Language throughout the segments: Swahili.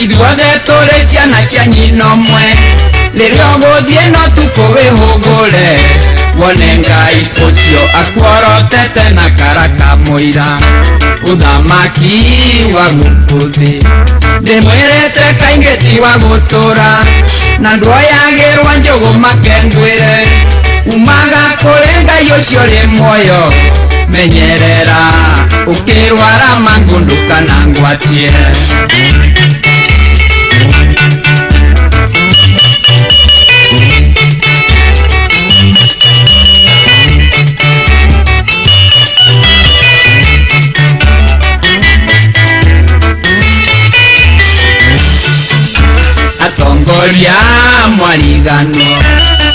ithuothe tũrĩ ciana cia nyina ũmwe rĩrĩa ũgũthiĩ no tũkũwĩhũgũre wone Ngai ũcio akuorotete na kara kamũira ũthamaki wa gũkũ thĩ ndĩmwĩrĩte kaingĩ ti wa gũtũra na nduoyagĩrwo njũgũ makengwĩre umaga kũrĩ Ngai ũcio rĩ muoyo menyerera ũkĩrwara mangũndũ kana ngwatie atongoria mwarigano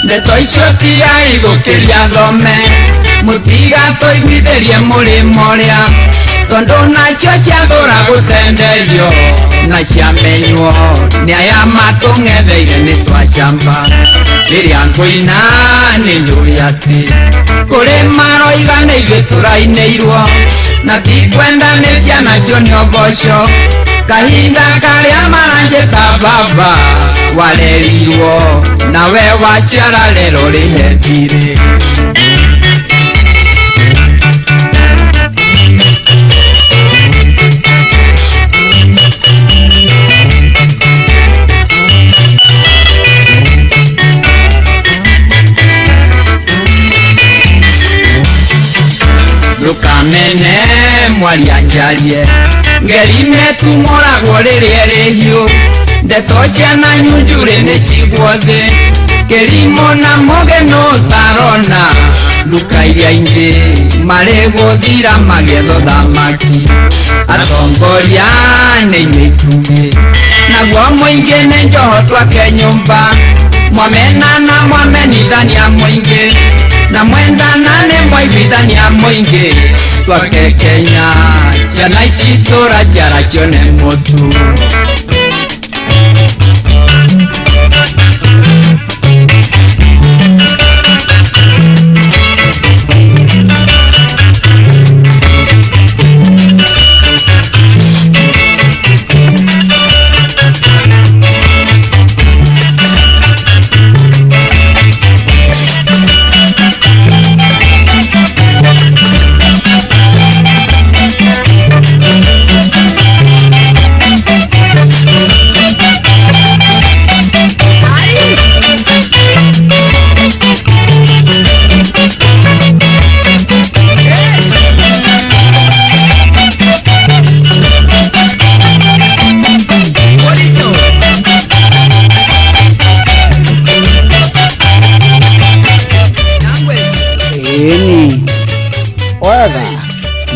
ndeto icio tigai gũkĩria thome mũtiga tũiguithĩrie mũrĩmo ũrĩa tondũ nacio ciathũra gũtenderio na ciamenywo nĩ aya matũng'etheire nĩ twacamba rĩrĩa ngũina nĩ njũĩ atĩ kũrĩ maroiga nĩ ithuĩ tũrainĩirwo na ti kwenda nĩ ciana cio nĩ ũboco kahinda karĩa maranjĩta baba warerirwo nawe waciara rero rĩhethire ndũkamene mwaria njarie ngerime tumoragwo rĩrĩa rĩhiũ ndeto ciana nyunjure nĩ cigwo thĩ kĩrimũ na mũgeno ũtarona nduka iria ingĩ marĩ gũthira magĩetho thamaki atongoria nĩ inyuĩ ituge naguo mũingĩ nĩ njoho twake nyũmba mwamena na mwamenithania mũingĩ na mwendana nĩ mwaiguithania mũingĩ twake Kenya ciana ici tũra ciara cione mũtu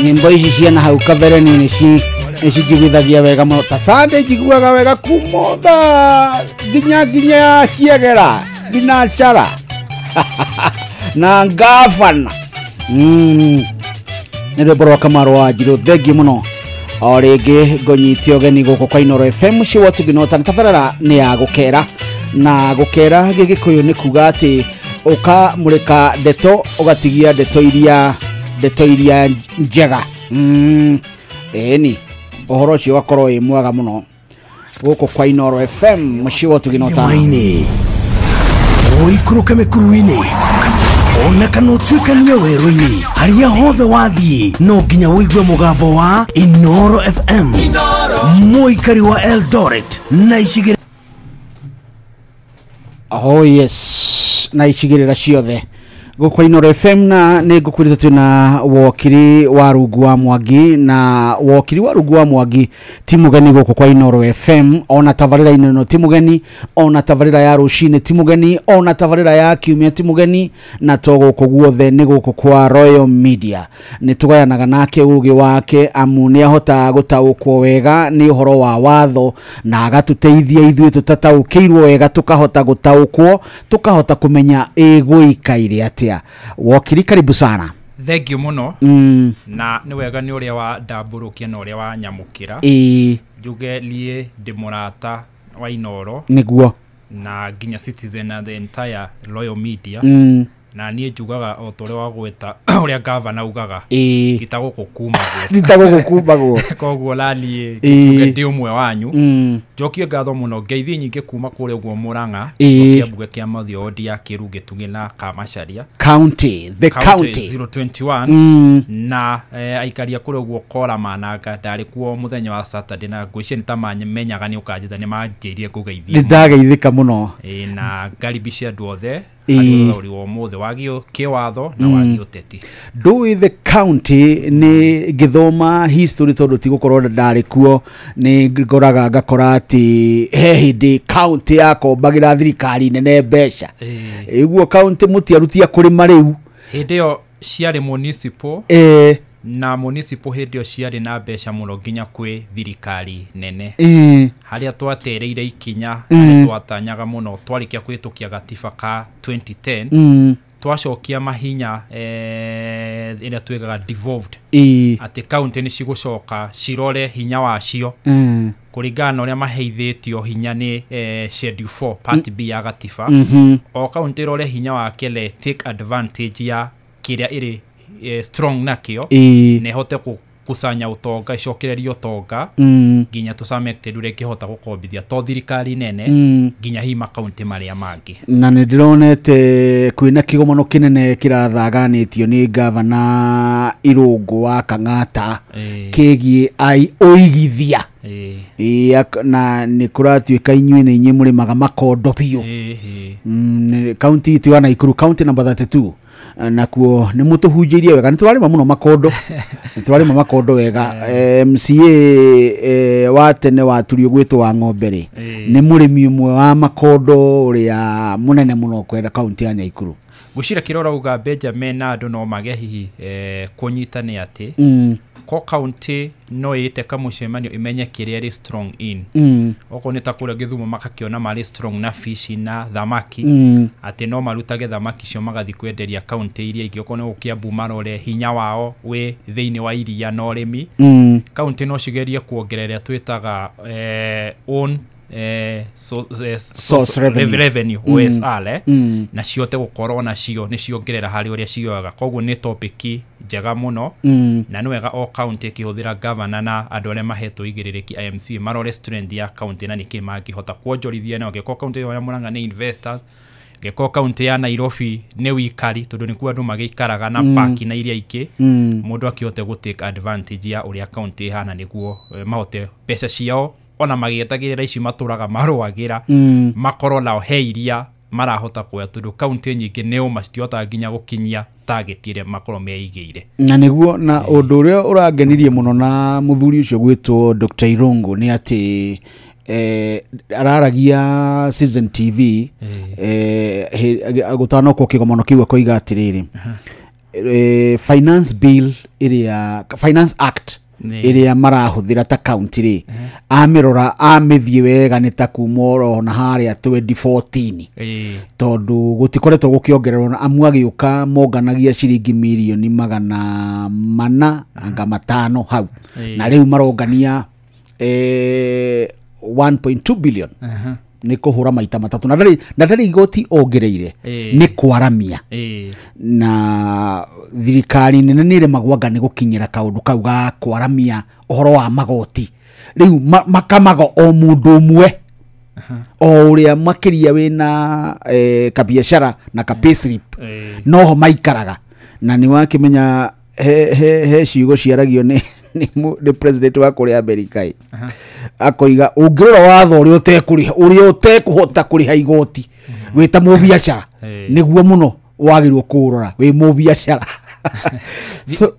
nyimbo ici ciana hau kabere nĩ njiguithagia wega mũno ta Sunday njiguaga wega kumotha nginya kiegera nginya cara na ngabana nĩ rwĩmbo rwa Kamaru wa Njirũ thengiũ mũno o rĩngĩ ngũnyitie ũgeni gũkũ kwa Inooro FM ciwo tũngĩnota nĩ tabarĩra nĩ ya gũkera na gũkera gĩgĩkũyũ nĩ kuga atĩ ũkamũrĩka ndeto ũgatigia ndeto iria njega eni ũhoro ũcio ũgakorwo wĩ mwega mũno gũkũ kwa Inooro FM mũciĩ wa tũngĩnota ũikũrũke mĩkuru-inĩ ona kana ũtuĩkanie werũ-inĩ harĩa hothe wathiĩ no nginya wĩigue mũgambo wa Inooro FM mũikari wa Eldoret na icigĩrĩra oh yes na icigĩrĩra ciothe gũkũ Inooro FM na nĩ ngũkwĩrĩte twĩna wokiri wa Rungu wa Mwangi na wokiri wa Rungu wa Mwangi ti mũgeni gũkũ kwa Inooro FM ona tabarĩra ino ti mũgeni ona tabarĩra ya rũcinĩ ti mũgeni ona tabarĩra ya kiumia ti mũgeni na to gũkũ guothe nĩ gũkũ kwa Royal Media nĩ tũgayanaga nake ũgĩ wake amu nĩ ahota gũtaũkwo wega nĩ ũhoro wa watho na agatũteithia ithuĩ tũtataũkĩirwo wega tũkahota gũtaũkwo tũkahota kũmenya ĩgũikaire atĩa wokiri karibu sana thengiũ mũno na nĩ wega nĩ ũrĩa wa ndambũrũkia na ũrĩa wa nyamũkĩra njuge niĩ ndĩ mũrata wa Inooro nĩguo na nginya Citizen and the entire Royal Media na niĩ njugaga o tore wa gweta ũrĩa governor ugaga gitago kumagwo koguo lali ndio umwe wanyu njokie ngatho muno ngeithi nyingĩ kuma kũrĩa guo Murang'a kiambuge kia Mathio Odia Kiruge Tugina Kamacharia county 021 na aikaria kũrĩa guo Kora Mananga ndarĩ kuo muthenya wa Saturday na ngwĩciria nĩ menyaga nĩ ũkanjĩta nĩ manjĩrie kũgeithia ndageithĩka muno na ngaribisha andũ othe uri wo mothe wagio kiwatho na wagio teti do the county ni githoma history tondu tigukorwo ndari kuo ni ngoraga ngakora ati he hindi county yako bagira thirikari nene besha iguo county mutiarutia kurima riu hindi yo ciari municipal na municipal hindi yo ciari na besha muno nginya kwi thirikari nene haria twatereire ikinya twatanyaga muno twarikia kwitukia gatiba ka 2010 twacokia mahinya ira twegaga devolved ati county ni cigucoka cirore hinya wacio kuringana uria maheithitio hinya ni schedule 4 part B ya gatiba o county rore hinya wa kele take advantage ya kiria iri strong nakio nehote kusanya utonga icokererio utonga nginya tusamected ure kihota gukombithia to thirikari nene nginya hima county maria mangi na ndironete kwina kigomano kinene kirathaganitio ni governor Irungu wa Kang'ata kigie ai oigithia na ni kuratuika inyuĩ nĩ inyuĩ mũrĩmaga makondo biũ county itu ya Naikuru county number 32 nakuo ni mutuhunjirie wega nitwarima muno makondo nitwarima makondo wega MCA wa tene wa turio gwitwo wa Ng'ombere ni murimi umwe wa makondo uria munene muno kwenda county ya Naikuru gushira kirora uga Benjamin na andu no mage hihi kunyitane ati ko county no ite kamucemanio imenye kiria ri strong in oko nita kure Githumo makakiona mari strong na fish na thamaki ati no marutage thamaki cio magathi kwenderia county iria ingĩ oko no Kiambu marore hinya wao we thiini wa iria no remi county no cigerie kuongerera twitaga own source revenue OSR na ciote gukorwo na cio ni ciongerera hari uria cioaga koguo ni topic njega muno na nwega o county kihuthira governor na andu aria mahetwo igiririki IMC marore strength ya county na niki mangihota kuonjorithia na ngeko county ya Murang'a ni investors ngeko county ya Nairobi ni wikari tondu ni ku andu magikaraga na park na iria iki mundu akihote go take advantage ya uria county hana niguo mahote pesa ciao ona magietagirira ici maturaga marwagira makoro lao heiria marahota kuya tondu county nyingi neo mastihota nginya gukinyia target ire makoro meigire na niguo na undu uria urangenirie muno na muthuri ucio gwitwo Dr. Irungu ni ati araragia Citizen TV gutana ko kigomano kiwa koiga atiriri finance bill iria finance act iria marahuthira ta county ri amirora amithie wega ni ta kumoro na haria 2014 tondu gutikoretwo gukiongererwo na amwagiuka moganagia ciringi milioni 400 anga 5 hau na riu marongania 1.2 billion ni kuhura maita matatu na ndari igoti ongereire ni kwaramia na thirikari nene nire magwaga ni gukinyira kaundu kau ga kwaramia uhoro wa magoti riu makamago o mundu umwe o uria makiria wina kabiashara na kapislip noho maikaraga na ni wakimenya he ciugo ciaragio ni president wa kuria Amerika akoiga ungirora watho uria utekuhota kuriha igoti wita mu biashara niguo muno wagirwo kurora wi mu biashara so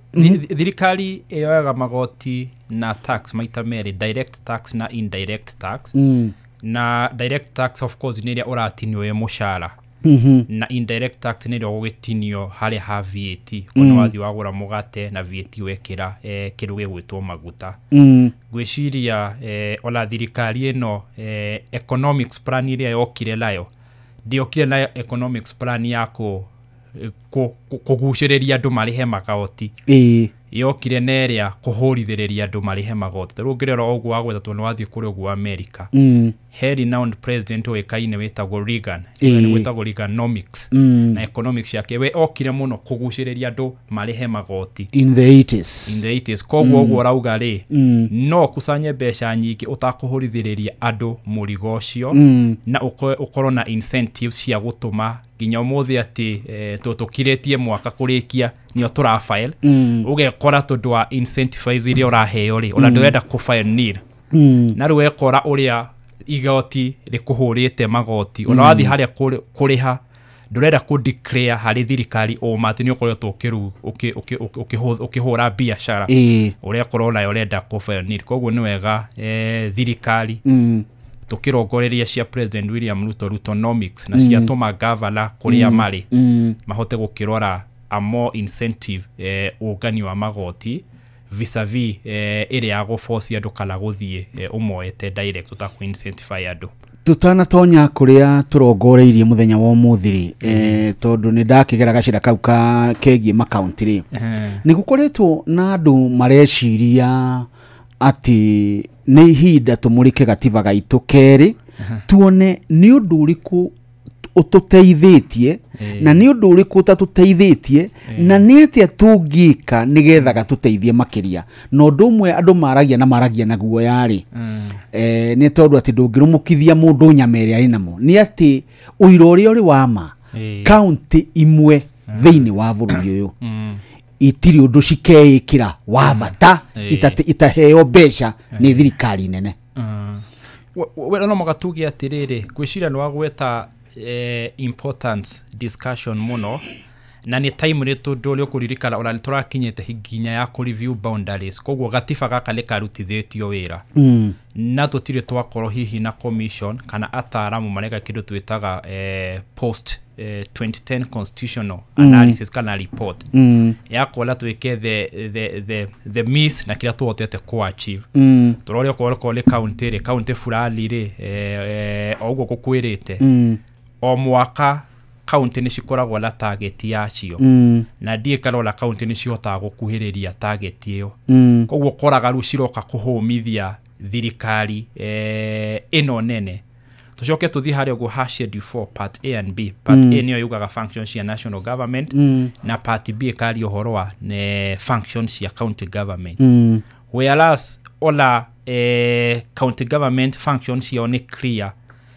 thirikari eyoga magoti na tax maita meri direct tax na indirect tax na direct tax of course ni iria uratinio we mushara na indirect tax ni ro gwitinio hari ha VAT kono wathi wagura mugate na VAT wekira kiruge gwitwo maguta gwiciria ola thirikari eno economics plan iria yokire layo ndiokire nayo economics plan yako kuguciriria andu marihe magoti yokire neria kuhurithiriria andu marihe magoti rugirero ogwo wagweta tonu wathi kuri ogwo America he renowned president wekaine wetagwo Reagan wetagwo Reaganomics na economics yake we okire muno kuguciriria andu marihe magoti in the 80s koguo uguo rauga ri no kusanye mbeca nyingi utakuhurithiriria andu murigo cio na ukorwo na incentives cia gutuma ginya umuthi ati tutukiretie mwaka kurikia nio tura file ugekora tondu wa incentives iria uraheo ri ona ndwenda ku file nil na ruwe kora uria igoti rikuhurite magoti ona wathi haria kuriha ndurenda ku declare hari thirikari o mati ni ukoretwo ukiru ukihura biashara uria korona yo renda ku file nil koguo ni wega thirikari tukirongoreria cia President William Rutonomics na cia tuma governor kuria mari mahote gukirora a more incentive ugani wa magoti vis-a-vis iri ya force andu kana guthie umoete direct utaku incentivize andu tutana tonya kuria turongoreirie muthenya wa umuthiri tondu ni ndakigera gacira kau ka kegie makaunti ri ni gukoretwo na andu mareciria ati ni ihinda tumurike gatiba gaitu keri tuone ni undu uriku ututeithitie na ni undu uriku utatuteithitie na ni atia tungika nigetha gatuteithie makiria no ndumwe andu maragia na guo yari ni tondu ati ndungirumukithia mundu nyamere ari namo ni ati uiro uri wama county imwe thiini wa bururi uyu itiri undu cikeikira wabata itaheo besha ni thirikari nene we no magatugia atiriri gwicira no agweta importance discussion muno na ni time retu ndole kuririkana ona turakinyete higinya ya ku review boundaries koguo gatiba gaka lekarutithitio wira na tutire twakoro hihi na commission kana ataramu mareka kindu twitaga post 2010 constitutional analysis kana report yakola twike the miss na kila tuotete ku achieve turore ko le county fulani ri oguo kukwirite o mwaka county ni cikoragwo na target yacio na die karola county ni cihotaga gukuhiriria target iyo koguo koraga ru ciroka kuhumithia thirikari ino nene tucoke tuthi haria go hashed for part A and B part A niyo yugaga functions cia national government na part B kali uhoro wa ne functions cia county government whereas ola county government functions cia ni clear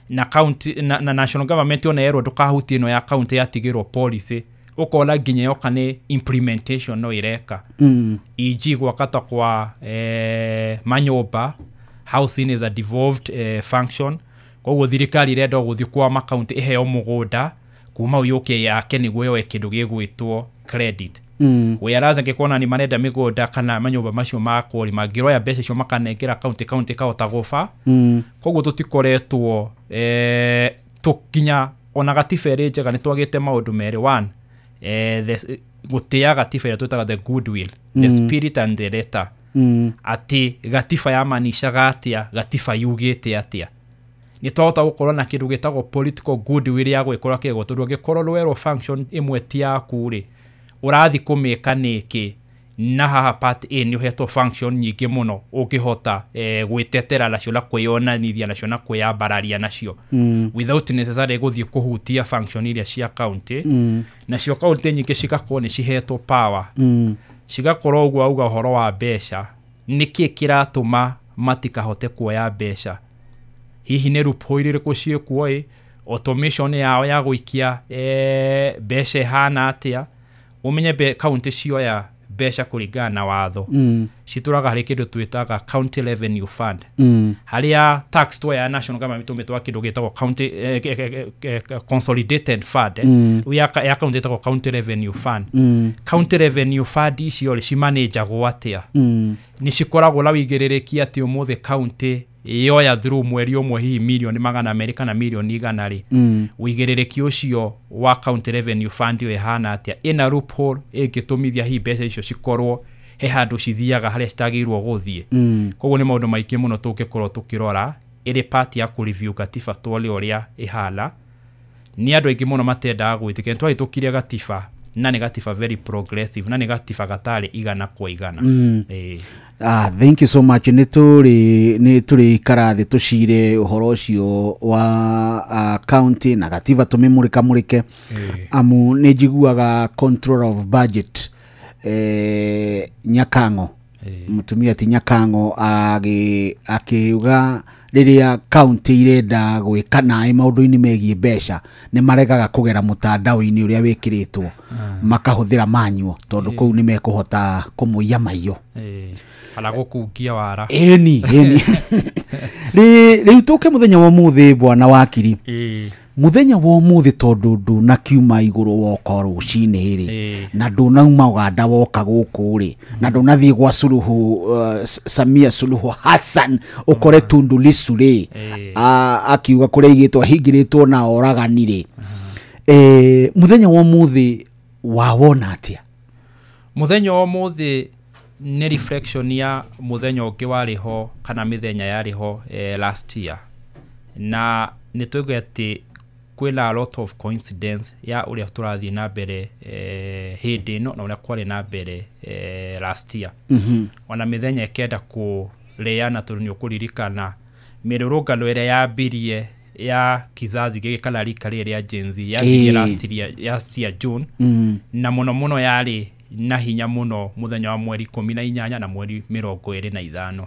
na county na national government ona ero ndukahuti ino ya county yatigirwo policy ukola ginya yoka ni implementation no ireka iji gwakata kwa manyoba housing is a devolved function koguo thirikari irenda guthi kwa ma county iheo mugunda kuma uyoke yake ni gwewe kindu gigwitwo credit whereas ngekona ni marenda migunda kana manyoba macio makori magiroya mbeca cio makanengera county kahota gofa koguo tutikoretwo tukinya ona gatifere njega ni twagite maundu mere one gutia gatifa twitaga the goodwill the spirit and the letter ati gatifa ya manisha gatia gatifa yugite atia ni twahota gukorwo na kindu gitagwo political goodwill ya gwikora kego tondu ngikorwo rwero function imwe ti yaku ri urathi kumeka niki na haha part A ni uhetwo function nyingi muno ukihota gwitetera nacio na kwiyonanithia nacio na kwiyambararia nacio without necessarily guthie kuhutia function iria cia county nacio county nyingi cigakorwo ni cihetwo power cigakorwo uguo auga horo wa mbeca niki kiratuma matikahote kuoya mbeca hihi ne rupoirire kuciekuo automation yao ya guikia mbeca hana atia umenye county cioya mbeca kuringana na watho cituraga hari kindu twitaga county revenue fund haria tax to ya national government tumetwa kindu gitagwo county consolidated fund ya county to county revenue fund county revenue fund icio ci manage gwatia ni cikoragwo la wigiririkia ati umuthi county yoya through mweri umwe hihi milioni magana Amerika na milioni igana ri wigiririkia ucio wa county revenue fund yo hana atia ina loophole igitumithia hi mbeca icio cikorwo he handu cithiaga haria citagirwo guthie koguo ni maundu maiki muno tukikorwo tukirora iri part ya ku review gatiba twole uria ihala ni andu aingi muno matenda gwitikia twahitukire gatiba na negative very progressive na negative gatari igana kwa igana. Thank you so much. Ni turi karathi tucire uhoro ucio wa county negative tumimurike amu ni jiguaga control of budget Nyakango mutumia ti Nyakango akiuga riria county irenda gwika nae maundu-ini megie mbeca ni maregaga kugera mutandao-ini uria wikiritwo makahuthira manyuo tondu kou ni mekuhota kumuiya maiyo ala gukungia wara eni riu tuke muthenya wa muthi bwana wakiri muthenya wa muthi tondu ndu na kiuma iguru woka rucini ri na ndu na uma Uganda woka guku ri na ndu nathie gwa Suluhu Samia Suluhu Hassan ukore Tundu Lissu ri akiuga kure igitwo hingiritwo na oragani ri muthenya wa muthi wawona atia? Muthenya wa muthi ni reflection ya muthenya ungi wariho kana mithenya yariho last year na nituge ati kwina a lot of coincidence ya uria turathie na mbere hindi no na uria kwari na mbere last year ona mithenya ikenda kureana tondu ni ukuririkana mirurungano iria yambirie ya kizazi giki kana rika ria Gen Z ya last year June na muno yari na hinya muno muthenya wa mweri 18 na mweri 25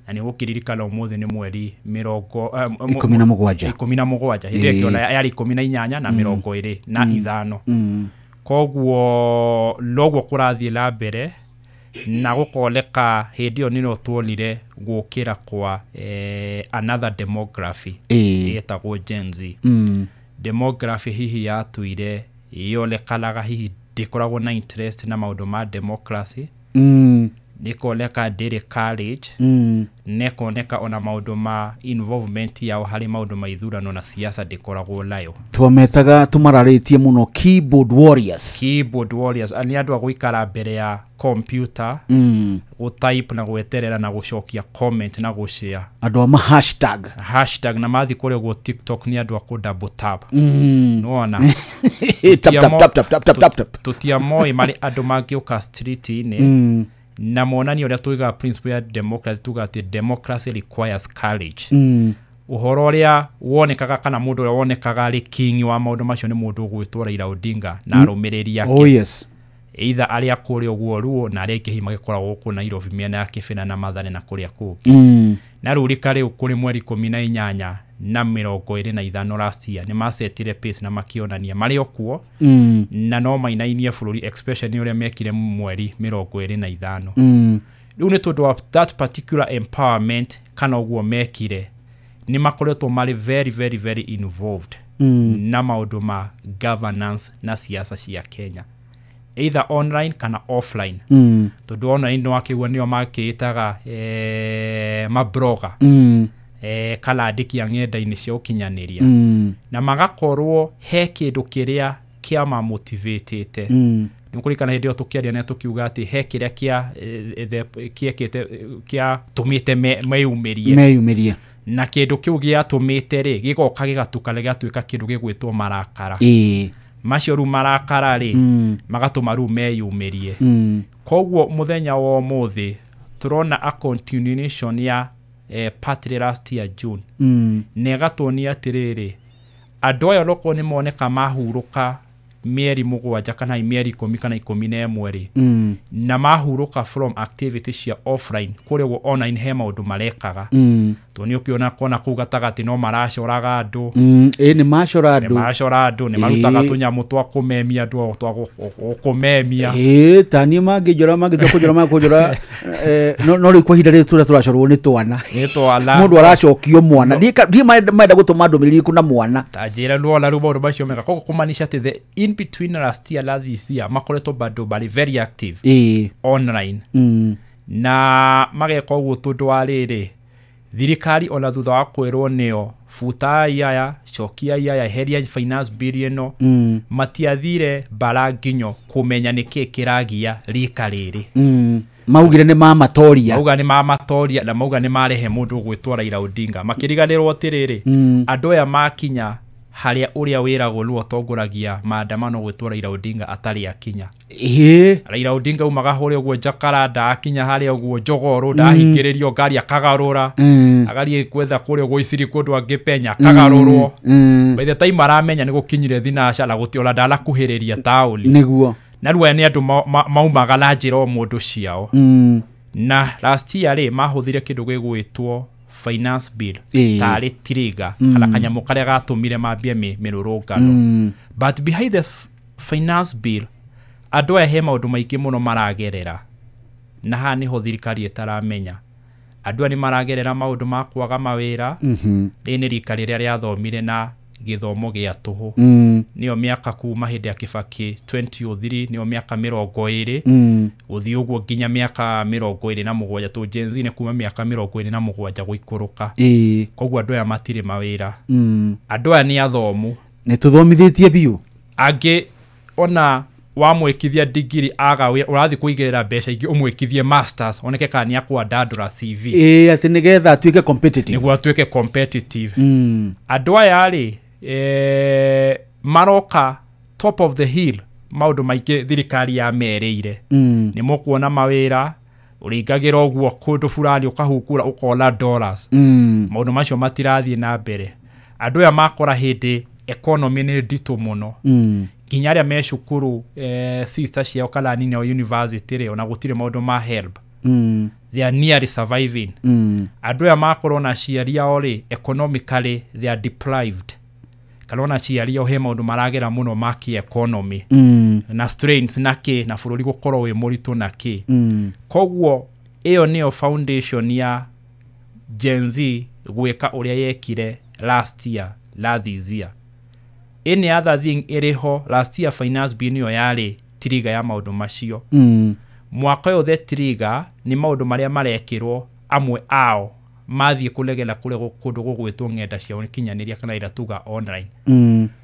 na ni gukiririkana umuthi ni mweri 17 hindi kiona yari 18 na 25 koguo logo kurathie la mbere na gukoleka hindi yo nino tuonire gukira kwa another demography etagwo Gen Z demography hihi yatuire yolekanaga hihi dikoragwo na interest na maundu ma democracy nikoleka ndiri courage nekoneka ona maundu ma involvement yao hari maundu ma ithurano na siasa dikoragwo nayo twametaga tumararitie muno keyboard warriors ani andu agwikara mbere ya computer type na gweterera na gucokia comment na gushare andu ama hashtag na mathi kure go TikTok ni andu aku double tap nona tap tutiamoi mari andu magiuka street-ini na monani uria tuiga principle ya democracy tugati democracy requires courage uhoro uria wonekaga kana mundu uria wonekaga ari king wa maundu macio ni mundu gwitwa Raila Odinga na arumiriri yake either aria kuri ogwo ruo na aria ingi magikoragwo guku Nairobi miena ya Kibera na Mathare na kuria kungi na rurika riu kuri mweri 18 na 25 last year ni masetire pace na makionania mari okuo na no mainainie bururi especially uria mekire mweri 25 riu ni tondu wa that particular empowerment kana ogwo mekire ni makoretwo mari very involved na maundu ma governance na siasa cia Kenya either online kana offline tondu online no akigwa nio makitaga mabloga kala andiki ng'enda-ini cia ukinyaniria na magakorwo he kindu kiria kia ma motivatete nikurikana hindi tukiaria na tukiuga ati he kiria kia tumite meyumirie na kindu kiu gia tumite ri gigoka gigatukana gatuika kindu gigwitwo marakara macio ru marakara ri magatuma ru meyumirie koguo muthenya wa muthi turona a continuation ya partly last year June negatonia atiriri andu ayo loko ni moneka mahuruka mieri 7 kana mieri 10 kana 11 ri na mahuruka from activities cia offline kuri wo online he maundu marekaga to ni ukiona kona kugatagati no maracoraga andu ni macora andu ni marutaga tunyamu twa kumemia andu twa kumemia tani mangijora kujora no ri kwahinda ri turacorwo ni twana mundu aracokio mwana ndi maenda gutuma ndumiriri kuna mwana tajira ndola rubo rubacio meka koko kumanisha ati the in between last year this year makoretwo bado bari very active online na mageka uguo tundu wa riri thirikari ona thutha wa kwirwo nio futa yaya cokia yaya heria finance bill no matiathire baranginyo kumenya niki kiragia rika riri maugire ni mamatoria na mauga ni marehe mundu gwitwa Raila Odinga makiriganirwo tiriri andu aya makinya haria uria wiragwo nuo tongoragia maandamano gwitwa Raila Odinga atari akinya. Raila Odinga umaga hore ogwo Jakaranda akinya haria ogwo Jogoro ndahingiririo ngari akagarura agari kwetha kuri ogwo Isiri kundu angipenya akagarurwo by the time aramenya ni gukinyire thinasha na gutiola ndala kuhiriria tauni niguo na ruwa ni andu maumaga na njira o mundu ciao na last year ri mahuthire kindu gigwitwo finance bill tari tiriga kana kanyamu karia gatumire mambie mirurungano but behind the finance bill andu he maundu maingi muno maragerera na ha ni ho thirikari itaramenya andu ni maragerera maundu ma kwaga mawira ni rikari ria riathomire na githomo gia tuhu niyo miaka kuma hindi ya Kibaki 2003 niyo miaka 20 uthi ugwo nginya miaka 27 tu Gen Z ne kuma miaka 27 guikuruka kogwo andu aya matire mawira andu aya ni athomu ni tuthomithitie biu angi ona wamwekithia degree aga urathi kuigerera mbeca ingi umwekithie masters oneke kana yakwa dadura CV ati nigetha atuike competitive niguo atuike competitive andu aya ri maroka top of the hill maundu maike thirikari ya mereire ni mukuona mawira uringagira ogwo kundu fulani ukahukura ukola dollars maundu macio matirathie na mbere andu ya makora hindi economy ni ndito muno nginya aria me cukuru sister ciao kala nini o university ri ona gutire maundu ma help they are nearly surviving andu ya makoro na ciaria ori economically they are deprived kalona ciaria o he maundu maragera muno maki economy na strains nake na bururi gukorwo we muritu nake kogwo iyo niyo foundation ya Gen Z gweka uria yekire last year this year. Any other thing iriho last year finance bill niyo yari trigger ya maundu macio mwaka yo the trigger ni maundu maria marekirwo amwe ao mathie kulegela kule kundu gugwitwo ngenda cia kinyaniria kana ira tuga online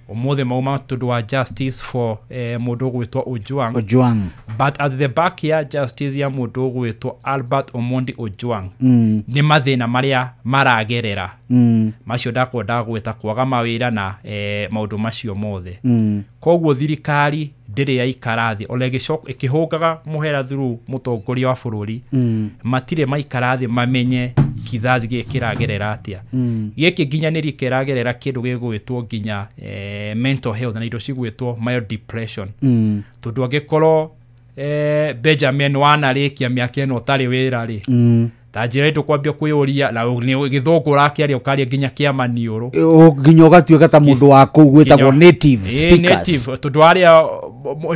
omothe mauma tundu wa justice for mundu gwitwo Ojwang but at the back ya justice ya mundu gwitwo Albert Omondi Ojwang ni mathina maria maragerera macio ndagweta kwaga mawira na maundu macio mothe kogwo thirikari ndiri ya ikarathi olege shock ikihungaga muhera through mutongoria wa bururi matire maikarathi mamenye kizazi gikiragerera atia giki nginyaniri kiragerera kindu gigwitwo nginya mental health na indo cigwitwo mild depression tundu agikoro Benjamin wanarikia miaka eno tari wira ri tajira ito kwambia kuyuria na ni githungu rakiaria ukaria nginya kiama niuru nginya ugatuika ta mundu wa kugwitagwo native speakers tundu aria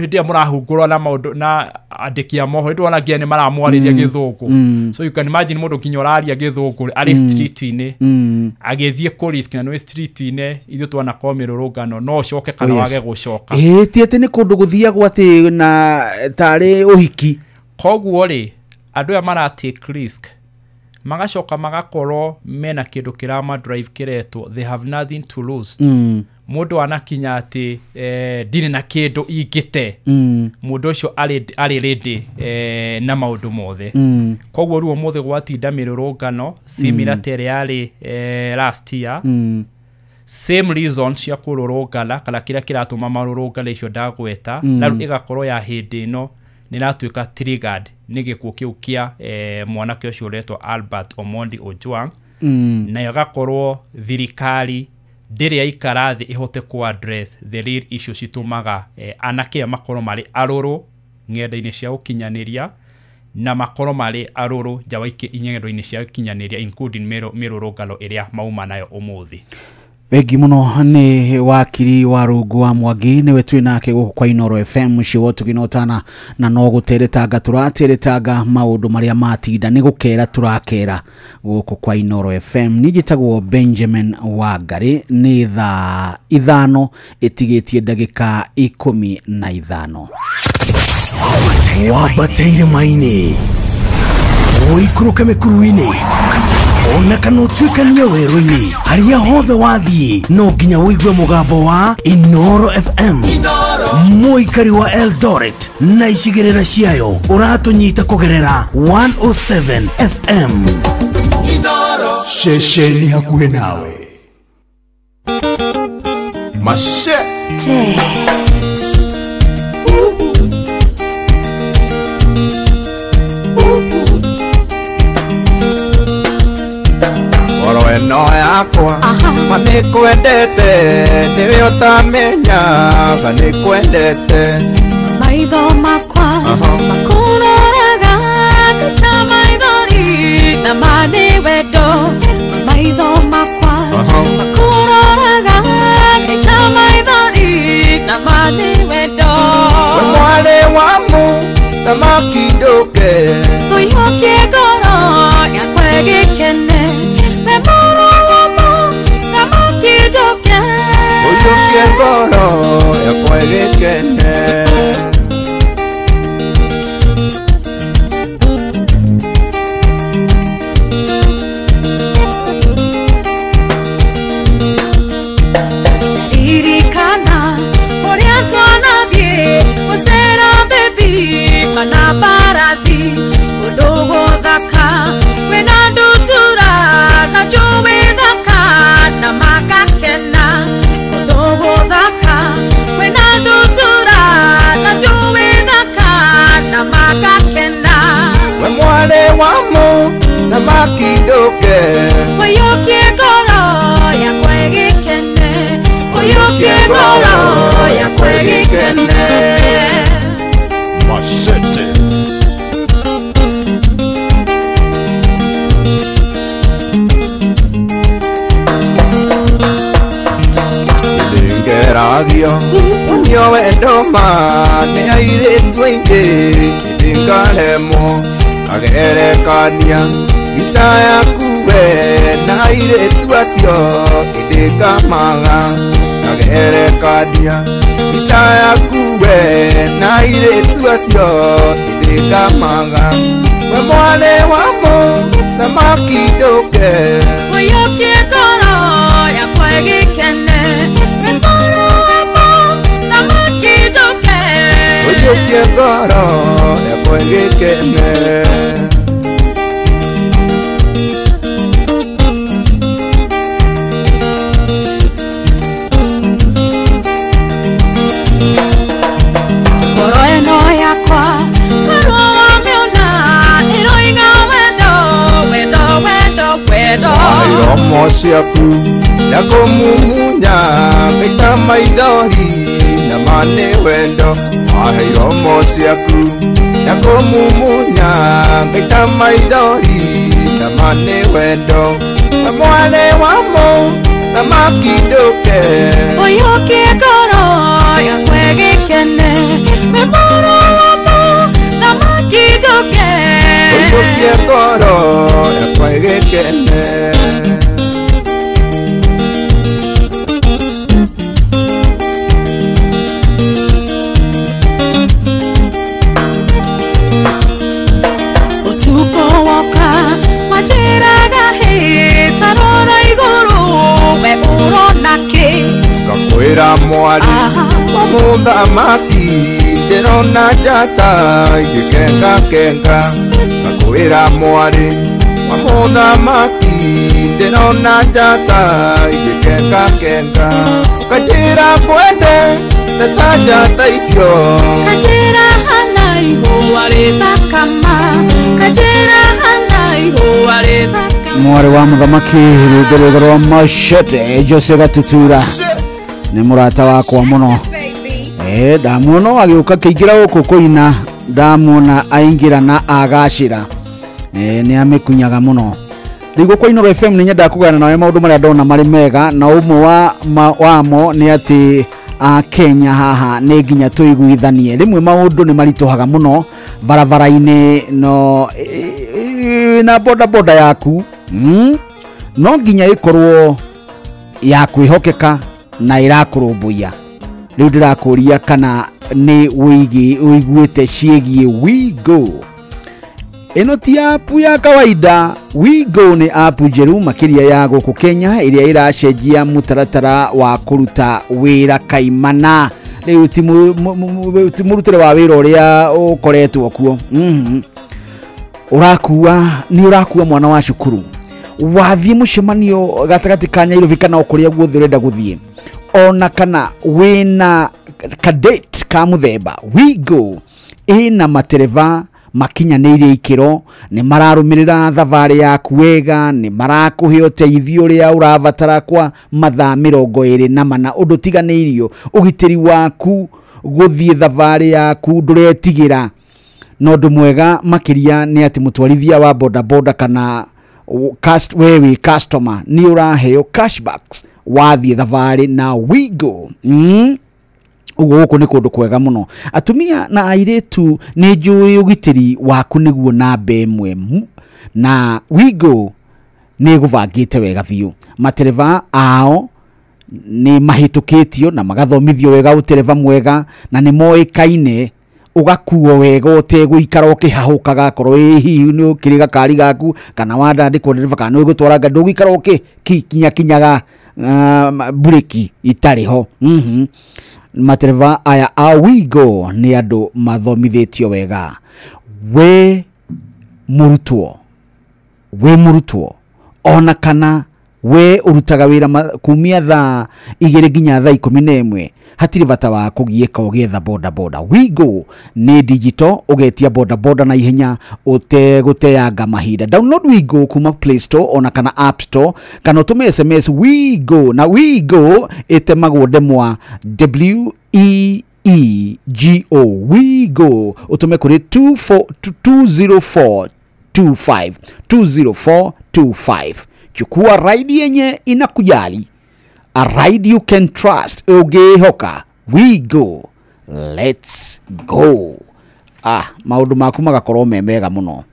hindi murahungurwa na maundu na andikia moho ndu ona ngiene maramwariria githungu so you can imagine mundu nginya uraria githungu ari street ini agithie ku risk na no street ini ithu twana komirurungano no coke kana wage gucoka ti ati ni kundu guthiagwo ati na tari uhiki kogwo ri andu ya mara take risk magacoka magakorwo mena kindu kirama drive kiretwo they have nothing to lose mundu anakinya ati ndine na kindu ingite mundu ucio ari ready na maundu mothe kogwo ruo mothe gwatinda mirurungano similar tere yari last year same reason cia kururungana kana kira kiratuma marurungana icio ndagweta na igakorwo ya hindi no ninatuika triggered nigikuo kiu kia mwanake ucio uretwo Albert Omondi Ojwang na yagakorwo thirikari ndiri ya ikarathi ihote ku address the real issue citumaga anake makoro mari aruru ngenda-ini cia ukinyaniria na makoro mari aruru jawaike inyendo-ini cia ukinyaniria including mirurungano iria mauma nayo umuthi. Wengi muno ni wakiri wa rungu wa Mwangi niwe twi nake guku kwa Inoro FM ciwo tuginotana na no guteretanga turateretanga maundu maria matinda ni gukera turakera guku kwa Inoro FM nijitagwo Benjamin Wangari ni thaa 5 itigitie ndagika 15 wabateire maini oikuruka mekuruini ona kana utuikania werũ-inĩ haria hothe wathie no nginya wĩigue mũgambo wa Inoro FM mũikari wa Eldoret na icigĩrĩra ciayo ũratũnyita kũgerera 107 FM Inoro ceceni hakuhĩ nawe Machete. No yakwa manikwendete niwe utamenya manikwendete maitho makwa makuroraga ta maithori na mani wendo maitho makwa makuroraga ta maithori na mani wendo mwale wamu tamakidoke uyoke goro yakwa gikene Goro ya kwegekene Irikana orientwana vie osera baby mana parathi odogo daka wena dutura na jowe daka na makakena wamu na makidoke oyoke goro ya kwegekene oyoke goro ya kwegekene Machete. Radio unyo endoma ne aire twinge dingalemo agerekania isaya kuwe na aire tuasio idikamaga agerekania isaya kuwe na aire tuasio idikamaga we mwale wamo na makidoke oyoke goro ya kwegekene oyoke goro ya kwegekene goro eno yakwa goro wameona iroinga wendo airomo ciaku yakumumunya gaita maithori na mane wendo airomo ciaku yakumumunya gaita maithori na mane wendo mwane wamo na makidoke oyoke goro ya kwegekene memoro wamo na makidoke oyoke goro ya kwegekene Gakwira mwari Mamunda mati Ndirona jata Igikenga kenga Gakwira mwari Mamunda mati Ndirona jata Igikenga kenga Kajira kwende Teta jata isyo Kajira hana iho wareta kama Kajira hana iho wareta kama mwari wa muthamaki rwimbo rwa Machete Jose Gatutura ni murata wakwa muno ndamuona agiuka kiingira guku kuina ndamona aingira na agacira ni amekunyaga muno rigo kwa Ino FM ni nyenda kugana nawe maundu maria ndona mari mega na umwe wamo ni ati Kenya haha ni nginya tuiguithanie rimwe maundu ni maritohaga muno barabara-ini no na boda yaku no nginya ikorwo ya kwihokeka na irakurumbuya riu ndirakuria kana ni uiguite ciegie Wigo. Ino ti app ya kawaida. Wigo ni app njeru makiria ya guku Kenya iria iracenjia mutaratara wa kuruta wira kaimana. Riu ti murutire wa wira uria ukoretwo kuo urakuwa mwana wa cukuru wathie mucemanio gatagati ka Nyairobi kana ukuria guothe urenda guthie ona kana wina cadet ka muthemba Wigo ina matereva makinyanĩirie ikĩro nĩ mararũmĩrĩra thabarĩ yaku wega nĩ marakuhe ũteithio ũrĩa ũrabatara kwa mathaa 24 ũndũ tiganĩirio ũgitĩri waku gũthiĩ thabarĩ yaku ndũretigĩra no ũndũ mwega makĩria nĩ atĩ mũtwarithia wa bodaboda kana wewe customer ni ũraheo cashbacks wathiĩ thabarĩ na Wigo. Ugo ni kundu kwega muno atumia na airetu ni njui ugitiri waku niguo na bemwe na Wigo ni guvangite wega biu matereva ao ni mahitukitio na magathomithio wega utereva mwega na ni moikaine ugakuo wega uteguikara ukihahukaga korwo hihi ni ukiriga kari gaku kana wandandikwo ndereva kana ni gutwara ngandu ugiikara kinyaga bureki itariho matereva aya a Wigo ni andu mathomithitio wega we murutwo ona kana we urutaga wira kumia thaa 2 nginya thaa 11 hatiri bata wa kugieka ugetha bodaboda Wigo ni digital ugetia bodaboda na ihenya uteguteanga mahinda download Wigo kuma Play Store ona kana App Store kana utume SMS Wigo na Wigo itemagwo ndemwa WEEGO Wigo utume kuri 20425 chukua ride yenye inakujali a ride you can trust ugehoka Wigo let's go maundu maku magakorwo mega muno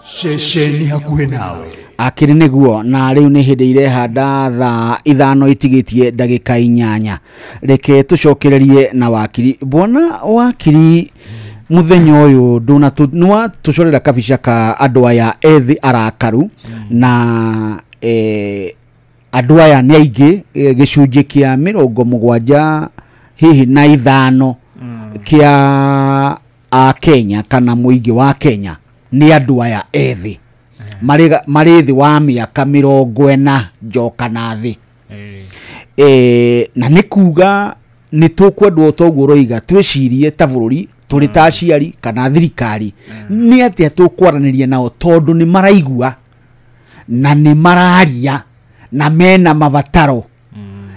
shesheni hakuhe nawe akiri niguo na riu ni hindi irehanda thaa 5 itigitie ndagika 8 reke tucokererie na wakiri bwana wakiri muthenya uyu nduna nwa tucorera kabica ka andu aya ethi arakaru na andu aya ni aingi gicunji kia 75 hihi na 5 kia a Kenya kana muingi wa Kenya ni andu aya ethi marithi wa miaka 40 njoka na thi na nikuga ni tukwendwo toguo roiga twicirie ta bururi turi ta aciari kana thirikari ni atia tukwaraniria nao tondu ni maraigua na ni mararia na mena mabataro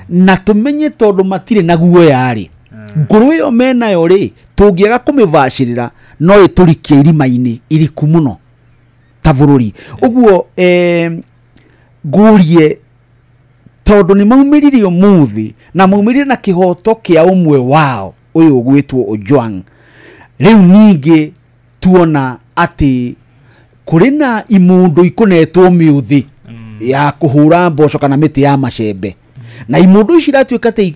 na tumenye tondu matire naguo yari nguru yo mena yo ri tungiaga kumivacirira no iturikie irima-ini iriku muno ta bururi uguo ngurie tondu ni maumiririo muthi na maumiririo na kihoto kia umwe wao uyu gwitwo Ojwang riu ningi tuona ati kurina imundu ikunetwo miuthi ya kuhura mboco kana miti ya macembe na imundu iciratuika te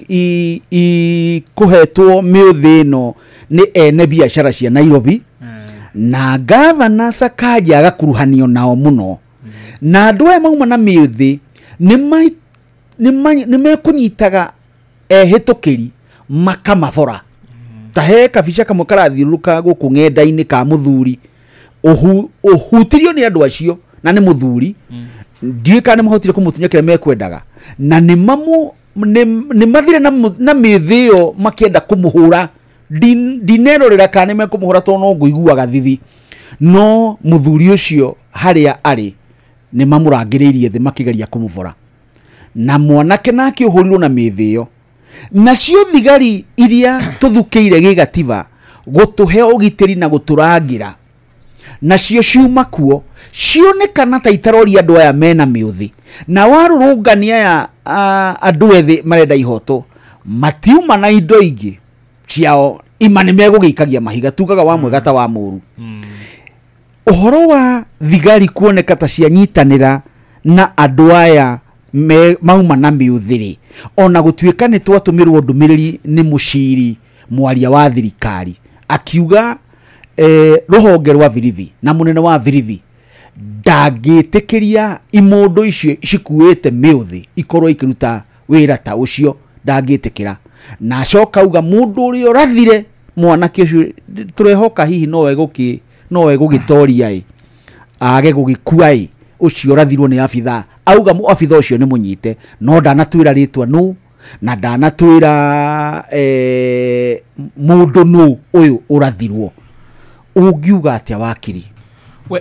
kuhetwo miuthi no ni ene biashara cia Nairobi na gavana Sakaja agakuruhanio nao muno na andu aya mauma na miuthi ni mekunyitaga hitukiri makamabora tahe kabica kamwe karathiuruka guku ng'enda-ini ka muthuri uhutirio ni andu acio na ni muthuri ndiika ni mahotire kumutunya kire mekwendaga na ni mathire na mithio makienda kumuhura dinerorera kana mekumuhura to no nguiguaga thithi no muthuri ucio haria ari ni mamurangiriirie thi makigeria kumuvora na mwanake nake uhurirwo na mithio nacio thigari iria tuthukiire gigatiba gutuhe ugitiri na guturangira nacio ciuma kuo cionekana ta itarori andu aya mena miuthi na warurungania ya andu ethi marenda ihoto matiuma na indo ingi ciao imani megugikagia mahiga tugaga wa mwega ta wa muru uhoro wa thigari kuoneka ta cianyitanira na andu aya mauma na miuthiri ona gutuika ni twatumirwo ndumiriri ni muciri mwaria wa thirikari akiuga ruhonge rwa virithi na munene wa virithi ndangitikiria imundu icio cikuite miuthi ikorwo ikiruta wira ta ucio ndangitikira na acoka uga mundu urio rathire mwanake ucio turehoka hihi no we gugitoria age gugikua ucio rathirwo ni abitha auga mu abitha ucio ni munyite no ndanatwira ritwa nu na ndanatwira mundu nu uyu urathirwo ungiuga atia wakiri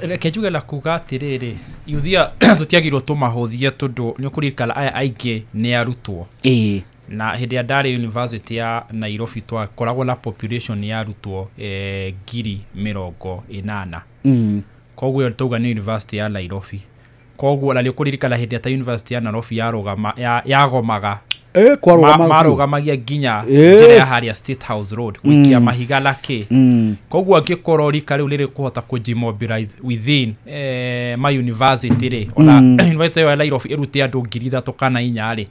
reke njuge la kuga atiriri yuthia tutiagirwo tumahuthie tondu ni ukurikana aya aingi ni arutwo na hindi ya ndari university ya Nairobi twakoragwo na population ya arutwo 80,000 koguo tuga ni university ya Nairobi koguo na ukurikana hindi ya university ya Nairobi yagomaga marugamagia nginya njira ya haria State House Road wikia mahiga lake koguo angikoro rika riu riri kuhota kujimobilize within my university ri ona university ya Nairobi iruti andu 3,000 kana 4 ri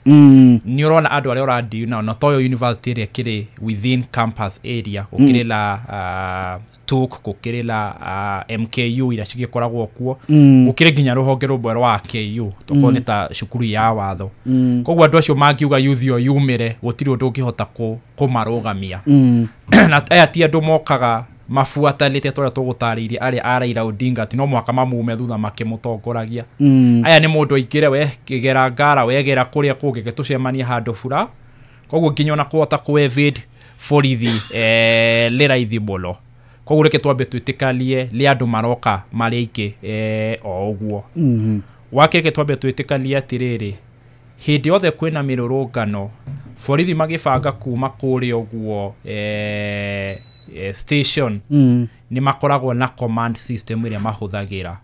ni urona andu aria uradi na toyo university ri kiri within campus area ukirila tuk kukirila MKU ira cigikoragwo kuo ukire nginya ruhonge rumwe rwa KU toko ni ta cukuru ya watho koguo andu acio mangiuga yuthio yumire gutiri undu ngihota kumarugamia na aya ti andu mokaga mafuatanite toria tugutariirie aria Raila Odinga ti no mwaka mamume thutha makimutongoragia aya ni mundu aikire we kigera ngara wegera kuria kungi tucemania handu fura koguo nginya na kuhota ku evade borithi liraithi muno koguo reke twambe twitikalie li andu maroka mari aiki o uguo wakireke twambe twitikalie atiriri hindi othe kwina mirurungano borithi magibanga kuma kuri uguo station ni makoragwo na command system iria mahuthagira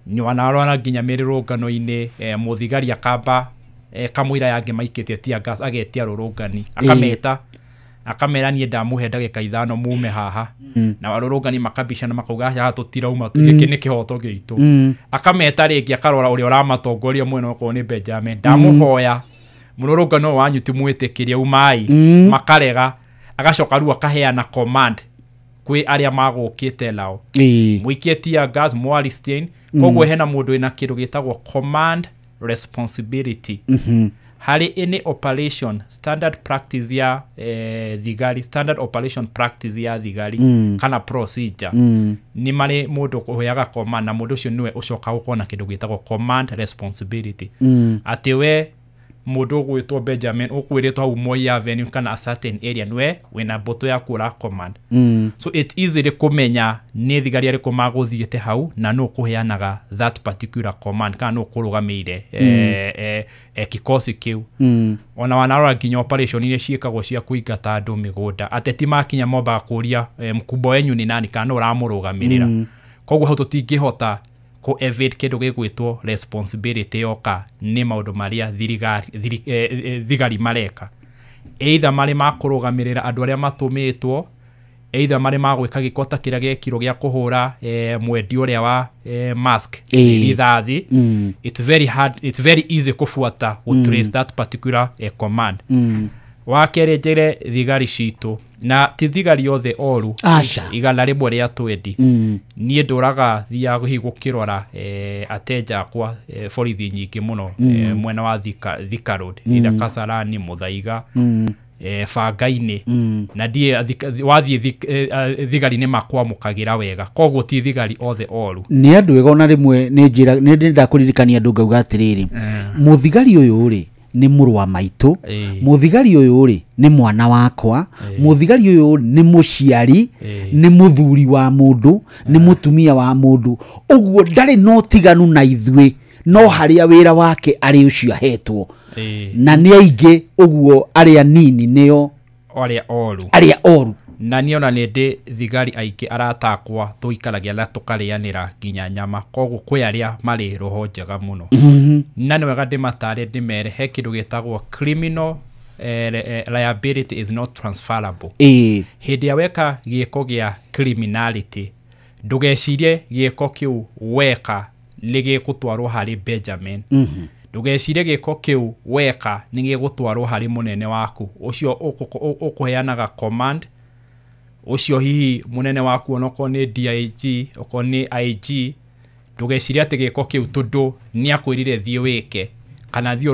ni wanarona nginya mirurungano-ini muthigari akamba kamwira yange maikitie tia gas agetia rurungani akamera ni ndamuhe ndagika 5 mume haha na warurungani makabishana makauga haha tutirauma tugiki ni kihoto gitu akameta ringi akarora uri uramatongoria mwena uko ni Benjamin ndamuhoya mururungano wanyu timwitikiria umai makarega agacoka ru akaheana command kwi aria magukite lao muikie tia gas mwali stain koguo hena mundu ina kindu gitagwo command responsibility hari any operation standard practice ya thigari standard operation practice ya thigari kana procedure ni mari mundu kuhoyaga command na mundu ucio niwe ucoka gukona kindu gitagwo command responsibility ati we mundu gwitwo Benjamin ukwiritwo hau Moi Avenue kana a certain area niwe wina boto ya kura command so it easy kumenya ni thigari ari kumaguthiete hau na no kuheanaga that particular command kana no kurugamire kikosi kiu ona wanarora nginya operation ile ciikagwo cia kuingata andu migunda ateti makinya momba kuria mkubwa wenyu ni nani kana uramurugamirira koguo hau tutingihota ko evade kindu gigwitwo responsibility yoka ni maundu maria thigari mareka either mari makurugamirira andu aria matumitwo either mari magwika gikota kiria gekiro gia kuhura mwendi uria wa mask rithathi it's very easy kufuata trace that particular command wakerejere thigari citu na ti thigari yothe oru igana rimwe ria 20 nie nduraga thia higukirora ateja kwa borithi nyingi muno mwena wa Thika Road ida Kasarani Muthaiga Bangaini na die wathie thigari ni makwamukagira wega koguo ti thigari othe oru ni andu ega ona rimwe ni njira ni ndakuririkania andu ngauga atiriri muthigari uyu ri ni murwa maitu muthigari uyu ri ni mwana wakwa muthigari uyu ni muciari ni muthuri wa mundu ni mutumia wa mundu uguo ndari no tiganu na ithwe no haria wira wake ari ucio ahetwo na ni aingi uguo aria nini nio aria oru na niona nindi thigari aingi aratakwa tuikaragia na tukarianira nginya nyama koguo kwi aria mari roho njega muno na ni wega ndimatare ndimere he kindu gitagwo criminal liability is not transferable hindi ya weka gieko gia criminality ndugecirie gieko kiu weka ligikutwarwo hari Benjamin ndugecirie gieko kiu weka nigigutwarwo hari munene waku ucio ukuheanaga command ucio hihi munene waku onoko ni DIG oko ni IG ndugecirie ati gieko kiu tundu ni akwirire thie weke kana thie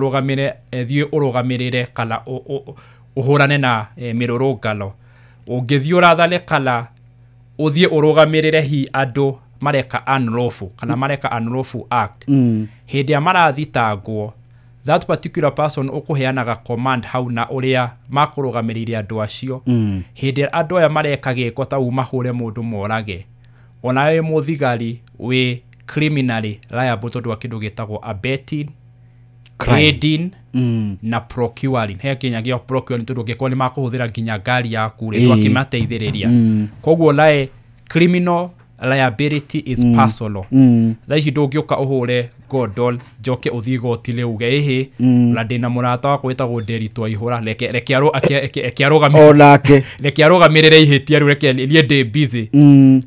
urugamirire kana uhurane na mirurungano ungithie urathale kala uthie urugamirire hi andu mareka unlawful kana mareka unlawful act hindi ya marathitangwo that particular person ukuheanaga command hau na uria makurugamiriria andu acio hindi andu aya mareka giko ta umahure mundu morage onawe muthigari we criminally liable tondu wa kindu gitagwo abetting aiding na procuring he kinyagia procuring tondu giko ni makuhuthira nginya ngari yaku ri wakimateithiriria koguo lae criminal liability is personal thaici ndungioka uhure godol joke uthigo otile uge ehe la dina murata wa kwetagwo Nderitwa ihura reke arogamire onake reke arogamirire ihitia ru reke lie busy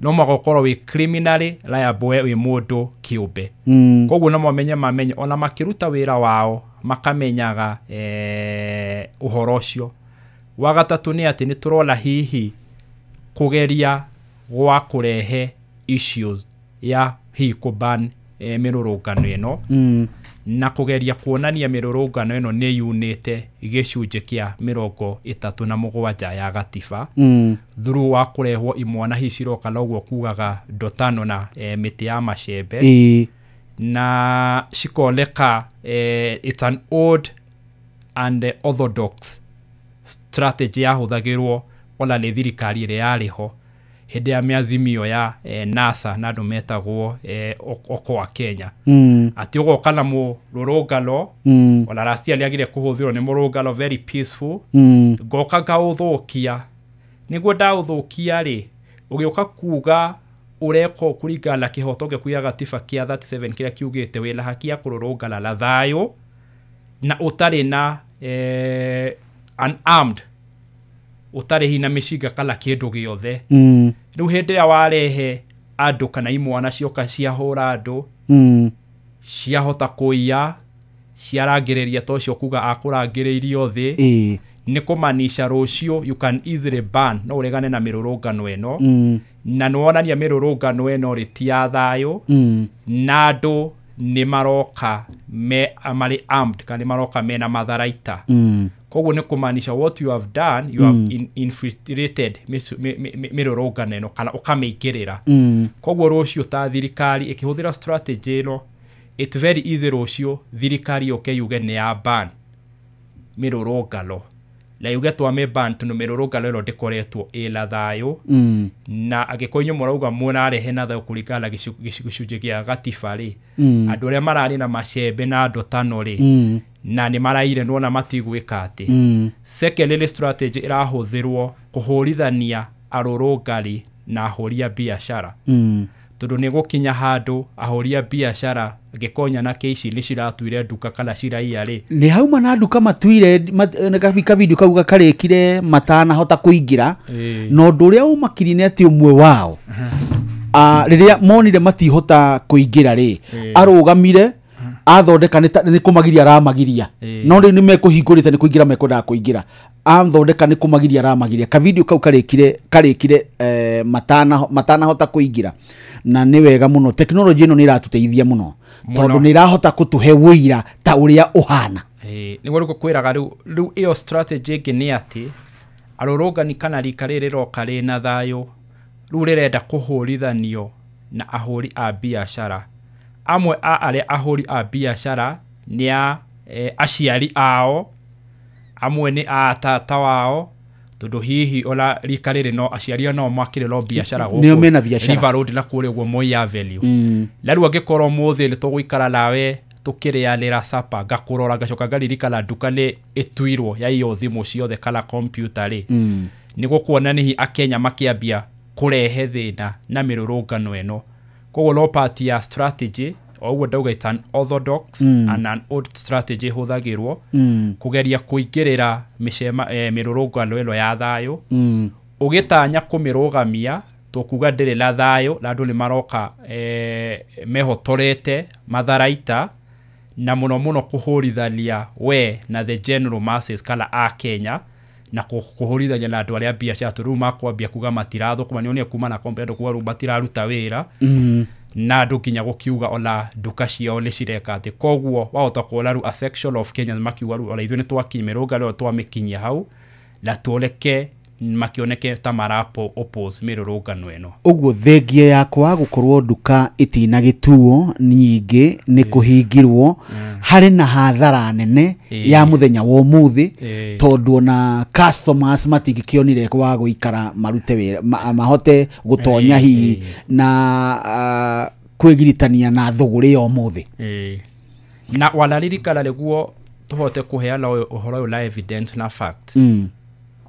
no magokoro we criminally liable we mundu kiumbe koguo no mamenye ona makiruta wira wao makamenyaga uhoro ucio wa gatatu ni ati ni turola hihi kugeria gwa kurehe issues ya hi kuban mirurungano ino na kugeria kuonania mirurungano ino ni yunite gicunje kia 37 ya gatiba through wa kurehwo imwana hiciroka noguo kugaga ndotano na miti ya macembe na shikoleka it's an old and orthodox strategy ya huthagirwo ona ni thirikari ire yariho hende ya miazimio ya NASA na andu metagwo okwa Kenya ati ugoka na mururungano ona rastia liagire kuhuthirwo ni mururungano very peaceful goka gauthukia niguo ndauthukia ri ugioka kuga ureko kuringana kihoto gekuya gatiba kia 37 kira kiugite wila haki ya kururungana la thayo na utari na unarmed utari hina mishiga kala kindu giothe riu hindi ya warehe andu kana imwana cioka cia hura andu cia hota kuiya ciarangiriria tocio kuga akurangiririo thi ni kumanisha rucio you can easily ban no uregane na mirurungano eno na nuonania mirurungano eno ritia thayo na andu ni maroka mari armed kana maroka mena matharaita koguo ni kumanisha what you have done you have infiltrated mirurungano eno kana ukameikirira koguo rucio ta thirikari ikihuthira strategy eno it's very easy rucio thirikari yuge ni ya ban mirurungano la yuge twa me ban tu mirurungano eno ndikoretwo ila thayo na agikonyo morauga mona arehe na thayo kuringana gicunje gia gatiba ri andu aria marari na macembe na ndotano ri na ni maraire nuona matigwika ati secondly strategy irahuthirwo kuhurithania arurungari na ahoria biashara tondu ni gukinya handu ahoria biashara gikonya na keici ni ciratuire nduka kana ciraia ri ni hauma na nduka matuire gabika video kauga karekire matana hota kuingira no nduria umakirine ati umwe wao riria monire matihota kuingira ri arugamire athondeka ni kumagiria ramagiria no ri ni mekuhingurite ni kuingira mekwenda kuingira athondeka ni kumagiria ramagiria ka video kau karekire matana hota kuingira na ni wega muno technology ino ni iratuteithia muno tondu ni irahota kutuhe wira ta uria uhana ni gwo kwiraga riu iyo strategy ingi ni ati arurungani kana rikarire roka ri na thayo riu rirenda kuhurithanio na ahuri a biashara amwe a aria ahuri a biashara ni a aciari ao amwe ni a tata wao tondu hihi ola rikarire no aciari no makire lo biashara go ni mena biashara River Road na kure gwo Moi Avenue laru agikoro muthi le to gwikara nawe tukire ya lera sapa gakurora gacoka garirikana nduka ni itwirwo ya iyo thimu ciothe kana computer ri niguo kuona ni akenya makiambia kurehe thina na mirurungano eno koguo no part ya strategy oguo ndauga it's an orthodox and an old strategy huthagirwo kugeria kuingirira micema mirurungano eno ya thayo ugitanya kumirugamia tukuga ndire la thayo na andu ni maroka mehotorete matharaita na muno kuhurithania we na the general masses kala a Kenya na kuhurithania na andu aria biashara tu ruma kwambia kuga matiratho kuma nionia kuma na kompedo kuga rubatira ruta wira na andu kinya gukiuga ona nduka ciao ni cireka ati koguo wahota kuona ru a section of Kenya makiuga ru ona ithuĩ ni twakinya mirũngano twa mikinyia hau na tuoleke makioneke ta marapo oppose mirurungano eno uguo thengie yakwa gukorwo nduka itina gituo nyingi ni kuhingirwo hari na hathara nene ya muthenya wa umuthi tondu na customers matingikionire kwa guikara marute wira mahote gutonya hi na kwigiritania na thuguri ya umuthi na walaririkana leguo tuhote kuheana uhoro la evidence na fact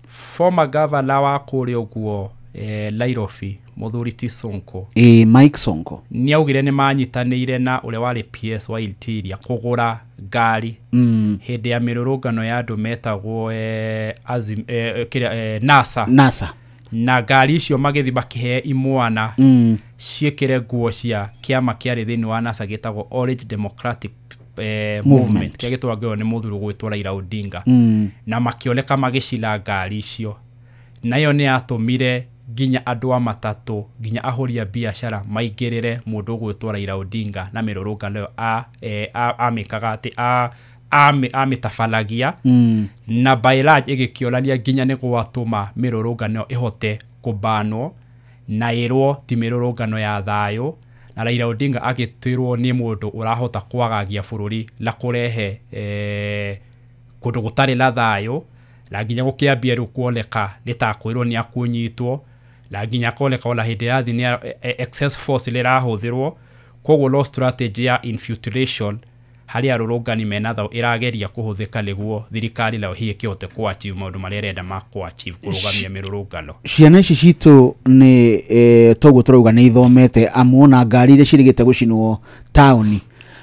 former governor wa kuri oguo Nairobi Muthuri Ti Sonko Mike Sonko ni augire ni manyitanire na ule wale PS wa Interior kugura ngari hede ya mirurungano ya andu metagwo NASA na ngari icio magithi bakihe imwana ciekere nguo cia kiama kiari thini wa NASA gitagwo Orange Democratic movement kia gitwagwo ni muthuru gwitwa Raila Odinga na makioneka magicila ngari icio nayo ni atumire ginya andu a matatu ginya ahoria biashara maigirire mundu gwitwa Raila Odinga na mirurungano amikaga ati amitafalagia na by large igikiolania ginya ni gwatuma mirurungano ihote kubanwo na irwo ti mirurungano ya thayo na Raila Odinga agitwirwo ni mundu urahota kwagagia bururi la kurehe kundu gutari la thayo la ginya gukiambia rukuoneka litakwirwo ni akunyitwo la ginya koleka ola hindi ya thini excess force lirahuthirwo koguo law strategy ya infiltration hari arurungani menatho irageria kuhuthika niguo thirikari lao hiye kiote kwa achieve maundu marerenda makwa achieve kurugamia mirurungano ciana ici citu ni toguo turauga ni ithomete amona ngari ire cirigite gucinwo town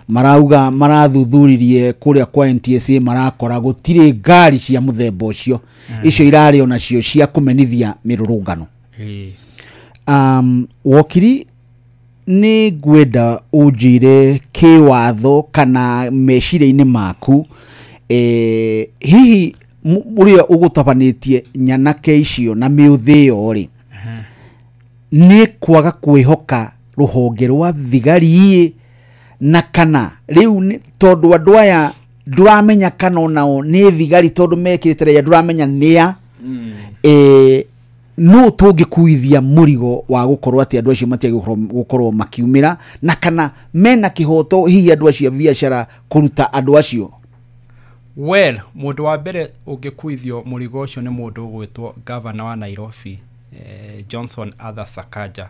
marauga marathuthuririe kuria kwa NTSA marakora gutire ngari cia muthemba ucio icio irari ona cio cia kumenithia mirurungano wokiri ni gwenda ujire kiwatho kana mecire-ini maku hihi uria ugutabanetie nyanake icio na miuthio ri ni kwaga kwihoka ruhonge rwa thigari na kana riu tondu andu aya nduramenya kana onao ni thigari tondu mekirite ya nduramenya nia no tungikuithia murigo wa gukorwo ati andu acio matia gukorwo makiumira na kana mena kihoto hihi andu acio biashara kuruta andu acio well mundu wa mbere ungikuithio murigo ucio ni mundu gwitwo governor wa Nairobi Johnson Arthur Sakaja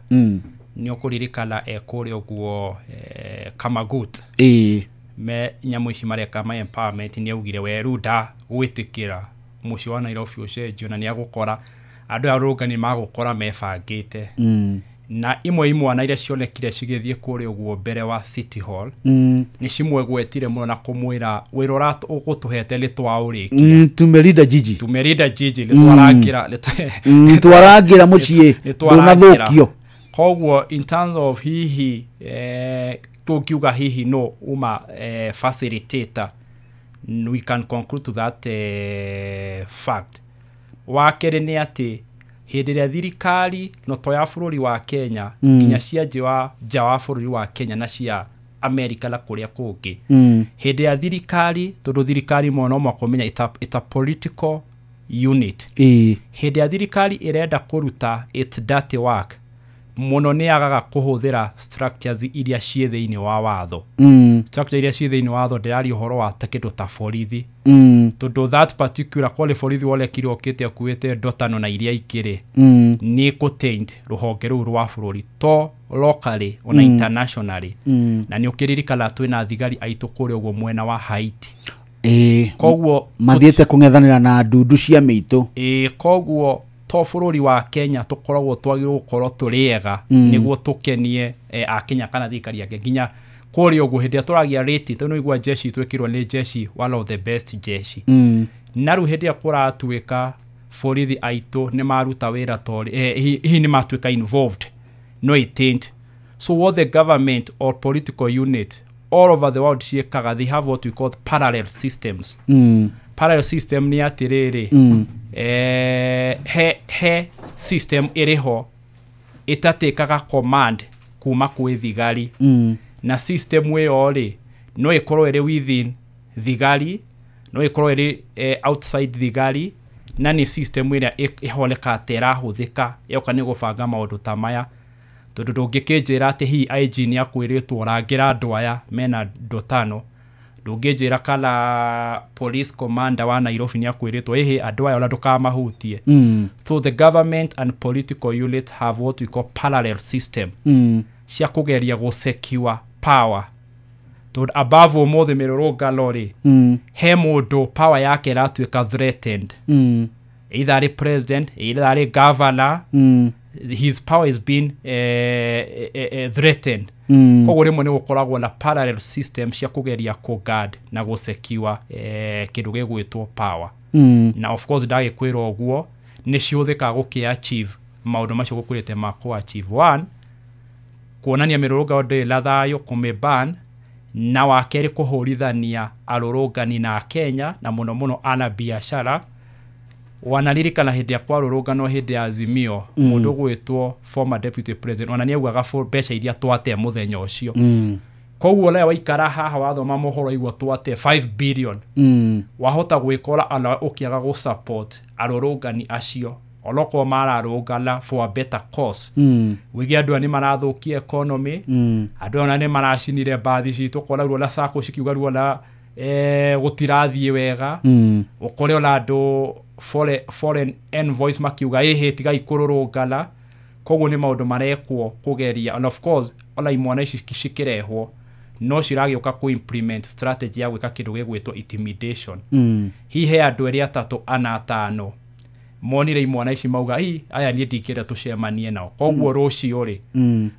ni okuririkana kuri oguo Kamagut me nyamu ici mareka ma empowerment ni augire weruda gwitikira muci wa Nairobi ucenjio na ni agukora andu arungani magukora mebangite na imwe ana iria cionekire cigithie kuri oguo mbere wa City Hall ni cimwe gwetire muno na kumwira wirora ugutuhete litwaurikia tumerida jiji litwaragira mucie tunathukio koguo in terms of hihi tukiuga hihi no uma facilitator we can conclude to that fact wakere ni ati hindi ria thirikari no toya bururi wa Kenya kinya cia jawa bururi wa Kenya na cia America la kuria kungi hindi ya thirikari tondu thirikari mono makomenya ita political unit hindi ya thirikari irenda kuruta its dirty work muno ni agaga kuhuthira structures iria cie thiini wa watho structure iria cie thiini wa watho ndirari uhoro wa takindo ta borithi tondu that particular call borithi wale kiro kite akuite ndotano na iria ikire ni contained ruhonge ru rwa bururi to locally ona internationally na ni ukiririkana twina thigari aitu kuri ugo mwena wa Haiti koguo mathiete kungethanira na ndundu cia miito koguo to bururi wa Kenya tukoragwo twagirwo gukorwo turiega niguo tukenie a Kenya kana thikari yake ginya kuri ugu hindi aturagia rate tondu igwa jeshi twekirwo ni jeshi one of the best jeshi naru hindi akora tuika borithi aitu ni maruta wira tori hi ni matuika involved no it so what the government or political unit all over the world ciekaga they have what we call parallel systems parallel system ni atiriri he system iriho itatekaga command kuma kwi thigari na system we ori no ikorwo iri within thigari no ikorwo iri outside thigari na ni system ĩrĩa ĩholeka atera huthika yoka nĩ gũbanga maũndũ ta maya tondũ ndũngĩkĩnjĩra atĩ hi IG nĩ akwĩrĩtwo rangira andũ aya mena ndotano ndũngĩnjĩra kana police commander wa Nairobi nĩ akwĩrĩtwo ehe andũ aya ona ndũkamahutie. So the government and political units have what we call parallel system cia kũgeria gũsecure power tondũ above mothe mĩrũrũngano rĩ he mũndũ power yake ĩratuĩka threatened either a president either a governor his power is being threatened. Koguo rĩmwe nĩ gũkoragwo na parallel system cia kũgeria kũguard na gũsecure kĩndũ gĩgwĩtwo power. Na of course ndagĩkwĩra ũguo nĩ cihũthĩkaga gũkĩ-achieve maũndũ macio gũkwĩrĩte ma kũ-achieve. One, kuonania mĩrũrũngano ndĩrĩ thayũ kũmĩ-ban, na wakerĩ kũhũrithania arũrũngani na Kenya na mũno ana biashara. Wanaririkana hĩndĩ ya kwarũrũngano hĩndĩ ya Azimio mũndũ gwĩtwo former deputy president ona nĩaugaga mbeca iria twate mũthenya ũcio. Koguo leo waikara haha wathoma mohoro igua twate 5 billion wahota gwĩkora ana ũkĩaga gũ support arũrũngani acio oloko mararũngana for a better cause. Wĩgie andũ nĩ marathũkia economy, andũ ona nĩ maracinire bathi citũ kũragwo na sako cikiugarwo na gũtirathiĩ wega ũkore ona andũ foreign envoys makiuga ehe tigai kũrũrũngana. Koguo nĩ maũndũ marekwo kũgeria, and of course ona imwana ici cikirehwo no ciragĩũka ku implement strategy ya gwĩka kĩndũ gĩgwĩtwo intimidation. Hihe andũ erĩ atatũ ana atano monire imwana ici mauga aya niĩ ndingĩenda tũcemanie nao, koguo rũciũ rĩ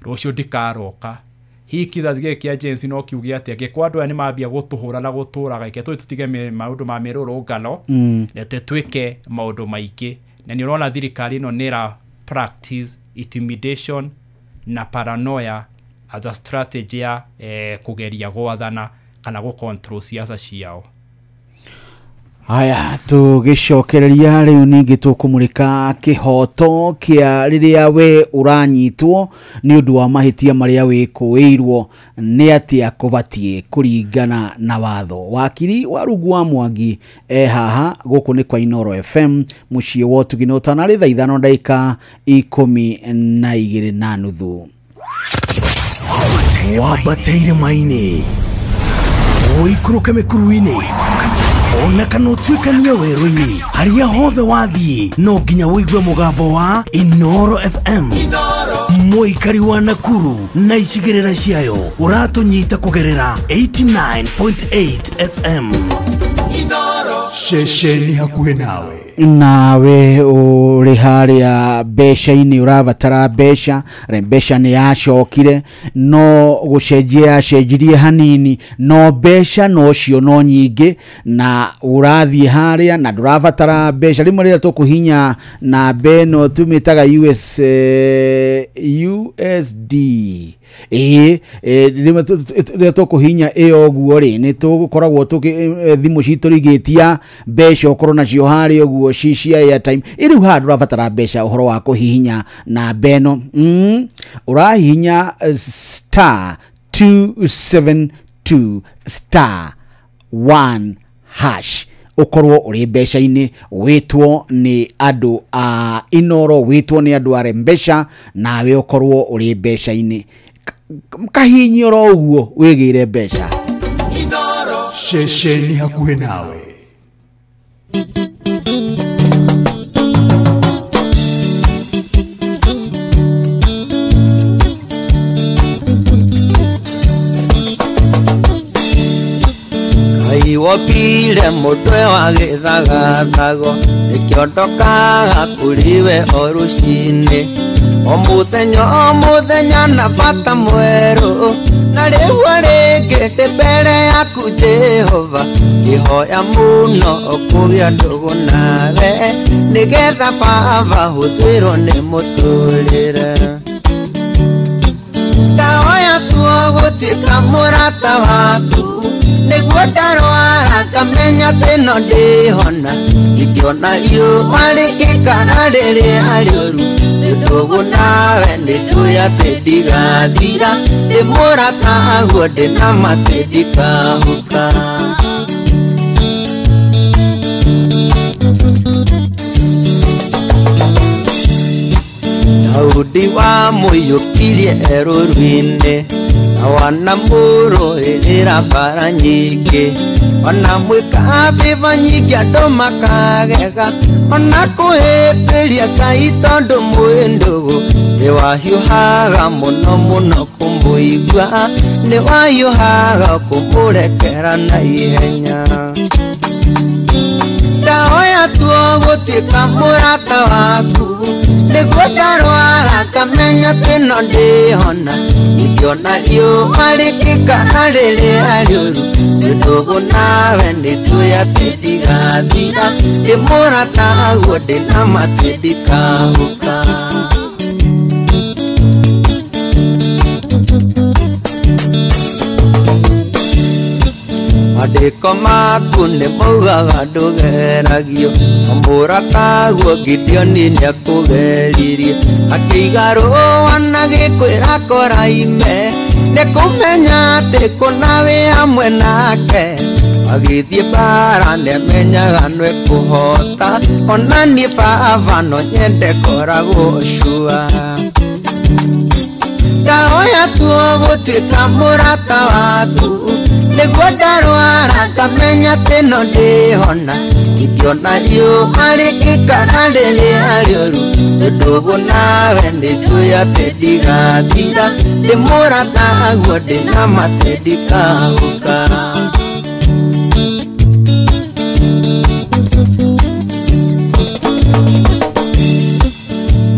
rũciũ ndikaroka. Hi kizazi gĩkĩ agency no kiuge atĩ angĩkorwo andũ aya nĩ mambia gũtũhũra na gũtũraga reke tũtige maũndũ ma mĩrũrũngano reke twĩke maũndũ maingĩ. Na nĩ ũrona thirikari ĩno nĩ practice intimidation na paranoia as a strategy ya kũgeria gwathana kana gũcontrol siasa ciao. Haya, tũgĩcokereria rĩu ningĩ tũkũmũrĩka kĩhoto kĩa rĩrĩa we ũranyitwo nĩ ũndũ wa mahĩtia marĩa wĩkũĩirwo nĩ atĩa kũbatie kũringana na watho. Wakiri wa Rungu wa Mwangi haha gũkũ nĩ kwa Inooro FM mũciĩ wa Ũtugi ũtanarĩ 5:2:30. Wabateire maini oikũrũka mĩkuru-inĩ ona kana ũtuĩkanie werũ-inĩ harĩa hothe wathiĩ no nginya wĩigue mũgambo wa Inooro FM. Mũikari wa Nakuru na icigĩrĩra ciayo ũratũnyita kũgerera 89.8 FM. Inooro ceceni hakuhĩ nawe. Nawe uri haria mbeca-inĩ ũrabatara mbeca nĩ yacokire no gũcenjirie hanini no mbeca no cio no nyingĩ na ũrathiĩ haria na ndũrabatara mbeca rĩmwe rĩrĩa tũkũhinya na beno tumĩtaga USD rĩmwe tũkũhinya ũguo rĩ nĩ tũkoragwo thimũ citũ rigĩtia mbeca ũkorwo nacio harĩa ũguo cia airtime iriu ha ndũrabatara mbeca ũhoro wa kũhihinya na beno ũrahihinya *272*1# ukorwo uri mbeca-inĩ wĩtwo nĩ andũ a Inooro wĩtwo nĩ andũ a mbeca nawe ukorwo uri mbeca-inĩ kahinyoro ũguo wĩgĩre mbeca. Inooro ceceni hakuhĩ nawe. Wopile mutwe wa gĩthagathago nĩkĩondokaga kũriwe o rũcinĩ o mũthenya na bata mwerũ na rĩu rĩngĩ ndĩ mbere yaku Jehova ngĩhoya mũno kũgĩa ndũgũ nawe nĩgetha Baba hũthĩrwo nĩ mũtũrĩre. Ndahoya tuogutuĩka mũrata waku nĩguo ndarwara ngamenya thĩno ndĩhona ingĩona riũa rĩngĩkara rĩrĩa rĩũru ndũgũ nawe nĩnjũĩ atĩ ndigathira ndĩ mũrata guo ndĩ na matĩ ndikahuka. ndiwa muyukirie erurwine na wanamuro ilira bara nyingi ona mwikabiva nyingi andu makagega ona kuhitiria Ngai tondu mwindugu niwahiuhaga muno muno kumuigua niwahiuhaga kumurekera na ihenya ndahoya tuo gutuika murata waku niguo ndarwara ngamenya tino ndihona ikiona riũa rĩkĩkana rĩrĩa rĩũru nĩtũgũ nawe nĩtuoya tĩndigathira ndĩ mũrata guo ndĩna matĩ ndikahũka Mandĩko maku nĩ maugaga ndũgeragio mũrata guo Gideoni nĩakũgeririe akĩiga rũa na gĩkwĩra Koraime nĩkũmenya atĩ kũna wĩ hamwe nake agĩthiĩ mbara nĩamenyaga nĩekũhota ona niĩ baba no nyende koragwo cua ndahoya tuo gũtuĩka mũrata waku nĩguo ndarwara ngamenya tĩno ndĩhona ikiona riũa rĩkĩkana rĩrĩa rĩũru tondũ nawe nĩtuoya atĩ ndigathira ndĩ mũrata guo ndĩna matĩ ndikahũka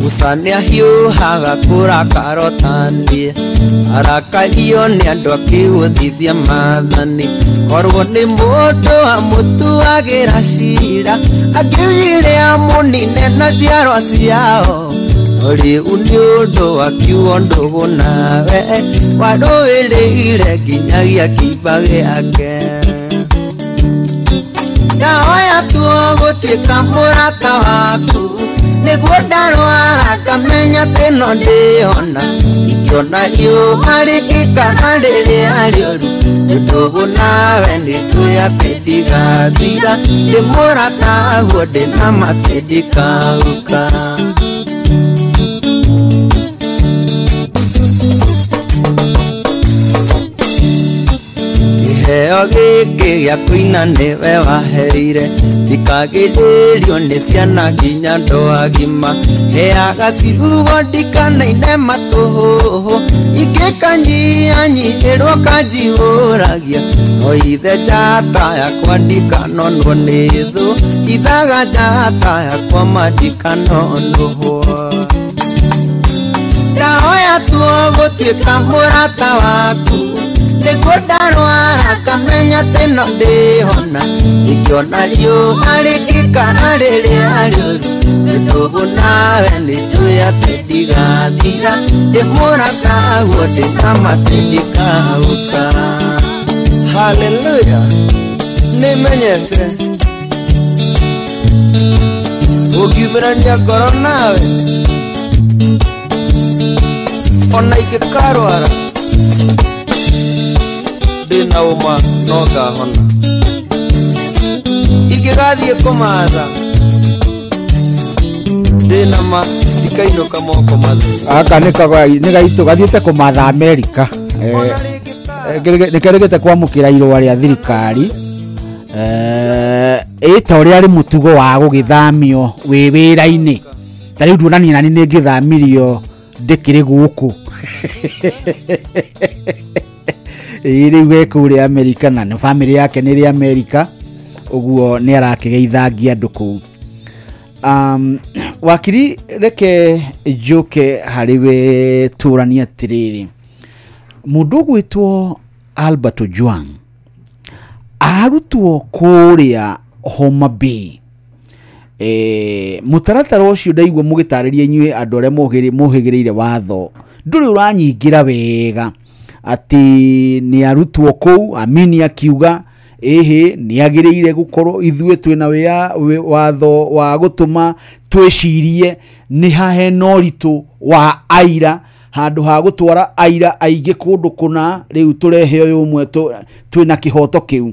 Musa nĩahiũhaga kũrakara taniĩ arakario nĩ andũ akĩgũthithia maathani korwo nĩ mũndũ amũtuagĩra cira akĩwĩrĩa mũnine na njiarwa ciao no rĩu nĩ ũndũ akiugo ndũgũ nawe warũĩrĩire nginyagia kĩimba gĩake ndahoya tuo gũtuĩka mũrata waku nĩguo ndarwara ngamenya tĩno ndĩhona ikiona riũa rĩkĩkana rĩrĩa rĩũru tondũ nawe nĩtuoya atĩ ndigathira ndĩ mũrata guo ndĩna matĩ ndikahũka kĩheo gĩkĩ gĩa kũina nĩwe waheire ndikagĩrĩrio nĩ ciana nginya andũ agima heaga ciugo ndikanaine matũhũhũ ingĩkanyihanyihĩrwo kanjihũragia no ithe njata yakwa ndikanonwo nĩ thũ ithaga njata yakwa mandikanonwo ndahoya tuo gũtuĩka mũrata waku nĩguo ndarwara ngamenya tĩno ndĩhona ikiona riũa rĩkĩkana rĩrĩa rĩũru tondũ nawe nĩtuoya atĩ ndigathira ndĩ mũrata guo ndĩna matĩ ndikahũka haleluya nĩmenyete ũngiumĩrania ngoro nawe ona ingĩkarwara ndĩna ũma no ngahona ingĩgathiĩ kũmatha ndĩna ma ndikainũka moko mathu aka nĩ gaitũ gathiĩte kũmatha Amerika nĩkerĩgĩte kwamũkĩra irũa rĩa thirikari ĩta ũrĩa arĩ mũtugo wa gũgĩthamio wĩ wĩra-inĩ ta rĩu nduonania nani nĩ ngĩthamirio ndĩkĩrĩ gũkũ rĩu gekũrĩa Amerika na family yake nĩ rĩ Amerika ũguo nĩ arakĩgeithangia andũ kũu wakiri reke njoke harĩwe tũrania atĩrĩrĩ mũndũ ũgwĩtwo Albert Ojwang arutwo kũrĩa Homa Bay mũtaratara ũcio ndaigua mũgĩtarĩria inyuĩ andũ arĩa mohĩgĩrĩire watho ndũrĩ ũranyingĩra wega ati ni arutwo kou amini akiuga ni agĩrĩire gũkorwo ithuĩ twĩna watho wa gũtũma twĩcirie ni hahe noritũ wa aira handũ ha gũtwara aira aingĩ kũndũ kũna rĩu tũrehe ũyũ ũmwe twĩna kĩhoto kĩu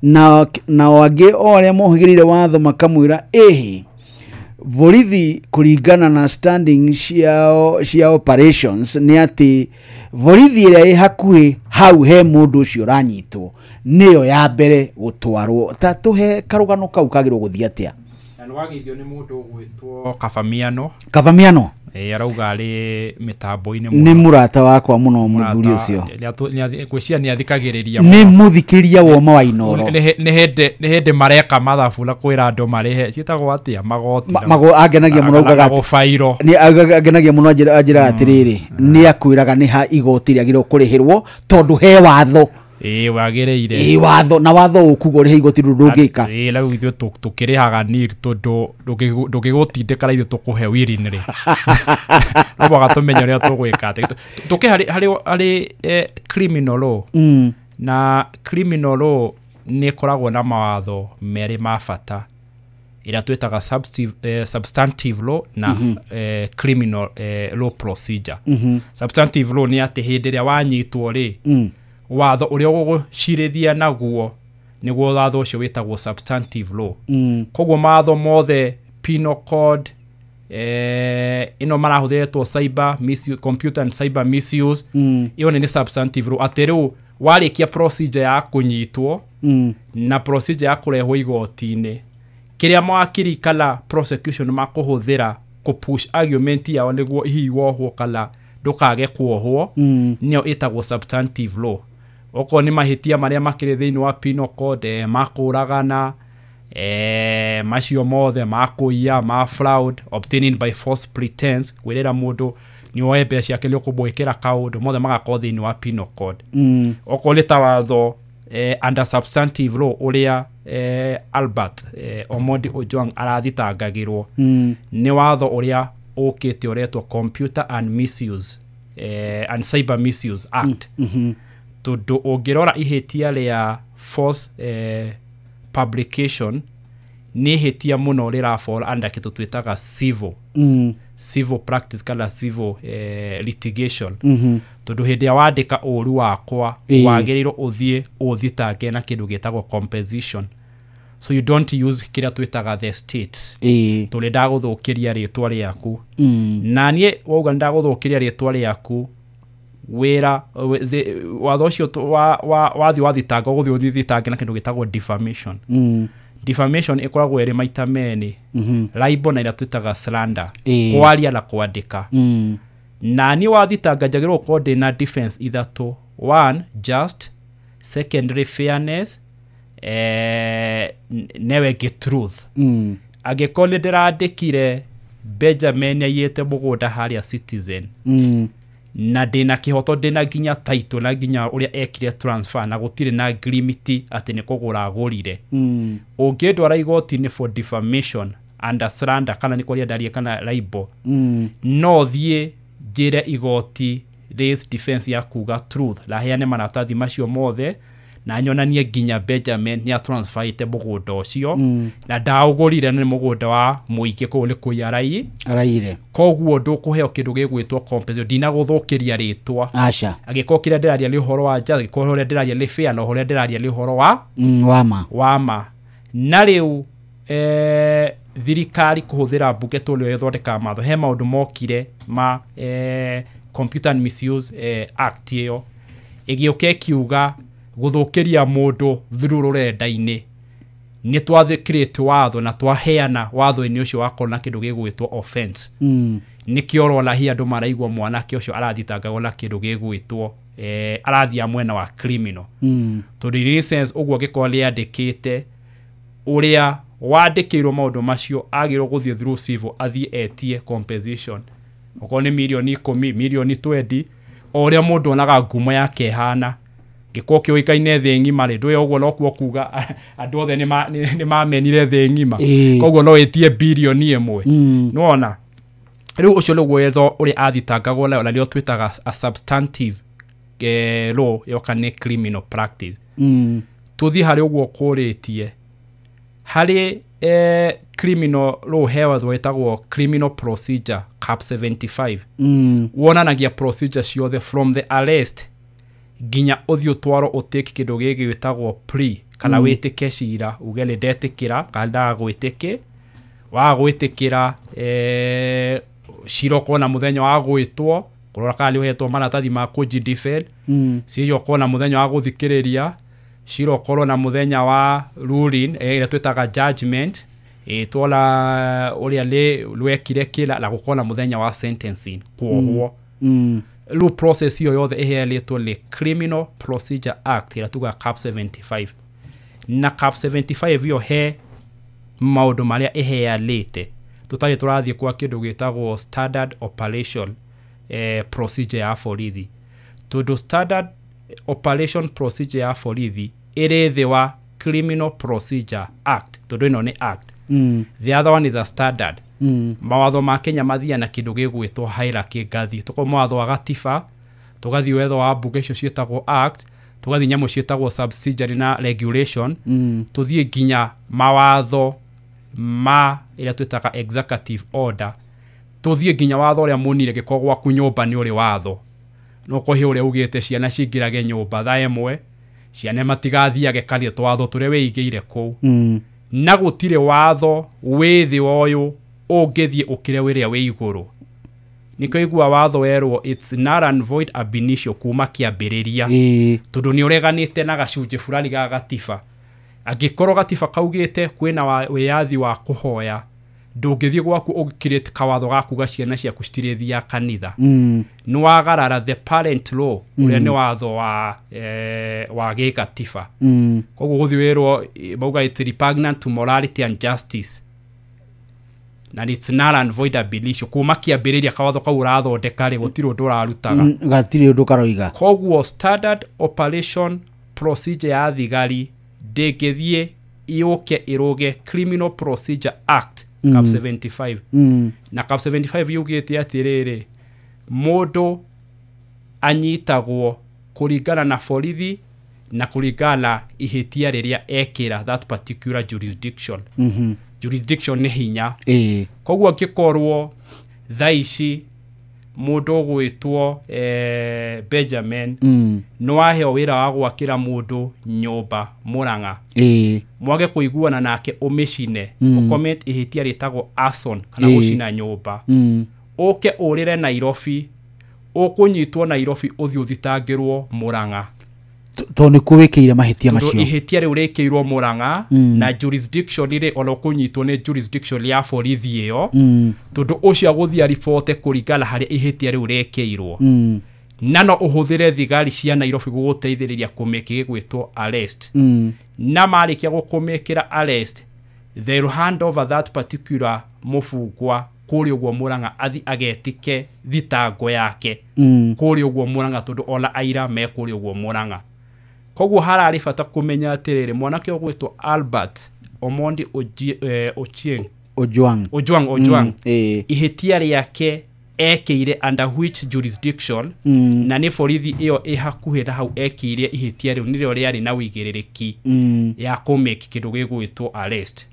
na angĩ o arĩa mohĩgĩrĩire watho makamwĩra borithi kuringana na standing cia operations ni ati borithi ĩrĩa ĩ hakuhĩ hau he mũndũ ũcio ranyitwo nĩyo ya mbere gũtwarwo. Ta tũhe karũgano kau kagĩrwo gũthiĩ atĩa? Na nĩwageithio nĩ mũndũ ũgwĩtwo Kavamiano. Arauga arĩ mĩtambo-inĩ mũno. Nĩ mũrata wakwa mũno mũthuri ũcio. Ngwĩciria nĩathikagĩrĩria mũno. Nĩ mũthikĩria woma wa Inoro. Nĩ hĩndĩ mareka mathabu na kwĩra andũ marĩhe ciĩtagwo atĩa magoti. Angenagia mũno augaga gũbairo. Angenagia mũno anjĩra atĩrĩrĩ nĩ akwĩraga nĩ ha igoti rĩagĩrĩirwo kũrĩhĩrwo tondũ he watho. Wagĩrĩire. Watho na watho ũkuga ũrĩhe igoti ndũngĩka. Na ithuĩ tũkĩrĩhaga nil tondũ ndũgĩgũtindĩka na ithuĩ tũkũhe wĩrinĩ. No bagatũmenya ũrĩa tũgwĩka atĩ. Tũkĩ harĩ criminal law. Na criminal law nĩ ĩkoragwo na mawatho merĩ ma bata ĩrĩa twĩtaga substantive law na criminal law procedure. Substantive law nĩ atĩ hĩndĩ ĩrĩa wanyitwo rĩ watho ũrĩa ũgũcirithia naguo nĩguo watho ũcio wĩtagwo substantive law. Koguo mawatho mothe penal code ino marahũthĩrĩtwo cyber misuse, computer and cyber misuse iyo nĩ substantive law. Atĩ rĩu warĩkia procedure ya kũnyitwo na procedure ya kũrehwo igoti-inĩ kĩrĩa mawakiri kana prosecution makũhũthĩra kũpush argument yao nĩguo hihi wohwo kana ndũkage kuohwo nĩyo ĩtagwo substantive law. Okorwo nĩ mahĩtia marĩa makĩrĩ thĩinĩ wa penal code makũragana macio mothe makũiya ma fraud, obtaining by false pretense, kwĩrĩra mũndũ nĩ woe mbeca ciake nĩ ũkũmwĩkĩra kaũndũ mothe magakorwo thĩinĩ wa penal code. Okorwo nĩ ta watho under substantive law ũrĩa Albert Omondi Ojwang arathitangagĩrwo nĩ watho ũrĩa ũkĩte ũretwo Computer and Misuse and Cyber Misuse Act. Tondũ ũngĩrora ihĩtia rĩa false publication nĩ ihĩtia mũno rĩrafall under kĩtũ twĩtaga civil practice kana civil litigation. Tondũ hĩndĩ ya wandĩka ũru wakwa wagĩrĩirwo ũthiĩ ũthitange na kĩndũ gĩtagwo compensation. So you don't use kĩrĩa twĩtaga the states. Tondũ ndagũthũkĩria rĩtwa rĩaku. Na niĩ wauga ndagũthũkĩria rĩtwa rĩaku wĩra watho ũcio wathiĩ wathitanga ũgũthiĩ ũthitange na kĩndũ gĩtagwo defamation. Defamation ĩkoragwo ĩrĩ maita merĩ, libel na ĩrĩa twĩtaga slander, kwaria na kwandĩka. Na niĩ wathitanga njagĩrĩirwo gũkorwo ndĩna defense ithatũ: one, just; secondly, fairness; newe ĩngĩ, truth. Angĩkorwo nĩ ndĩrandĩkire Benjamin aiyĩte mũgũnda harĩa Citizen na ndĩna kĩhoto, ndĩna nginya title na nginya ũrĩa ekire transfer na gũtirĩ na agreement atĩ nĩ kũgũra agũrire, ũngĩndwara igoti-inĩ for defamation under slander kana nĩ kwaria ndarie kana libel, no thiĩ njĩre igoti raise defense ya kuga truth na heane maratathi macio mothe na nyonanie nginya Benjamin nĩ transferite mũgũnda ũcio na ndaũgũrire nĩ mũgũnda wa mũingĩ koguo nĩ kũiya araire. Koguo ndũkũheo kĩndũ gĩgwĩtwo compensation, ndinagũthũkĩria rĩtwa. Angĩkorwo kĩrĩa ndĩraria nĩ ũhoro wa just, angĩkorwo ũrĩa ndĩraria nĩ fair na ũrĩa ndĩraria nĩ ũhoro wa ma. Na rĩu thirikari kũhũthĩra mbunge tũrĩa ĩthondekaga matho, he maũndũ mokire ma Computer and Misuse Act ĩyo ĩgĩũka ĩkiuga gũthũkĩria mũndũ through rũrenda-inĩ nĩ twathĩkĩrĩte watho na twaheana watho-inĩ ũcio wakorwo na kĩndũ gĩgwĩtwo offense. Nĩkĩo ũrona hihi andũ maraigua mwanake ũcio arathitangagwo na kĩndũ gĩgwĩtwo arathia mwena wa criminal. Tondũ in essence ũguo angĩkorwo nĩandĩkĩte ũrĩa wandĩkĩirwo maũndũ macio agĩrĩirwo gũthiĩ through civil athiĩ etie compensation. Okorwo nĩ mirioni 10, mirioni 20, o ũrĩa mũndũ onaga ngumo yake ĩhana. Gĩko kĩoĩkaine thĩ ng'ima rĩ, ndũĩ ũguo no kuga andũ othe nĩ mamenire thĩ ng'ima. Koguo no ĩtie birioni 1. Nĩwona rĩu ũcio nĩguo wetho ũrĩa athitangagwo nayo na nĩo twĩtaga a substantive law yoka nĩ criminal practice. Tũthiĩ harĩ ũguo kũrĩtie harĩ criminal law hewatho wetagwo criminal procedure cap 75. Wonanagia procedure ciothe from the arrest nginya ũthiĩ ũtwarwo ũtĩki kĩndũ gĩgĩ wĩtagwo plea kana wĩtĩke cira uge nĩ ndetĩkĩra kana ndagwĩtĩkĩ, wa gwitikira Shiro kona muthenya wa gwitwo kurora kana nihetwo maratathi ma kujidefend Shiro kona muthenya wa guthikiriria Shiro korwo na muthenya wa ruling ira twetaga judgment twola uria lwekire kila la gukona muthenya wa sentencing kwohwo lu process hiyo yothe iheletwo le Criminal Procedure Act ira tuga cap 75 na cap 75 hiyo he maundu maria ihealite tutari turathie kwa kindu gitagwo standard operation procedure ya borithi tondu standard operation procedure ya borithi iri thi wa Criminal Procedure Act tondu ino ni act the other one is a standard mawatho ma Kenya mathia na kindu gigwitwo hierarchy ngathi tuko mawatho wa gatiba tugathi wetho wa mbunge icio cietagwo act tugathi nyamu cietagwo subsidiary na regulation tuthie ginya mawatho ma ila twetaga executive order tuthie ginya watho uria munire giko gwaku nyumba ni uri watho no ko hi uria ugite ciana cingirage nyumba tha emwe ciana matigathiage karia twatho turi weigeire ku na gutire watho withi woyo ungithie ukire wiria wi iguru niko igua watho werwo it's null and void ab initio kuma kiambiriria tondu ni ureganite na gacunje fulani ga gatiba angikorwo gatiba kaugite kwina wiyathi wa kuhoya ndungithie gwaku ugikirite kawatho gaku gaciana ciaku citirithia kanitha ni wagarara the parent law uria ni watho wa gikatiba koguo guthi wirwo bauga it's repugnant to morality and justice na it's null and void ab initio kuma kiambiriria kawatho kau urathondeka ri gutiro ndurarutaga gatiri ndukaroiga koguo standard operation procedure ya thigari ndengithie iuke iroge Criminal Procedure Act cap 75 na cap 75 yugite atiriri mundu anyitagwo kuringana na borithi na kuringana ihitia riria ekira that particular jurisdiction jurisdiction ni hinya koguo ngikorwo thaici mundu gwitwo Benjamin no aheo wira wa gwakira mundu nyumba Murang'a mwage kuiguana nake umicine ucomment ihitia ritagwo arson kana gucina nyumba uke urire Nairobi ukunyitwo Nairobi uthi uthitangirwo Murang'a to ni kuwikire mahitia macio ihitia riu rikirwo Murang'a na jurisdiction ire ono kunyitwo ni jurisdiction ya borithi iyo tondu ucio guthia report kuringana hari ihitia riu rikirwo nano uhuthire thigari cia Nairobi guguteithiriria kumeke gwitwo arrest na marikia gukumekira arrest they will hand over that particular mufungwa kuri ugwo Murang'a athi agetike thitango yake kuri ugwo Murang'a tondu ona aira me kuri ugwo Murang'a koguo harari bata kumenya atiriri mwanake ogwitwo Albert Omondi Ojwang ihitia riake ekire under which jurisdiction na ni borithi iyo ihakuhira hau ekire ihitia riu nirio riari na wigiririki ya kumake kindu gigwitwo arrest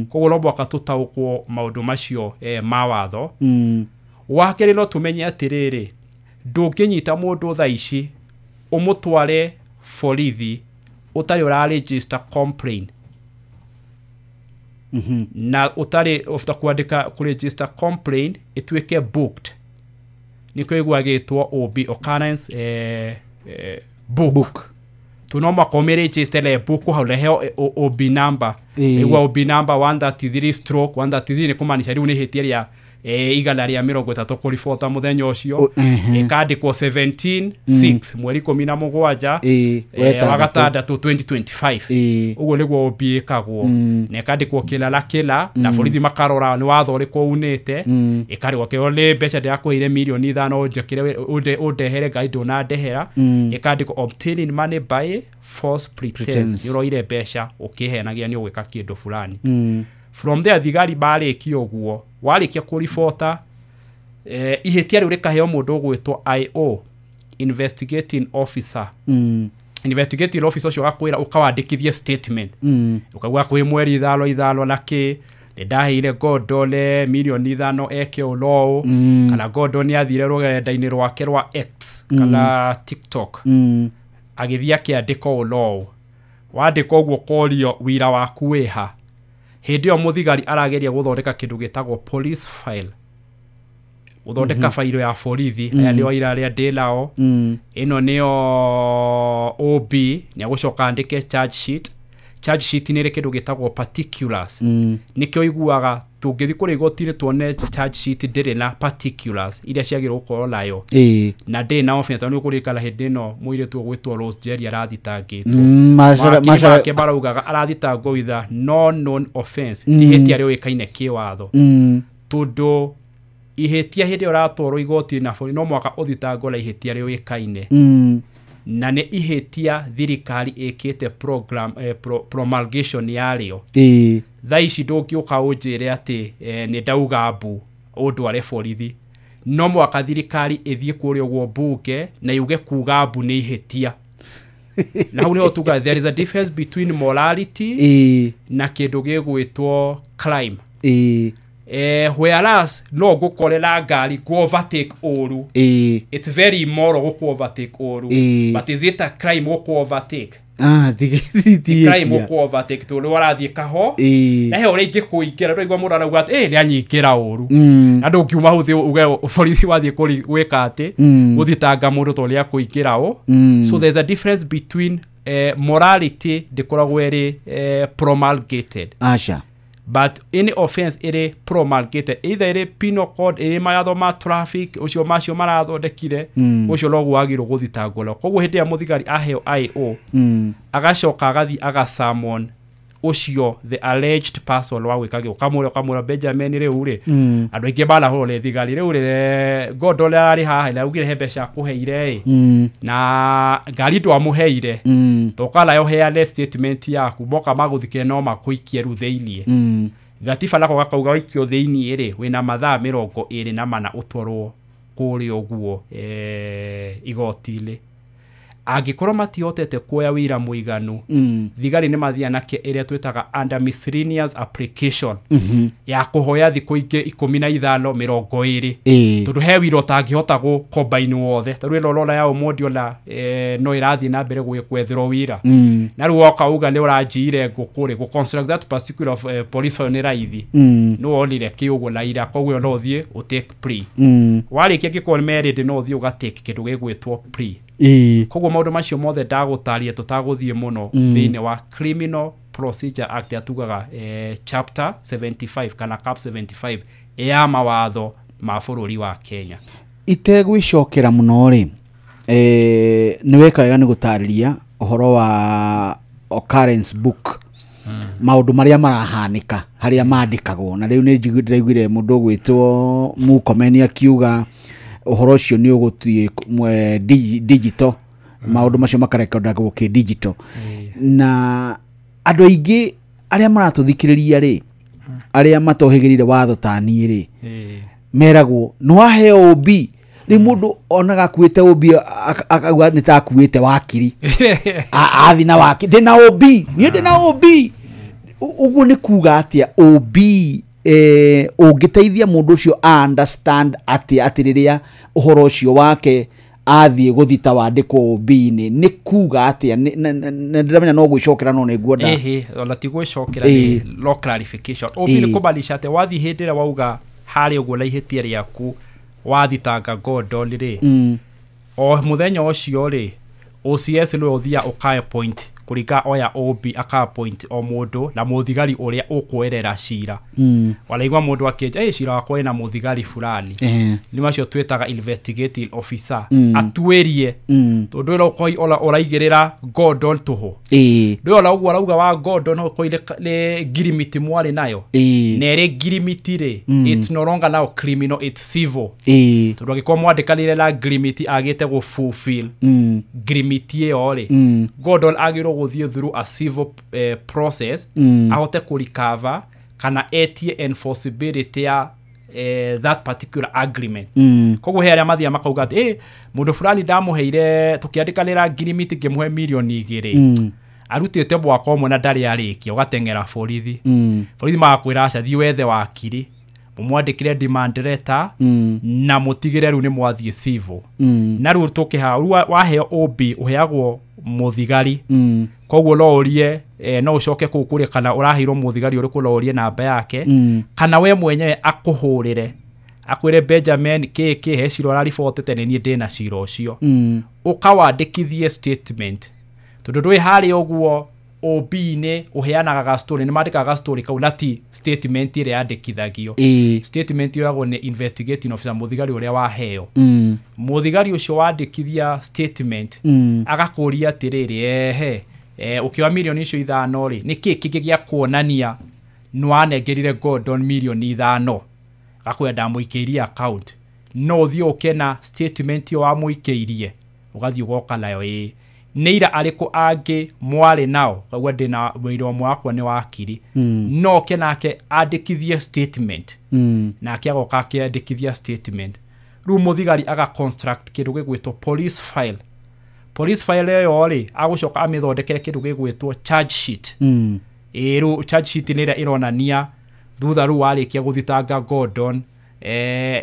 koguo robo akatutaukwo maundu macio mawatho wakere no tumenye atiriri ndunginyita mundu thaici umutware borithi utari ura register complaint na utari ofta kuandika ku register complaint itweke booked niko igwagitwo OB occurrence book tunoma come register le book hau leheo OB number igwa OB number 133/133 ni kumanisha riu ni hitia igana ria 30 kuribota muthenya ucio ikandikwo 17/6 mweri 17 wa gatandatu 2025 uguo niguo obiikagwo na ikandikwo kila na borithi makarora ni watho uriko unite ikarigwo kio ni mbeca ndirakuire $5,000,000 njekire undehere ngai ndona ndehera ikandikwo obtaining money by false pretense yuroire mbeca ukihenagia ni ugwika kindu fulani from there thigari barikio guo warikia kuribota ihitia riu rikaheo mundu ugwitwo IO investigating officer investigating officer ucio gakwira ukawandikithie statement ukagwa kwi mweri ithalo na ki ndaheire Godole $5,000,000 eke ulo kana Godole athire rugenda-ini rwake rwa X kana TikTok agithia kiandiko ulo wandiko guo korio wira waku wiha Hindi yo muthigari arageria guthondeka kindu gitagwo police file. Uthondeka failo ya borithi aya nio ira ria ndilao ino nio OB ni agucoka andike charge sheet ni kindu gitagwo particulars nikio iguaga tungithi kuri igotire tuone charge sheet ndiri na particulars iria ciagirwo gukorwo nayo na ndi na officer ni kurikana hindi no muire tu gwitwo Rose Jerry arathitangitwo mashara ke baraugaga arathitangwo with a non offense ihetia rio ikaine kiwatho tundu ihetia hindi uratwaro igoti na bori no mwaka uthitangwo na ihetia rio ikaine na ne ihetia thirikari ikite program promulgation yario tha ici ndũngĩũka ũnjĩre atĩ nĩ ndauga mbu ũndware borithi no mwaka thirikari ĩthiĩ kũrĩa ũguo mbunge na yuge kuga mbu nĩ ihĩtia na hau nĩho tuga there is a difference between morality na kĩndũ gĩgwĩtwo crime whereas no ngũkorera ngari overtake ũru it's very immoral overtake ũru but is it a crime overtake crime overtake to ro arathie kaho na he ore ingi kuingera ro igwa murara ugat ni anyikira ũru na ndũngiuma huthi uge borithi wathie gwika ati guthitanga mundu to ria kuingera so there's a difference between morality ndikoragwo eri promulgated but any offense ere promulgated either ere penal code ere mayatho ma traffic ucio macio marathondekire ucio logo wagiro guthitangwo koguo hindi ya muthigari aheo IO agacoka agathi agasummon ucio the alleged person wa gwikagio kamura Benjamin riu ri andu aingi bana hore thigari riu ri godo ria ari haha na ugire hebesha kuheire na ngari ndo amuheire tokala yo heane statement yaku boka maguthike no makuikie ru theinie gatiba nako gakauga ikio theinie ri wina mathaa 24 utwarwo kuri oguo igotile agikorwo matihotete kuoya wira muiganu thigari ni mathia nake iria twetaga under miscellaneous application ya kuhoya thiku ingi 15 20 tondu he wira utangihota gu combine wothe tondu ino rora ya umundi ona no irathi na mbere gwethero wira na ru oka uga ni uranjire ngukuri gu construct that particular police file ni raithi no onire kiugo na ira koguo no thie u take plea warikia gikon married no thie uga take kindu gigwitwo plea koguo maundu macio mothe ndagutaria tutaguthie muno thine wa Criminal Procedure Act atugaga chapter 75 kana cap 75 ya mawatho ma bururi wa Kenya itegwicokera muno ri niweka wega ni gutariria uhoro wa occurrence book maundu maria marahanika haria mandikagwo na riu ni njiguire mundu gwitwo Mukomeni akiuga uhoro cio ni ugutie digital maundu macio makarekondagwo ki digital na andu aingi aria maratuthikiriria ri aria matohigirire watho tani ri meragwo no ahe OB ri mundu onaga kuite OB akagwa ni ta kuite wakiri athi na waki ndina OB ni ndina OB uguo ni kuga atia OB ungiteithia mundu ucio understand atiriria uhoro ucio wake athie guthita wandiko OB-ini ni kuga atia ndiramenya no gwicokera no neguoda ona ti gwicokera ni law clarification OB ni kubalisha ate wathi hindira wauga hari uguo na ihetia riaku wathitanga godo ri o muthenya ucio ri OCS no uthia ukae point kuriga oya OB aka point o mundu na muthigari uria ukwerera cira walaigwa mundu akeja cira wakwa ina muthigari fulani ni macio twetaga investigating officer atwerie tondu ro koi ola igirira Gordon tuho ndo ola ugwa rauga wa Gordon no koi le girimiti mwari nayo nere girimiti ri it's no longer now criminal it's civil tondu agikwa mwandikanire na girimiti agite go fulfill girimiti e ore Gordon agiro guthie through a civil process ahote ku recover kana etie enforceability ya that particular agreement koguo he aria mathia makauga mundu fulani ndamuheire tukiandikanira girimiti ngimuhe milioni 2 arutite mwaka umwe na ndari arikia ugatengera borithi magakwira aca thie wethe wakiri mumwandikire demand letter na mutigire ru ni mwathie civil na ru tukiha waheo OB uheagwo muthigari koguo no urie no ucoke kukure kana urahirwo muthigari uriku no urie namba yake kana we mwenyewe akuhurire akwire Benjamin kiki he ciro ra report tene ni ndina ciro ucio ukawandikithie statement tondu ndwi hari oguo OB ni uheanaga ga story ni mandikaga ga story kau nati statement ire yandikithagio statement yogo ni investigating officer muthigari uria waheo muthigari ucio wandikithia statement agakuria atiriri ukiwa milioni icio 5 ri niki kiki gya kuonania nwanengerire Gordon milioni 5 gakwenda muikiria account no thio ukena statement yo amuikirie ugathio goka nayo neira ariko ange mwale nao kagwa ndina mwiro mwakwa ni wakiri no kenake andikithie statement na kiagoka akiandikithia statement ru muthigari aga construct kindu gigwitwo police file yo ri agucoka amithondekere kindu gigwitwo charge sheet ru charge sheet nira ironania thutha ru warikia guthitanga Gordon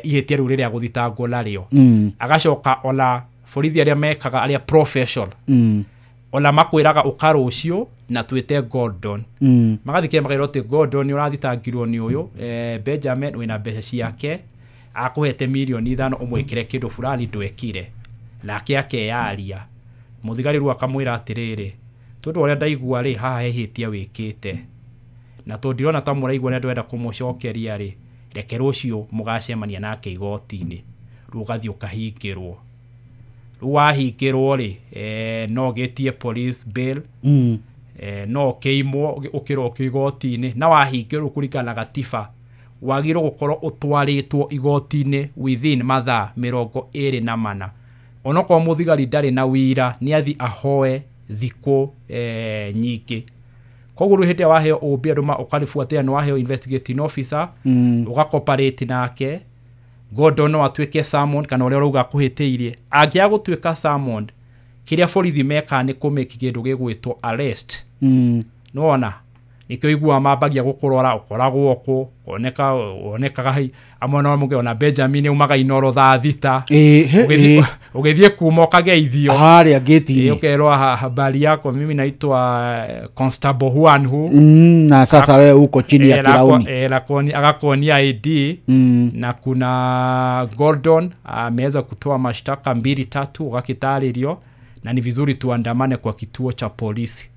ihetia ru riria guthitangwo nario agacoka ola borithi aria mekaga aria professional ona makwiraga ukaro ucio na twite Gordon magathikira magairwo Gordon urathitangirwo ni uyu Benjamin wina mbeca ciake akuhete milioni 5 umwikire kindu fulani ndwekire nake akeyaria muthigari ru akamwira atiriri tondu uria ndaigua ri haha hehitia wikite na tondirona ta muraigua ni ndwenda kumucokeria ri reke rucio mugacemania nake igoti-ini rugathi ukahingirwo ruwahingirwo ri no getie police bail no keimo ukiro igoti-ini na wahingirwo kurikana gatiba wagiro gukorwo utwaritwo igoti-ini within mathaa 24 onoko muthigari ndari na wira ni athi ahoe thiko nyingi koguo ruhite waheo OB anduma ukarifuatia no waheo investigating officer ugacoperate nake Gordon no atwike summon kana uria uga kuhitiirie angia gutwika summon kiria borithi meka ni kumeki kindu gigwitwo arrest nona nikyo igua mabagia gukurora ukoragwo ku onekaga hai amwe no muge ona Benjamin umaga inoro tha thita ugithie kuma ukageithio haria gate-ini ukerwa habari yako mimi naitwa Constable Juan na sasa wewe uko chini ya kirauni lakoni agakonia ID na kuna Gordon ameweza kutoa mashtaka 2-3 ugakitaririo na ni vizuri tuandamane kwa kituo cha polisi.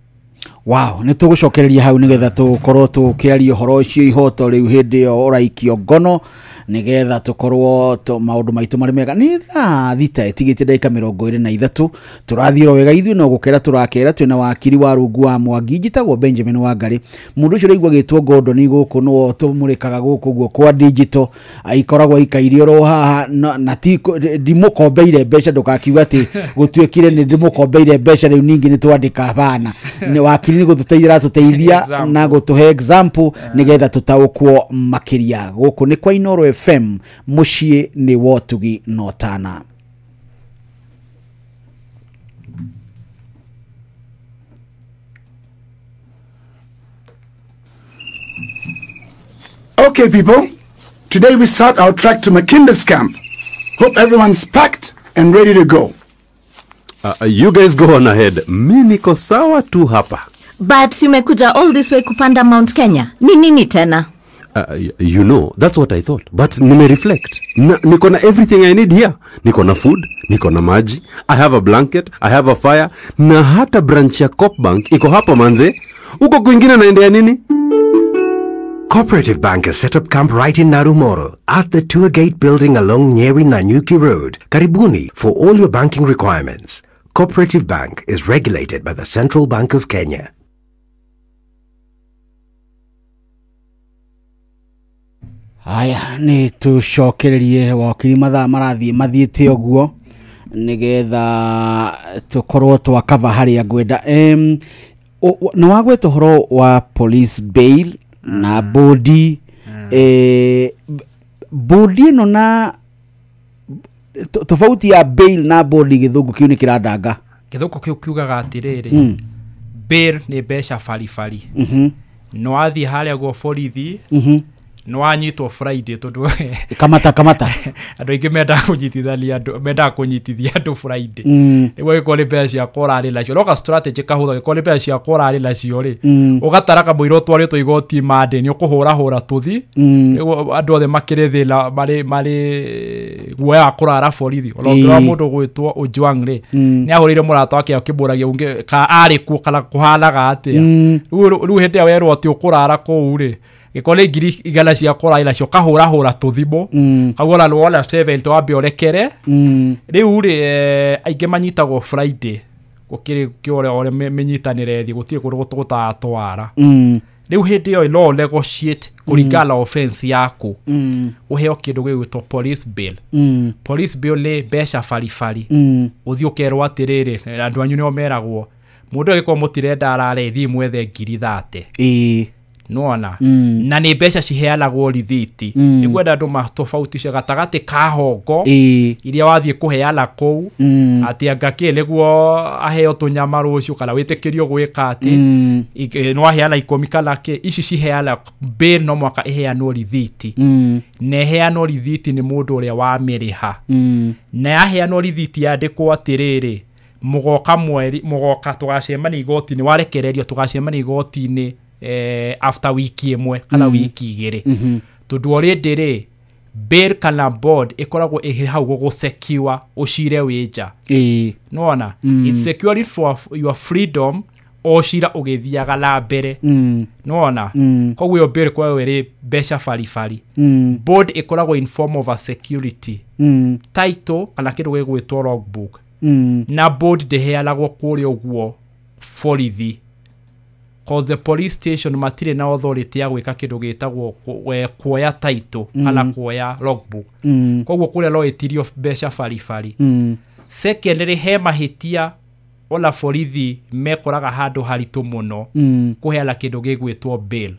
Wow, ni tugucokereria hau nigetha tukorwo tukiaria horo ucio ihoto riu hindi yo oraikio ngono nigetha tukorwo maundu maitu mari mega ni tha thita itigite ndaika 23 turathiro wega ithu no gukera turakera twina wakiri wa rungu wa Mwangi njitagwo Benjamin Wangari mundu ucio reigwa gitwo Gordon guku no tumurikaga guku guo kwa digital aikoragwo ikairio ro haha na ti ndimukombeire mbeca ndukakiuga ati gutwekire ni ndimukombeire mbeca riu ningi ni twandika bana ni wakiri ni gututeithira tuteithia na gutuhe example nigetha tutaukwo makiria guku ni kwa Inoro FM mucie ni wotugi notana. Okay, people, today we start our trek to Makinda's camp. Hope everyone's packed and ready to go. You guys go on ahead. Mi niko sawa tu hapa. But umekuja all this way kupanda Mount Kenya. Ni nini tena? You know, that's what I thought. But nime reflect. Niko na everything I need here. Niko na food, niko na maji, I have a blanket, I have a fire, na hata branch ya Copbank iko hapa manze. Uko kwingine naendea nini? Cooperative Bank has set up camp right in Narumoro at the tour gate building along Nyeri Nanyuki Road, Karibuni, for all your banking requirements. Cooperative Bank is regulated by the Central Bank of Kenya. Aya ni tucokererie wakiri mathaa mathiite oguo nigetha tukorwo twakava haria gwenda na wagweta horo wa police bail na body body no na tofauti ya bail na body githungu kiu ni kiradanga githungu kiu kiugaga atiriri bail ni mbeca farifari no athi haria go borithi no anyitwo Friday tondu kamata andu aingi menda kunyitithia andu Friday ego ikole pesa cia korari lacio loka strategy kahutha ikole pesa cia korari lacio ri ugataraka muiro twaritwo igoti mande ni ukuhura tuthi ego andu othe makirithila mari guoya kurara borithi olongira mundu gwitwo Ojwang ri ni ahurire murata wake akiburagia unge ka ari ku kana kuhanaga atia riu hindi awerwo ati ukurara ku ri ikole ngiri igana cia korari lacio kahura tuthimo kagora wona 7 to abiorekere riu ri ainge manyitagwo Friday gukiri kiore ore menyitanire thi gutire kundu gutatwara riu hindi yo no negotiate kurigala offense yaku uheo kindu gigwitwo police bill le besha farifari uthi ukerwo atiriri andu anyu nio meragwo mundu agikwo mutirenda arare thi mwethe ngiri 30 nona na ni besha ciheanagwo rithiti nigwenda andu matofautisha gatagati ka hongo iria wathie kuheana kou ati angaki niguo aheo tunyama rucio kana witikirio gwika ati no aheana 10 kana ki ici ciheana bill no mwaka iheanwo rithiti na iheanwo rithiti ni mundu uria wamiriha na aheanwo rithiti yandikwo atiriri mugoka tugacemania igoti-ini warekererio tugacemania igoti-ini after wiki imwe kana wiki igiri tondu already ri bill kana board ikoragwo hau gugusecure ucire wija nona it's secured for your freedom ocira ugithiaga na mbere nona kogwo bill kwa weri besha farifari board ikoragwo in form of a security title kana kindu gigwitwo logbook na board deheanagwo kuri uguo borithi cause the police station matire na authority ya gwika kindu gitagwo kuoya title kana kuoya logbook kogwo kuria lo itirio besha farifari secondary he mahitia ola borithi mekoraga handu haritu muno kuheana kindu gigwitwo bail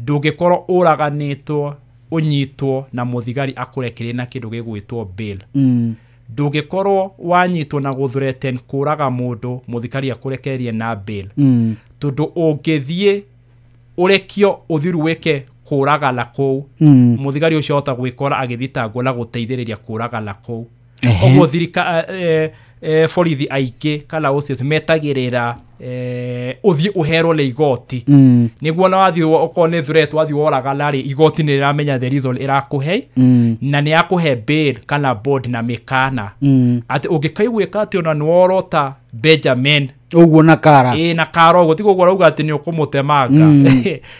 ndungikorwo uraganitwo unyitwo na muthigari akurekere na kindu gigwitwo bail ndungikorwo wanyitwo na guthreaten kuraga mundu muthigari akurekerie na bail tondu ungithie urekio uthiru weke kuraga la kou muthigari ucio ota gwikora agithitangwo na guteithiriria kuraga la kou ogwo thirika borithi aingi kana ucio metagirira uthie uherwo le igoti niguo na wathie ukone threat wathie woraga nari igoti ni riramenya the reason irakuhe na ni akuhe bail kana board na mikana ati ungikaigwika ati ona nworota Benjamin uguo na kara na kara uguo tigo gwara uga ati ni ukumutemanga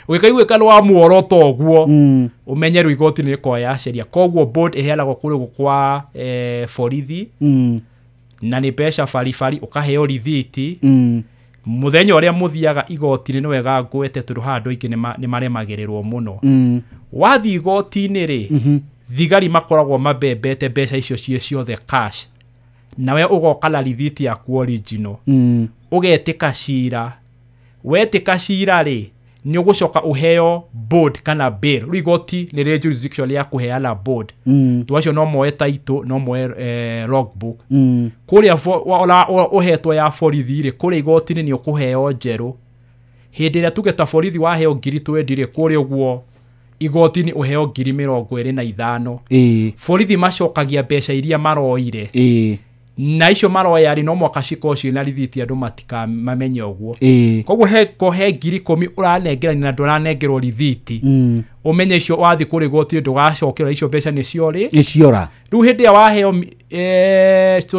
ungikaigwika no amuorota uguo umenye ru igoti ni koya sheria kogwo board iheanagwo kuri gukwa borithi na ni besha farifari ukaheo rithiti muthenya uria muthiaga igoti-ini ni wega ngwete tondu handu ingi ni maremagirirwo muno wathi igoti-ini ri thigari makoragwo mabembete besha icio ciothe cash nawe ugoka na rithiti yaku original ugetika cira wetika cira ri ni ugucoka uheo board kana bail rigoti ni re jurisdiction ya kuheana board twacio no moe title no moe logbook kuria uhetwo ya borithi ri kuria igoti ni ukuheo njeru hindi ria tugeta borithi waheo ngiri 20 ri kuria uguo igoti ni uheo ngiri 25 borithi macokagia mbeca iria maroire na icio maroya ri no mwaka cikoci na rithiti andu matika mamenye uguo kogwo he ngiri 10 uranengerani na nduranengerwo rithiti umenye icio wathi kuri goti ndugacokera icio mbeca ni ciora riu hindi ya waheo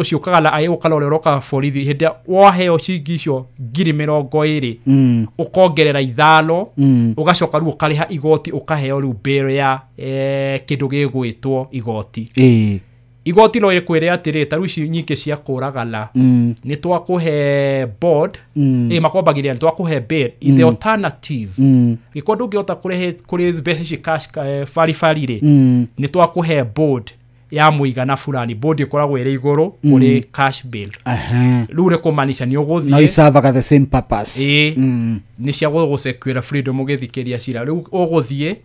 cio kagala ayo kalororoka borithi hindi waheo cingi icio ngiri 20 ukongerera 5 ugacoka riu ukariha igoti ukaheo riu bail ya kindu gigwitwo igoti igoti no ikwire atiri taru ici nyingi cia kuragala ni twakuhe board makombagiria twakuhe bail the alternative gikondo ngiota kurehe kuri special cash farifari ri ni twakuhe board ya muigana fulani board ikoragwo ire iguru kuri cash bail rure kumanisha ni uguthie no isava the same purpose ni cia gusecure freedom ugithikiria cira riu uguthie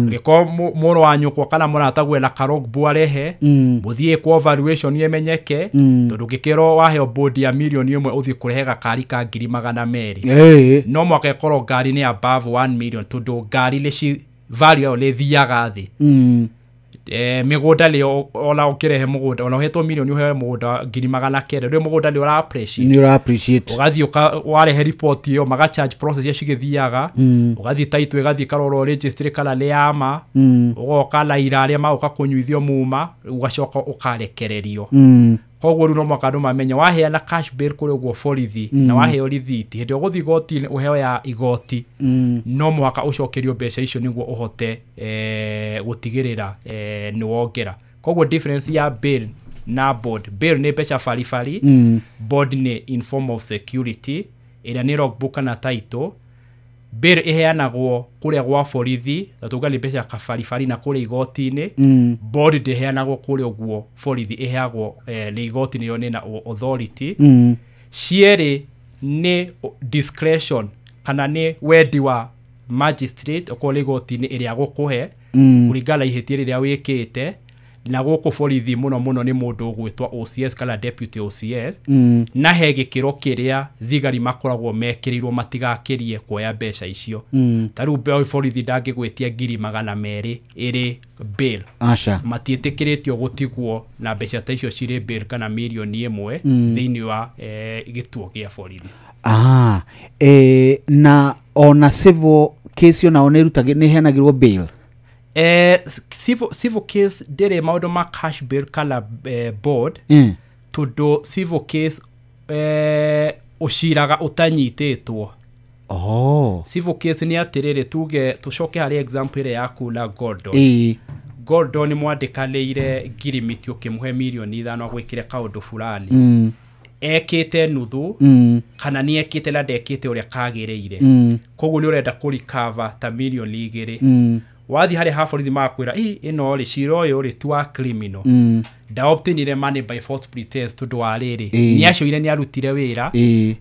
giko muro wanyu kwa kana muratagwe na karogbu arehe muthie kwa valuation yemenyeke tondu gikero waheo board ya million imwe uthie kurehega kari ka 200,000 no mwaka ikoro ngari ni above 1 million tondu ngari le value yao le thiaga thi migunda le ola ukirehe mugunda ona hetwo milioni uhe mugunda ngiri magana kenda ri mugunda le ora appreciate ni ora appreciate ugathi ware report yo maga charge process yashigithiaga ugathi title igathi karoro register kala le ama ugoka la iraria ma ukakunyuithio muma ugacoka ukarekererio koguo no makado mamenya waheana cash bail kuri uguo borithi na waheo rithiti hindi uguthi igoti uheo ya igoti no mwaka ucokerio mbeca icio niguo uhote gutigirira ni wongera koguo difference ya bail na board bail ni mbeca farifari board ni in form of security ira ni logbook na title bail iheanagwo kuria gwa borithi tugali mbeca kafarifari na kuria igoti-ini board ndiheanagwo kuria uguo borithi iheagwo ni igoti-ini yo ni na authority cieri ni discretion kana ni wendi wa magistrate okole igoti-ini iria gukuhe kuringana ihitia riria wikite na guku borithi muno ni mundu gwitwa OCS kana deputy OCS na he gikiro kiria thigari makoragwo mekirirwo matigakirie kuoya mbeca icio taru borithi ndangigwitia ngiri magana meri iri bail matiitikiritio gutigwo na mbeca ta icio ciri bail kana milioni imwe thiini wa gituo gia borithi na ona civil case ona onerutage ni henagirwo bail civil case dere maundu ma cash bail kala board to civil case ushiraga utanyititwo civil case ni atirire tucoke hari example ire yaku na Gordon ni mwandikaleire ngirimiti ukimuhe milioni 5 gwikire kaundu fulani ekite nuthu kana ni ekite la dekite uria kagireire koguo ni urenda ku recover ta milioni 2 wathi hari haborithi makwira ino ri ciro yo ri twa criminal da obtainire money by false pretense to do ariri ni acio ire ni arutire wira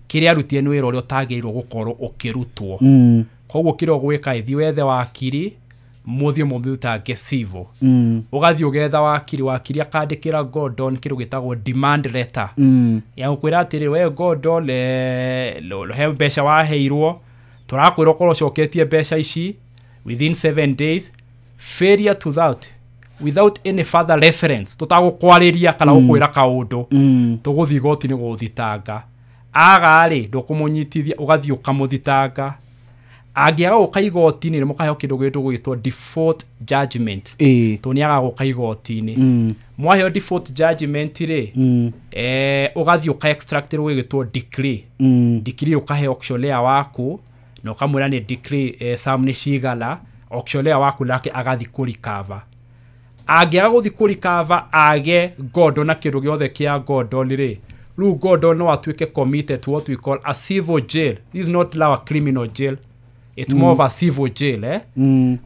kiri arutire ni wira uri utagirirwo gukorwo ukirutwo koguo kiro gwika ithi wethe wakiri muthio mubuta gesivo ugathi ugetha wakiri akandikira Gordon kiru gitagwo demand letter ya ukwira atiri we Gordon he mbeca waheirwo turakwira ukorwo coketie mbeca ici within 7 days failure to that without any further reference tutagukwariria kana gukwira kaundu tuguthi goti ni guthitanga agari ndukumunyitithia ugathi ukamuthitanga agiaga ukaigoti-ini ni mukahe kindu gitu gwitwo default judgment tuniaga gukaigoti-ini mwaheo default judgment ri ugathi uka extract ri gwitwo decree ukahe auctioneer waku no kamura ni decree sum ni cigala auctioneer waku nake agathi ku recover agiaga guthi ku recover age Gordon na kindu giothe kia Gordon ri ru Gordon no atuike committed to what we call a civil jail. This is not our criminal jail. It's more of a civil jail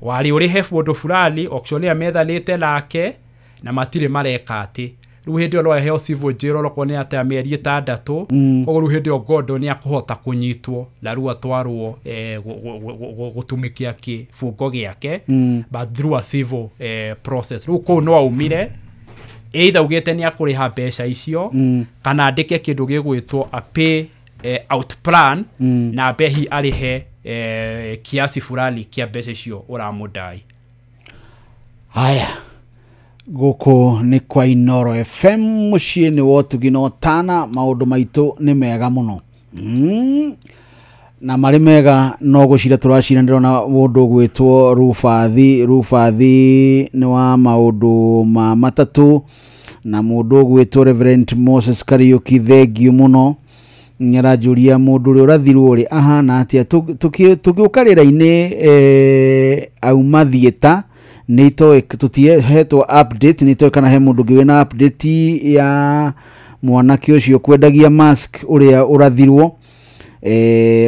wali uri he mundu fulani auctioneer methalite lake na matire mareka ati ru hindi ro he civil jail ro kone ate ameri 6 koguo ru hindi Gordon ni akuhota kunyitwo la ru atwarwo gutumikia ki fungo giake but through a civil process ru ko no aumire either ugete ni akuriha mbeca icio kana andike kindu gigwitwo a pay out plan na behi arihe kiasi fulani kia mbeca icio uramudai. Haya guku ni kwa Inoro FM mucii ni wotugino tana maundu maitu ni mega muno na mari mega no gucira turacira ndirona mundu gwitwo Rufathi ni wa maundu ma matatu na mundu gwitwo Reverend Moses Kariuki thengio muno nyarajuria mundu uri urathirwo ri ahana atia tugiukarira-ini auma thieta nito tutihetwo update nito kana he mundu ngiwe na update ya mwanake ucio kwendagia mask uria urathirwo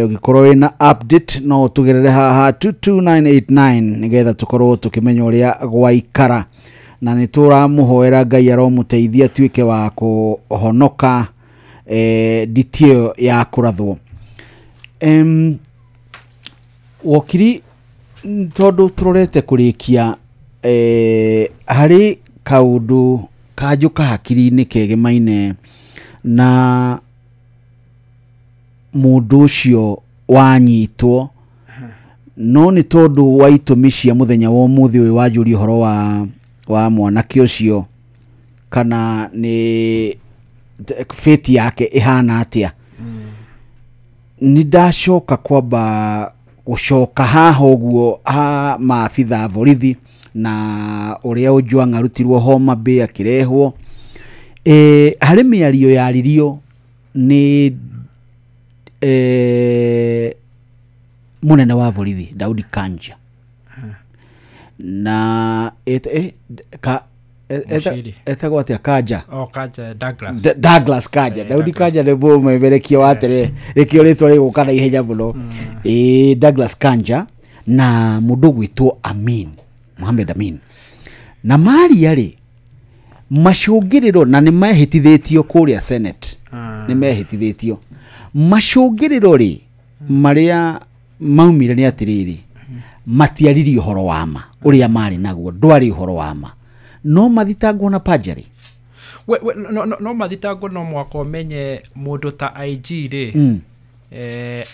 ugikorwo na update no tugerere haha 22989 nigetha tukorwo tukimenya uria gwaikara na nituramuhoera Ngai aromuteithia tuike wa kuhonoka detail ya kurathwo wokiri tondu turorete kurikia hari kaundu kajuka hakiri-ini kegemaine na mundu ucio wanyitwo no ni tondu wa itumi cia muthenya wa umuthi uyu wajuri horo wa mwanake ucio kana ni fate yake ihana atia. Ni ndacoka kwamba gucoka haha uguo ha maabitha borithi na uria Ojwang arutirwo Homa Bay akirehwo hari miario yaririo ni munene wa borithi Daudi Kanja na etagwo atia Kanja Kanja Douglas Kanja Daudi Kanja nebo meberekia watere rekio ritwa riguka na ihenya muno Douglas Kanja na mundu gwitwo Amin Mohamed Amin na mari yari macungiriro na ni mahitithitio kuria Senate ni mahitithitio macungiriro ri maria maumire ni atiriri matiariri horo wama uria mari naguo ndwari horo wama no mathitangwo na perjury no mathitangwo no mwako menye mundu ta IG ri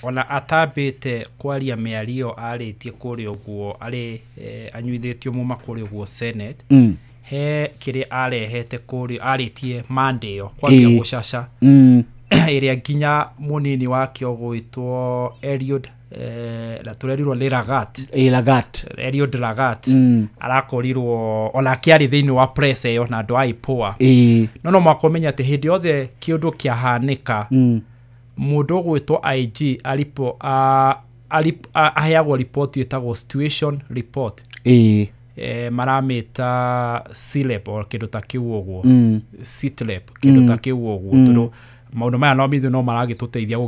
ona atambite kwaria miario aritie kuri uguo ari anyuithitio muma kuri uguo Senate he kiri arehete kuri aritie mandeyo kwaria gucaca iria nginya munini wake ogwitwo Eliud la turerirwo Lagat Eliud Lagat arakorirwo ona kiari thiini wa press yo na ndo aipoa no makomenya ati hindi othe kiundu kiahanika mundu gwitwo IG alipo aheagwo report yetagwo situation report maramita CLEP or kindu ta kiu uguo CTLEP kindu ta kiu uguo tondu maundu maya no mithu no maragituteithia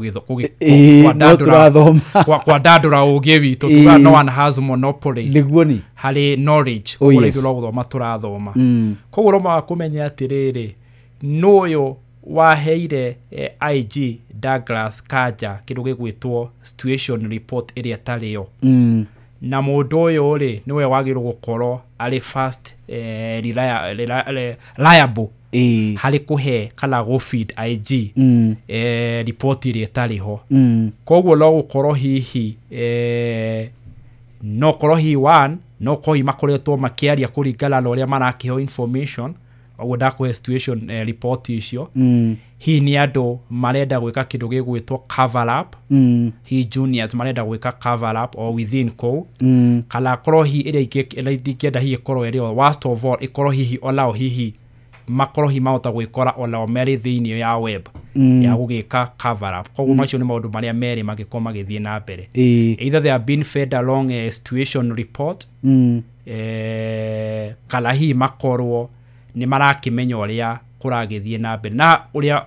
kwa dadura ugi witu tuga no one has monopoly niguoni hari knowledge uri ithu guthoma turathoma koguo no makumenya atiriri noyo waheire IG Douglas Kanja kindu gigwitwo situation report iria tariyo na mundu uyu ri niwe wagirwo gukorwo ari first reliable hari kuhe kana go feed IG report iria tariho koguo no gukorwo hihi no korwo hi one no koi makoretwo makiaria kuringana na uria marakiho information oguo ndakwe situation report icio hi ni andu marenda gwika kindu gigwitwo cover up hi juniors marenda gwika cover up or within co kala korwo hi iria ikienda hi korwo eri worst of all ikorwo hihi olao hihi makoro hi mauta gwikora olao meri thiini ya web ya gugika cover up koguo macio ni maundu maria meri magikoma githie na mbere either they have been fed along a situation report kala hi makorwo ni marakimenya uria kuragithie na mbere na uria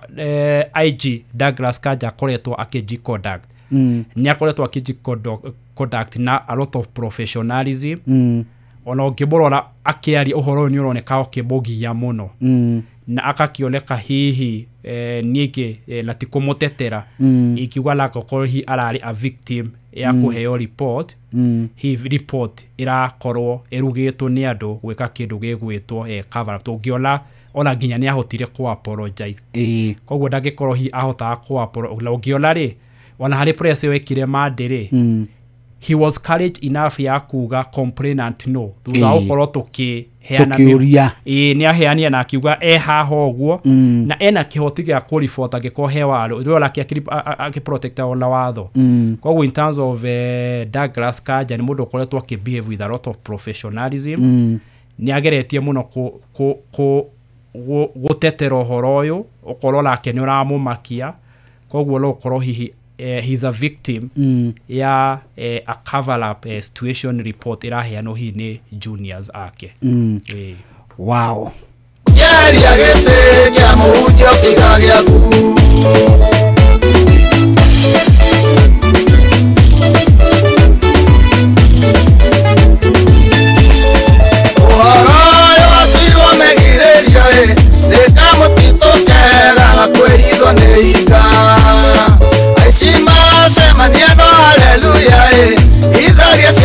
IG Douglas Kanja koretwo akijiconduct ni akoretwo akijiconduct na a lot of professionalism ona ngiborora akiari uhoro ni uroneka okibogia muno na akakioneka hihi nieke na tikumutetera ikiuga la kokoro hi arari a victim ya kuheo report hi report irakorwo erugitwo ni andu gwika kindu gigwitwo cover up tungiola ona nginya ni ahotire ku apologize koguo ndagikorwo hi ahota ku apologize ungiola ri ona hari press wekire mandiri he was courage enough ya kuga complainant no thutha ukorwo tukiheana ni aheania na akiuga haha uguo na ena kihoti gya ku report agiko hewa ndo la ki protector ola watho koguo in terms of Douglas Kanja ni mundu ukoretwo akibehave with a lot of professionalism ni ageretie muno gutetera uhoro uyu ukorwo lake ni uramumakia koguo lo ukorwo hihi he's a victim ya a cover up situation report iraheano hi ni juniors ake wow yari agete kya mujo kigagia ku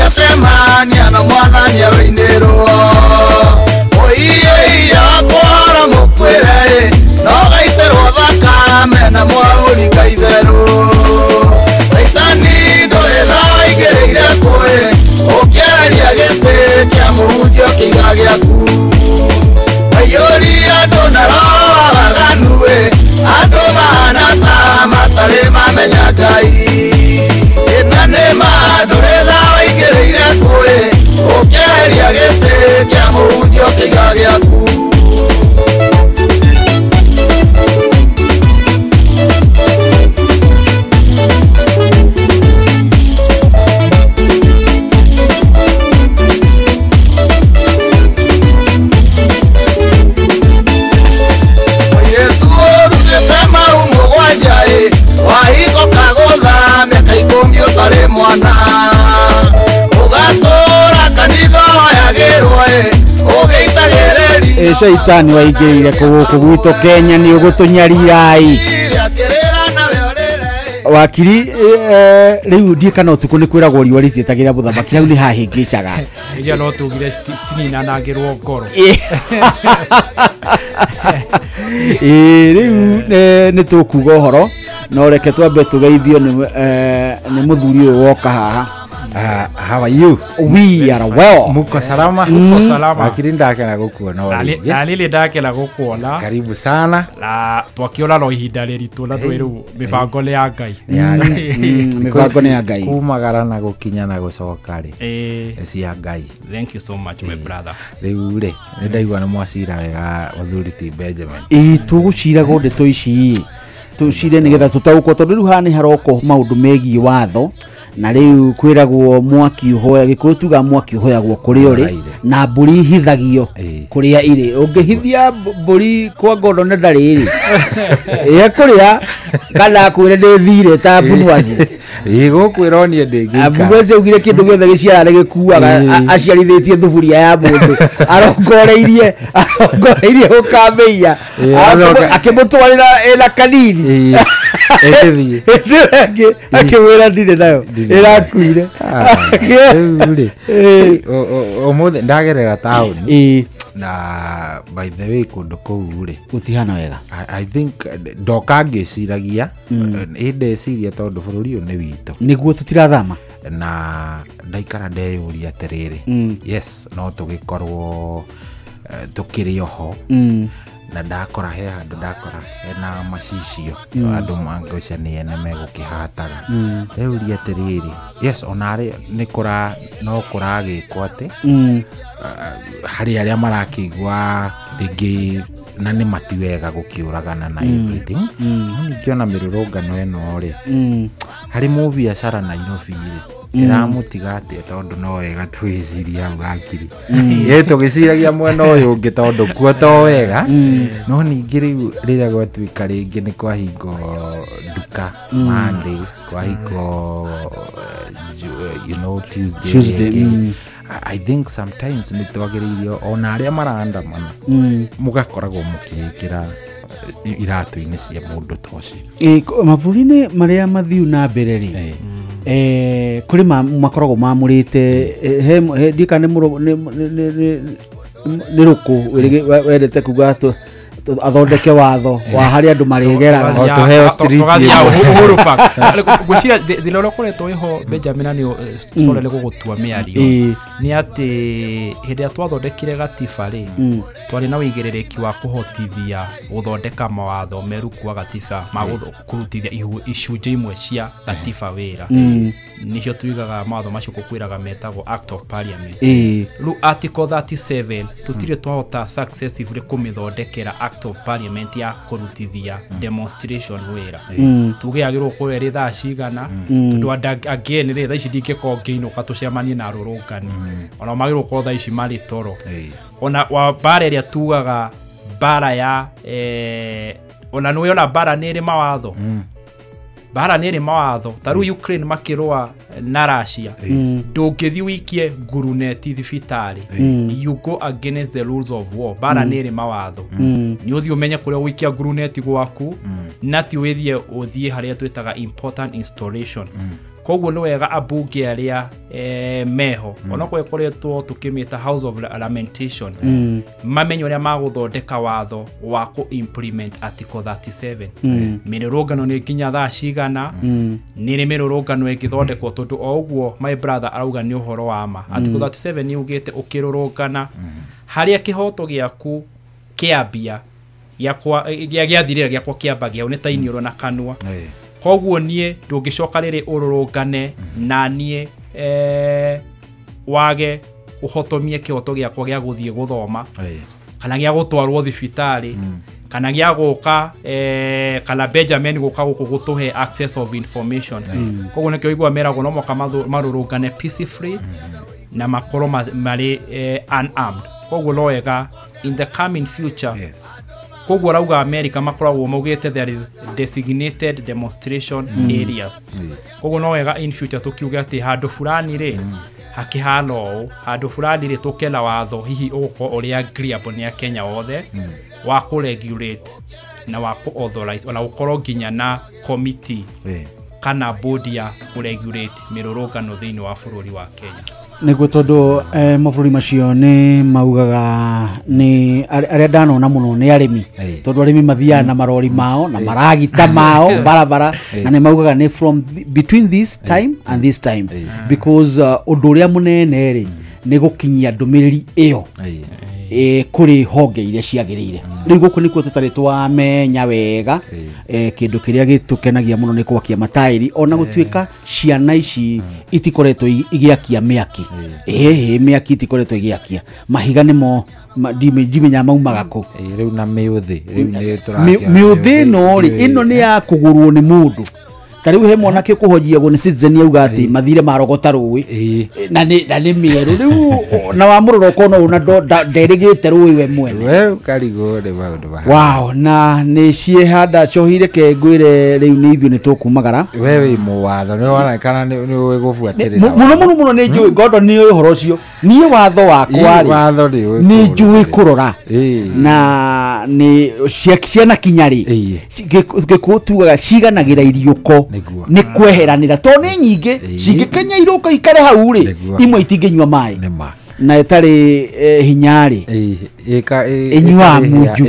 Semania mwathani aroinero oiye ya kwara mukwere no gaiterwo thakame na mwauri kaithero Satan mũhunjio kĩiga gĩaku waiyũria andũ na roho waganu andũ mahana ta matarĩ mamenya Ngai ĩna nĩ mandũ retha waingĩrĩire kũĩ ũkĩeheria gĩtĩ kĩa mũhunjio kĩiga gĩaku mwana ugatora kanitha yagirwo ugeitagereri shaitani waingĩrire kũgũkũ gwitũ Kenya nĩ ũgũtũnyarirai wakiri rĩu ndiĩ kana ũtukũ nĩ kwĩragwo riũa rĩtiĩtagĩra mũthamaki hau nĩ hahĩngĩcaga ĩrĩa no tugire stinina nangĩrwo ngoro rĩu nĩ tũkuga ũhoro no reke twambe tũgeithio nĩ mũthuri ũyũ woka haha. How are you? We are well. Muko salama? Muko salama. Akiri ndakena gukuona ori. Na lile ndakena gukuona. Karibu sana. Na twakiona no ihinda rĩritũ na twĩrũ mĩbango nĩ ya Ngai. Mĩbango nĩ ya Ngai. Kumagara na gukinya na gucoka rĩ. Eci ya Ngai. Thank you so much my brother. Rĩu rĩ ndaigua nĩ mwacira wega Wathuri ti Benjamin. Tũgũcirago ndeto ici. Tucire nigetha tutaũkwo tondu riu hani haroko maundu megie watho na riu kwiragwo mwaki uhoya gikuyu tuga mwaki uhoyagwo kuri uri na mburi hithagio kuria iri ungihithia mburi kwa ngono na ndariri kuria kana kwire ndithire ta bunwazi gukwira onie ndingika abugweze ugire kindu giothe giciara gikuaga aciarithitie thuburia ya mundu arongoreirie ukameia akimutwarira ela kanini ekithi akimwira ndire nayo irakuire omuthe ndagerera town na by the way kundu kuu ri utihana wega I think ndoka ngiciragia indeciria tondu bururi uyu ni witũ niguo tutirathama na ndaikara ndeyuria atiriri yes no tugikorwo tukiri oho na ndakora he handu ndakora hena macicio andu mangocania ne megukihataga ndeyuria atiriri yes onare nikora no kuragikwo ati hari aria marakigwa ringi na ni matiwega gukiuragana na everything nikiona mirurungano eno ri hari mubiacara na Nairobi ri iramutiga ati tondu no wega twiciria ugakiri tugiciragia mwena uyu ungi tondu kuo to wega no ningi riria gwatuika ringi ni kwahingo duka Monday kwahingo you know Tuesday I think sometimes ni twagiririo ona aria maranda mana mugakoragwo mukikira iratu-ini cia mundu toci mavurine maria mathiu na mbere ri kuri makoragwo mamurite he ndika ni ruku werete kuga athondeke watho wa hari andu marigera tuheo street Uhuru Park gucia thilolo kuretwo iho Benjamin ni sorele gugutua miario ni ati hindi ya twathondekire gatiba ri twari na wigerereki wa kuhotithia guthondeka mawatho meru kwa gatiba kurutithia icunjĩ imwe cia gatiba wira nicio tuigaga mawatho macio kukwiraga metagwo Act of Parliament ru article 37 tutire twahota successively kumithondekera Act of Parliament ya kurutithia demonstration wira tugiagirwo kwe ri thaa cigana tondu again ri thaa ici ndingĩkongeino katucemanie na rũrũngani ona magirwo ko thaa ici mari toro ona wa bara ĩrĩa tugaga bara ya ona nĩ ona bara nĩ ĩrĩ mawatho bara nĩ ĩrĩ mawatho taru Ukraine makirwa na Russia ndũngĩthi wikie nguruneti thibitari you go against the rules of war bara nĩ ĩrĩ mawatho ni uthi umenye kuria wikia nguruneti gwaku na ti withie uthie haria twitaga important installation koguo nĩ wega abunge arĩa meho ona kwekoretwo tukimita House of Lamentation mamenye ũrĩa magũthondeka watho wa ku implement article 37 mĩrũrũngano nĩ nginya thaa cigana nĩ mĩrũrũngano ĩngĩthondekwo tondũ o ũguo my brother arauga nĩ ũhoro wa ma article 37 nĩ ugĩte ũkĩrũrũngana harĩa kĩhoto gĩaku kĩambia gĩathirĩra gĩakwa kĩambagia nĩ ta iniũrũ na kanua koguo niĩ ndũngĩcoka rĩrĩ ũrũrũngane na niĩ wage ũhotomie kĩhoto gĩakwa gĩa gũthiĩ gũthoma kana gĩa gũtwarwo thibitarĩ kana gĩa gũka kana Benjamin gũka gũtũhe access of information koguo nĩkĩo igua meragwo no moka marũrũngane peacefully na makorwo marĩ unarmed koguo no wega in the coming future koguo rauga America makoragwo maugĩte there is designated demonstration areas koguo no wega in future tukiuga atĩ handũ fulani rĩ hakihano handũ fulani rĩ tukela watho hihi uko ũrĩa agreeable nĩ Kenya othe wa ku regulate na wa ku authorize ona ukorwo nginya na committee kana board ya ku regulate mĩrũrũngano thĩinĩ wa bũrũri wa Kenya nĩguo tondũ mabũrũri macio nĩ maugaga nĩ arĩa ndanona mũno nĩ arĩmi tondũ arĩmi mathiaga na marori mao na maragita mao barabara na nĩ maugaga nĩ from between this time and this time because ũndũ ũrĩa mũnene rĩ nĩ gũkinyia ndũmĩrĩri ĩyo kuri honge iria ciagĩrĩire rĩu gũkũ nĩkuo tũtarĩ twamenya wega kĩndũ kĩrĩa gĩtũkenagia mũno nĩ gwakia mataĩri ona gũtuĩka ciana ici itikoretwo igĩakia mĩaki mĩaki itikoretwo igĩakia mahiga nĩmo ndimenya maumaga kũ rĩu na mĩũthĩ rĩu nĩ mĩũthĩ no rĩ ĩno nĩ ya kũgũrwo nĩ mũndũ tariu he mwanake kuhojiagwo ni citizen yauga ati mathire marogota rũĩ na nĩ mĩerũ rĩu na wa mũrũro kono una nderigĩte rũĩ we mwene we karigo nĩ maũndũ ma wow na nĩ ciehanda cohire kengwĩre rĩu nĩ ithuĩ nĩ tũkumagara we wĩ mũwatho nĩ wonekana nĩ ũĩ gũbuatĩrĩra mũno nĩ njũĩ Gordon nĩ ũĩ ũhoro ũcio niĩ watho wakwa nĩ njũĩ kũrora na nĩ ciana kinyarĩ gĩkũtugaga ciganagĩra iriũko nĩ kweheranĩra to nĩ nyingĩ cingĩkenya iroka ikare hau rĩ imwe itingĩnyua maĩ na itarĩ hinyarĩ inyua munju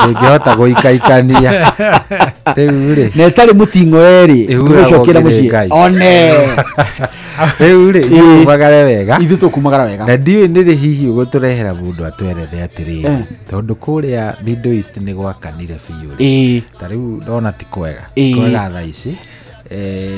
ĩngĩhota gũikaikania rĩu rĩ na itarĩ mũting'o erĩ gũcokera mũciĩ one rĩu rĩ itũkumagare wega ithuĩ tũkumagara wega na ndiũĩ nĩ rĩ hihi ũgũtũrehera mũndũ atwerethe atĩrĩrĩ tondũ kũrĩa Middle East nĩ gwakanire biũ ta rĩu ndona ti kwega tha ici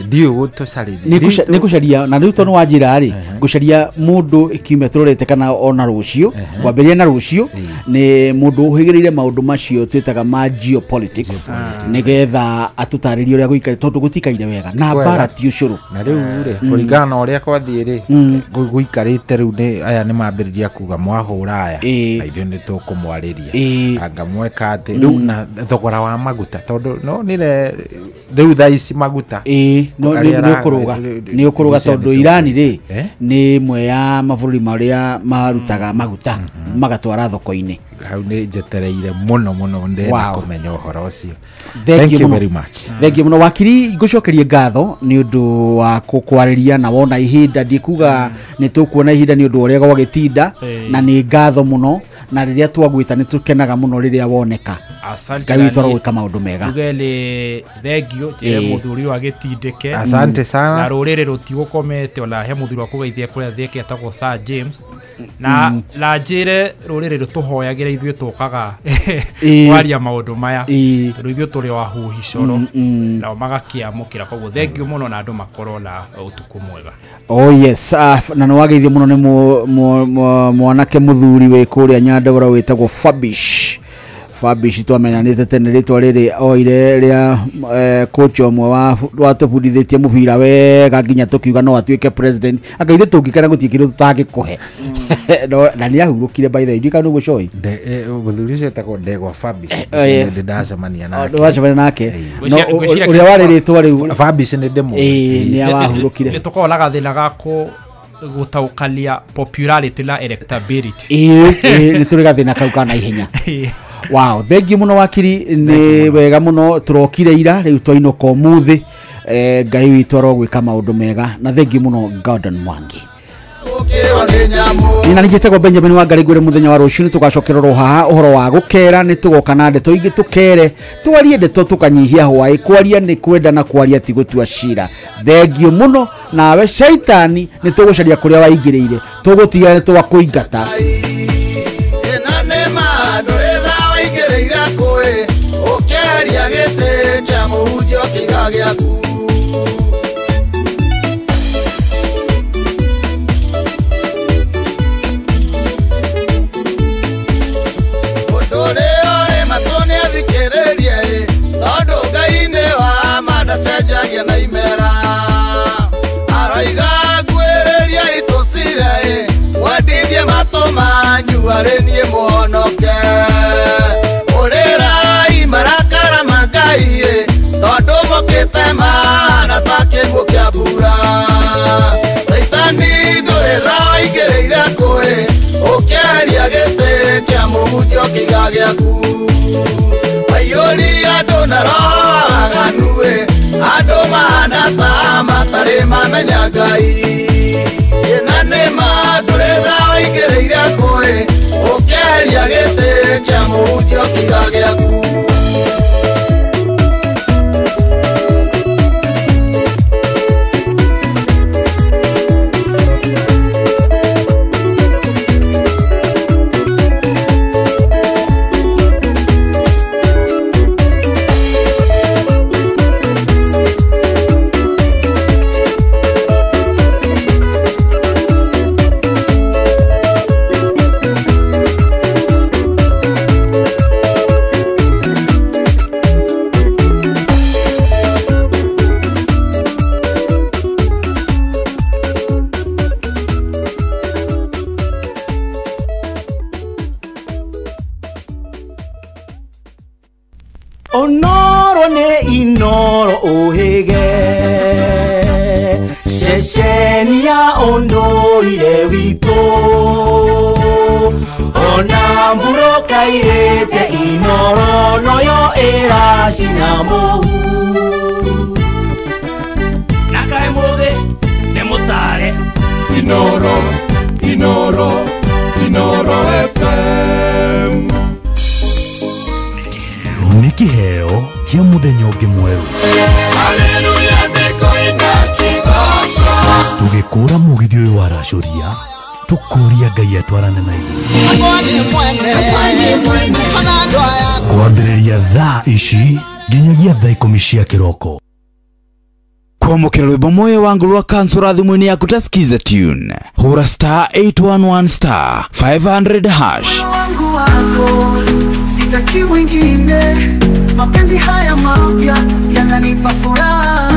ndiũ gũtũcarĩria nĩ gũcaria na rĩu tondũ wanjĩra rĩ gũcaria mũndũ ikiume tũrorete kana ona rũciũ kwambĩrĩria na rũciũ nĩ mũndũ ũhĩgĩrĩire maũndũ macio twĩtaga ma geopolitics nĩgetha atũtarĩrie ũrĩa gũikare tondũ gũtikaire wega na mbara ti ũcũrũ na rĩu rĩ kũringana na ũrĩa kwathiĩ rĩ gũikarĩte rĩu nĩ aya nĩ mambĩrĩria kuga mwahũra aya na ithuĩ nĩ tũkũmwarĩria anga mweka atĩ rĩu na thogora wa maguta tondũ no nĩ rĩu thaa ici maguta nĩ ũkũrũga tondũ Irani rĩ nĩ imwe ya mabũrũri marĩa marutaga maguta magatwara thoko-inĩ hau nĩ njetereire mũno ndenda kũmenya ũhoro ũcio thank you very much thank you mũno wakiri ngũcokerie ngatho nĩ ũndũ wa kwarĩria na wona ihinda ndikuga nĩ tũkuona ihinda nĩ ũndũ ũrĩa gwagĩtinda na nĩ ngatho mũno na rĩrĩa twagwĩta nĩ tũkenaga mũno rĩrĩa woneka Ngai toro gwĩka maũndũ mega tugele thengio je mũthuri wa gĩtindĩke asante sana na rũrĩrĩ rũtigũkomete ona he mũthuri wa kũgeithia kũrĩa thĩke etagwo Sir James na njĩre rũrĩrĩ rũtũhoyagĩra ithuĩ tũkaga kwaria maũndũ maya tondũ ithuĩ tũrĩ wahuhi coro nao magakĩamũkĩra koguo thengio mũno na andũ makorwo na ũtukũ mwega oh yes na nĩ wageithio mũno nĩ mwanake mũthuri wĩ kũrĩa Nyandarua wĩtagwo Fabish twamenyanĩte tene rĩtwa rĩrĩ oire rĩa coach omwe wa tũbundithĩtie mũbira wega nginya tũkiuga no atuĩke president akaithe tũngĩkena gũtiĩkĩrwo tũtangĩkũhe na nĩ ahurũkire by the way ndika nũguo coy mũthuri ũcio etagwo Ndegwa Fabish ndacemania nake ũrĩa warĩ rĩtwa rĩu Fabish nĩ ndĩmũ nĩ ahurũkire nĩ tũkoragwo na gathĩna gakũ gũtaũkania popularity na electability nĩ tũrĩ gathĩna kau kana ihenya wow thank you mũno wakiri nĩ wega mũno tũrokire ira rĩu twainũka ũmũthĩ Ngai witũ arogwĩka maũndũ mega na thengi mũno Gordon Mwangi. Nina nijitego Benjamin Wangari gwire muthenya wa ruciu tugacokererwo haha uhoro wa gukera ni tugoka na ndeto ingi tukere twarie ndeto tukanyihia hwai kwaria ni kwenda na kwaria ti gutua cira thengio muno nawe shaitani ni tugucaria kuria waingiriire tugutiga ni twakuingata Arenie muhonoke Ulirai marakara magai Tondu mokite mana takimu kia bura Saitani ndureza waingĩrĩire kũĩ Ũkĩaria gĩtĩ kĩa mũhunjio kĩiga gĩaku Waiyũri andũ na roho waganu Andũ mahana ta matarĩ mamenya Ngai Na nĩma ndũreza waingĩrĩire kũĩ Ũkĩaria gĩtĩ kĩa mũhunjio kĩiga gĩaku Onoro ne inoro ohege Sheshenia ondo ile wito Onamburo kairete inoro noyo era sinamohu Nakai moge nemotare Inoro, Inoro, Inoro FM Nikiheo kia muthenya ungi mweru Haleluya ndikoina kigoso tugikura mugithi uyu wa racuria tukuria Ngai atwarane na ithuĩ kwambĩrĩria thaa ici nginyagia thaa 10 cia kĩroko kwamũkĩra rwĩmbo moyo wangu rwa kansura thimũ-inĩ yaku ta skiza tune hura star 811 star 500 hash wangu wako sitaki wengine mapenzi haya mapya yananipa furaha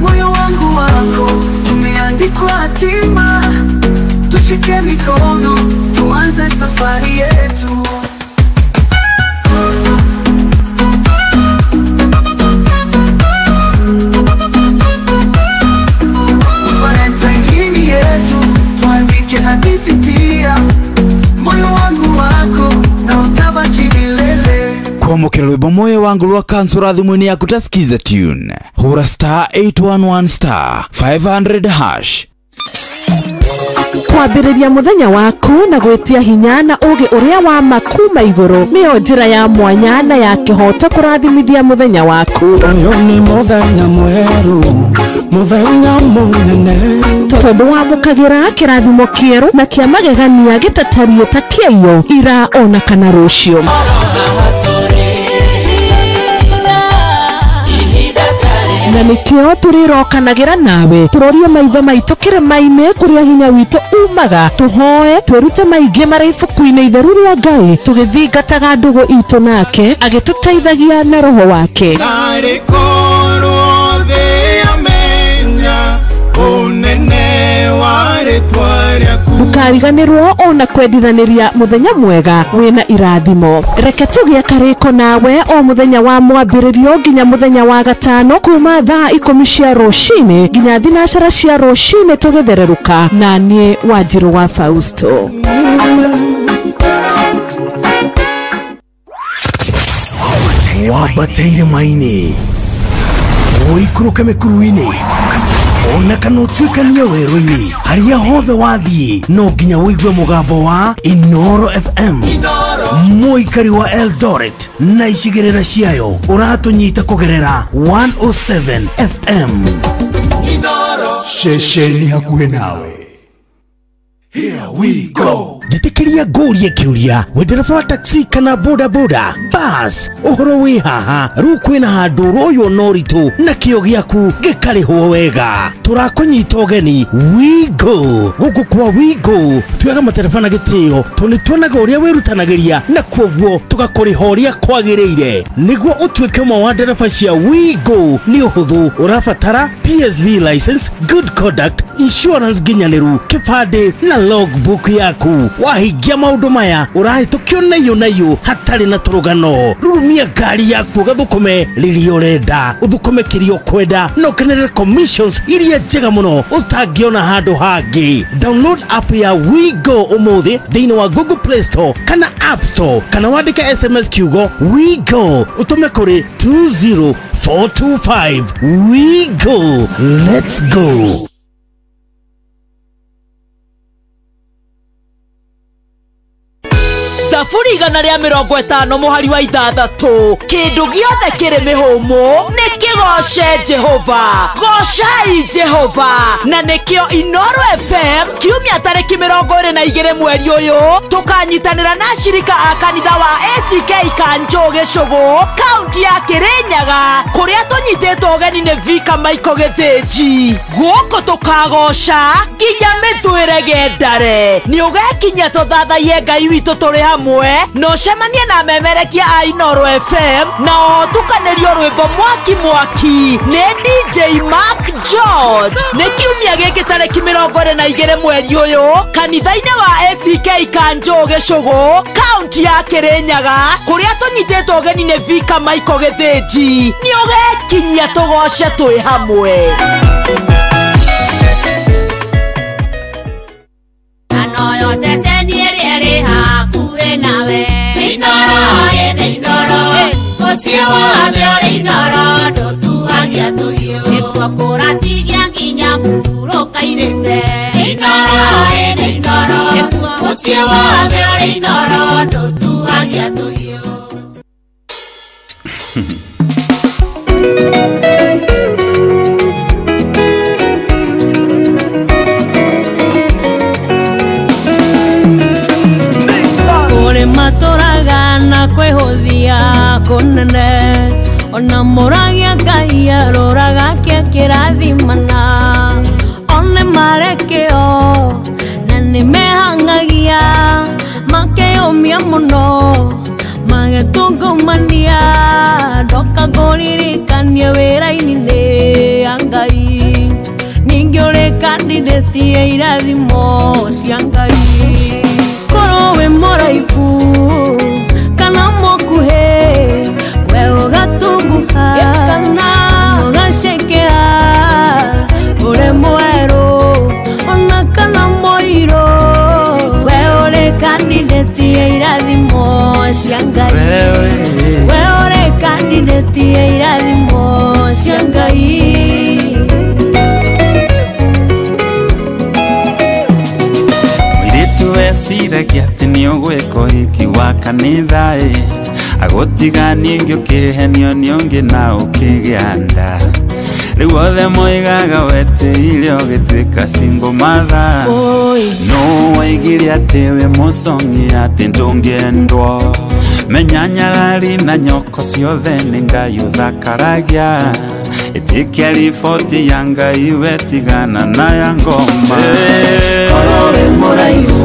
moyo wangu wako tumeandikwa hatima tushike mikono tuanze safari yetu Valentine yetu tuandike hadithi pia moyo wangu wako na utabaki milele kwamũkĩra rwĩmbo moyo wangu rwa kansura thimũ-inĩ yaku ta skiza tune hura star 811 star 500 hash kwambĩrĩria muthenya waku na gwĩtia hinya na ũgĩ ũrĩa wa makuma igũrũ nĩyo njĩra ya mwanya na ya kĩhoto kũrathimithia muthenya waku ũyũ nĩ mũthenya mwerũ mũthenya mũnene tondũ wamũkagĩra kĩrathimo kĩerũ na kĩa magegania gĩtatarie ta kĩayo ira ona kana rũciũ na nĩkĩo tũrĩrokanagĩra nawe tũrorie maitho maitũ kĩrĩma-inĩ kũrĩa hinya witũ umaga tũhoe twĩrute maingĩ marĩ ibuku-inĩ itheru rĩa Ngai tũgĩthingataga ndũgũ itũ nake agĩtũteithagia na roho wake ndũkariganĩrwo ona kwendithanĩria mũthenya mwega wĩna irathimo reke tũgĩe karĩko nawe o mũthenya wa mwambĩrĩrio nginya mũthenya wa gatano kuma thaa 10 cia rũcinĩ nginya thinacara cia rũcinĩ tũgĩthererũka na niĩ Wanjirũ wa Fausto wambateire maini Oikuruka mekuruini ona kana utuikania werũ-inĩ harĩa hothe wathiĩ no nginya wĩigue mũgambo wa Inoro FM. Mũikari wa Eldoret na icigĩrĩra ciayo ũratũnyita kũgerera 107 FM. Inoro Shesheni hakuhĩ nawe. Here we go. Jitikiria ngũrie kiuria we ndereba wa taxi kana boda boda bus uhoro wi haha rĩu kwĩna handũ royo noritu na kĩo gĩaku gĩkarĩhwo wega tũrakũnyita ũgeni Wigo gũkũ kwa Wigo tuoyaga matereba na gĩtĩo tondũ nĩtuonaga ũrĩa wĩrutanagĩria na kwoguo tũgakũrĩha ũrĩa kwagĩrĩire nĩguo ũtuĩke ũmwe wa ndereba cia Wigo nĩ ũhũthũ ũrabatara PSV license, good conduct, insurance nginyanĩru, kĩbandĩ na logbook yaku wahingia maũndũ maya ũrahĩtũkio nayo hatarĩ na tũrũgano rumia ngari yaku gathũkũme rĩrĩa ũrenda ũthũkũme kĩrĩa ũkwenda na ũkenerere commissions iria njega mũno ũtangĩona handũ hangĩ. Download app ya Wigo ũmũthĩ thĩinĩ wa Google Play Store kana App Store kana wandĩke SMS kiugo Wigo ũtũme kũrĩ 20425. Wigo, let's go. Thaburi igana rĩa 50 mũhari wa 6 kĩndũ gĩothe kĩrĩ mĩhũmũ nĩ kĩgoce Jehova, gocai Jehova. Na nĩkĩo Inoro FM kiumia tarĩki 22 mweri ũyũ tũkanyitanĩra na shirika a kanitha wa ACK Kanjo Gĩcũgũ kaunti ya Kĩrĩnyaga kũrĩa tũnyitĩtwo ũgeni nĩ Vika Michael Gĩthĩnji. Gũkũ tũkagoca nginya mĩthũĩre gendare nĩ ũgekinya tũthathaie Ngai witũ tũrĩ hamwe no cemanie na memerekia a Inoro FM na tukanĩrio rwĩmbo mwaki nĩ DJ Mark George. Nĩ kiumia gĩkĩ tarĩki 22 mweri ũyũ kanitha-inĩ wa ACK Kanjo Gĩcũgũ kaunti ya Kĩrĩnyaga kũrĩa tũnyitĩtwo ũgeni nĩ Vika Michael Gĩthĩnji. Nĩ ũgekinyia tũgoce twĩ hamwe. Kunene ona moragia Ngai aroraga kĩrathimana one marekeo na nĩmehangagia makeyũmia mũno magetungumania ndoka ngũririkanie wĩra-inĩ nĩ Ngai ningĩ ũrĩ kandidati ya irathimo cia Ngai korwo wĩ mũraihu kana mũkuhĩ ure mweru ona kana moiro we ure kandidati ya irathimo cia Ngai we ure kandidati ya irathimo cia Ngai. Mwiritu eciragia atĩ nĩ ũgwĩka ũhiki wa kanitha agũtigania ingĩ ũkĩhenio nĩ ũngĩ na ũkĩgĩa nda rĩu othe moigaga weteire ũgĩtuĩka single mother no waigire atĩ wĩ mũcong'i atĩ ndũngĩendwo menya nyarari na nyoko ciothe nĩ Ngai ũthakaragia ĩtĩkia riboti ya Ngai wetigana na ya ngoma korwo wĩ mũraihu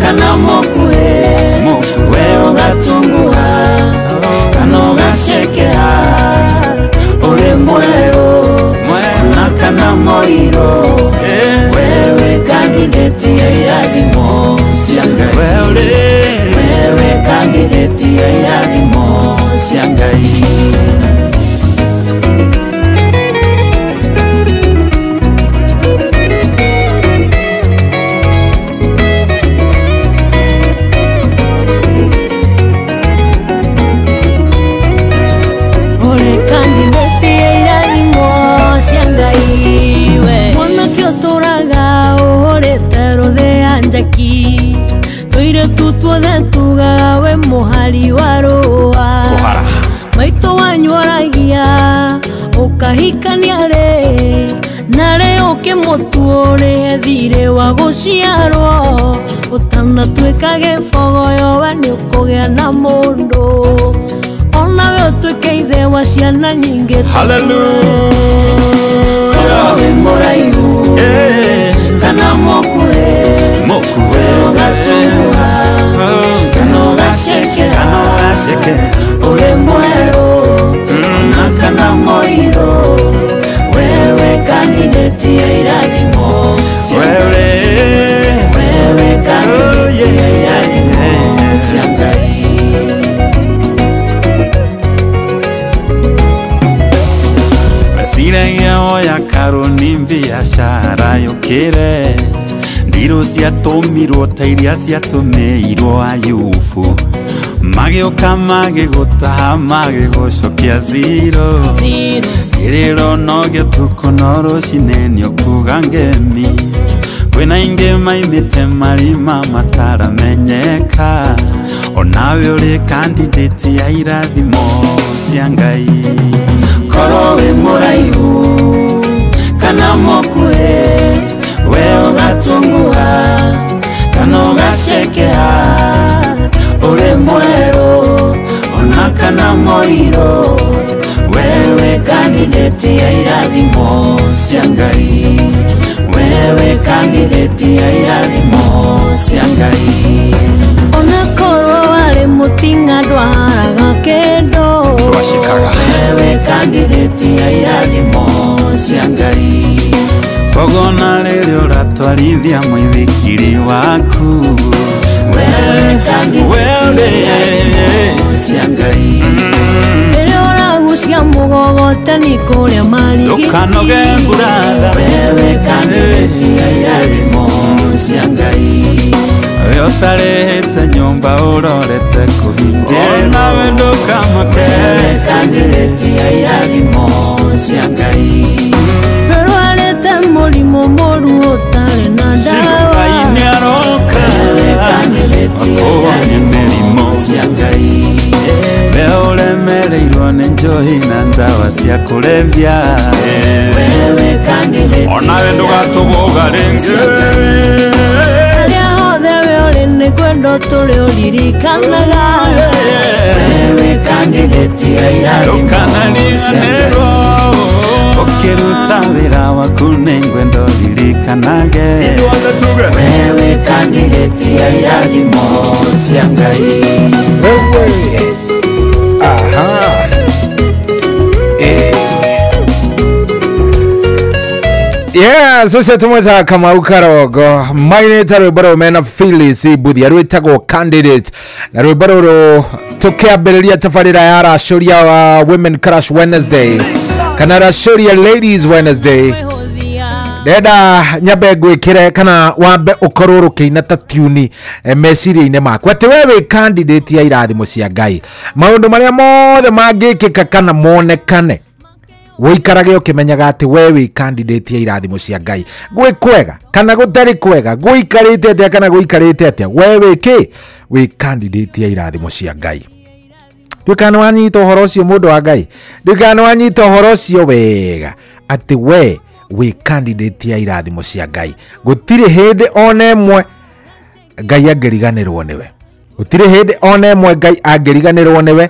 kana mũkuhĩ we ũgatungũha kana ũgacekea ure mweru na kana moiro wewe kandidati ya irathimo cia Ngai wewe kandidati ya irathimo cia Ngai. Ore kandidati ya tu tuothe tugaga we muhari wa rũa maitũ wanyuaragia ũkahikania rĩ na rĩ ũkĩmũtuũrĩhe thirĩ wa gũciarwo ũtanatuĩka gĩbogoyo we nĩ ũkũgĩa na mũndũ ona we ũtuĩke ithe wa ciana nyingĩ Kowe mũraihu kana mũkuhĩ ũgatungũha kana ũgacekera ũrĩ mwerũ ona kana mũirũ wewe kandidati ya irathimo wewe kandidati ya irathimo cia Ngai Mesiragia oya karuni biashara yukire ndiro ciatũmirwo ta iria ciatũmĩirwo Ayubu magĩũka magĩgũtaha magĩgũcokia zero gĩrĩro no gĩtuko no rũcinĩ nĩũkuga ngemi kwĩna ingĩ maimĩte marima mataramenyeka onawe ũrĩ kandidati ya irathimo cia Ngai korwo wĩ mũraihu kana mũkuhĩ we ũgatungũha kana ũgacekea ũrĩ mwerũ ona kana mũirũ wewe kandidati ya irathimo cia Ngai wewe kandidati ya irathimo cia Ngai ona korwo warĩ mũting'a ndwaharaga kĩndũ wewe kandidati ya irathimo cia Ngai kogona rĩrĩ ũratwarithia mũithikiri waku wewe kandidati ya irathimo cia Ngai rĩrĩa ũragucia mũgogotani kũrĩa marigiti ndũkanoge mbũratha wewe kandidati ya irathimo cia Ngai we ũtarĩhĩte nyũmba ũrorete kũhingia nawe ndũkamake wewe kandidati ya irathimo cia Ngai rwarĩte mũrimũ mũru ũtarĩ na ndawa wewe kandidati ya irathimo cia Ngai we ũremereirwo nĩ njohi na ndawa cia kũrebia wewe kandidati onawe ndũgatũgũga rĩngĩ kwendo tũrĩ ũririkanaga wewe kandidati ya irathimo ũkĩruta wĩra waku nĩ ngwendo ririkanage wewe kandidati ya irathimo cia Ngai Yeah, sasa tumweza Kamau Karogo mainĩte rwĩmbo rũrũ mena Phyllis Mbuthia rwĩtagwo Candidate na rwĩmbo rũrũ tũkĩambĩrĩria tabarĩra ya racoria wa Women Crush Wednesday kana racoria Ladies Wednesday ndenda nyambe ngwĩkĩre kana wambe ũkorwo rũkĩina ta tuni meciria-inĩ maku atĩ we wĩ candidate ya irathimo cia Ngai maũndũ marĩa mothe mangĩkĩka kana monekane wĩikarage ũkĩmenyaga atĩ we wĩ candidate ya irathimo cia Ngai gwĩ kwega kana gũtarĩ kwega gwĩikarĩte atĩa kana gwĩikarĩte atĩa we wĩ wĩ candidate ya irathimo cia Ngai ndũkana wanyita ũhoro ũcio mũndũ wa Ngai ndũkana wanyita ũhoro ũcio wega atĩ we wĩ candidate ya irathimo cia Ngai gũtirĩ hĩndĩ ona ĩmwe Ngai angĩriganĩrwo nĩwe gũtirĩ hĩndĩ ona ĩmwe Ngai angĩriganĩrwo nĩwe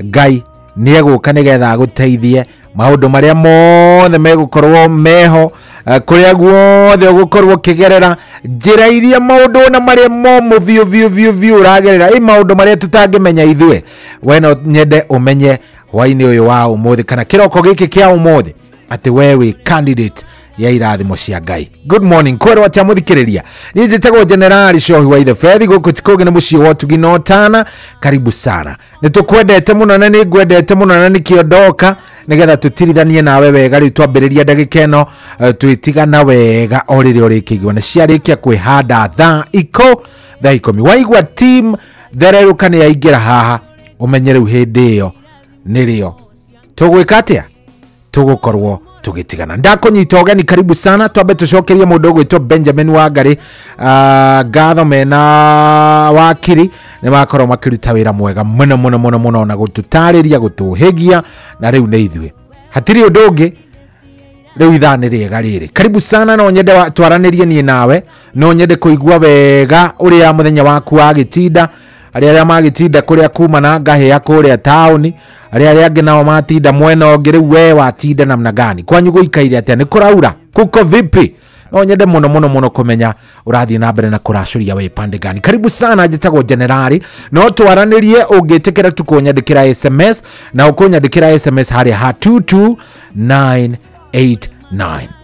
Ngai nĩegũka nĩgetha agũteithie maũndũ marĩa mothe megũkorwo meho kũrĩa guothe ũgũkorwo ũkĩgerera njĩra iria maũndũ na marĩa momũ biũ ũragerera maũndũ marĩa tũtangĩmenya ithuĩ we no nyende ũmenye hwainĩ ũyũ wa ũmũthĩ kana kĩroko gĩkĩ kĩa ũmũthĩ atĩ we wĩ candidate ya irathimo cia Ngai. Good morning kwero atĩa mũthikĩrĩria niĩ njĩtagwo General Shohi wa Ithe Fethi gũkũ Tikoge nĩ mũciĩ wa Tugi no Tana karibu sana nĩtũkwendete mũno na nĩngwendete mũno na nĩkĩondoka nĩgetha tũtirithanie nawe wega rĩu twambĩrĩria ndagĩka ĩno twĩtigana wega o rĩrĩa ũrĩkĩigua nĩ ciarĩkia kwĩhanda thaa 10 waigua team thererũka nĩ yaingĩra haha ũmenye rĩu hĩndĩ ĩyo nĩrĩo tũgwĩka atĩa tũgũkorwo tugitigana ndakunyita ogeni karibu sana twambe tucokerie mundu gwitwo Benjamin Wangari ngatho mena wakiri ni makorwo makiruta wira mwega muno na gututariria gutuhigia na riu ni ithue hatiri undu ungi riu ithani riega riri karibu sana no nyende twaranirie nie nawe no nyende kuigua wega uria muthenya waku wagitinda aria magitinda kuria kuma na ngahe ya kuria tauni aria angi nao matinda mwena ongi riu we watinda namna gani kwanyu guikaire atia ni kuraura kuko vipi no nyende muno kumenya urathie na mbere na kuracuria we pande gani karibu sana njitagwo generali no twaranirie ungitikira tukunyandikira SMS na ukunyandikira SMS hari ha 22989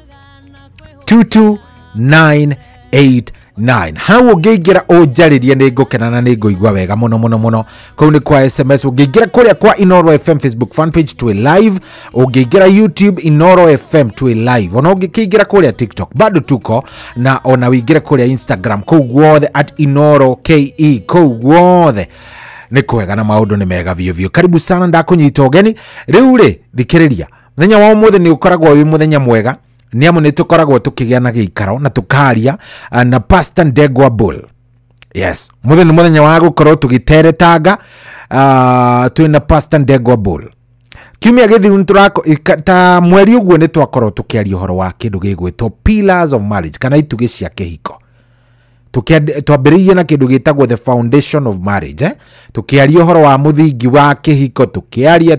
hau ungiingira unjaririe ni ngukena na ni nguigua wega muno kou ni kwa SMS ungiingira kuria kwa Inoro FM Facebook fan page to live ungiingira YouTube Inoro FM to live ona ungiingira kuria TikTok bado tuko na ona uingira kuria Instagram kou guothe @Inoro KE kou guothe ni kwega na maundu ni mega vio karibu sana ndakunyita ogeni riu ri thikiriria muthenya wa umuthi ni ukoragwo wi muthenya mwega ni amu ni tukoragwo tukigia na giikaro na tukaria na Pastor Ndegwa Bull. Yes, muthenya wa gukorwo tugiteretanga twina Pastor Ndegwa Bull. Kiumia githiru nturako ta mweri uguo ni twakorwo tukiaria horo wa kindu gigwitwo Pillars of Marriage kana itugi cia kihiko. Twambiririe na kindu gitagwo the foundation of marriage tukiaria horo wa muthingi wa kihiko tukiaria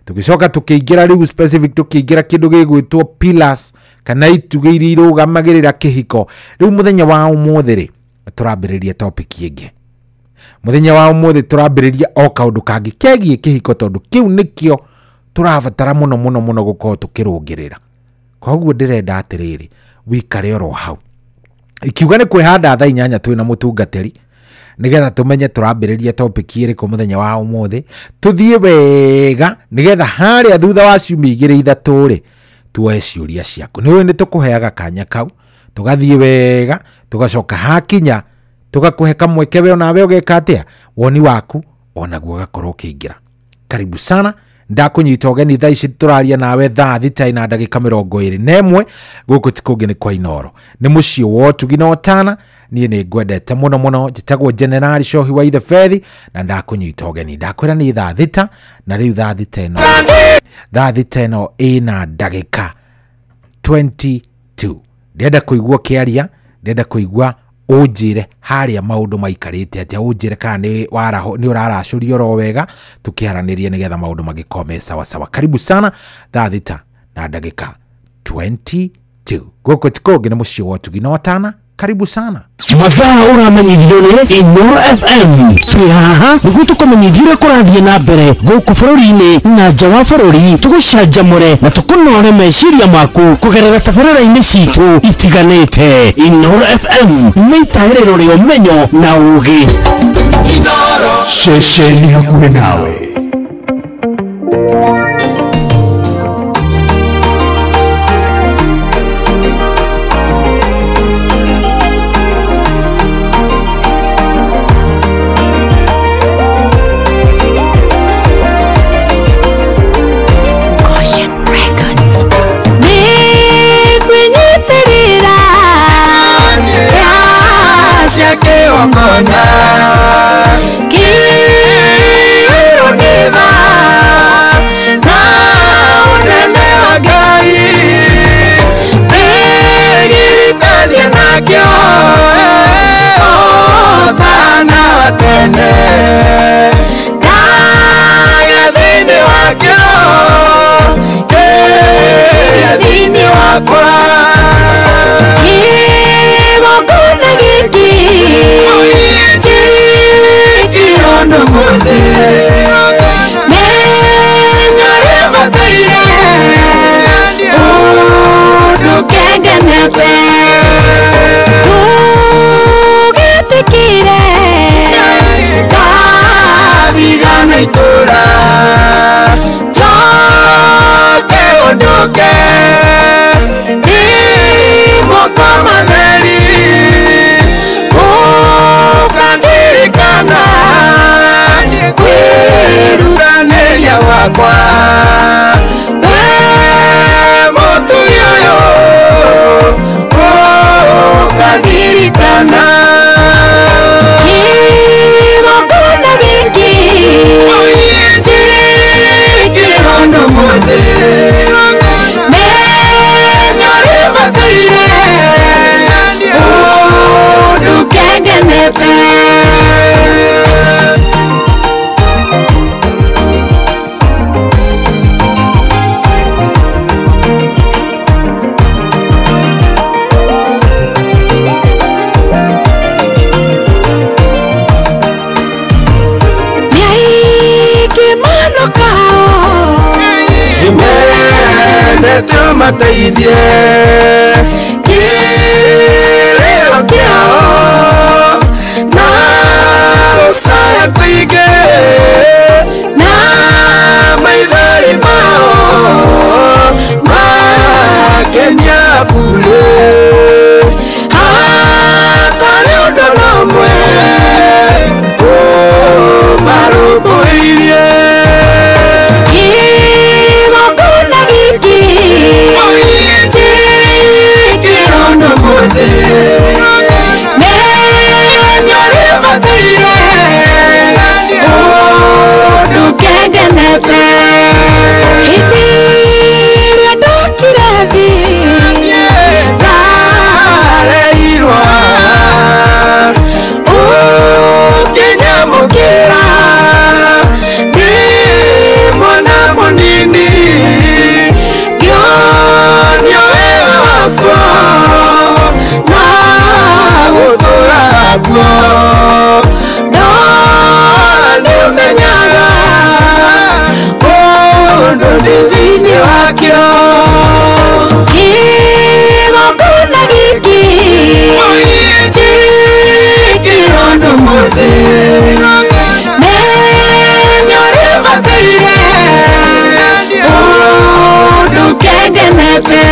tugicoka tukiingira riu specific tukiingira kindu gigwitwo pillars kana itugi irugamagirira kihiko riu muthenya wa umuthi ri turambiriria topic ingi muthenya wa umuthi turambiriria o kaundu kangi kegie kihiko tondu kiu nikio turabatara muno gukorwo tukirungirira koguo ndirenda atiriri wikare oro hau ikiuga ni kwihanda thaa 8 twina mutungatiri nigetha tumenye turambiriria topic iriku muthenya wa umuthi tuthie wega nigetha haria thutha wa ciumia igiri ithatu ri tuoe ciuria ciaku niwe ni tukuheaga kanya kau tugathie wega tugacoka hakinya tugakuhe kamweke we nawe ugeka atia woni waku onaguo gakorwo kiingira karibu sana ndakunyita ogeni thaa ici turaria nawe thaa thita na ndagika 21 guku tikungi ni kwa Inoro ni mucie wo tuginotana nie ni ngwendete muno njitagwo General Shohi wa ithe Fethi na ndakunyita ogeni ndakwira ni thaa thita na riu thaa thita ino ina ndagika 22 ndenda kuigua kiaria ndenda kuigua unjire haria maundu maikarite atia unjire kana ni uraracurio ro wega tukiaraniria nigetha maundu magikome sawa karibu sana thaa thita na ndagika 22 guku tikungi ni mucie wo tuginotana karibu sana mathaa uramenyithio ni Inoro FM twihaha niguo tukumenyithire kurathie na mbere guku bururi-ini na nja wa bururi tugucanjamure na tukunore meciria maku kugerera tabarĩra-inĩ citu itiganĩte Inoro FM nĩ itahĩrĩro rĩa ũmenyo na ũũgĩ Inoro ceceni hakuhĩ nawe Oh gĩthie kĩrĩro kĩao na gũcaya kũingĩ na maithori mao makenia bure hatarĩ ũndũ nomwe marũmbũirie kĩgongona gĩkĩ kĩrono mũthĩ menyo rĩbataire ũndũ kengenete hĩndĩ ĩrĩa ndokire thĩ ndareirwo ũkĩnyamũkĩra ndĩ mwana mũnini ngĩonio wega wakwa na gũtũũra guo no nĩũmenyaga ũndũ ndĩ thĩinĩ wakĩo kĩgongona gĩkĩ kĩrono mũthĩ menyo rĩbataire ũndũ kengenete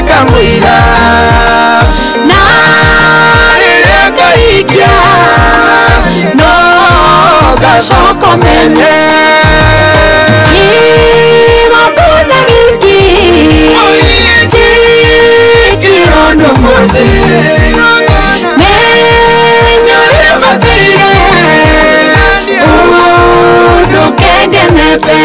Kamwira na rĩrĩa ngaingĩa no gacokomene kĩgongona gĩkĩ kĩrono mũthĩ menyo rĩbataire ũndũ kengenete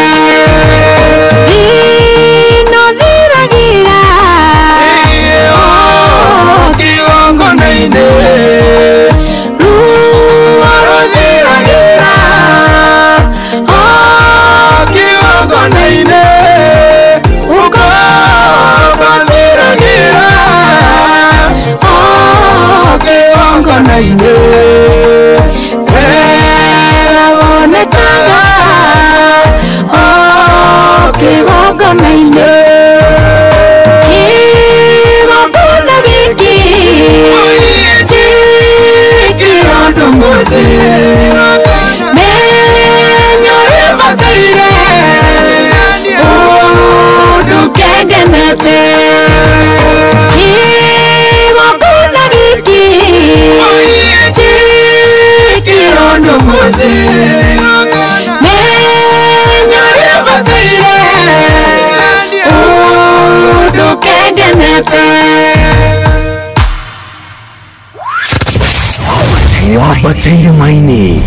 kĩgongona-inĩ ruo rũthiragĩra kĩgongona-inĩ ũkombo thiragĩra kĩgongona-inĩ wega wonekaga kĩgongona-inĩ kĩrono mũthĩ menyo rĩbataire ũndũ kengenete kĩgongona gĩkĩ kĩrono mũthĩ menyo rĩbataire ũndũ kengenete wambatĩire maini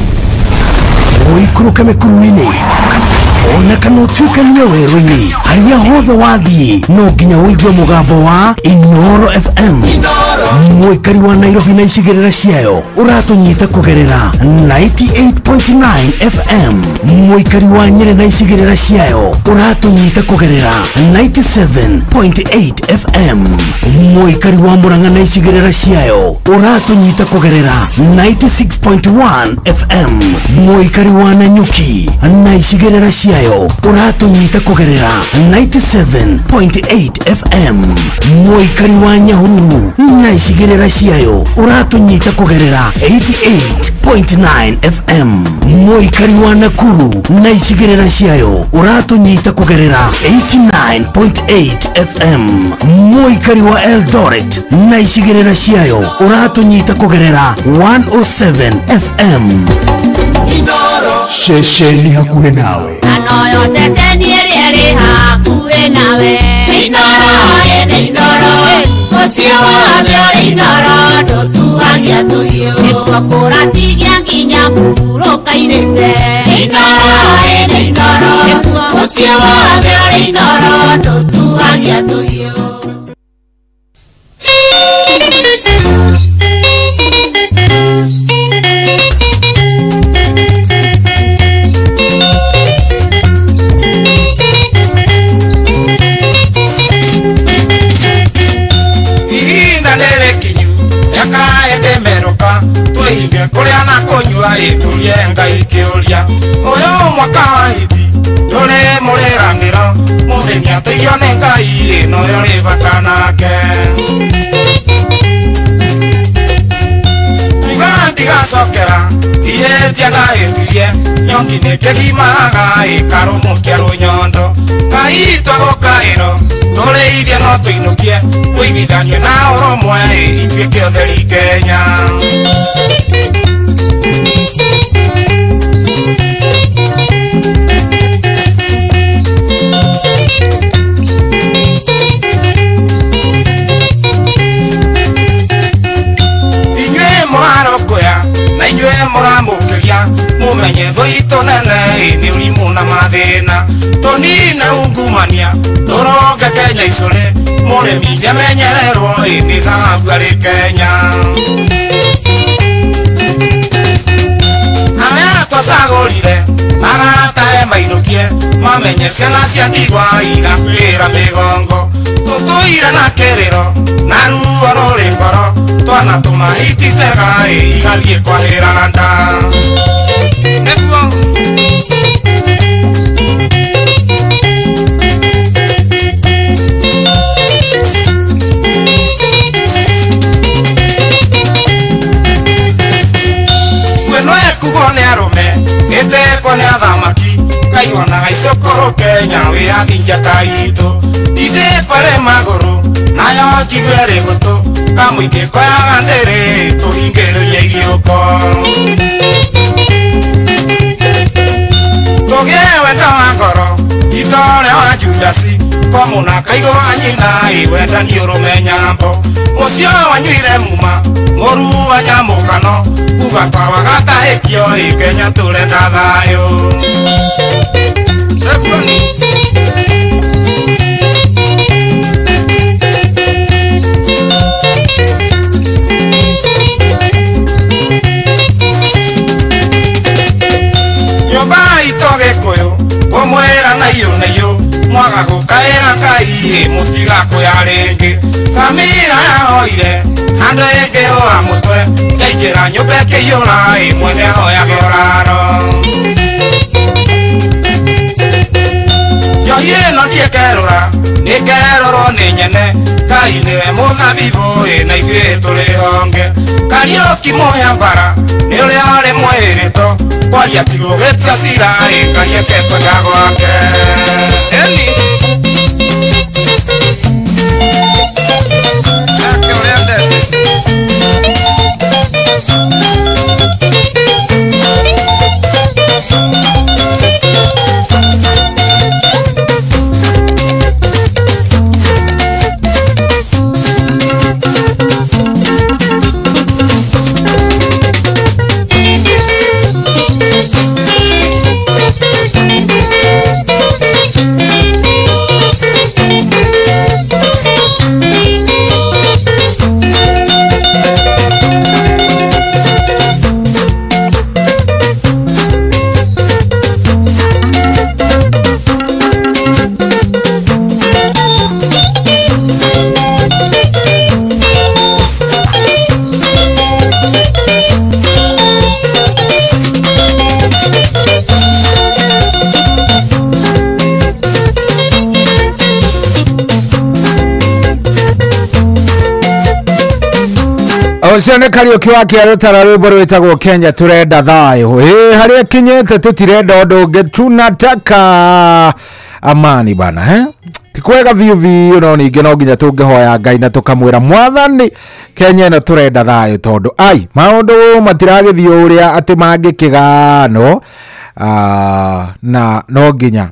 ũikũrũka mĩkuru-inĩ ona kana ũtuĩkanie werũ-inĩ harĩa hothe wathiĩ no nginya wĩigue mũgambo wa Inoro FM mũikari wa Nairobi na icigĩrĩra ciayo ũratũnyita kũgerera 98.9 FM mũikari wa Nyeri na icigĩrĩra ciayo ũratũnyita kũgerera 97.8 FM mũikari wa Murang'a na icigĩrĩra ciayo ũratũnyita kũgerera 96.1 FM mũikari wa Nanyuki na icigĩrĩra ciayo ũratũnyita kũgerera 97.8 FM mũikari wa Nyahururu na icigĩrĩra ciayo ũratũnyita kũgerera 88.9 FM mũikari wa Nakuru na icigĩrĩra ciayo ũratũnyita kũgerera 89.8 FM mũikari wa Eldoret na icigĩrĩra ciayo ũratũnyita kũgerera 107 FM Shesheni hakuhe nawe Anoyo shesheni ĩrĩa ĩrĩ hakuhe nawe Inoro ene Inoro Ucio wothe ũrĩ inoro ndũtuagia tũhiũ nĩguo kũratigia nginya mũhurũka irĩte inoro ĩnĩ inoro ucio wothe ũrĩ inoro ndũtuagia tũhiũ. Tuimbie kuria na kunyua iturie Ngai kiuria uyu mwaka wa hiti turi muriraniro muthenya ateithio ni Ngai no yori bata nake ndigacokera iyetia ndaĩtirie nyongi nĩ kĩgimaga ĩkarũmũkia rũnyondo Ngai twagũkaĩro tũrĩithie no tũinũkie ũiguithanio na ũrũmwe ituĩke ũtheri Kenya. Mumenye thũitũ nene nĩ ũrimũ na mathĩna tũnine ungumania tũronge Kenya icũrĩ mũrĩmi nĩamenyererwo nĩ thahabu arĩ Kenya. Arĩa twacagũrire aratahe mainũkie mamenye ciana cia ndigwa igakwĩra mĩgongo tũtũire na kĩrĩro na ruo rũrĩ ngoro twana tũmahititega igathiĩ kwahĩra nda. Nĩtekwo nĩ athamaki kaiguanaga icũkũrũ Kenya wĩyathinja kaitũ ndithĩkore magũrũ nayo njigwe rĩ gũtũ kamũingĩ koyaga ndĩrĩ tũhingĩrĩria iriũko tũgĩe wendo wa ngoro itore wa Judasi komũna kaigũra nyina wendani ũrũme nyambo ũcio wanyuire muma mũru wa nyamũkano kuga twawagatahĩkio Kenya tũrenda thayũ. Nyũmba itũ Gĩkũyũ kũmwĩra naiyũ mwaga gũkaĩra Ngai mũtigakwĩya rĩngĩ kamira yahoire handũ ĩngĩ hoa mũtwe yaingĩra nyũmba ĩkĩiyũra mwene hoyage ũraro njohi ĩno ndĩkerũra nĩkerorwo nĩ nyene Ngai nĩwe mũthabibũ na ithuĩ tũrĩ honge Kariũki mũhĩa mbara nĩ ũrĩa ũrĩ mwĩrĩto kwaria ti gũgĩtua cira Ngai eketwenda gwake. Ucio nĩ Kariũki wa Kĩarũtara rwĩmbo rwĩtagwo Kenya turenda thayũ harĩa kinyĩte tũtirenda ũndũ ũngĩ tunataka amani bana tikwega viu no ningĩ no nginya tũngĩhoya Ngai na tũkamwĩra Mwathani Kenya ĩno turenda thayũ tondũ maũndũ matiragĩthiĩ ũrĩa atĩ mangĩkĩgano na no nginya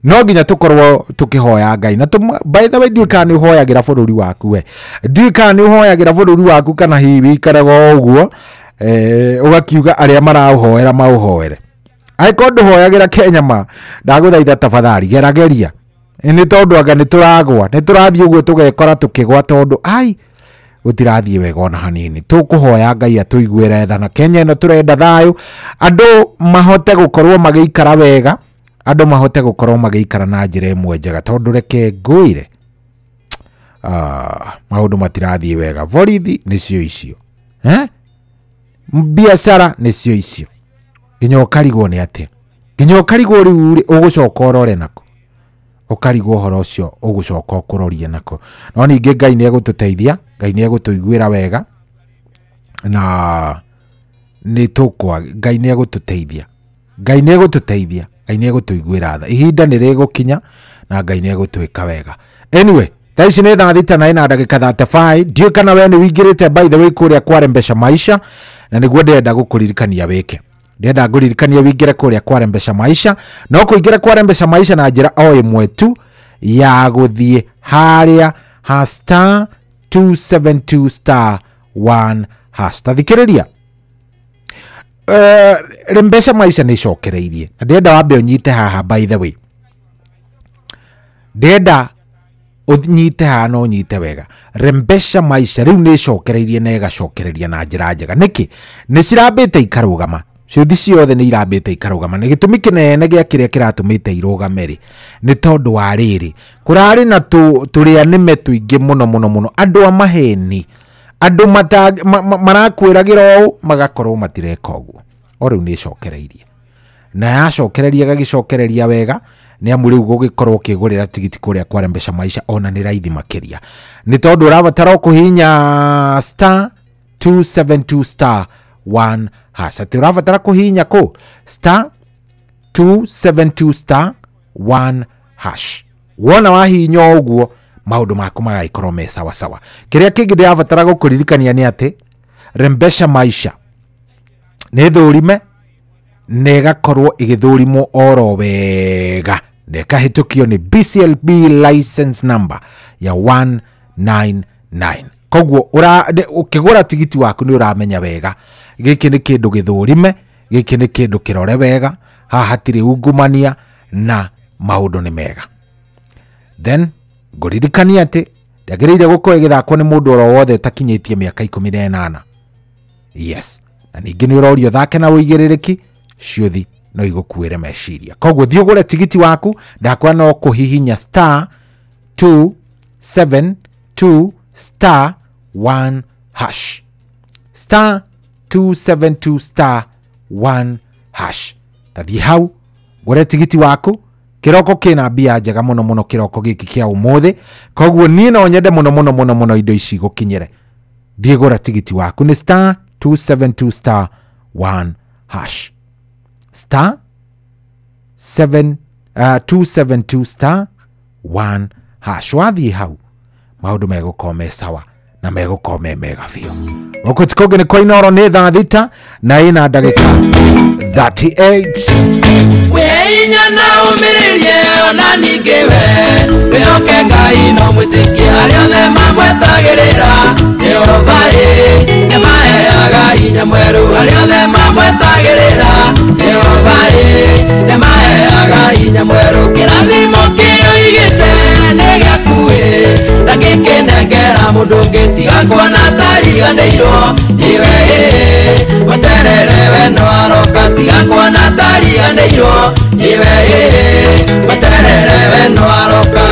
no nginya tukorwo tukihoya Ngai na by the way ndikani uhoyagira bururi waku we ndikani uhoyagira bururi waku kana hiwi karago uguo ugakiuga aria marauhoera mauhoere aiko nduhoyagira Kenya ma ndaguthaitha tafadhali gerageria ni tondu anga ni turagwa ni turathie uguo tugekora tukigwa tondu ai gutirathie wega ona hanini tukuhoya Ngai atuiguire tha na Kenya ino turenda thayo andu mahote gukorwo magiikara wega andu mahote gukorwo magiikara na njira imwe njega tondu reke nguire maundu matirathie wega borithi nicio icio biashara nicio icio nginya ukarigwo ni atia nginya ukarigwo riu ugucoka urore nako ukarigwo horo ucio ugucoka ukurorie nako no ningi Ngai ni egututeithia Ngai ni egutuiguira wega na ni tukwa Ngai ni egututeithia Ngai ni egututeithia Ngai ni egutuiguira tha ihinda ni rigukinya na Ngai ni egutwika wega anyway taici ni thaa thita na ndagika 35 ndio kana we ni wingirite by the way kuria Kwarembesha Maisha na niguo ndenda gukuririkania wike ndenda nguririkania wingire kuria Kwarembesha Maisha no kuingira Kwarembesha Maisha na njira o imwe tu ya guthie haria *272*1 tathikiriria Rembesha Maisha ni cokereirie na ndenda wambe unyite haha by the way ndenda unyite haha no nyite wega Rembesha Maisha riu ni cokereirie na igacokereria na njira njega niki ni cirambite ikarugama ciuthi ciothe ni irambite ikarugama ni gitumi kinene gia kiria kiratumite irugameri ni tondu wa riri kurari na turia nime tuingi muno andu amaheni andu marakwiragira o magakorwo matireka uguo o riu ni cokereirie na yacokereria gagicokereria wega ni amu riu gugikorwo kigurira tigiti kuria Kwarembesha Maisha ona ni raithi makiria ni tondu urabatara kuhinya *272*1 ati urabatara kuhinya ku *272*1 wona wahinya uguo maundu maku magaikorwo me sawa sawa kiria kingi ndirabatara gukuririkania ni ati Rembesha Maisha ni thurime negakorwo igithurimwo oro wega nekahitukio ni BCLB license number ya 199 koguo ukigura tigiti waku ni uramenya wega giki ni kindu githurime giki ni kindu kirore wega ha hatiri ungumania na maundu ni mega then nguririkania ati ndagiriire gukorwo igithakwo ni mundu oro wothe takinyitie miaka 18 yes na ningi ni urorio thake na uigiririki ciuthi no igukuire meciria koguo thii ugure tigiti waku ndakwa no kuhihinya *272*1 *272*1 tathi hau gure tigiti waku kiroko kina mbia njega muno kiroko giki kia umuthi koguo nie no nyende muno indo ici gukinyire thii gura tigiti waku ni *272*1 *272*1 wathi hau maundu megukorwo me sawa na megukorwo me mega biu guku tikoge ni kwa Inoro ni thaa thita na ina ndagika 38 winya na umiririe ona ningiwe wioke Ngai no mwitikie aria othe mamwetagirira Jehova ni maeaga inya mweru aria othe mamwetagirira Jehova ni maeaga inya mweru kirathimo kirio igite ni giakuwe na gikinengera mundu ngitiga kuona tariganirwo iwe waterere we no aroka tiga kuona tariganirwo iwe waterere we no aroka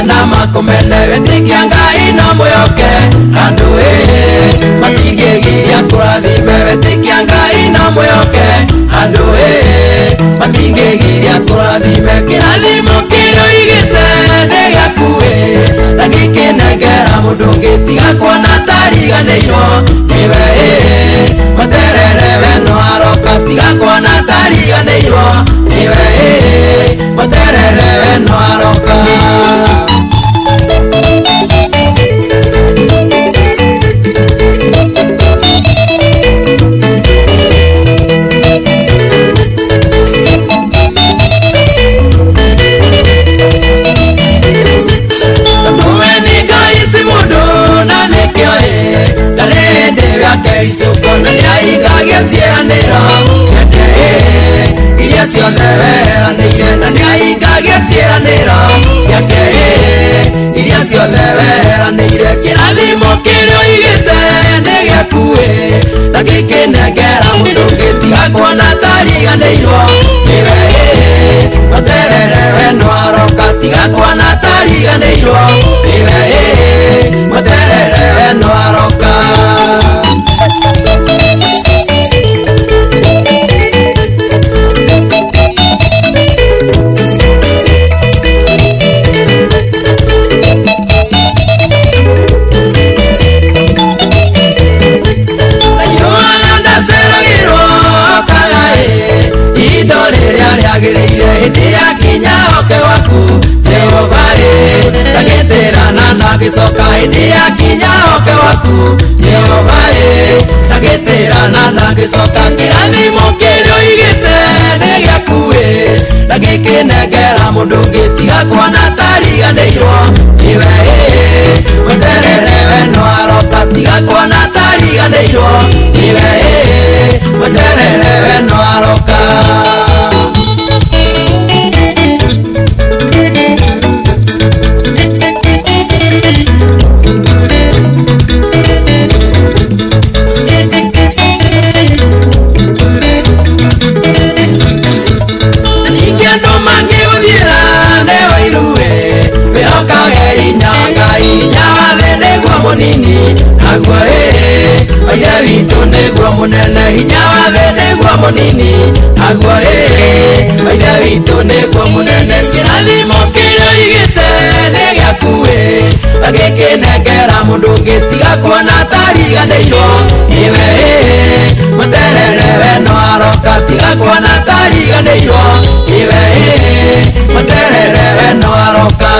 na makomene wetikia Ngai no mwoke andu matingigiria kurathime wetikia Ngai no mwoke andu matingigiria kurathime kirathimo kirio igite ni giakuwe na gikinengera mundu ngitiga kuona tariganirwo niwe materere we tariganĩirwo niwe mũterere we no aroka Isukona nĩahingagia ciĩranĩro ciake iria ciothe weranĩire na nĩahingagia ciĩranĩro ciake iria ciothe weranĩire kĩrathimo kĩrĩa oigĩte nĩ gĩaku na gĩkĩnengera mũndũ ũngĩtiga kuona tariganĩirwo nĩwe mũterere we no aroka tiga kuona tariganĩirwo nĩwe mũterere we no aroka hindi yakinya oke waku Jehova ndagĩtĩrana ndagĩcoka hindi yakinya oke waku Jehova ndagĩtĩrana ndagĩcoka kĩrathimo kĩrĩa oigĩte nĩ gĩaku na gĩkĩnengera mũndũ ũngĩtiga kuona tariganĩirwo nĩwe mũterere we no aroka tiga kuona tariganĩirwo nĩwe mũterere we no aroka munini agwa oya witũ nĩguo mũnene hinya wa thĩ nĩguo mũnini agwa oya witũ nĩguo mũnene kĩrathimo kĩrĩa oigĩte nĩ gĩaku na gĩkĩnengera mũndũ ũngĩtiga kuona tariganĩirwo nĩwe mũterere we no aroka tiga kuona tariganĩirwo nĩwe mũterere we no aroka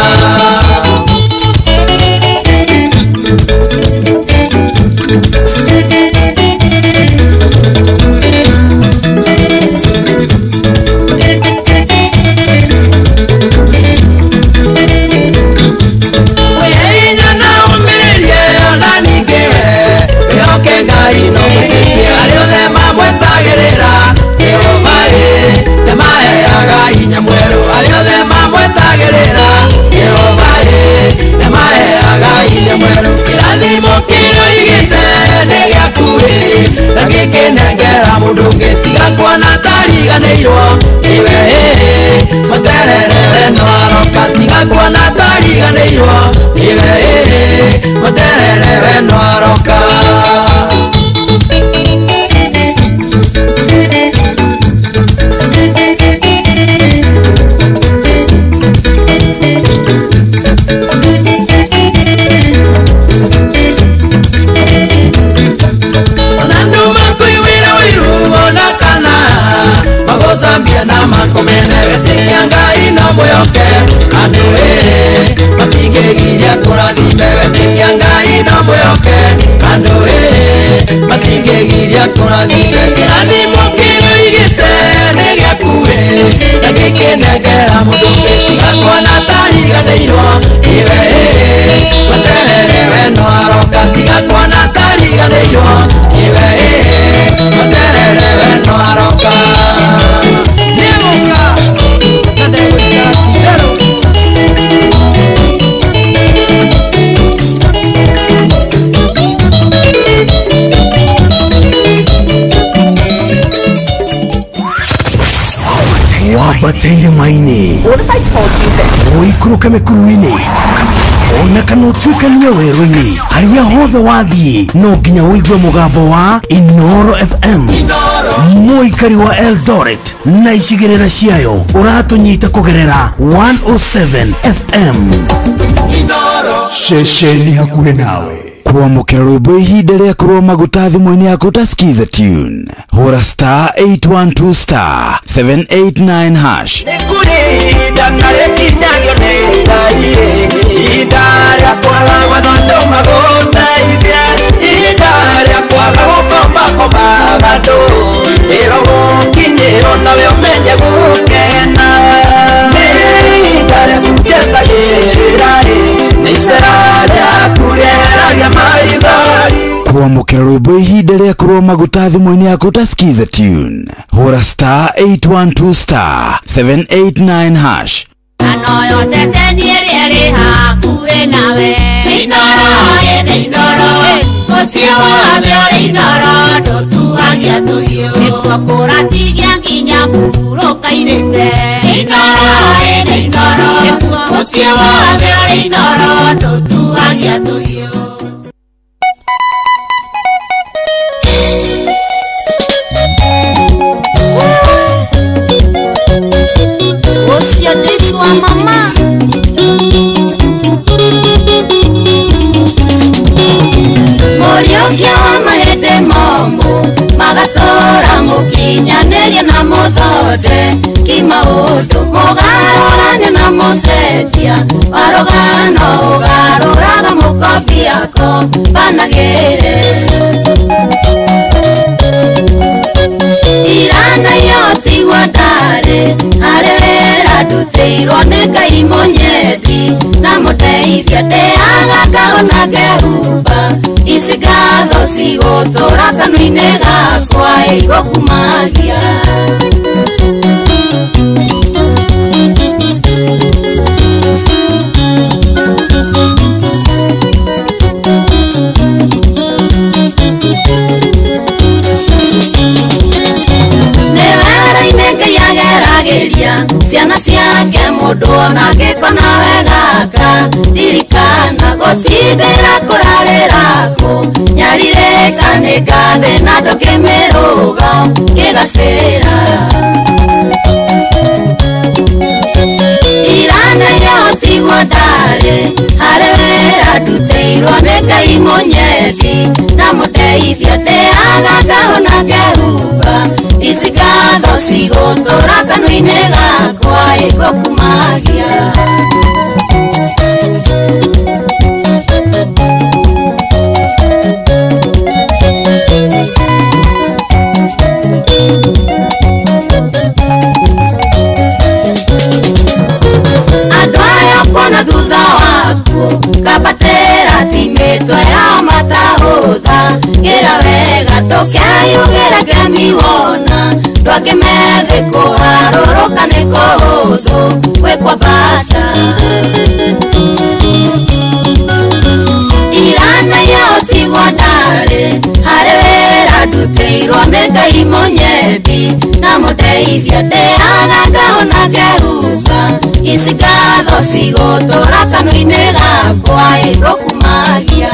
gĩkĩnengera mũndũ ũngĩtiga kuona tariganĩirwo nĩwe mũterere we no aroka tiga kuona tariganĩirwo nĩwe mũterere we no aroka na makomene wetikia ngai no muyoke andu matingĩgiria kũrathime wetikia ngai no muyoke andu matingĩgiria kũrathime kĩrathimo kĩrĩa oigĩte nĩ gĩaku na gĩkĩnengera mũndũ ũngĩtiga kuona tariganĩirwo nĩwe mũterere we no aroka tiga kuona tariganĩirwo nĩwe mũterere we no aroka wabateire maini ũikũrũke mĩkuru-inĩ ona kana ũtuĩkanie werũ-inĩ harĩa hothe wathiĩ no nginya ũigue mũgambo wa Inoro FM mũikari wa Eldoret na icigĩrĩra ciayo ũratũnyita kũgerera 107 FM Inoro ceceni hakuhĩ nawe. kuamukira rwimbo ihinda ria kurwo maguta thimũ-inĩ yaku utasikize tune hura star 812 star 789 hash Nikulinda nalekinyagio nĩndaiye ihinda rĩa kwaga gwetha magũteithie ihinda rĩa kwaga gũkomba andũ ĩro gũkinyĩrwo nawe ũmenye gũkena nĩ ihinda rĩa gũketagĩrĩra nĩ icera rĩaku rĩeragia maithori kuamukira rwimbo ihinda ria kurwo maguta thimũ-inĩ yaku utasikize tune hura star 812 star 789 hash Anoyo ceceni ĩrĩa ĩrĩ hakuhĩ nawe Inoro ũcio wothe ũrĩ Inoro ndũtuagia tũhiũ nĩguo kũratigia nginya mũhurũka irĩte Inoro ũcio wothe ũrĩ Inoro ndũtuagia tũhiũ Ocia de sua mamá Moriokia wa mahende momu Magatora mukinyanĩria na muthonde Kimaũndũ mũgarũrane na mũcenjia Warũgano ũgarũraga mũkombi yako Banagĩre Irana yotigwo ndarĩ harĩ wĩra ndutĩirwo nĩ Ngai mũnyendi na mũteithia ndĩaga ngahona ngehumba ici ngatho cigũtũra kanua-inĩ gakwa igũkumagia ciana ciake mũndũ ona angĩkona wegaka ririkana gũtindĩra kũrarĩra kũ nyarirĩka nĩ ngathĩ na ndũkĩmĩrũga kĩgacĩra irana yotigwo ndarĩ harĩ wĩra ndutĩirwo nĩ Ngai mũnyendi na mũteithia ndĩaga ngahona ngehumba ici ngatho cigũtũra kanua-inĩ gakwa igũkumagia andũ aya kuona thutha waku kambatĩra timĩtwe ya matahũtha gĩra wega ndũkeyugĩre ngemiwona ndwakĩmethe kũharũrũka nĩ kũhũthũ gwĩkwambata irana yotigwo ndarĩ harĩ wĩra ndutĩirwo nĩ Ngai mũnyendi na mũteithia ndĩaga ngahona ngehumba ici ngatho cigũtũra kanua-inĩ gakwa igũkumagia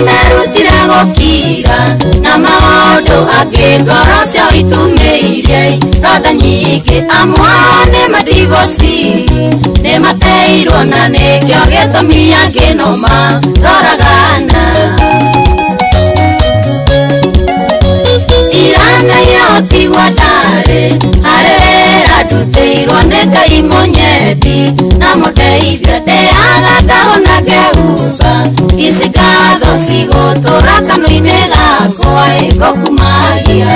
merutire gũkira na maũndũ angĩ ngoro cio itumĩire ronda nyingĩ amwe nĩ madivosi nĩ mateirwo na nĩkĩo gĩtũmi angĩ no maroragana irana yotigwo ndarĩ harĩ wĩra ndutĩirwo nĩ Ngai mũnyendi na mũteithia ndĩaga ngahona ngehumba ici ngatho cigũtũra kanua-inĩ gakwa igũkumagia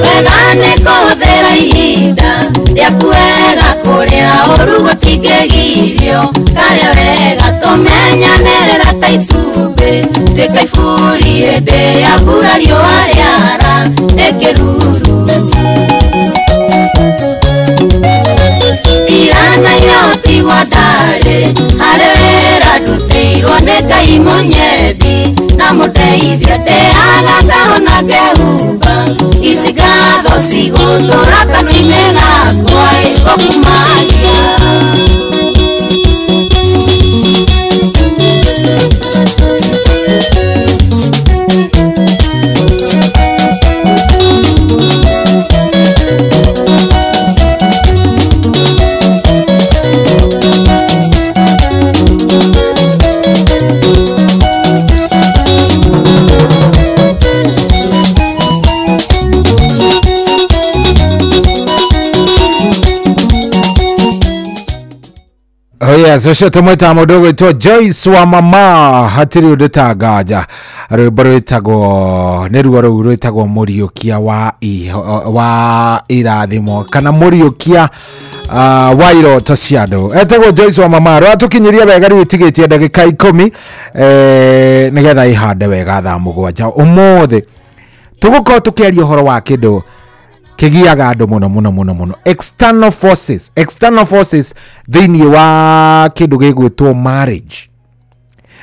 wega nĩ kũhũthĩra ihinda rĩaku wega kũrĩa ũru gũtingĩgirio karĩa wega tũmenyanĩrĩra ta itumbĩ twĩka iburi hĩndĩ ya mbura riũa rĩara rĩkĩruru irana yotigwo ndarĩ harĩ wĩra ndutĩirwo nĩ Ngai mũnyendi na mũndũ teithio ndeaga ona ngehumba isigatho cigotora kanua-inĩ gakwa gũkumagia Yes, so tumweta mudogo to Joyce wa mama hatiri udetangaja rwimbo rwitagwo ni ruo ruu rwitagwo muriukia wa irathimo kana muriukia wa iroto cia andu etagwo Joyce wa mama rwatukinyiria wega rwitigitie ndagika 10 nigetha ihande wega thaa 7 umuthi tugukorwo tukiaria uhoro wa kindu kigiaga andu muno external forces thini wa kindu gigwitwo marriage.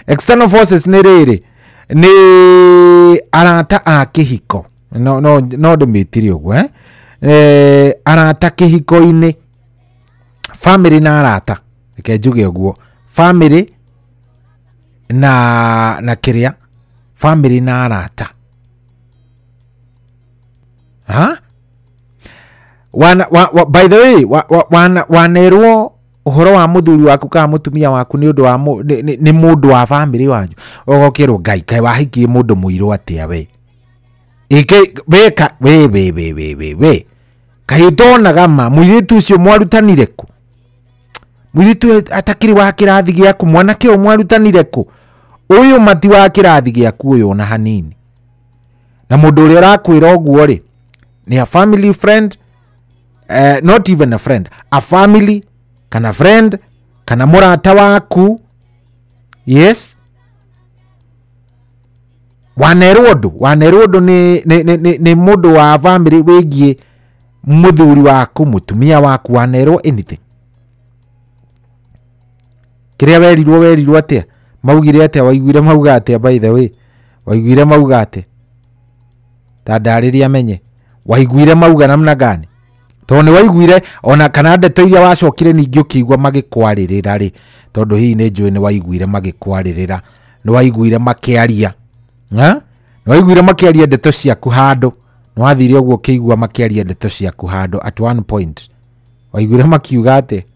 External forces ni riri ni arata a kihiko no ndimitirie uguo arata kihiko-ini family na arata reke njuge uguo family na kiria family na arata by the way wanerwo uhoro wa muthuri waku ka mutumia waku ni undu wa ni mundu wa family wanyu ogokirwo ngai kai wahikie mundu muiru atia we ike beka we kai tonaga ma muiritu ucio mwarutanire ku muiritu atakiri wa kirathi giaku mwanake o mwarutanire ku uyu mati wa kirathi giaku uyu na hanini na mundu uria rakwira oguo ri ni a family friend. Not even a friend, a family, kana friend, kana murata waku. Yes, wanerodo ni mundu wa family wegie muthuri waku mutumia waku wanero anything kiria werirwo atia maugire atia waiguire mauga atia by the way waiguire mauga atia tandariria menye waiguire mauga namna gani tondu waiguire ona kana ndeto iria wacokire ningi ukigwa magikwaririra ri tondu hii ni njui ni waiguire magikwaririra ni waiguire makiaria ni waiguire makiaria ndeto ciaku handu ni wathire uguo ukigwa makiaria ndeto ciaku handu at one point waiguire makiuga ate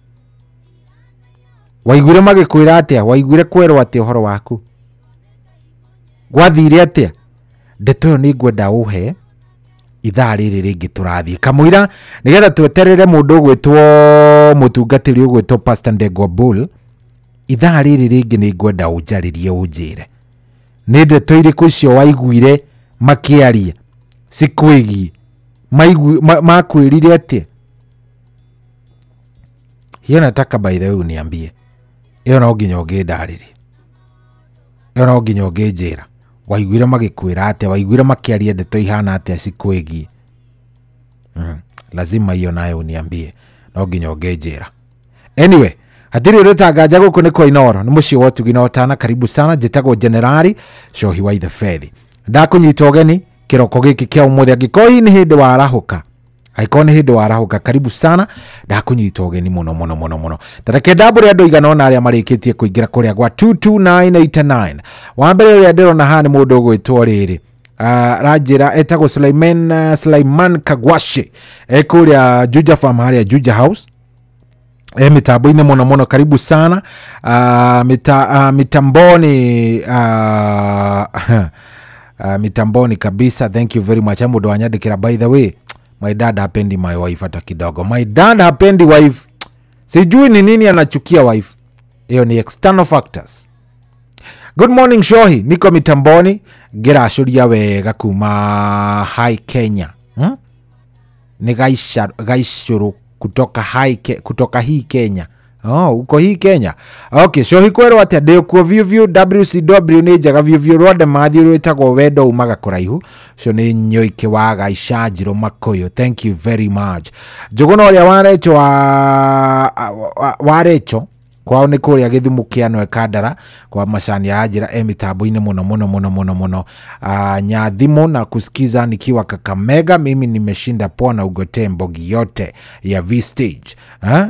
waiguire magikwira ate waiguire kwerwo ate uhoro waku gwathire ate ndeto ni ngwenda uhe ithaa riri ringi turathie kamwira nigetha tweterere mundu ugwitwo mutungatiri ugwitwo Pastor Ndegwa Bull ithaa riri ringi ni ngwenda unjaririe unjire ni ndeto iriku icio waiguire makiaria cikwigie makwirire atia hiyo nataka by the way uniambie iyo no nginya ungindariri iyo no nginya unginjira waiguire magikwira atia waiguire makiaria ndeto ihana atia cikwigie lazima hiyo nayo uniambie no nginya unginjira anyway hatiri uretangaja guku ni kwa Inoro ni mucio wotu ginotana karibu sana jitagwo Generali Shohi wa the Fedhi ndakunyita ugeni kiroko giki kia umuthi agikoi ni hindi warahuka aikoni hindi warahuka karibu sana ndakunyita ugeni muno tareke ndabure andu igana ona aria marikitie kuingira kuria gwa 22989 wa mbere ria ndirona ha ni mundu ugwitwo riri rajira etagwo Sulaiman Kagwashi ekuria Juja Farm haria Juja House mitambo-ini muno karibu sana mitamboni mitamboni kabisa thank you very much amudo wanyandikira by the way my dad hapendi my wife hata kidogo my dad hapendi wife sijui ni nini anachukia wife hiyo ni external factors. Good morning Shohi niko mitamboni gira ashuria wega kuma Hai Kenya ni gaishuru kutoka hii Kenya. Uko hii Kenya. Okay, Shohi kwero atia ndikuo view WCW ni njaga view rwanda mathi rwitagwo wendo umaga kuraihu. So ni nyoike wa gaicajiro makoyo. Thank you very much. Jogono ria warecho kwao nĩ kũrĩa Gĩthumu Kĩano Ekandara kwa macani ya njĩra mitambo-inĩ muno Nyathimo na kusikiza nikiwa Kakamega. Mimi nimeshinda poa na ugote mbogi yote ya V-Stage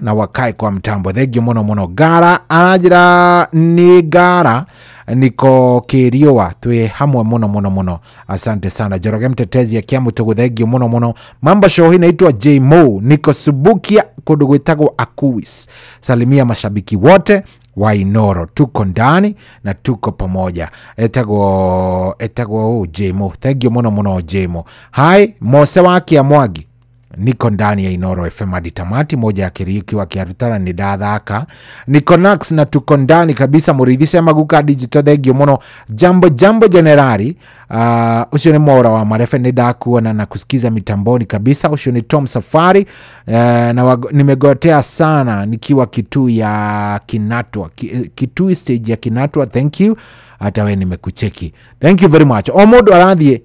na wakae kwa mtambo. Thegio muno Gara anajira ni Gara niko Kĩriũa twe hamwe muno. Asante sana Njoroge mtetezi ya Kiambu tugũthengio muno. Mamba show hii inaitwa J-Mo, niko Subukia kundu gwĩtagwo Akuis. Salimia mashabiki wote wa Inoro, tuko ndani na tuko pamoja. Etagwo J-Mo. Thengio muno J-Mo. Hai Mose wa Kiamwagi, niko ndani ya Inoro FM hadi tamati. Moja ya Kiriuki wa Kiarutara ni dathaka. Niko Nax na tuko ndani kabisa. Muridhisha Maguka Digital, thengio muno. Jambo Generali, ucio ni Mwaura wa Marefe, ni dakuona na kusikiza mitamboni kabisa. Ucio ni Tom Safari, na nimegotea sana nikiwa Kitui ya Kinatwa, Kitui stage ya Kinatwa. Thank you, hata we nimekucheki. Thank you very much. Omodo arathie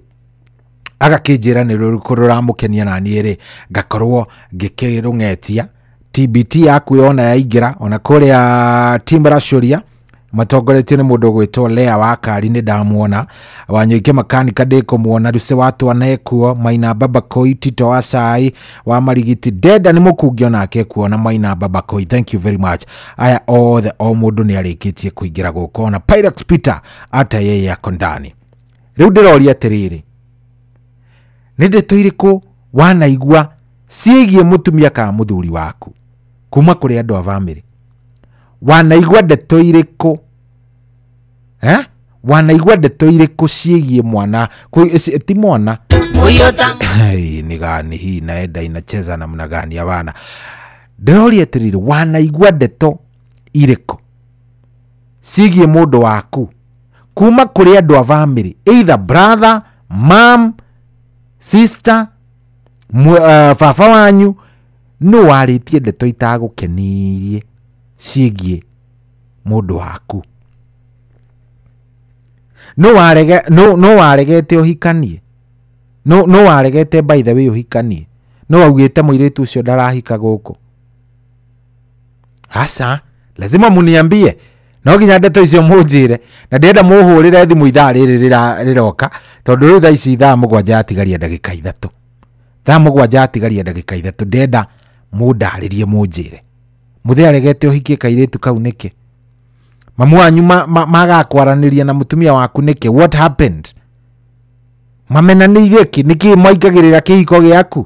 agakĩnjĩra nĩ rũrĩkũ rũramũkenia na niĩ ngakorwo ngĩkĩrũng'etia TBT yaku yona yaingĩra ona kũrĩa Timbaracuria matongoretio nĩ mũndũ gwĩtwo Lea wa Kari, nĩ ndamuona Wanyũike makanika ndĩkũmuona Ruce watwa nekuo Maina Baba Koi Tito wa Cai wa Marigiti Deda nĩ mũkungi onake kuona Maina Baba Koi. Thank you very much. Aya othe o mũndũ nĩ arĩkĩtie kũingĩra gũkũ na Pyrex Peter ata yeye ako ndani. Rĩu ndĩroria atĩrĩrĩ, nĩ ndeto irĩkũ wanaigua ciĩgiĩ mũtumia kana mũthuri waku kuma kũrĩ andũ a family? Wanaigua ndeto irĩkũ wanaigua ndeto irĩkũ ciĩgiĩ mwana ti mwana ni gani hii naenda inacheza namna gani ya bana? Ndĩroria atĩrĩrĩ, wanaigua ndeto irĩkũ ciĩgiĩ mũndũ waku kuma kũrĩ andũ a family, either brother, mom, sister, baba wanyu, no warĩtie ndeto itagũkenirie ciĩgiĩ mũndũ waku? No waregete ũhikanie? No waregete by the way ũhikanie? No augĩte mũirĩtu ũcio ndarahika gũkũ? Asa, lazima muniambie. No nginya ndeto icio mũnjĩre, na ndĩrenda mũhũrĩre thimũ ithaa rĩrĩ rĩroka, tondũ rĩu thaa ici ithaa 7 atigaria ndagĩka 3. Thaa 7 atigaria ndagĩka 3. Ndĩrenda mũndarĩrie mũnjĩre mũthĩ aregete ũhikie kairĩtu kau nĩkĩ? Mamu wanyu magakwaranĩria na mũtumia waku nĩkĩ? What happened? Mamenanĩire kĩ? Nĩkĩ mwaingagĩrĩra kĩhiko gĩaku?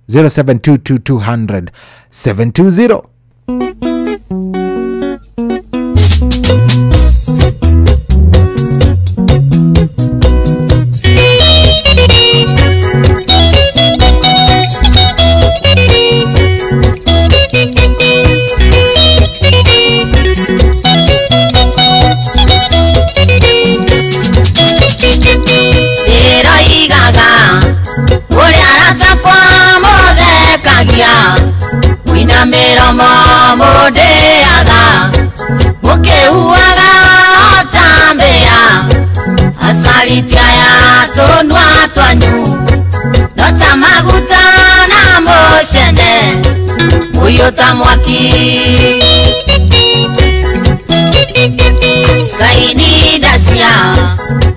0722 720. Wina miromo mudeaga mukiuaga otambea asalitia ya tonwa twanyu nota maguta na moshene uyota mwaki kaini dasia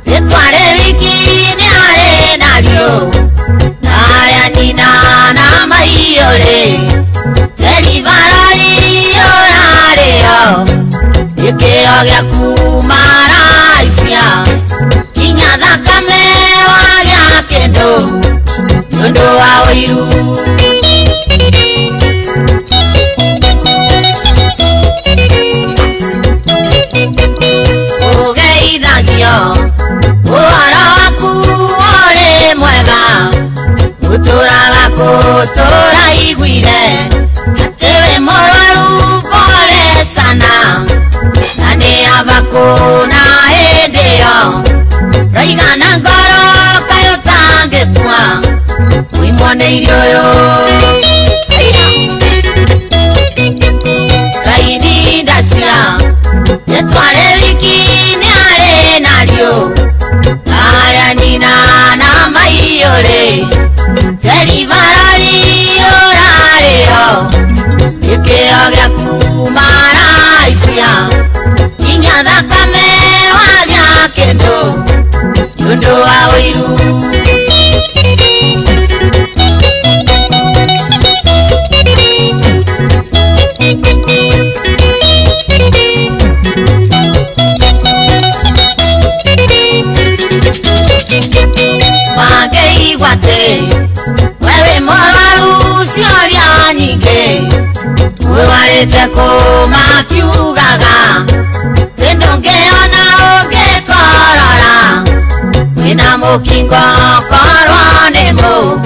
etware wiki ni are nario nare nina na maiore ikeo gya kumaraisia kinya thakame wa gya kendo nundu wa uiru ugeithagio uhoro waku uri mwega uturaga kutura iguire atewe morwaru pore sana nani abakuna endeyo raigana ngoro kayo tangetwa mwimone irioyo kaini dasia netware wiki ni are nario aria nina na maiore teri barari orario ikeo gya kumara kendo Yundo wa wiru Magei wate Wewe moraru sioria nyinge Uwarete koma kiugaga Tendongeona oge korora Wina mukingo korwa nemo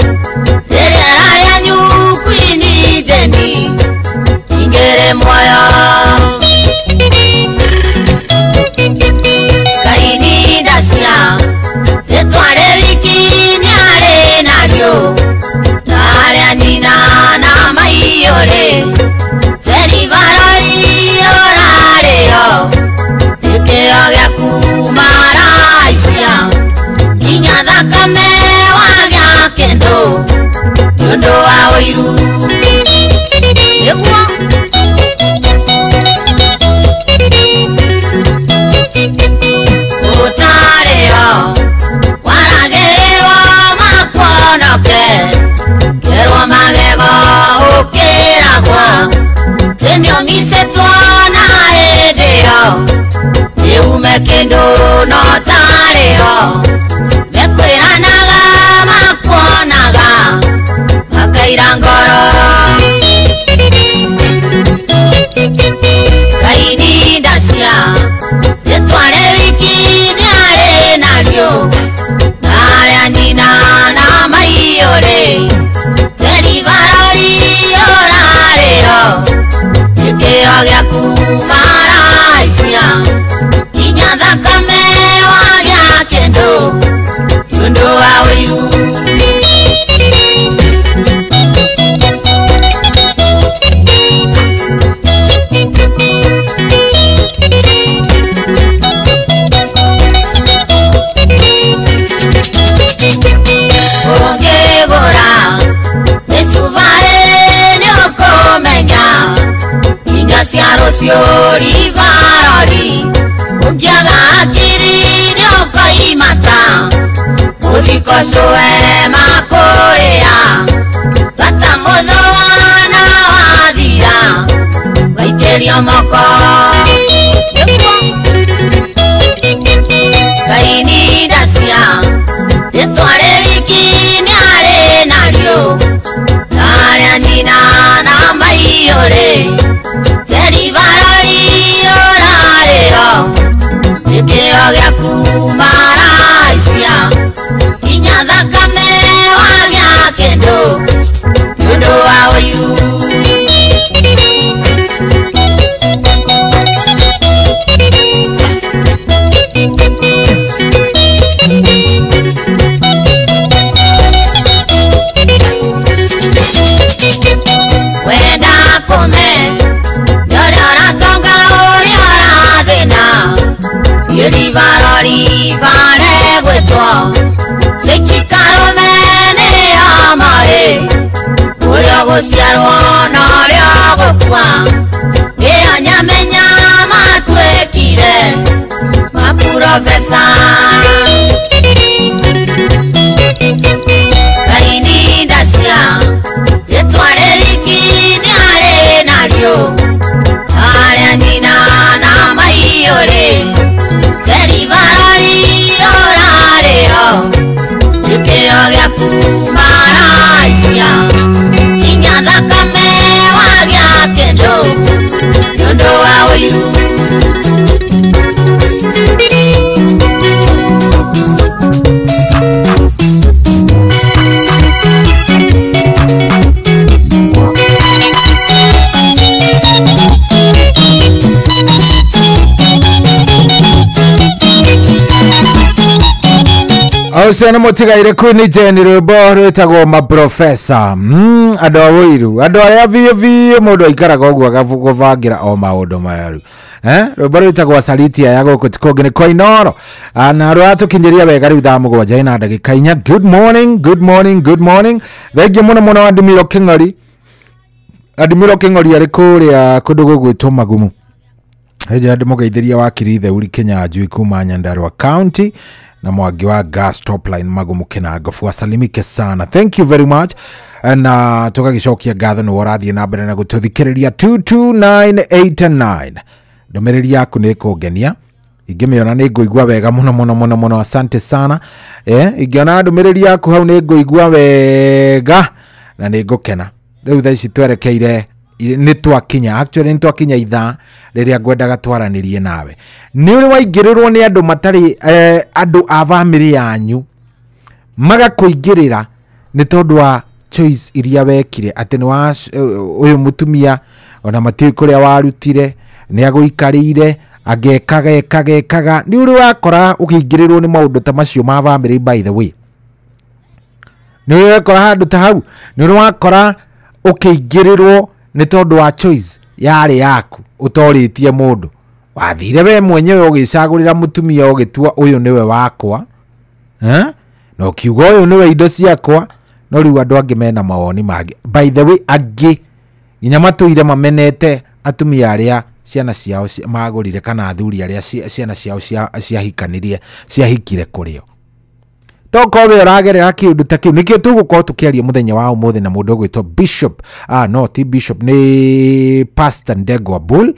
Terera ya nyukwini jeni Ingere moyo Kaini dasia Tetware wikini are nario Nare anina na maiyore Teri barori orare yo Tekeo gya kumara isia Kinya thakame wagya kendo Yundo wa wiru Yekwa Utare yo Waragererwa makwonoke Kerwa magego ukiragwa Tenyo misetwana edeo Yeume kendo notare yo Mekwiranaga makwonaga Makaira ngoro Kaini dasia Yetware wikini are nario Nare anina na maiyore Teri barori orare yo Tekeo gya kumara isia Kinya thakame wagya kendo Yundo wa wiru Ongegora Mesuvae nyokomenya Kinya siaro siori varori Ungiaga akiri nyokoimata Udikoshoe makorea Gata modhoana wadhira Waikerio moko Kaini dasia Tetware wikini are nario Nare anina na maiyore Teri barori orare yo Tekeo gya kumara isia Kinya thakame wagya kendo Yundo wa wiru Wenda kome Yodora tonga uriora dhina Yuri varori vare gwetwa Sekikaro mene amae Urio guciarwo norio gukwa Iyo nyamenya matwekire Maprofesa Kaini dacia Yetware wikini are nario Are anina na maiyore Teri barori orare yo Tekeo gya kumara isia Kinya thakame wagya kendo Yundo wa wiru Auciana mutigaire kwini jeni rwimbo rwitagwo maprofesa andu a wiru andu aria biu mundu aikaraga uguo agavuguvangira o maundu maru rwimbo rwitagwo acaritia ya guku tikungi ni koinoro na rwatukinyiria wega riu thaa 7 na ndagika 4. Good morning, good morning, good morning. Thengiu muno muno Admiral King'ori ari kuria kundu gugwitwo Magumu Heja ndĩmũgeithĩria wa Kirithe uri Kenya Njui kuma Nyandarua County na Mwangi wa Gas Topline Magumu Kinangofu wasalimike sana. Thank you very much. Na tugagicokia ngatho nĩ worathie na mbere na gũtũthikĩrĩria 22989. Ndũmĩrĩri yaku nĩ kũngenia. Ingĩmĩona nĩ ngũigua wega mũno asante sana. Ingĩona ndũmĩrĩri yaku hau nĩ ngũigua wega na nĩ ngũkena. Rĩu thaa ici twerekeire nĩ twakinya actually nĩ twakinya ithaa rĩrĩa ngwendaga twaranĩrie nawe. Nĩ ũrĩ waingĩrĩrwo nĩ andũ matarĩ andũ a family yanyu magakũingĩrĩra nĩ tondũ wa choice iria wekire atĩ nĩ wa ũyũ mutumia ona matiĩ kũrĩa warutire nĩ agũikarĩire agekaga nĩ ũrĩ wakora ũkĩingĩrĩrwo nĩ maũndũ ta macio ma family. By the way, nĩ ũrĩ wakora handũ ta hau, nĩ ũrĩ wakora ũkĩingĩrĩrwo nĩ tondũ wa choice yarĩ yaku ũtorĩtie mũndũ, wathire we mwenyewe ũgĩcagũrĩra mutumia ũgĩtua ũyũ nĩwe wakwa, na ũkiuga ũyũ nĩwe indo ciakwa, no rĩu andũ angĩ mena mawoni mangĩ. By the way, angĩ nginya matũire mamenete atumia arĩa ciana ciao magũrire kana athuri arĩa ciana ciao ciahikanirie ciahikire kũrĩo. Toko we ũragerera kĩũndũ ta kĩu nĩkĩo tũgũkorwo tũkĩaria mũthenya wa ũmũthĩ na mũndũ ũgwĩtwo Bishop no ti Bishop, nĩ Pastor Ndegwa Bull,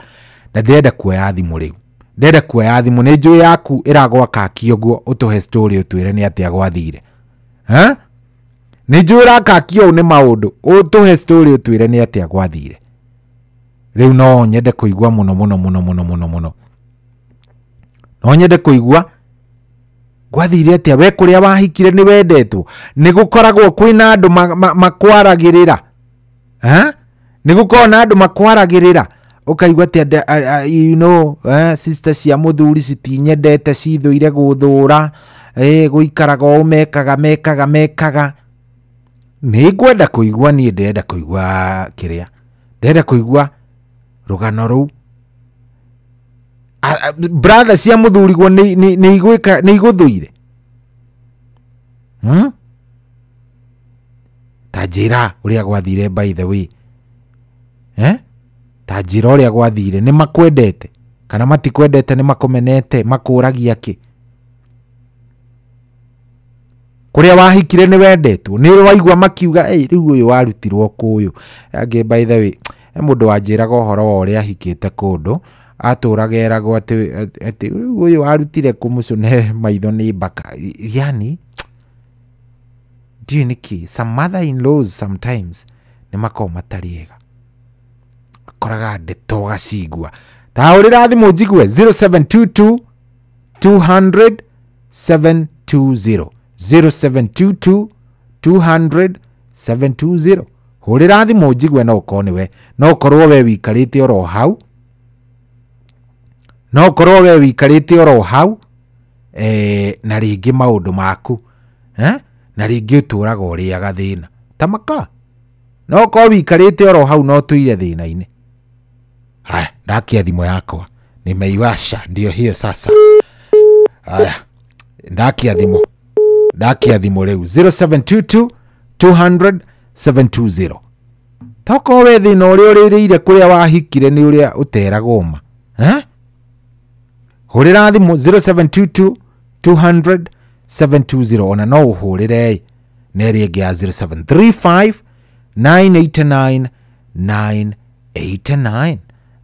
na ndĩrenda kuoya thimũ rĩu. Ndĩrenda kuoya thimũ, nĩ njũĩ yaku ĩragwaka kĩoguo ũtũhe story ũtwĩre nĩ atĩa gwathire. Nĩ njũĩ ũrakakio nĩ maũndũ ũtũhe story ũtwĩre nĩ atĩa gwathire. Rĩu no nyende kũigua mũno. No nyende kũigua gwathire atĩa, we kũrĩa wahikire nĩ wendetwo, nĩ gũkoragwo kwĩna andũ makwaragĩrĩra, nĩ gũkoragwo na andũ makwaragĩrĩra ũkaigua atĩ you know sister cia mũthuri citinyendete cithũire gũthũra gũikaraga o mekaga. Nĩ ngwenda kũigua, niĩ ndĩrenda kũigua kĩrĩa, ndĩrenda kũigua rũgano rũu. Brother cia mũthurigwo nĩ igũthũire, ta njĩra ũrĩa gwathire. By the way, ta njĩra ũrĩa gwathire, nĩ makwendete kana matikwendete, nĩ makũmenete, makũragia kĩ? Kũrĩa wahikire nĩ wendetwo, nĩ waigua makiuga rĩu ũyũ warutirwo kũyũ. Angĩ by the way, mũndũ wanjĩraga ũhoro wa ũrĩa ahikĩte kũndũ atũrageragwo atĩ ũyũ warutire kũmũcũne maitho nĩ mbaka. Yani ndiũ nĩkĩ, some mother-in-laws sometimes nĩ makoo matariega, akoraga ndeto gacigua. Tahũrĩra thimũ njigue 0722 200 720 0722 200 720. Hũrĩra thimũ njigue no ũkorwo nĩwe, no ũkorwo we wikarĩte oro hau, no ũkorwo we wikarĩte oro hau na rĩngĩ maũndũ maku na rĩngĩ ũtũraga ũrĩaga thĩna ta maka, no ũkorwo wikarĩte oro hau no tũire thĩna-inĩ. Haya, ndakia thimũ yakwa nimeiwasha, ndio hiyo sasa. Haya, ndakia thimũ rĩu 0722 200 720. Toko we thĩna ũrĩa ũrĩrĩire kũrĩa wahikire nĩ ũrĩa ũteragwo ma. Hũrĩra thimũ 0722 200 720, ona no ũhũrĩre nerĩ ĩngĩ ya 0735 989 989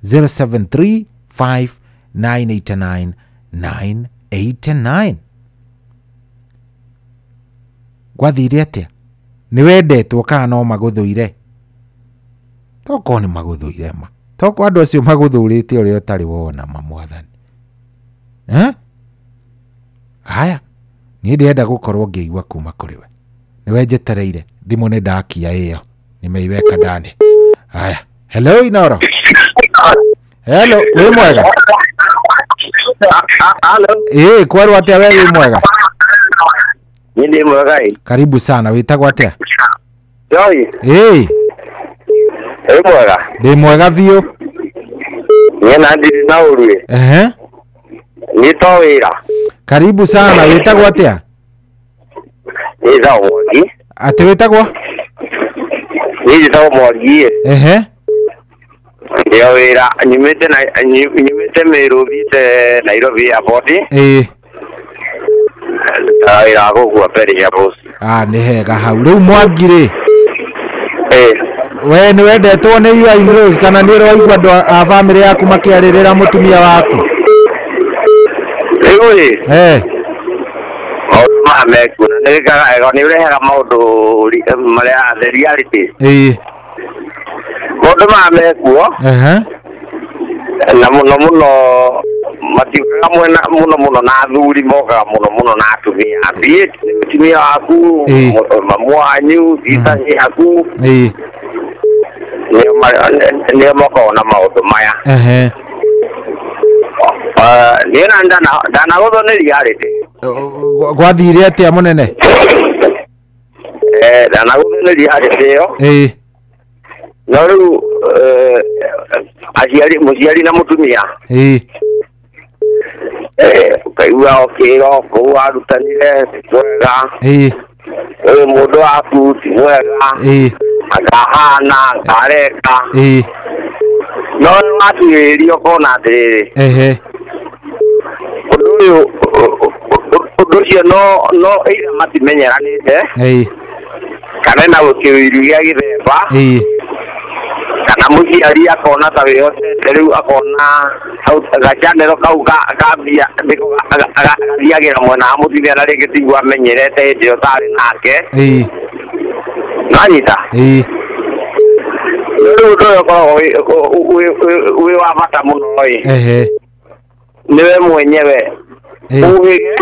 0735 989 989. Gwathire atĩa, nĩ wendetwo kana no magũthũire? Toko nĩ magũthũire ma, toko andũ acio magũthũrĩte ũrĩa ũtarĩ wona ma mwathani. Haya, niĩ ndĩrenda gũkorwo ngĩigua kuma kũrĩ we. Nĩwe njetereire, thimũ nĩ ndakia ĩyo, nimeiweka ndani. Haya, hello Inoro. Hello, wĩ mwega? Hello. Kwaru atĩa we wĩ mwega? Ndi mwega. Karibu sana, wĩtagwo atĩa? Joy. Wĩ mwega? Ndĩ mwega biũ. Niĩ ndi na ũruĩ. Nĩ to wĩra. Karibu sana, wĩtagwo atĩa? Wĩtagwo Mwangi. Atĩ wĩtagwo? Wĩtagwo Mwangi. Ndio wira nyumite Nairobi te Nairobi airport. Ira gukua peri ya boss. Nĩ hega hau rĩu Mwangi we nĩ wendetwo nĩ you in Rose kana nĩ ũraigua andũ a family yaku makĩarĩrĩra mũtumia waku? Rĩu mamekuna nĩ ũrehaga maũndũ marĩa the reality. Maũndũ mamekuo na mũno matiukaga mũno na athuri mokaga mũno na atumia. Thiĩ mũtumia waku mamu wanyu thita yaku nĩo mokaga na maũndũ maya. Niĩ ndanagũthwo nĩ reality. Gwathire atĩa mũnene? Ndanagũthwo nĩ reality ĩyo. No rĩu mũciari na mũtumia ukaigua ũkĩĩra kũu warutanire ti mwega, ũyũ mũndũ waku ti mwega, akahana akareka, no watuĩria ũkona atĩrĩrĩ ũndũ ũcio no either matimenyeranĩte kana na gũkĩũiru gĩa gĩthemba kana mũciari akona ta wĩhotete rĩu akona gachanero kau kambia agathiagĩra mwena wa mũtumia na rĩngĩ tiguo amenyerete hĩndĩ ĩyo tarĩ nake nanyita rĩu ũndũ ũyũ ũkoragwo wĩ wa bata mũno nĩwe mwenyewe ũhĩge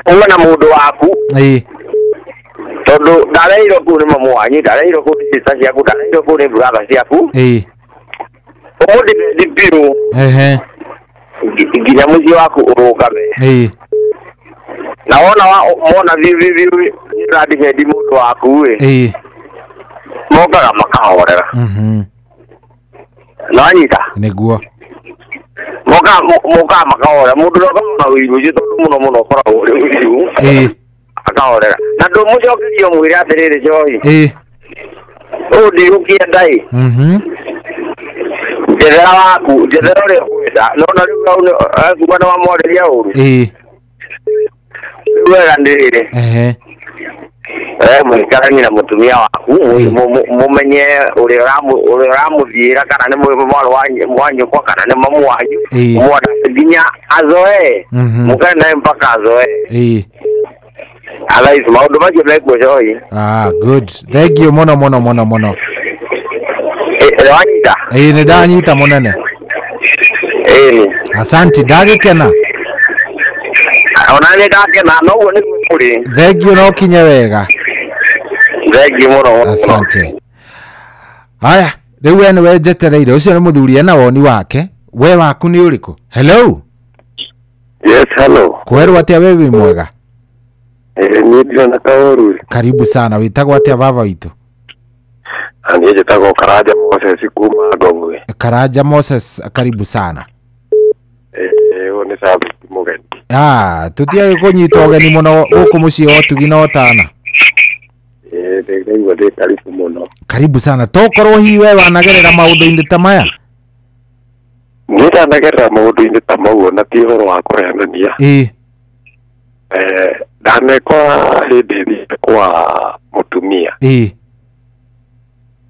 uwe na mũndũ waku tondũ ndareirwo kũu nĩ mamu wanyu, ndareirwo kũu nĩ sister ciaku, ndareirwo kũu nĩ brother ciaku. Ũmũdifendi biũ nginya mũciĩ waku ũrũgame. Na mona viu nĩ ũradifendi mũndũ waku mokaga makahorera. Nanyita nĩguo mokaga makahorera mũndũ ndokaga na ũiru ũcio tondũ mũno ũkoragwo ũrĩ ũiru akahorera na ndũmũcokerio mwĩre atĩrĩrĩ Njohi ũũ ndigũkĩenda njethera waku njethera ũrĩa ũkwenda nona rĩu kuma nĩ wamwarĩria ũru rĩu wega nĩ rĩrĩ mũikaranie na mũtumia waku mũmenye ũrĩa ũramũthiĩra kana nĩ mwarĩ wa nyũkwa kana nĩ mamu wanyu mwenda nginya azoe mũkare naye mpaka azoe. Otherwise maũndũ macio mekuo Njohi. Good. Thank you mũno. Wanyita? Nĩ ndanyita mũnene. Asante ndagĩkena. Ona nĩ ndakena noguo nĩguo kũrĩ. Thank you no kinye wega. Thank you mũno. Asante. Haya, rĩu we nĩwe njetereire ũcio nĩ mũthuri ena woni wake. We waku nĩ ũrĩkũ? Hello. Yes, hello. Kwerwo atĩa we wĩ mwega? Niĩ ndĩrona Kaũru. Karibu sana. Wĩtagwo atĩa baba witũ? Niĩ njĩtagwo Karanja Moses kuma Ndong'we. Karanja Moses, karibu sana. Ũyũ nĩ Sabiti mũgeni. Tũtiage kũnyita ũgeni mũno gũkũ mũciĩ wa ũtugi na ũtana. Ndĩraigua ndĩ karibu mũno. Karibu sana. Tokorwo hihi we wanagerera maũndũ-inĩ ta maya? Niĩ ndanagerera maũndũ-inĩ ta mau na ti ũhoro wa kũhenania. Ndanekora hĩndĩ thiĩte kwa mũtumia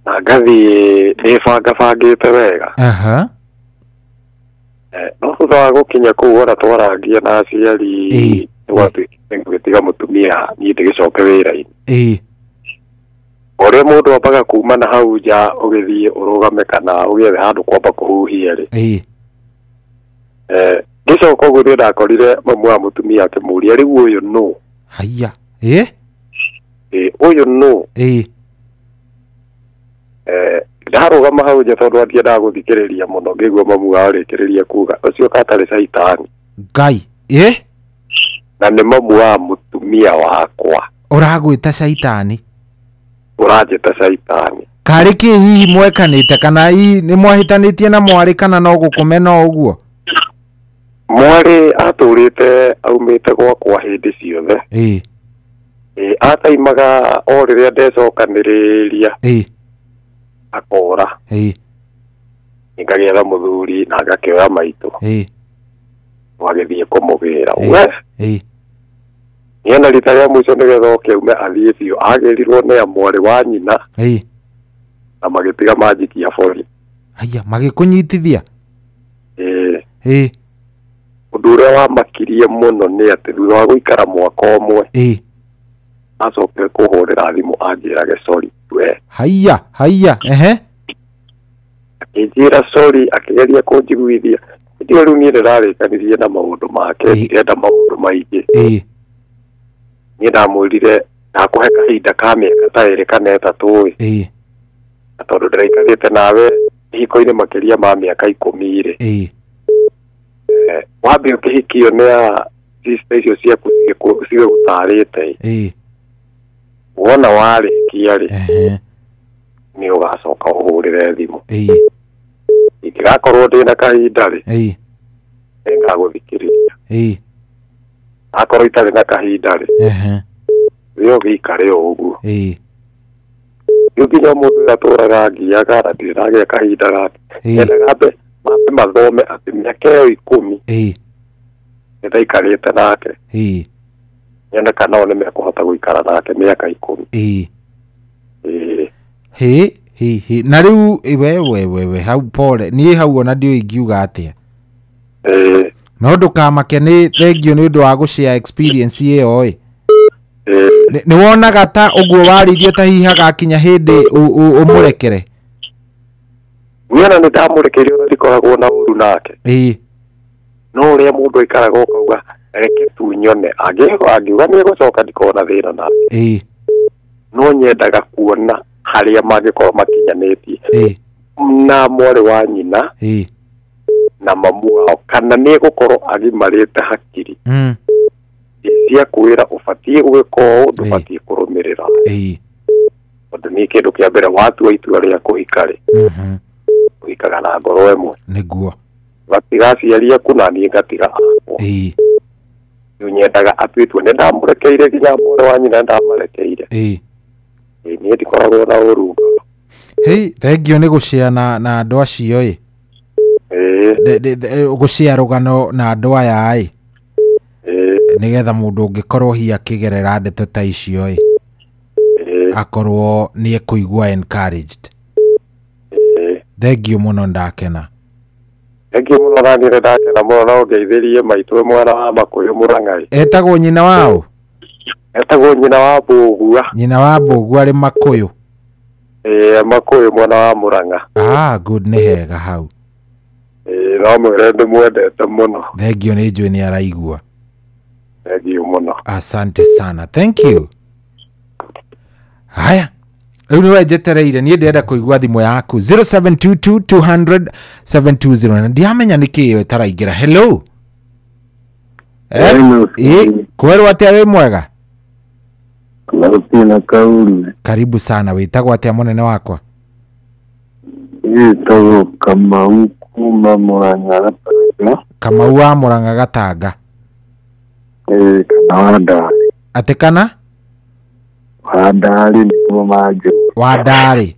na ngathiĩ ndĩbangabangĩte wega. No thutha wa gũkinya kũu ona twarangia na aciari gũgĩtiga mũtumia niĩ ndĩgĩcoke wĩra-inĩ. Ũrĩa mũndũ ambaga kuma na hau nja ũgĩthiĩ ũrũgame kana ũgĩethe handũ kwamba kũhuhia-rĩ. Ngĩcoka ũguo nĩ ndakorire mamu wa mũtumia akĩmũria rĩu ũyũ nũ? Haiya. Ũyũ nũ? Ndarũgama hau nja tondũ ndiendaga gũthikĩrĩria mũno ngĩigua mamu wao arĩkĩrĩria kuga ũcio katarĩ caitani. Ngai. Na nĩ mamu wa mũtumia wakwa. Ũragwĩta caitani? Ũranjĩta caitani. Karĩ kĩ hihi mwekanĩte kana hihi nĩ mwahĩtanĩtie na mwarĩ kana no gũkũmena ũguo? Mwarĩ atũrĩte aumĩte gwakwa hĩndĩ ciothe. Ataimaga o rĩrĩa ndecokanĩrĩria. akora ngagera muthuri na agakioya maito wagithie kumubira we niona rita ria mwico nigetha ukeume athie biũ agerirwo nĩ amwari wa nyina na magitiga majikia bori aya magikunyitithia undu uria wamakirie muno ni ati thutha wa guikara mwaka umwe acoke kuhurira thimu anjirage sorry we haya akijira sorry akigeria kunjiguithia ndio riu ni ndirarikanirie na maundu make ndirenda maundu maingi ni ndamwirire ndakuhe kahinda ka miaka ta iri kana itatu na tondu ndiraikatite nawe hiko-ini makiria ma miaka 10 wambe ukihikio ni a sister icio ciaku cigigutarite wona warikia ri ni ugacoka uhurire thimu itigakorwo ndina kahinda ri ngagũthikĩrĩria akorwo itarĩ na kahinda ri we ũgĩikare o ũguo nginya mũndũ atũraga ngiaga na ndiragĩa kahinda gake nyendaga mathome atĩ mĩaka ĩyo 10 nĩndaikarĩte nake nyenda kana o nĩmekũhota gũikara nake mĩaka 10 na riu we hau pole niĩ hau ona ndiũ ingiuga atia no ndũkamake nĩ thengio nĩ ũndũ wa gũshare experience ĩyo nĩ wonaga ta ũguo waririe ta hiha gakinya hĩndĩ ũmũrekere niona nĩ ndamũrekeire ona ndikoragwo na ũru nake no ũrĩa mũndũ aikaraga ũkauga reke tu nyone angĩuga nĩ egũcoka ndikona thĩna nake no nyendaga kuona harĩa mangĩkorwo makinyanĩtie na mwarĩ wa nyina na mamu wao kana nĩ egũkorwo agimarĩte hakiri cia kwĩra ũbatiĩ gwĩka ũũ ndũbatiĩ kũrũmĩrĩra tondũ nĩ kĩndũ kĩa mbere watua itua rĩa kũhika rĩ ũhikaga na ngoro ĩmwe nĩguo gatigaciari aku na niĩ ngatiga akwa rĩu nyendaga atuĩtwo nĩ ndamũrekeire nginya mwarĩ wa nyina ndamarekeire niĩ ndikoragwo na ũru thengio nĩ gũshare na andũ acio gũshare rũgano na andũ aya nigetha mũndũ ũngĩkorwo hi akĩgerera ndeto ta icio akorwo nĩ ekũigua encouraged thengio mũno ndakena thengio mũno ndanire ndakena mũno na ũngeithĩrie maitũ mwana wa Makũyũ Mũrang'a etagwo nyina wao etagwo nyina wa Mbũgua arĩ Makũyũ Makũyũ mwana wa Mũrang'a good nĩ hega hau no mwĩre ndĩmwendete mũno thengio nĩ njũĩ nĩ araigua thengio mũno asante sana thank you haya rĩu nĩ wenjetereire niĩ ndĩrenda kũigua thimũ yaku 0722 na ndiamenya nĩkĩ ĩyo ĩtaraingĩra hello kwerwo atĩa wĩ mwega karibu sana wĩtagwo atĩa mũnene wakwa wĩtagwo Kamau kuma Mũrang'a Gatanga Kamau wa Mũrang'a Gatanga kana Wandarĩ atĩ kana Wandarĩ nĩguo manjũ Wandarĩ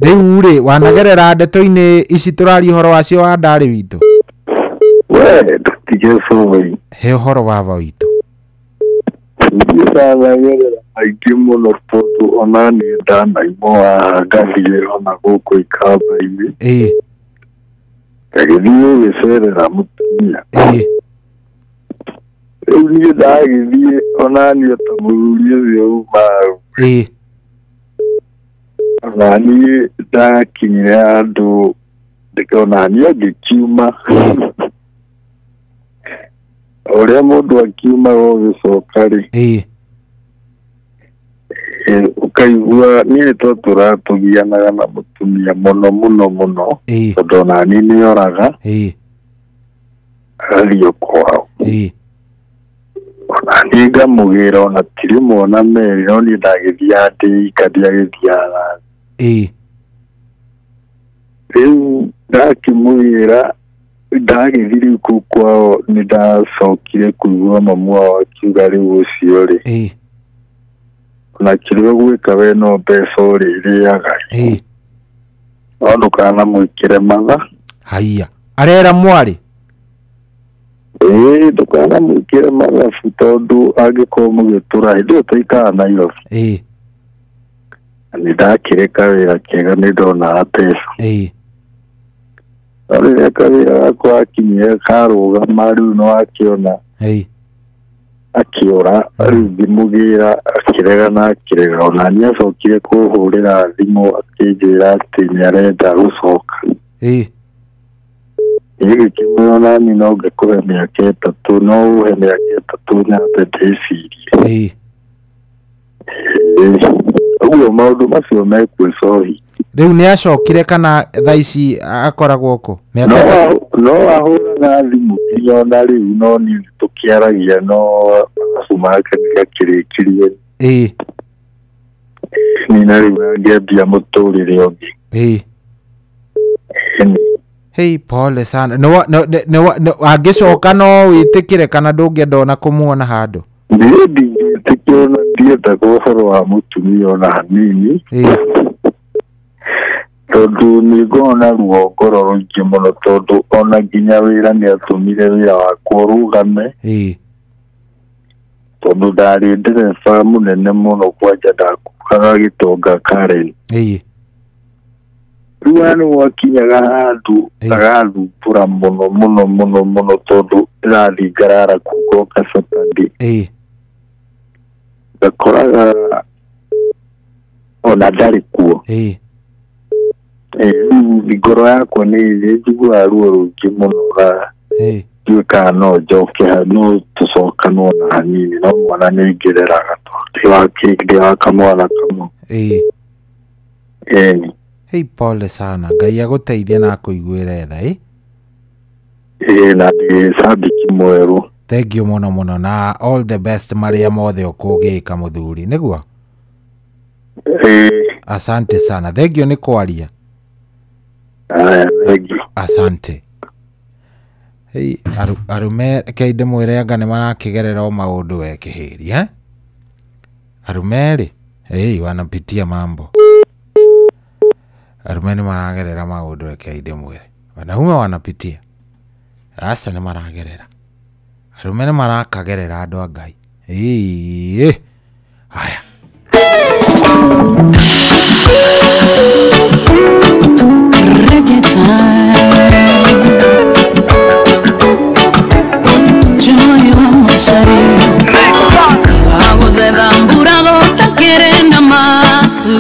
rĩu rĩ wanagerera ndeto-inĩ ici tũraria ũhoro wacio Wandarĩ witũ we tũtige cũĩ he ũhoro baba witũ ndanagerera aingĩ mũno tondũ ona niĩ ndanaimwo haha ngathiĩ ona gũkũ ikamba-inĩ ngagĩthiĩ gũgĩcerera mũtumia rĩu niĩ ndagĩthiĩ ona niĩ ta mũthuri ũcio uma hau ona niĩ ndakinyire handũ ndĩkona niĩ ngĩkiuma ũrĩa mũndũ akiumaga ũgĩcoka rĩ ũkaigua niĩ to tũratũgianaga na mũtumia mũno tondũ ona niĩ nĩoraga athiĩ kwao ona niĩ ngamũgĩra ona tirĩ mwana merĩ no niĩ ndagĩthiaga ndĩika ndiagĩthiaga rĩu ndakĩmũgĩra ndagĩthiĩ rĩu kũu kwao nĩ ndacokire kũigua mamu wao akiuga rĩu ũcio rĩ na kiriwe gwika we no mbeca ũrĩrĩaga no ndũkanamwĩkĩre matha. Haiya arera mwari ndũkanamwĩkĩre mathabu tondũ angĩkorwo mũgĩtũra hĩndĩ ĩyo tũikaraga Nairobi nĩ ndakĩrĩka wĩra kĩega nĩ ndonaga mbeca no rĩrĩa kawĩra gakwa gakinyire karũgama rĩu no akĩona akĩũra rĩu ngĩmũgĩra akĩrega ona niĩ acokire kũhũrĩra thimũ akĩnjĩra atĩ nĩarenda gũcoka gĩkĩmwĩra nani no ngĩkũhe mĩaka 3 no ũhe mĩaka 3 nyambe ndĩcirie ũguo maũndũ macio mekwĩcohi. Rĩu nĩ acokire kana thaa ici akoragwo kũ? No ahũraga thimũ ona rĩu no niĩ tũkĩaragia no acuma ake nĩgakĩrĩkirie nina rĩu angĩambia mũtũrĩre ũngĩ. Hey, pole sana. Angĩcoka no wĩtĩkĩre kana ndũngĩenda ona kũmuona handũ? Ndĩtĩkĩra ona ndiendaga ũhoro wa mũtumia ona hanini tondũ nĩngona ruo ngoro rũingĩ mũno tondũ ona nginya wĩra nĩatũmire wĩra wakwa ũrũgame tondũ ndarĩ ndereba mũnene mũno kwanja ndakuaga gĩtonga Karen. Rĩu nĩ gwakinyaga handũ agathumbũra mũno tondũ ĩrathiĩ ngarara kugoka Saturday ngakoraga ona ndarĩ kuo. Ngoro yakwa nĩ njiguaga ruo rũingĩ mũno nduĩkaga no njoke no tũcokanwo na hanini no mwana nĩngĩreraga ndĩ wa kamwana kamwe. Hey, pole sana. Ngai agũteithie na akũiguĩre tha na ndĩ shabiki mwerũ. Thank you mũno na all the best marĩa mothe ũkũgĩka mũthuri nĩguo. Asante sana. Thank you nĩ kwaria. Asante. Hey, arume kaide mwĩre anga nĩ marakĩgerera o maũndũ wekĩhĩri arumeri wanapitia mambo. Arume ni maragerera maũndũ wekaide mwĩre wanaume wanapitia asa ni maragerera arume ni marakagerera andũ a Ngai. Haya reggae time joy wa mashariki hago de damburago takerenda matu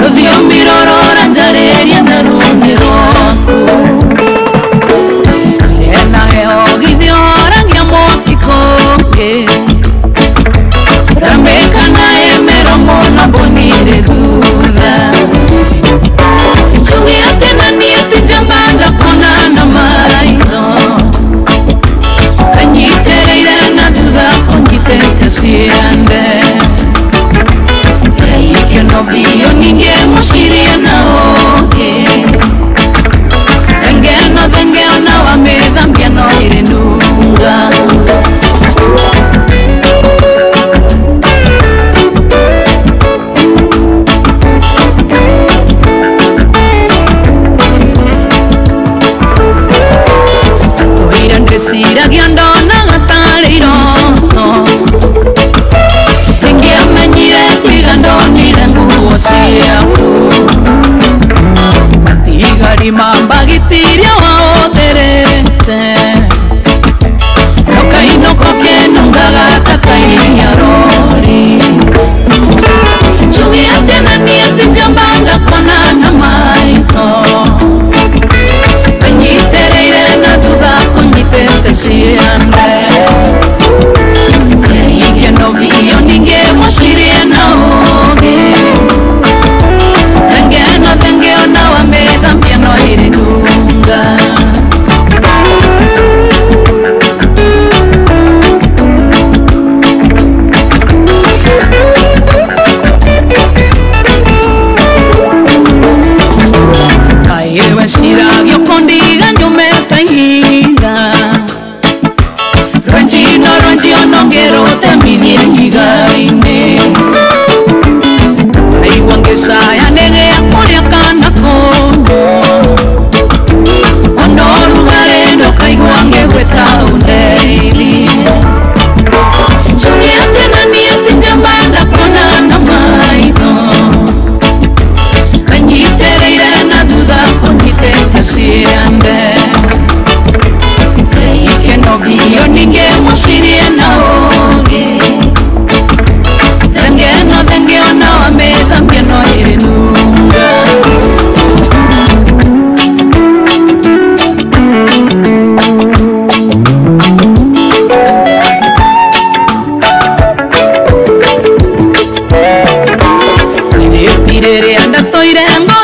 rodio miroro ranjareria narunero ena eo gidio rangia mokikoke rambeka na emero mona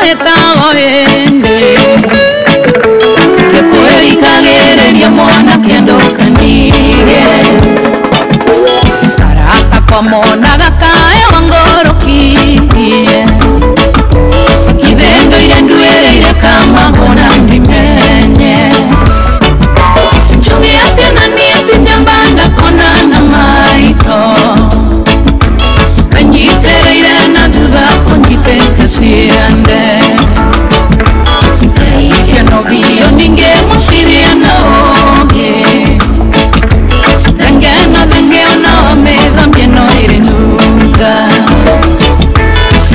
wetago ende Kekoe ikagereria mwana kendo kanige Karaka kwa mona gakae wangorokie Kidendo ile nduere ile kama hona ndimenye Chungi ate na nieti jambanda kona na maito Benyitere ile na duva konyite kasiende Ike novio ninge musiria na oge Denge ona wameza mbieno ile nunga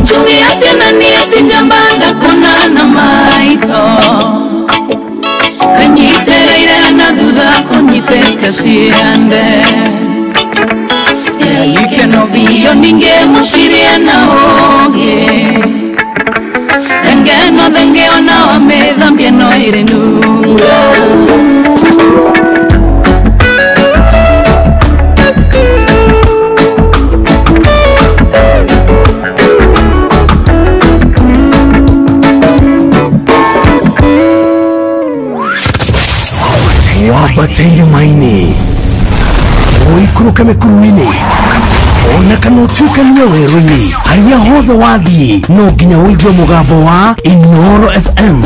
Chungi ate na nieti jambanda kona na maito Benyitere na duda konyite kasiende Ike novio ninge musiria na oge Denge ona wameza mbieno ile nunga Wabateire maini Oikuruka mekuruini Ona kana utuikania werũ-inĩ harĩa hothe wathiĩ no nginya wĩigue mũgambo wa Inoro FM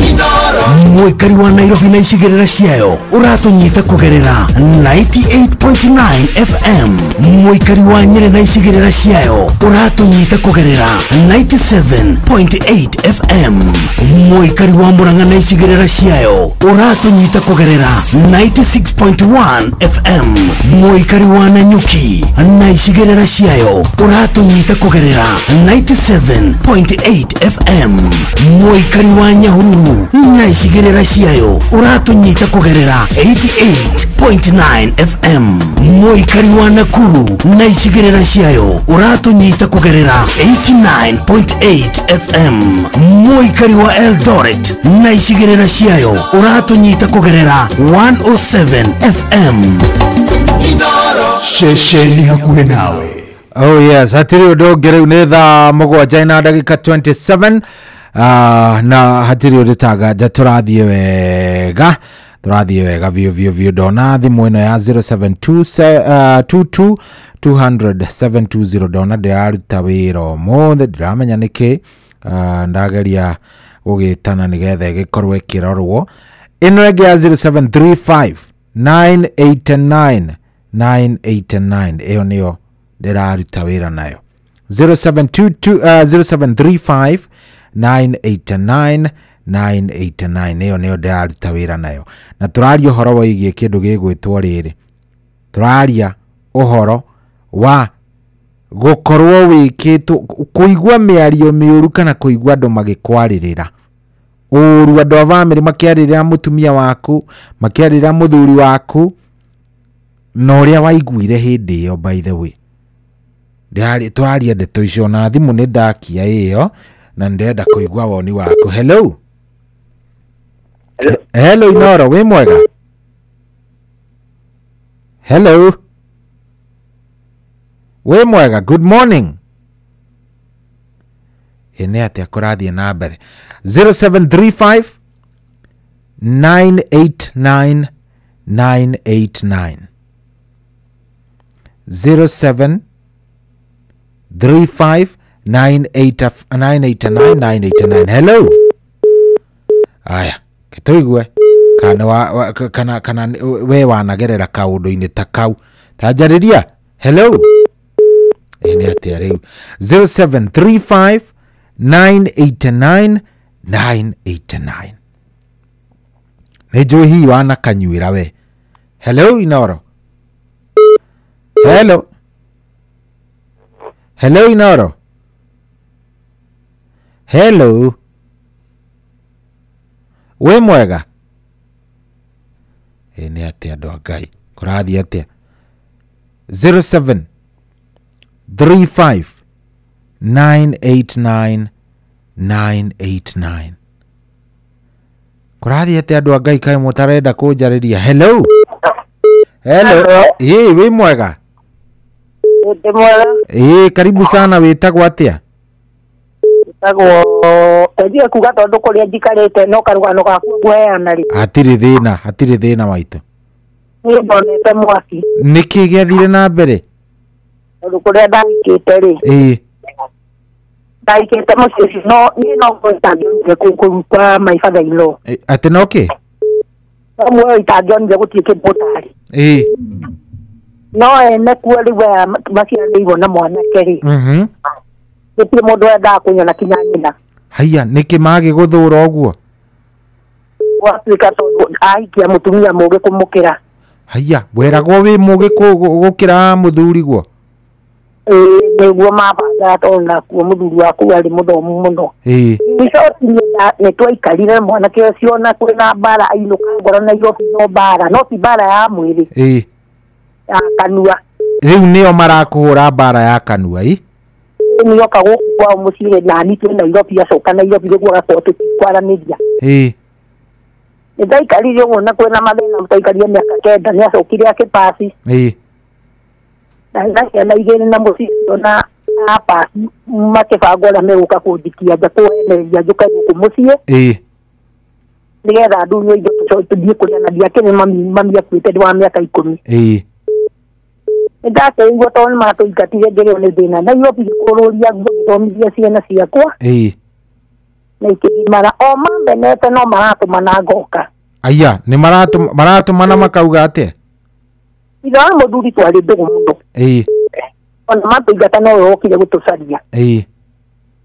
mũikari wa Nairobi na icigĩrĩra ciayo ũratũnyita kũgerera 98.9 FM mũikari wa Nyeri na icigĩrĩra ciayo ũratũnyita kũgerera 97.8 FM mũikari wa Murang'a na icigĩrĩra ciayo ũratũnyita kũgerera 96.1 FM mũikari wa Nanyuki na icigĩrĩra ciayo uratunyita kugerera 97.8 FM mũikari wa Nyahururu na icigĩrĩra ciayo uratunyita kugerera 88.9 FM mũikari wa Nakuru na icigĩrĩra ciayo uratunyita kugerera 89.8 FM mũikari wa Eldoret na icigĩrĩra ciayo uratunyita kugerera 107 FM Shesheni hakuhe nawe. Oh yes, hatiri undo ngere unetha mugwanja na ndagika 27 na hatiri uditaga turathie wega vio dona thimu ino ya 0722 200 dona ndiraruta wira omothe ndiramenya niki ndageria gugitana nigetha gikorwo ikirorwo ino ege ya 0735 989 iyo niyo ndiraruta wira nayo 0735 989 iyo niyo ndiraruta wira nayo na turaria uhoro wa igie kindu gigwitwo riri turaria uhoro wa gukorwo wikitwo kuigwa miario miuru kana kuigwa andu magikwaririra uru andu a family makiaririra mutumia waku makiaririra muthuri waku no ria waiguire hindi iyo by the way turaria ndeto icio na thimu ni ndakia iyo na ndenda kuigwa woni waku. Hello hello Inoro we mwega. Hello we mwega, good morning. Ene atia kurathie na mbere 0735 989 989 0735 989 Hello aya kitoigwe kana we wanagerera kaundu-ini ta kau tajariria. Hello ene atia riu 0735 989 989 nejo hi wana kanyuira we. Hello Inoro. Hello Inoro. Hello we mwega. Ene atia ndo ngai kurathi atia 0735 989 989 kurathi atia ndo ngai kai mutarenda kunjariria. Hello we mwega. Mwega. Karibu sana, wetagwo atia? Tago eje kuga tondu kuria njikarite no karugano gaku gweana ri. Hatire thina maito. Ni ndonete mwaki. Niki giathire na mbere? Tondu kuria ndakite ri. Ndaikite muciĩ no ni no ngwĩtangĩonire kũruta my father in law. Ati no ki? No mwe itangĩonire gũtuĩke mũtari. No ene kuo rĩu maciarĩirwo na mwanake rĩ. Gũtirĩ mũndũ wendaga kũnyona kinya nyina. Haiya nĩkĩ magĩgũthũra ũguo? Gwatuĩka tondũ ahikia mũtumia mũgĩ kũmũkĩra. Haiya weragwo wĩ mũgĩ gũkĩra mũthuri guo? Nĩguo mabanga tondũ nakuo mũthuri waku arĩ mũthomu mũno. Nĩ twaikarire mwanake ũcio na kwĩna mbara ainũka ngoro Nairobi no mbara no ti mbara ya mwĩrĩ. Ya kanua. Rĩu nĩo marakũhũra mbara ya kanua nĩoka gũkũ kwao mũciĩ na ni twĩ Nairobi acoka Nairobi nĩguo gakorwo tũtikwaranĩria. Nĩndaikarire ũguo na kwĩna mathĩna mũtaikarire mĩaka 9 nĩacokire akĩpasi. Na ciana igĩrĩ na mũciĩ na pasi makĩbanga ũrĩa megũka kũnjikia nja kũenereria njũke gũkũ mũciĩ. Nĩgetha ndunywo indo tũthiĩ kũrĩa na ndiakĩrĩ mami akuĩte ndĩ wa mĩaka 10. Nĩndakeiguo tondũ nĩmatũingatire ngĩrĩo nĩ thĩna Nairobi gĩkũrũria gũthomithia ciana ciakwa. Na ikĩgimara o mambenete no maratũmana ngoka. Aya nĩ maratũmana makauga atĩa? Ithe wa mũthuri twarĩ ndũgũ mũno. Ona matũingata no wokire gũtũcaria.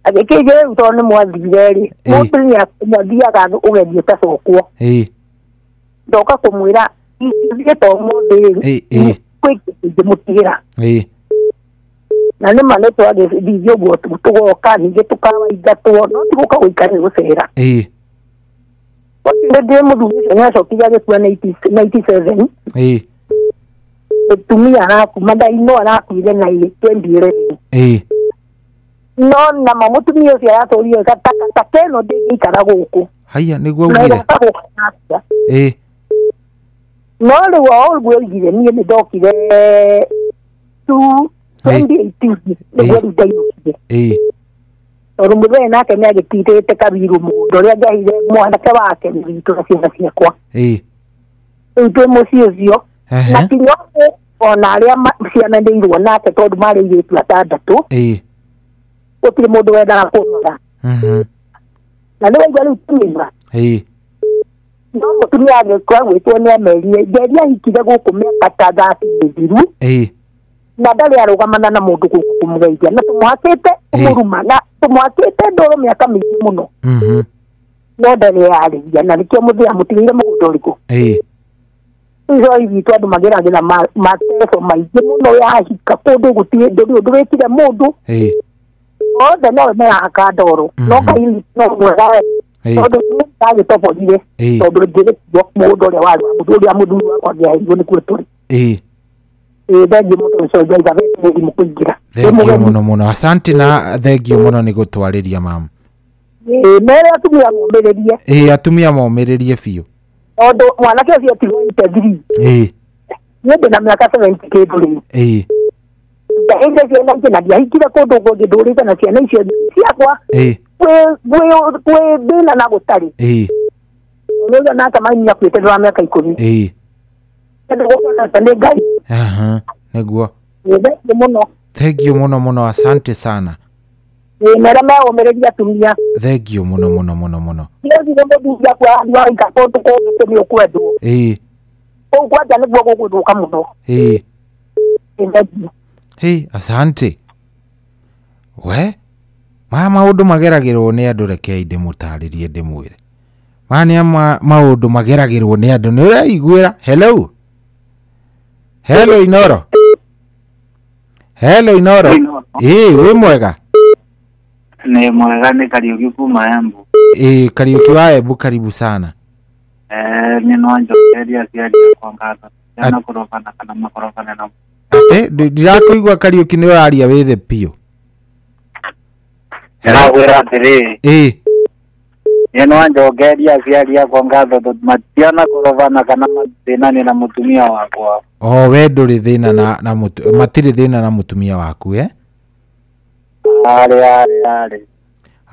Agĩkĩigire rĩu tondũ nĩ mwathire rĩ mũndũ nĩathiaga ũgethi ũtacokwo. Ndoka kũmwĩra ithiĩ to mũndũ ngĩmũtigĩra. Na nĩ ma nĩtwagĩthiĩ ũguo tũgoka ningĩ tũkawaingatwo no tigũka gũikara gũcera. Ndĩ mũthuri ũcio nĩacokire agĩkua 97. Mũtumia arakuma no arakuire na 2011. No nama mũtumia ũcio aratũrire gataka ĩno ndĩngĩikara gũkũ. Haiya nĩguo augire. No rĩu o ũguo oigire niĩ nĩndokire 2018 nĩguo rĩu ndainũkire. Tondũ mũthee nake nĩagĩtirĩte Kabiru mũndũ ũrĩa ngahire mwanake wake witũ na ciana ciakwa. Rĩu twĩ mũciĩ ũcio na kinya ona arĩa ciananĩirwo nake tondũ marĩ airĩtu 6. Gũtirĩ mũndũ wendaga kũrora. Na nĩ waigua rĩu tũmĩra. No mũtumia agĩkwa gwĩtwo nĩamerire ngeri ahikire gũkũ mĩaka ta 30 mĩthiru. Na ndarĩ arũgamana na mũndũ gũkũ kũmũgeithia na tũmũhakĩte kũmũruma na tũmũhakĩte ndoro mĩaka mĩingĩ mũno. No ndarĩ yarĩria na nĩkĩo mũthee amũtigĩire mũgũnda ũrĩkũ. Rĩu ithuĩ andũ mageragĩra mateso maingĩ mũno yahika kũndũ gũtirĩ ndũrĩ ũndũ wĩkire mũndũ. Othe no marahaka ndoro no kaili no mwega tondũ nĩndagĩtoborire tondũ ngĩrĩkio mũndũ ũrĩa warĩ mũndũ ũrĩa mũthuri wakwa angĩaheirwo nĩkuo tũrĩ. Thengiũ mũndũ ũcio Ngai thabete mũkũingĩra. Thengiũ mũno mũno asante na thengiũ mũno nĩ gũtwarĩria mama. Mere atumia momĩrĩrie. Atumia momĩrĩrie biũ. Tondũ mwanake ũcio tigwo 83. Niĩ ndĩ na mĩaka 70 kĩndũ rĩu. Ndahinda ciana ingĩ na ndiahikire kũndũ kũngĩ ndũrĩte na ciana icio ciakwa. Kwĩ thĩna na gũtarĩ. Nĩũguo nake mami akuĩte ndĩ wa mĩaka 10. Ndĩ gũkũnata nĩ Ngai. Nĩguo. Thengiũ mũno. Thengiũ mũno mũno asante sana. Mere meũmĩrĩria atumia. Thengiũ mũno mũno mũno mũno. Nĩũthire mũthuri akwa waika kũndũ kũngĩ nĩ ũkwendwo. Kũu kwanja nĩguo gũgũthũka mũno. Asante. We maũndũ mageragĩrwo nĩ andũ rekei ndĩmũtarĩrie ndĩmwĩre. Nĩ maũndũ mageragĩrwo nĩ andũ nĩ ũraiguĩra. Hello Inoro. Wĩ mwega? Nĩ mwega nĩ Kariuki kuma Embu. Kariuki wa Embu karibu sana. Nĩ no njokeria ciaria kwa ngatho. Jana korofana kana makorofana na. Ndirakũigua Kariuki nĩ ũraria wĩ thĩ piũ. Ndĩrakwĩra atĩrĩ. Nĩ no njokeria ciaria kwa ngatho matiana korofana kana mathĩnani na mũtumia wakwa. We ndũrĩ thĩna na matirĩ thĩna na mũtumia waku Arĩ.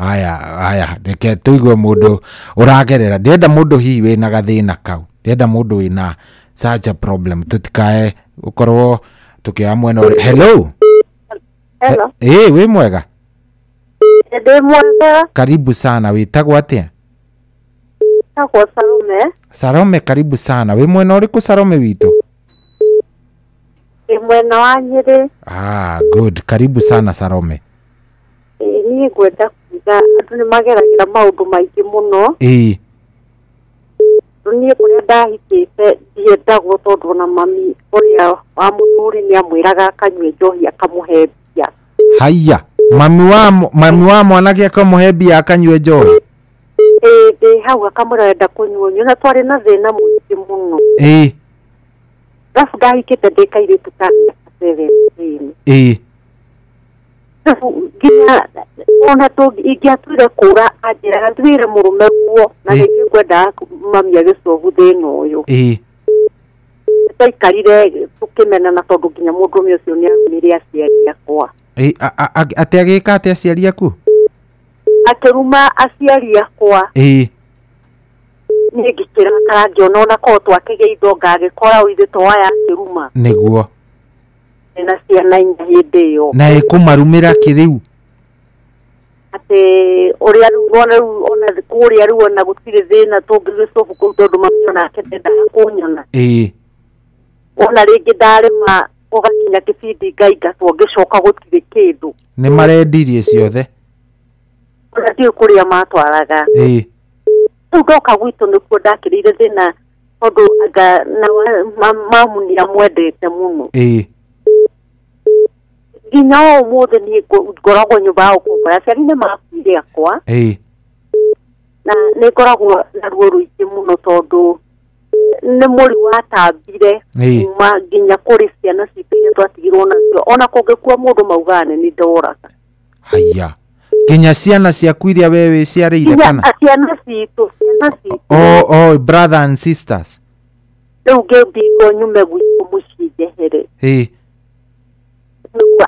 haya reke tuigue mundu uragerera ndenda mundu hihi wina gathina kau ndenda mundu wina such a problem tutikae ukorwo tukia mwena hello we mwega mwega karibu sana witagwo atia Salome karibu sana we mwena uriku Salome witu mwena wa Nyeri good karibu sana Salome ni gwenda kuga andu ni mageragira maundu maingi muno ni kuria ndahikite ndiendagwo tondu na mami uria wa muthuri ni amwiraga akanyue njohi akamuhe mbia haya mami wa mwanake akamuhe mbia akanyue njohi hau akamurenda kunyua na twari na thina muingi muno rafu ndahikite ndikairitu kana 17 nginya ona tu ingiatuire kura anjira nduire murume guo na ningi kwenda mami agicogu thina uyu taikarire tukimena na tondu nginya mundu ucio ucio ni arumire aciari akwa ate agika ate aciari aku akiruma aciari akwa ningikira karangiona ona ko twakige indo ngagikora uithe toya akiruma niguo na ciana inya hindi yo na ikumarumira kiriu ate uria ona kuria riu ona gutire thina tungigicobu kuu tondu mamiona akendenda kunyona ona ringi ndarima ugakinya kibindi ngai ngatwongicoka gutire kindu ni marendirie ciothe ona ndio kuria matwaraga ndoka gwitu nikuo ndakirire thina tondu anga na mamu ni amwendete muno nginya umuthi ni ngoragwo nyumba ya ukombora aciari ni makuire akwa na ni ngoragwo na ruo ruingi muno tondu ni muri watambire kuma nginya kuri ciana citu iria twatigirwo nacio ona kungikua mundu maugane ni ndoraga haya nginya ciana ciaku iria we wiciarĩire kana ciana citu brother and sisters riu ngĩmbingwo nyume gwitu mucii njehere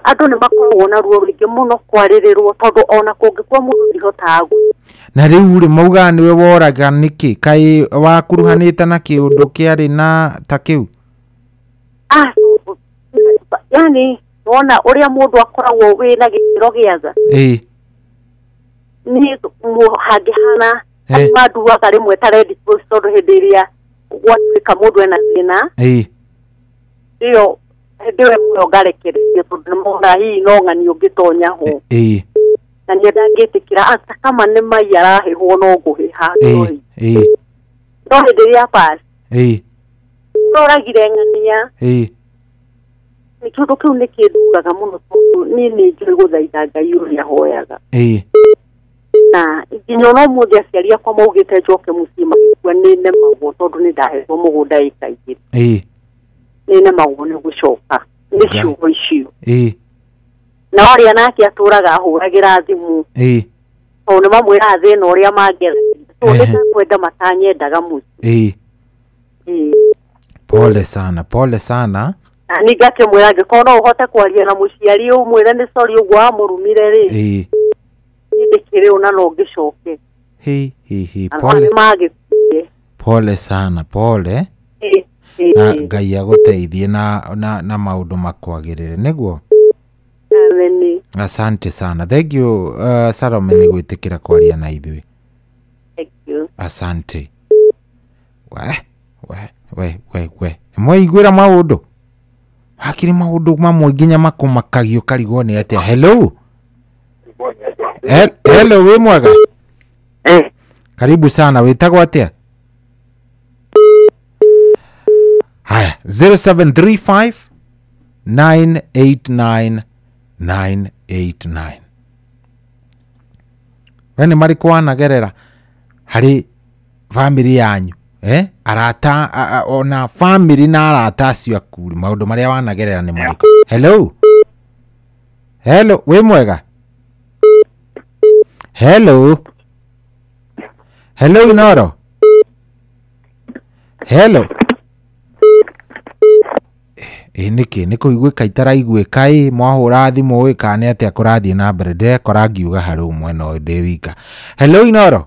andu ni makoragwo na ruo ruingi muno kwaririrwo tondu ona kungikua mundu ndihotaga na riu ri mauga niwe woraga niki kai wakuruhanite na kiundu kiari na ta kiu yani wona uria mundu akoragwo wina gikiro giaga ni muhangihana manduaga rimwe tarendi tondu hindi iria gwatuika mundu ena thina iyo ndiwe muno ngarekererio tondu nimona hihi no ng'ani ungitonya ho na ni ndangitikira ata kama ni mai arahihwo no nguhiha no hindi iria pasi noragire ng'ania ni kindu kiu ni kinduraga muno tondu ni njui guthaitha Ngai uria hoyaga na nginya no muthi aciari akwa maugite njoke mucii magikua ni nemagwo tondu ni ndahezwo mugunda ika igiri ni nemagwo ni gucoka ni ciugo icio na oria nake aturaga ahuragira thimu tondu mamwira thina uria mangeragia tondu kwenda matanyendaga mucii pole sana ni ngake mwira ngikona uhote kwaria na muciari umwire ni sorry uguo amurumire ri ndikire ona no ngicoke pole sana na Ngai aguteithie na maundu makwagirire niguo asante sana thank you Salome ni gwitikira kwaria na ithui asante we mwaiguira maundu hakiri maundu mamwe nginya makumakagio karigwo ni atia hello we mwega karibu sana witagwo atia haya 0735 989 989 wene mariko wanagerera hari family yanyu arata ona family na arata acio akuri maundu maria wanagerera ni mariko hello we mwega hello Inoro niki niko igwika itaraigwika mwahura thimu wikane atia kurathie na mbere ndekora ngiuga hari umwena uyu ndi wika. Hello Inoro.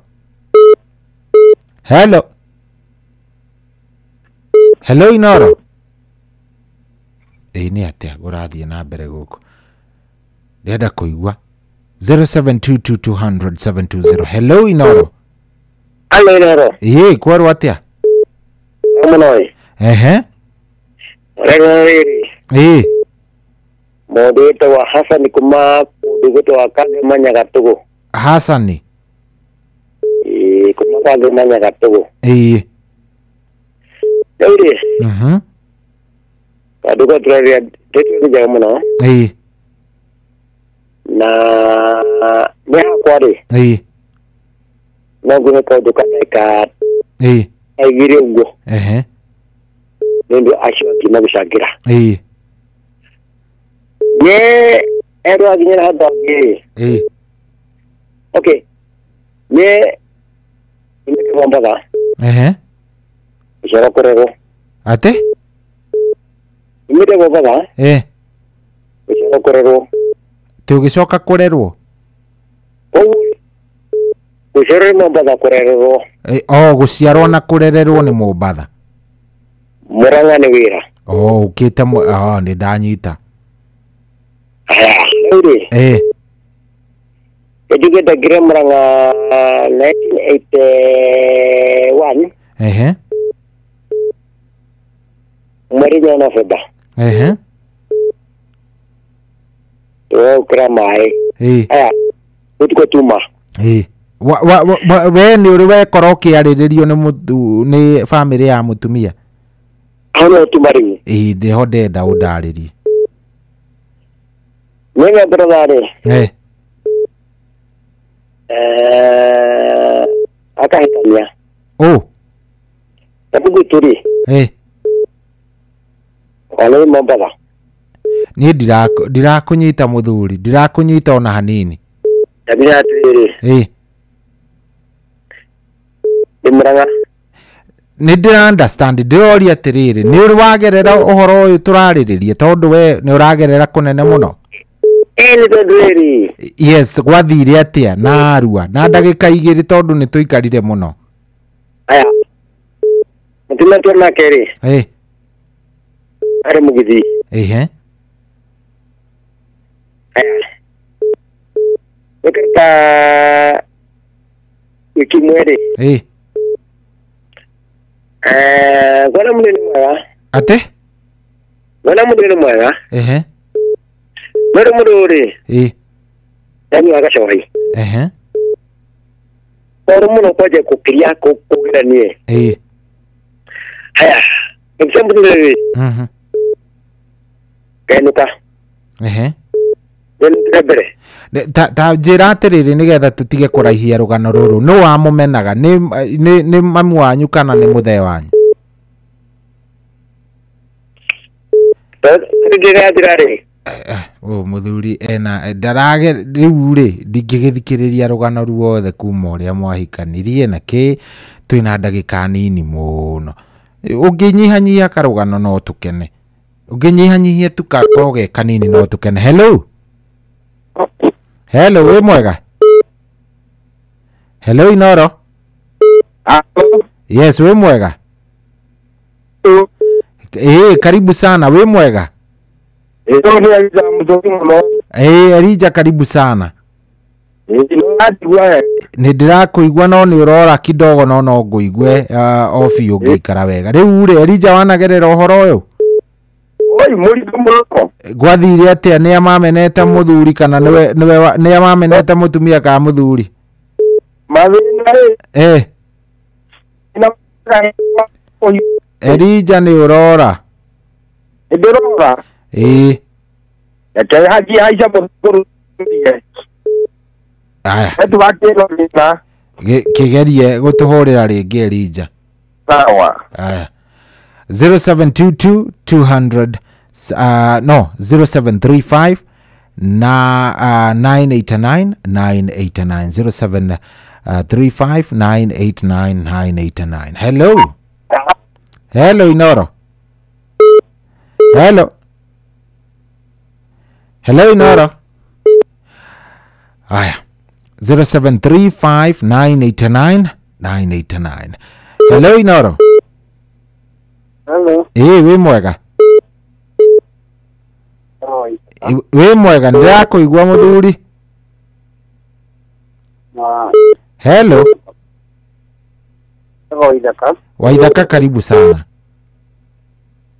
Hello Inoro. Ni atia urathie na mbere guku ndenda kuigua 0722200720. Hello Inoro. Hello Inoro. Kwaru atia Munoi. Modeta wa Hassan kuma kudugoto wa Kage Manya Gatugo. Hassan. Kuma Kage Manya Gatugo. Kadugo tunaria tetu jaga muna. Na meha kwari. Na gune kauduka ka. Aigire ungo. Ndio ashwa kina bishagira. Ero aginya hada ge. Okay. Imeke bombaga. Ishara korero. Ate? Imeke bombaga. Ishara korero. Tugicoka kurerwo. Guciarwo Mombatha kurererwo. Guciarwo na kurererwo ni Mombatha. Murang'a ni wira. Ukite ni ndanyita. Uri. Ejuge dagire Murang'a 1981. Mweri na Feba. Ukira mai. Utiko tuma. We ni uri wekora ukiariririo ni family ya mutumia. Ano tumari. Ndeho ndenda undaririe. Wewe brother. Akahitania. Tabugu turi. Wale Mombatha. Ni ndirakunyita muthuri, ndirakunyita ona hanini. Tabia atiri. Murang'a. Ni ndira understand ndirori atiriri ni uri wagerera uhoro uyu turariririe tondu we ni uragerera kunene muno. Ni ndiri. Yes, gwathire atia na arua na ndagika 2 tondu ni tuikarire muno. Aya. Mutima tuna keri. Are mugithi. Aya. Ukata wiki mwere. Gwana munene mwega. Ate? Gwana munene mwega. Mwere muduri. Yani agashawai. Oro muno kwaje kukiria kugiranie. Aya. Example ndiri. Kenuka. Bere. Ta njira atiriri nigetha tutige kuraihia rugano ruru no wa mumenaga ni mamu wanyu kana ni muthe wanyu. Muthuri ena ndarage riu ri ndingigithikiriria rugano ruothe kuma uria mwahikanirie na ki twina ndagika nini muno. Unginyihanyihia karugano no tukene. Unginyihanyihia tukakoge kanini no tukene. Hello, we mwega. Hello Inoro. Yes, we mwega. Karibu sana, we mwega. Elija karibu sana. Ni ndirakuigua no ni urora kidogo no nguigwe ofi ungikara wega. Riu ri Elija wanagerera uhoro uyu? Muri muruko. Gwathire atia ni amamenete muthuri kana ni amamenete mutumia ka muthuri? Mathina Elija ni urora. Ndirora. Yake haji haisha muthuri. Aya. Etu bakero lina. Kigerie gutuhurira ringi Elija. Sawa. Aya. 0722 0735 na 989 989 0735 989 989. Hello Inoro. Hello. Hello Inoro. Aya. 0735989989. Hello Inoro. Hello. We mwega. We mwega ndako igwa muthuri. Hello. Waithaka karibu sana.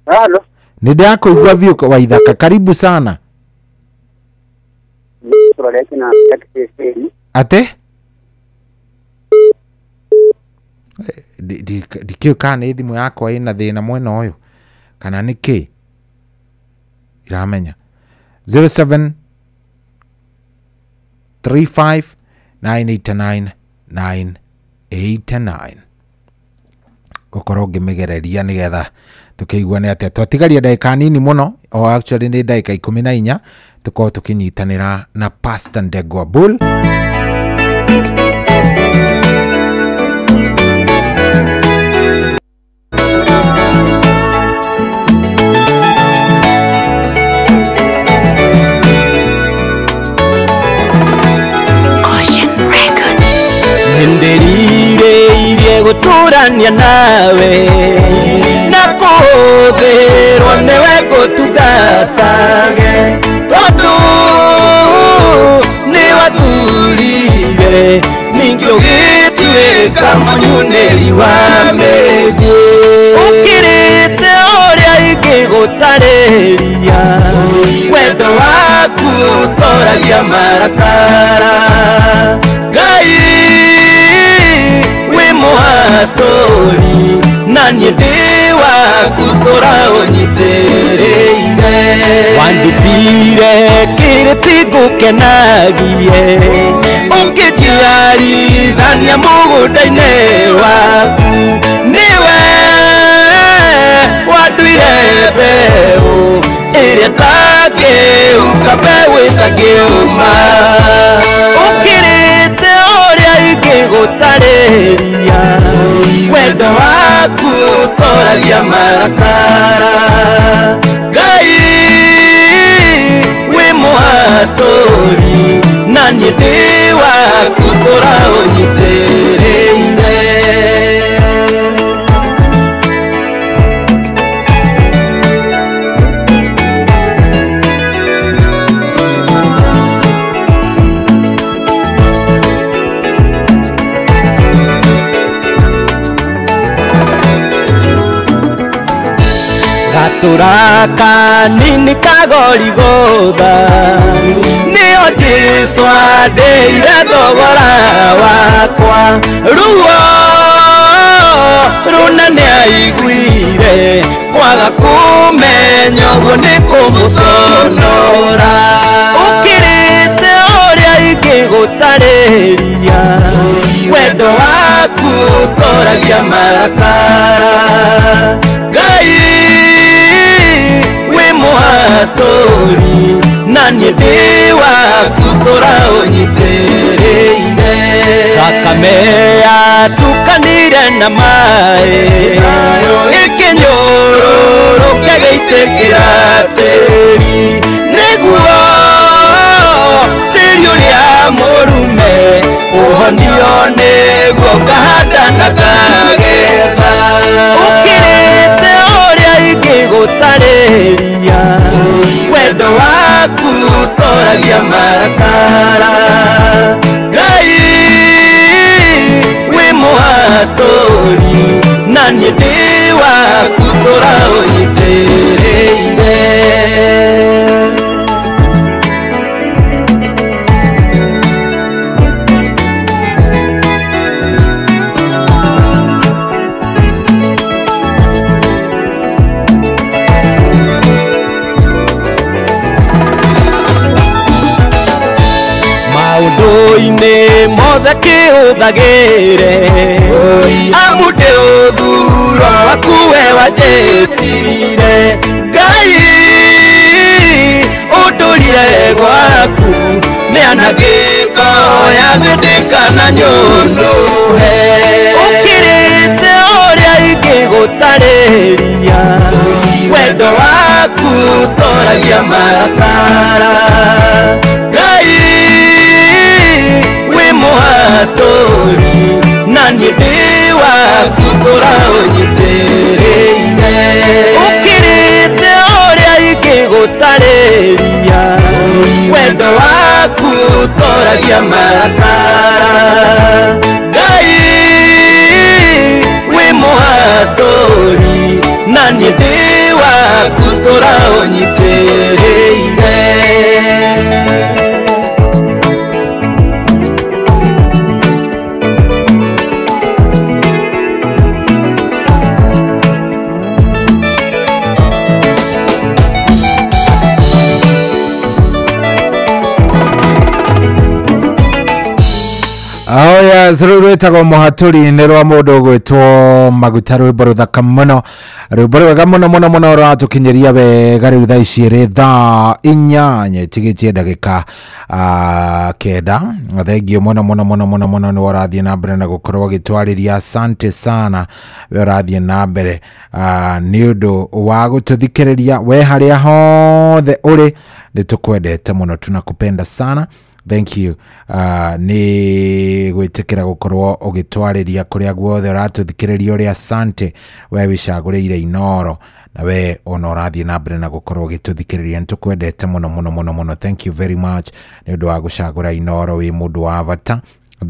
Hello. Ndako igwa vyo Waithaka karibu sana. Ate? Dikio kana thimu yakwa ina thina mwena uyu kana niki iramenya 0735989989 gukorwo ngimigereria nigetha tukigua ni atia twatigaria ndagika nini muno o actually ni ndagika 14 tukorwo tukinyitanira na Pastor Ndegwa Bull. Ndenderire guturania nawe nakuthirwo niwe gutungatage tondu niwathurire ningi ugituika munyuniri wa mĩguĩ ukirite uria ingigutariria wendo waku utoragia marakara Ngai Muatori nani dewa kutora onyitereire wandutire kiritigu kenagie ukitiari dhania mugunda-inĩ waku niwe wanduire mbeũ ĩrĩa tangĩũka mbeũ ĩtangĩũma ukirite ũrĩa ingĩgũtarĩria wendo waku ũtoragia marakara Ngai wĩ mũhatũri na niĩ ndĩ waku tũra ũnyitĩrĩire Gaturaka nini kagorigotha nĩo Jesũ andĩire thogora wakwa ruo runene aiguire kwaga kũmenya ũguo nĩ kũmũconora ũkĩrĩte ũrĩa ingĩgũtarĩria wendo waku ũtoragia marakara Ngai Muatori na niĩ ndĩ waku tũra ũnyitĩrĩire thakame yatukanire na maĩ ĩkĩnyũrũrũke gĩitĩkĩra tĩri nĩguo tĩri ũrĩa mũrume ũhonio nĩguo ngahanda na ngagetha ũkĩrĩte ũrĩa ingĩgũtarĩria wendo waku ũtoragia marakara Ngai wĩ mũhatũri na niĩ ndĩ waku tũra ũnyitĩrĩire maũndũ-inĩ mothe kĩũthagĩre amu ndĩ ũthuro waku we wanjĩtire Ngai ũndũrire gwaku mĩanangĩko ya thĩndĩkana nyũnũhe ũkĩrĩte ũrĩa ingĩgũtarĩria wendo waku waku toragia marakara Ngai wi muhaturi na ni ndi waku turaunyitirire ukirite uria ikigutariria wendo waku toragia marakara Ngai wi muhaturi na ni ndi waku turaunyitirire Oya zirurwetagwo muhaturi ni rwa mundu gwitwo Maguta rwimbo ruthaka muno rwimbo rwega muno muno muno rwatukinyeria wega riu thaa ici ri thaa 8 tigitie ndagika 9 thengio muno muno muno muno muno ni warathie na mbere na gukorwo gitwariria asante sana we warathie na mbere ni undu wa gututhikiriria we haria hothe uri ni tukwendete muno tunakupenda sana. Thank you. Ni gwitikira gukorwo ugitwariria kuria guothe uratuthikiriria uri asante we wicaguriire Inoro na we ona urathie na mbere na gukorwo ugituthikiriria ntukwendete muno muno muno muno. Thank you very much ni undu wa gucagura Inoro wi mundu wa bata.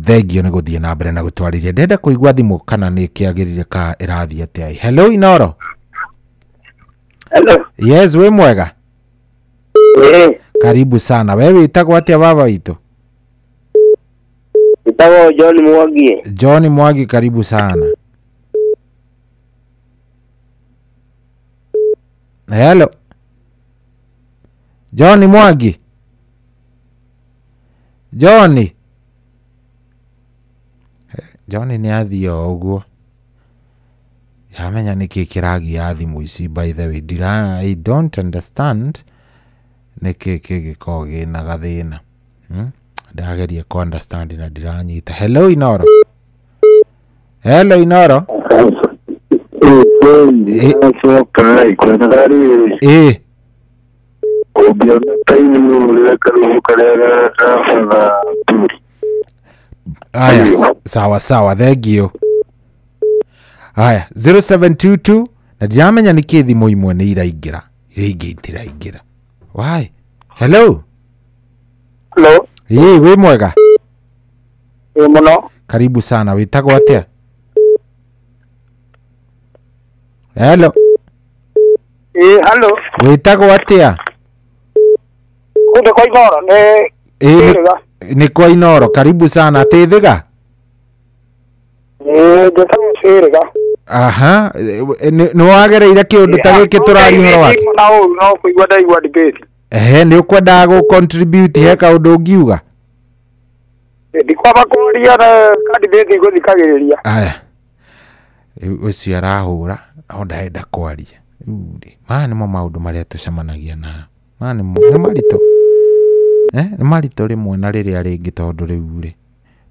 Thengio ni guthie na mbere na gutwariria ndenda kuigua thimu kana ni kiagirire ka irathie atia. Hello Inoro. Hello. Yes, we mwega. Karibu sana. Wewe witagwo atia baba witũ? Witagwo John Mwangi. John Mwangi, karibu sana. Hello. John Mwangi. John ni athio ũguo. Yamenya niki kiragia thimu ici by the way. I don't understand. Niki gikogi na gathina ndageria ku understand na diranyita. Hello Inoro. Hello Inoro. Aya, sawa sawa, thank you. Aya 0722 na diramenya niki thimu imwe ni iraingira iraingira. Why? Hello. Hello. We mwega. Muno. Karibu sana. Witagwo atia? Hello. Hello. Witagwo atia? Kunde kwa Inoro ni kwa Inoro. Karibu sana. Atithiga? Ndetagwo Ciriga. Aha. Ni wagereire kiundu ta giki turari horo wake? No kuigua ndaigua debate. Ni ukwendaga gu contribute he kaundu ngiuga? Ndikwaba kuria na debate iguthikagiriria. Aya. Ucio arahura no ndaenda kwaria. Maya nimo maundu maria tucemanagia na. Maya ni marito. Ni marito rimwe na riria ringi tondu riu ri.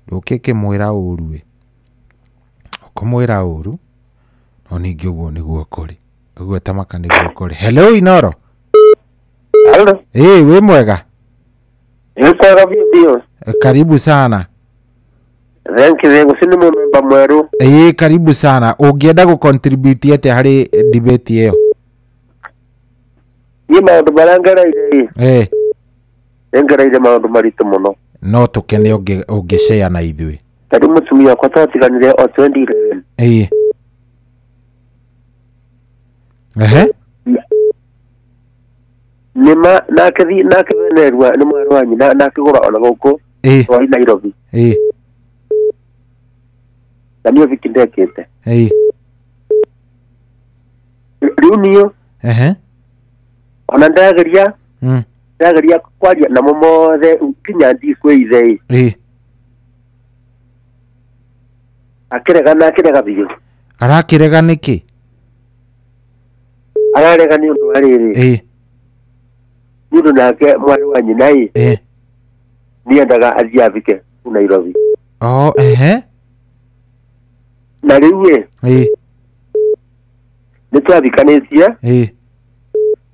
Ndukikimwira uru we. Ukumwira uru. No ningi uguo niguo kuri. Uguo tamaka niguo kuri. Hello Inoro. Hello. We mwega. Kwega bio. Karibu sana. Thank you. Sini memba mweru. Karibu sana. Ungienda gu contribute ate hari debate iyo? Ni maundu marangereire. Engereire maundu marito muno. No tukene ungishare na ithui. Tari mutumia kwa twatiganire o 2011. Nima nake venerwa ni mwana wanyu nake gura ona guku wa Nairobi. Na niyo vikindekete. Riu niyo ona ndageria kwaria na momothe kinya ndikwithe akirega biyo. Arakirega niki? Ararega ni undu ariri. Mundu nake mwana wa nyina ni endaga athie avike Nairobi. Na riu ni twavikanetie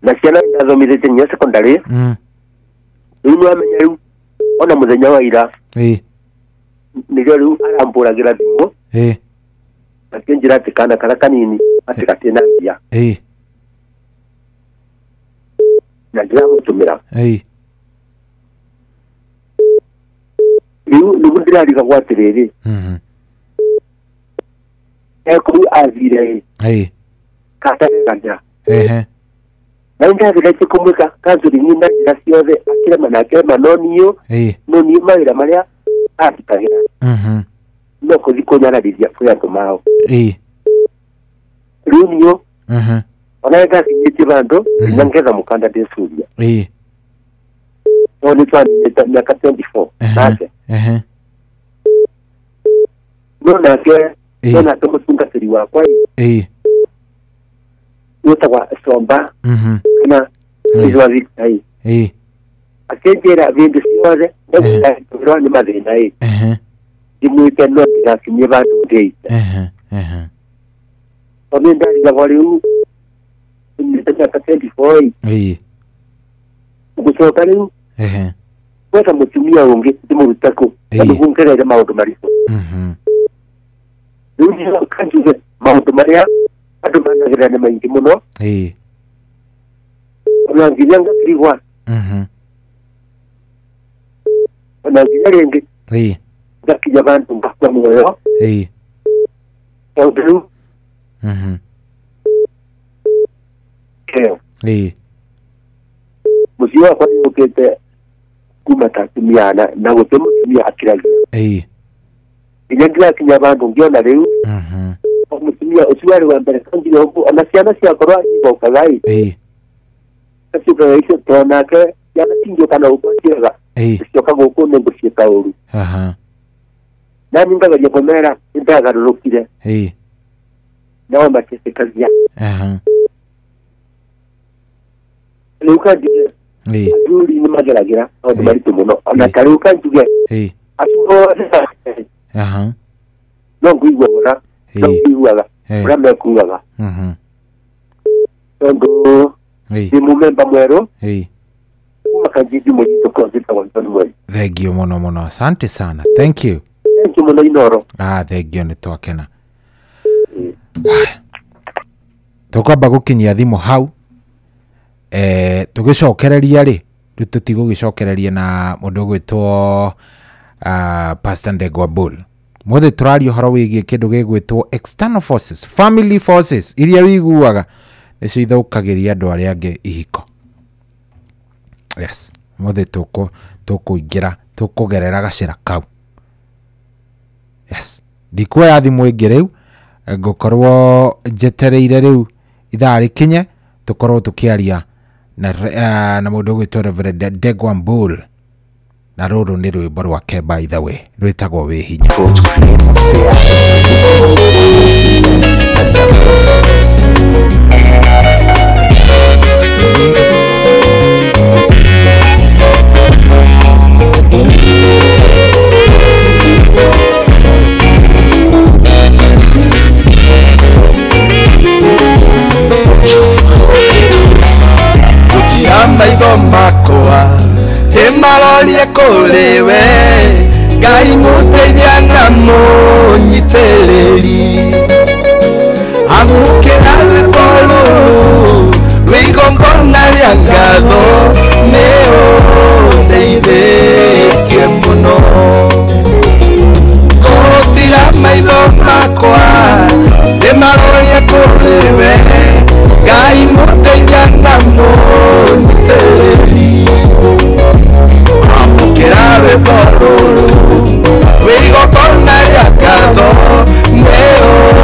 na ciana ndathomithĩtie nginya secondary rĩu nĩwamenya rĩu ona mũthenya wa ira nĩrĩo rĩu arambũragĩra thimũ akĩnjĩra atĩ kana karĩa kanini atĩ gatirĩ mbia na ndiramũtũmĩra rĩu nĩguo ndĩrariga gwa atĩrĩrĩ ekũrĩu athire kataraganya na nĩndathirĩtie kũmwĩka kanjũri-inĩ na njĩra ciothe akĩrema na akĩrema no niĩ mawĩra marĩa arutagĩra no kũthi kũnyararithia kwĩ andũ mao rĩu niĩ ona nĩndakinyĩtie bandũ nginya ngetha mũkanda ndĩcuria no nĩtwaninĩte mĩaka 24 nake no nake mũtungatĩri wakwa wĩtagwa Somba kana Rizwa Victor akĩnjĩra bĩndĩ ciothe ndĩrwo nĩ mathĩna ndimwĩte no ndigakinyie bandũ ndĩite niĩ ndarigagwo rĩu nĩte mĩaka 24 gũcoka rĩu gwetha mũtumia ũngĩ ndĩmũrute kũ tondũ ngereire maũndũ maritũ rĩu nĩyo kanjuge maũndũ marĩa andũ managerera nĩ maingĩ mũno ona nginya ngakirigwa ona nginya rĩngĩ ngakinya bandũ ngakua muoyo tondũ rĩu mũciĩ wakwa nĩũkĩte kuma ta atumia na gũtĩ mũtumia akiragia nginya ngirakinya bandũ ngĩona rĩu mũtumia ũcio warĩ wa mbere kanjire ũguo ona ciana ciakorwo igokaga aciũkaga icio tondũ nake ciana cingĩũka na ũguo ciega cioka gũkũ nĩngũciĩka ũru nani ngageria kũmera nĩndagarũrũkire nao makĩcĩkagia rĩu kanjuge athuri nĩmageragĩra maũndũ maritũ mũno ona ta rĩu kanjuge acuothe no ngũigua ũra no ngũiguaga ũrĩa mekugaga tondũ ndĩ mũmemba mwerũ kuma kanjiji mũritũ kũnjĩtagwo John Mweri. Thengio mũno mũno, asante sana, thank you mũno Inoro. Thengio nĩ twakena. Tũkwamba gũkinyia thimũ hau tũgĩcokereria rĩ rĩu tũtigũgĩcokereria na mũndũ ũgwĩtwo Pastor Ndegwa Bull. Mothe tũraria ũhoro wĩgiĩ kĩndũ gĩgwĩtwo external forces, family forces iria wĩiguaga nĩcio ithũkagĩria andũ arĩa angĩ ihiko. Yes, mothe tũkũingĩra tũkũgerera gacĩra kau. Yes, ndikuoya thimũ ĩngĩ rĩu ngũkorwo njetereire rĩu ithaa rĩkinye tũkorwo tũkĩaria na mũndũ ũgwĩtwo Reverend Ndegwa Bull. Na rũrũ nĩ rwĩmbo rwake by the way rwĩtagwo wĩ hinya. Gũtira maitho makwa ndĩmarorie kũrĩ we Ngai mũteithia na mũnyitĩrĩri amũkĩra rwĩmbo rũrũ rwĩigongona rĩa ngatho nĩũndeithĩtie mũno. Gũtira maitho makwa ndĩmarorie kũrĩ we Ngai mũteithia na mũnyitĩrĩri amũkĩra rwĩmbo rũrũ rwĩigongona rĩa ngatho nĩũndeithĩtie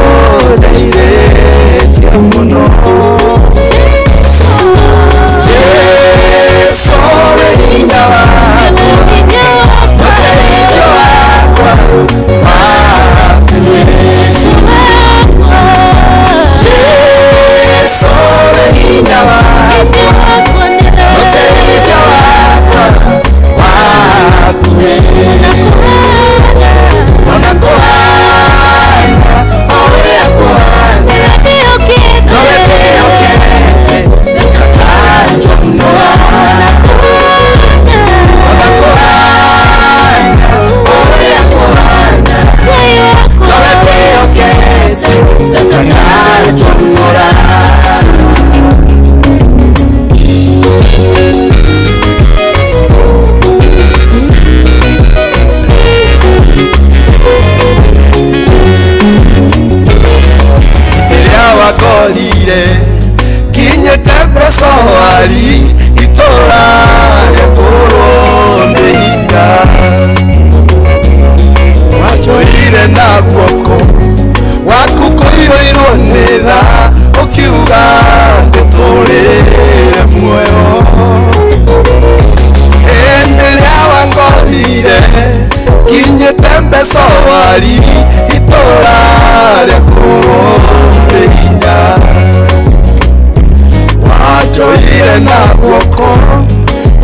mũciari itũra rĩa kũrĩnya wanjoire na guoko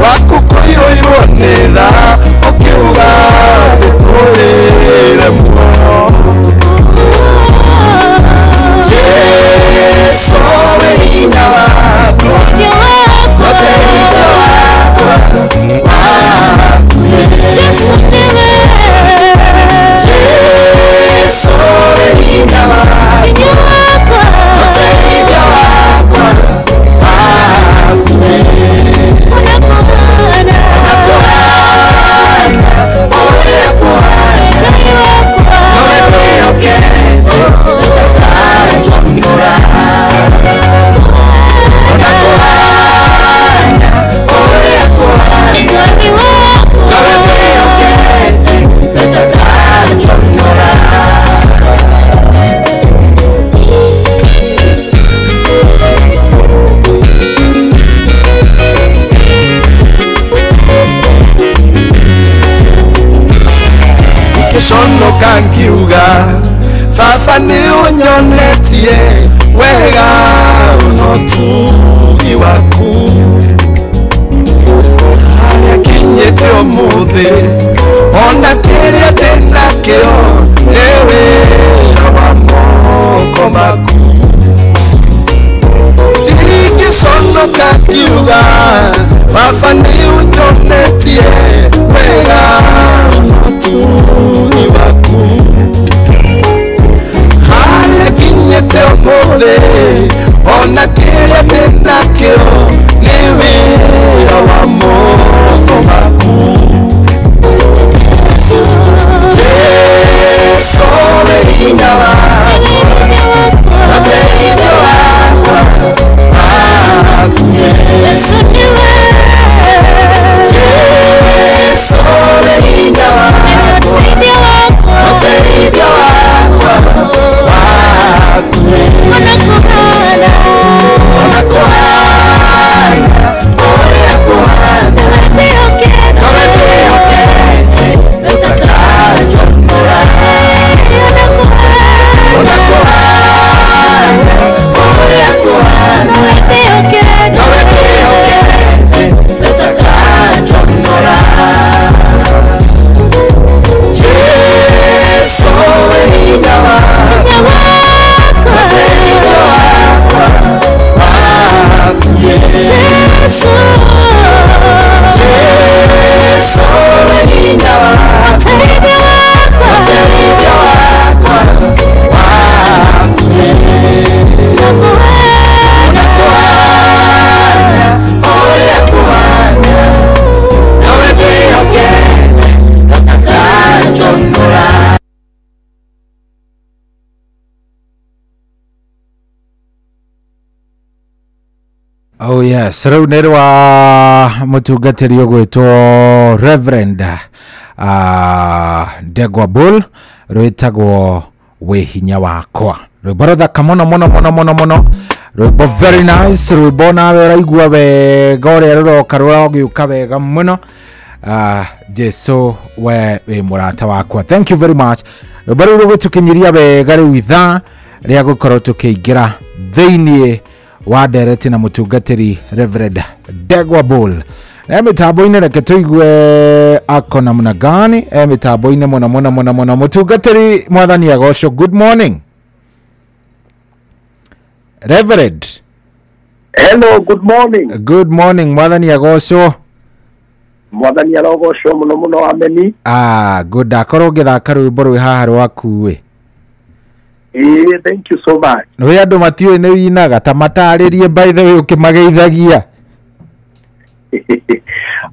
waku kũiyũirwo nĩ tha ũkiuga ndĩtũrĩre muoyo Jesu we hinya wakwa mũteithia wakwa Jesu niwe Jesu we hinya wakwa mũteithia wakwa kangiuga baba nĩ ũnyonetie wega ũnotugi waku harĩa kinyĩte ũmũthĩ ona kĩrĩa ndĩnakĩo nĩ wĩra wa moko maku ndingĩconoka ngiuga baba nĩ ũnyonetie wega ũnotugi waku harĩa kinyĩte ũmũthĩ ona kĩrĩa ndĩnakĩo nĩ wĩra wa moko maku Jesu we hinya wakwa mũteithia wakwa Yesu niwe Jesu we hinya wakwa mũteithia wakwa ona kuhana ũrĩa kuhana nowe ndĩhokete ũtakanjomora ona kuhana ũrĩa kuhana nowe ndĩhokete ũtakanjomora Jesu we hinya wakwa mũteithia wakwa Jesu Jesu we hinya wakwa mũteithia wakwa ona kuhana ũrĩa kuhana nowe ndĩhokete ũtakanjomora Oh yes, rĩu nĩ rwa mũtungatĩri ũgwĩtwo Reverend Ndegwa Bull rwĩtagwo wĩ hinya wakwa rwĩmbo rũthaka mũno mũno mũno mũno mũno rwĩmbo very nice rwĩmbo nawe ũraigua wega ũrĩa rũroka rũragĩũka wega mũno Jesu we wĩ mũrata wakwa thank you very much rwĩmbo rũu rũgũtũkinyiria wega rĩu ithaa rĩa gũkorwo tũkĩingĩra thĩiniĩ wa ndereti na mũtungatĩri Reverend Ndegwa Bull mitambo-inĩ reke tũigue ako namna gani mitambo-inĩ mũno mũno mũno mũno mũtungatĩri mwathani agocwo good morning Reverend hello good morning mwathani agocwo mwathani arogocwo mũno mũno ameni good ndakorwo ngĩthaka rwĩmbo rwĩ haha rwaku thank you so much nĩ andũ matiũĩ nĩ winaga ta matarĩrie by the way ũkĩmageithagia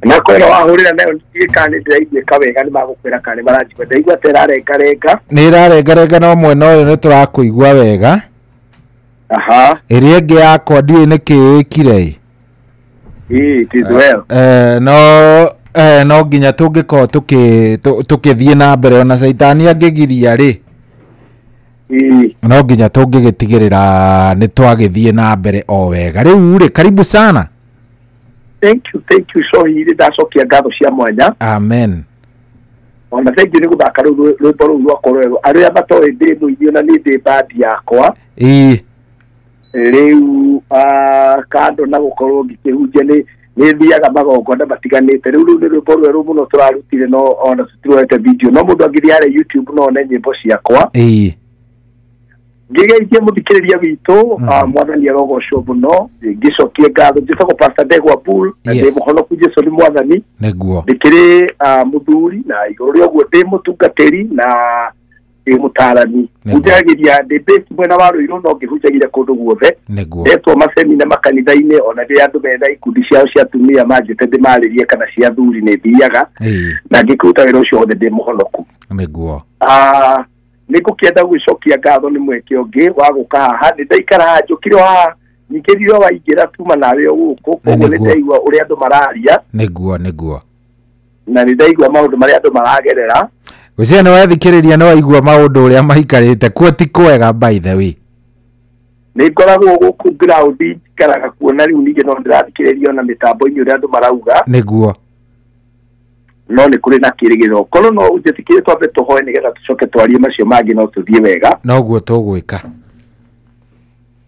na kwĩra wahũrĩra nayo ndĩkani ndĩraiguĩka wega nĩ magũkwĩra kana maranjigua ndaigua ta ĩrarengarenga nĩ ĩrarengarenga no mwena ũyũ nĩ tũrakũigua wega ĩrĩa ĩngĩ yakwa ndiũĩ nĩ kĩĩkire it is well no nginya tũngĩkorwo tũkĩthiĩ na mbere ona caitani angĩgiria rĩ no nginya tũngĩgĩtigĩrĩra nĩ twagĩthiĩ na mbere o wega rĩu rĩ karibu sana thank you so hiri ndacokia ngatho cia mwanya amen ona thaingĩ nĩ gũthaka rwĩmbo rũu rwakorwo arĩa matoĩ ndĩ mũini na nĩ ndĩ bandi yakwa rĩu kando na gũkorwo ngĩkĩhunjia nĩ thiaga magongona matiganĩte rĩu nĩ rwĩmbo rwerũ mũno tũrarutire no ona tũtiroete video no mũndũ angĩthiĩ harĩa YouTube no one nyĩmbo ciakwa ngĩgeithie mũthikĩrĩria witũ mwathani arogocwo mũno ngĩcokie ngatho njĩtagwo Pastor Ndegwa Bull na ndĩ mũhonoku Jesũ nĩ mwathani ndĩkĩrĩ mũthuri na igũrũ rĩa ũguo ndĩ mũtungatĩri na ndĩ mũtarani hunjagĩria ndĩ base mwena wa Rũirũ no ngĩhunjagĩria kũndũ guothe ndetwo macemina makanitha-inĩ ona rĩrĩa andũ mena ikundi ciao cia atumia manjĩte ndĩmarĩrie kana cia athuri nĩ thiaga na ngĩkũruta wĩra ũcio wothe ndĩ mũhonoku nĩngũkĩenda gwĩcokia ngatho nĩ mweke ũngĩ wa gũka haha nĩ ndaikara haha njũkire haha ningĩ rĩrĩa waingĩra tuma nawe gũkũ koguo nĩ ndaigua ũrĩa andũ mararia nĩguo na nĩ ndaigua maũndũ marĩa andũ maragerera gũcia nĩ wathikĩrĩria nĩ waigua maũndũ ũrĩa maikarĩte kuo ti kwega by the way nĩ ngoragwo gũkũ ground njikaraga kuona rĩu ningĩ no ndĩrathikĩrĩria ona mĩtambo-inĩ ũrĩa andũ marauga nĩguo no nĩ kũrĩ na kĩrĩgĩrĩro korwo no ũnjĩtĩkĩre twambe tũhoe nĩgetha tũcoke twarie macio mangĩ no tũthiĩ wega noguo tũgwĩka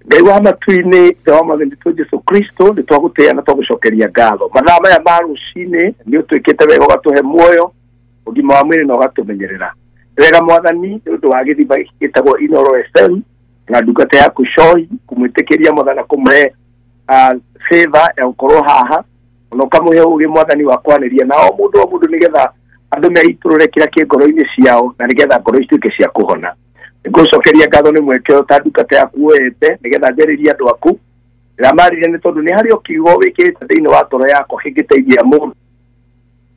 Ngai wa matu-inĩ wa mwathani witũ Jesũ Kristo nĩ twagũtĩĩa na twagũcokeria ngatho mathaa maya ma rũcinĩ nĩ ũtwĩkĩte wega ũgatũhe muoyo ũgima wa mwĩrĩ na ũgatũmenyerera wega mwathani nĩ ũndũ wa gĩthima gĩtagwo Inoro FM na ndungata yaku Shoi kũmwĩtĩkĩria mwathani na kũmũhe favor ya gũkorwo haha no kamũhe ũgĩ mwathani wa kwanĩria na o mũndũ nĩgetha andũ meitũrũre kĩrĩa kĩ ngoro-inĩ ciao na nĩgetha ngoro ituĩke cia kũhona ngũcokeria ngatho nĩ mweke ta ndungata yaku woete nĩgetha njarĩrie andũ aku ramarire nĩ tondũ nĩ harĩ kiugo wĩkĩte thĩinĩ wa toro yakwa kĩngĩteithia mũndũ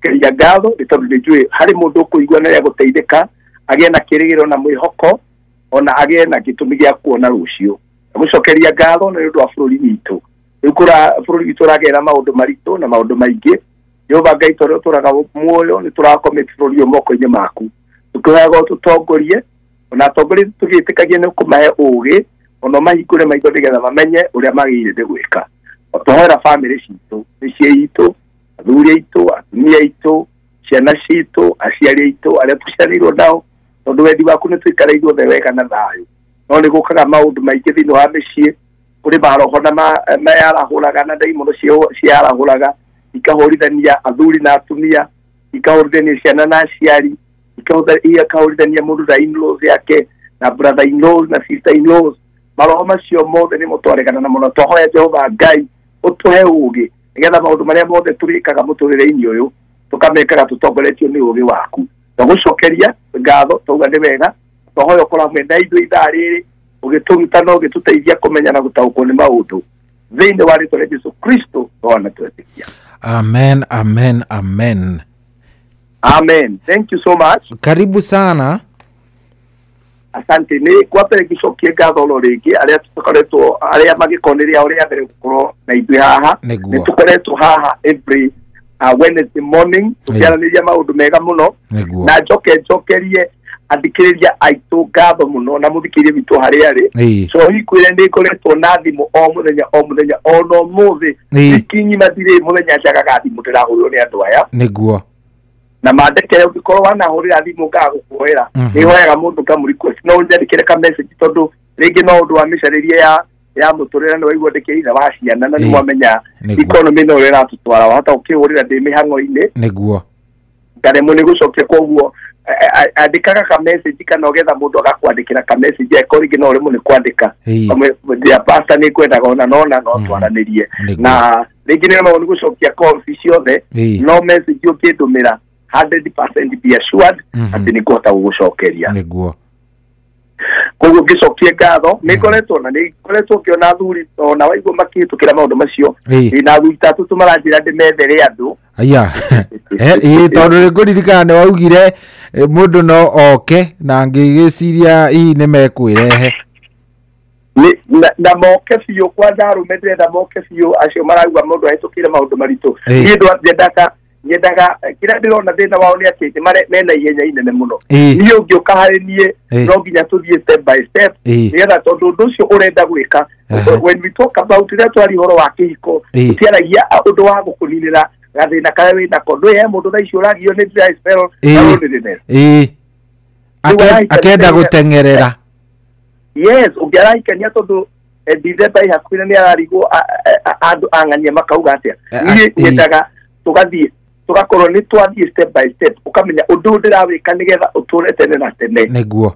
keria ngatho nĩ tondũ nĩ njũĩ harĩ mũndũ ũkũigua na gũteithĩka agĩe na kĩrĩgĩrĩro na mwĩhoko ona agĩe na gĩtũmi gĩa kuona rũciũ ngũcokeria ngatho nĩ ũndũ wa bũrũri witũ rĩu bũrũri witũ ũragerera maũndũ maritũ na maũndũ maingĩ Jehova Ngai tondũ tũraga muoyo nĩ tũrakomete bũrũri ũyũ moko-inĩ maku tũkĩhoyaga ũtũtongorie ona atongoria tũgĩtĩkagia nĩ kũmahe ũũgĩ ona mahingũre maitho nĩgetha mamenye ũrĩa magĩrĩire gwĩka tũhoera bamĩrĩ citũ mĩciĩ itũ athuri aitũ atumia aitũ ciana citũ aciari aitũ arĩa tũciarĩirwo nao tondũ wendi waku nĩ tũikara ithuothe wega na thayũ no nĩ gũkaga maũndũ maingĩ thĩinĩ wa mĩciĩ kũrĩ maroho na mayarahũraga na ndaimono ciarahũraga ikahũrithania athuri na atumia ikahũrithania ciana na aciari ikahũrithania mũndũ na in-laws yake na brother in-laws na sister in-laws maroho macio mothe nĩ mũtwaregana na mũno tũhoya Jehova Ngai ũtũhe ũũgĩ nĩgetha maũndũ marĩa mothe tũrĩkaga mũtũrĩre-inĩ ũyũ tũkamekaga tũtongoretio nĩ ũũgĩ waku tũgũcokeria ngatho tauga nĩ wega tũhoya ũkorwo hamwe na ithuĩ ithaa rĩrĩ ũgĩtũruta na ũgĩtũteithia kũmenya na gũtaũkwo nĩ maũndũ thĩinĩ wa rĩĩtwa rĩa Jesũ Kristo twana twetĩkia amen thank you so much karibu sana asante nĩ kwambere ngĩcokie ngatho no rĩngĩ arĩa tũkoretwo arĩa magĩkonĩria ũrĩa mbere gũkorwo na ithuĩ haha nĩ tũkoretwo haha every Wednesday morning tũkĩaranĩria maũndũ mega mũno na njokerie athikĩrĩria aitũ ngatho mũno na mũthikĩrĩria witũ harĩa arĩ so hikwĩre nĩ ngoretwo na thimũ o mũthenya ona ũmũthĩ ikinyima thirĩ mũthenya njagaga thimũ ndĩrahũrĩrwo nĩ andũ aya nĩguo na mandĩkĩre ũngĩkorwo wanahũrĩra thimũ ngagũkuoera nĩ hoyaga mũndũ kamũrequest no nyandĩkĩre ka message tondũ rĩngĩ no ũndũ wa mĩcarĩrie ya mũtũrĩre nĩ waigua ndĩkĩire wa ciana na nĩ mwamenya economy no ĩratũtwara wahota ũkĩhũrĩra ndĩ mĩhang'o-inĩ nĩguo ngaremwo nĩ gũcokia koguo andĩkaga ka message kana ũgetha mũndũ agakwandĩkĩra ka message eko rĩngĩ no rĩmwe nĩ kwandĩka ya pastor nĩ kwendaga ona no twaranĩrie na rĩngĩ nĩ nĩ gũcokia calls ciothe no message ũkĩndũmĩra 100% be assured atĩ nĩ kũhota gũgũcokeria nĩguo koguo ngĩcokie ngatho nĩ ngoretwo ngĩona athuri ona waigua makĩhĩtũkĩra maũndũ macio na athuri tatũ tũmaranjĩra ndĩmethere andũ aya tondũ nĩngũririkana nĩ waugire mũndũ no oke na ngĩgĩciria hihi nĩ mekwĩrehe na moke biũ kwanza arũme ndĩrenda moke biũ acio maraigua mũndũ ahĩtũkĩre maũndũ maritũ niĩ nyendaga kĩrĩa ndĩrona thĩna wao nĩ atĩ mena ihenya inene mũno niĩ ũngĩũka harĩ niĩ no nginya tũthiĩ step by step nĩgetha tondũ ũndũ ũcio ũrenda gwĩka when we talk about rĩrĩa twari ũhoro wa kĩhiko tũtiaragia ũndũ wa gũkũninĩra gathina kawe wina kondo ye mundu na icio ragio ni dry spell akenda gutengerera yes ungiaraikania tondu December hakuhĩ ni ararigwo andu ang'ania makauga atia ni nyendaga tugathie tugakorwo ni twathie step by step ukamenya undu ndirawika nigetha uture tene na tene niguo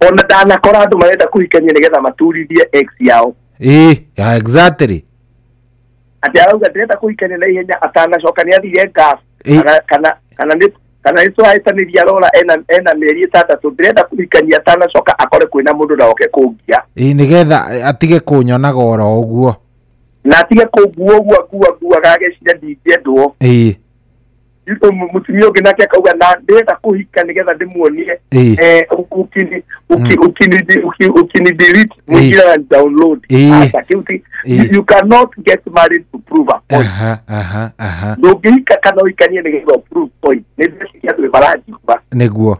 ona ndanakora andu marenda kuhikania nigetha maturithie ex yao exactly ati arauga ndĩrenda kuhikania na ihenya atanacoka nĩ athire gas kana nĩ twahĩtanĩria rora ena mĩeri 6 ndĩrenda kuhikania atanacoka akore kwĩna mũndũ na oke kũngia nigetha atige kũnyonaga oro ũguo na atige kũngua ũguo akuaga ageciria ndingĩendwo mutumia ũngĩ nake akauga na ndĩrenda kũhika nigetha ndĩmuonie ukini delete mugira and download you cannot get married to prove a point ndũngĩhika kana ũhikanie nigetha prove point nĩndĩreciria andũ barajiuba nĩguo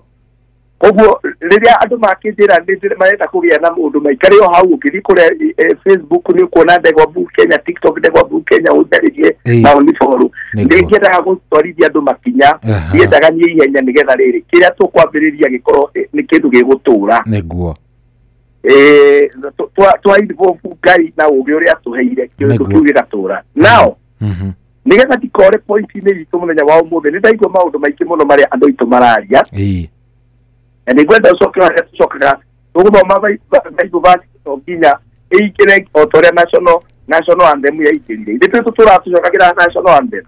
koguo riria andu makĩnjĩra nĩ marenda kũgĩa na mũndũ maikare o hau ũngĩthiĩ kũrĩa Facebook nĩ kuona Ndegwa Book Kenya, TikTok Ndegwa Book Kenya ũtharĩrie na ũniforu ndĩngĩendaga gũtwarithia andũ makinya ndiendaga niĩ ihenya nĩgetha rĩrĩ kĩrĩa tũkwambĩrĩria gĩkorwo nĩ kĩndũ gĩgũtũra nĩguo twa-involve Ngai na ũgĩ ũrĩa atũheire kĩndũ kĩu gĩgatũra now nĩgetha ndikore point-inĩ itũ mũthenya wa ũmũthĩ nĩ ndaigua maũndũ maingĩ mũno marĩa andũ aitũ mararia and gwenda ucoka tucokaga tuguma Bible verse nginya ikire otore national anthem ya ikirire nditu turatucokagira national anthem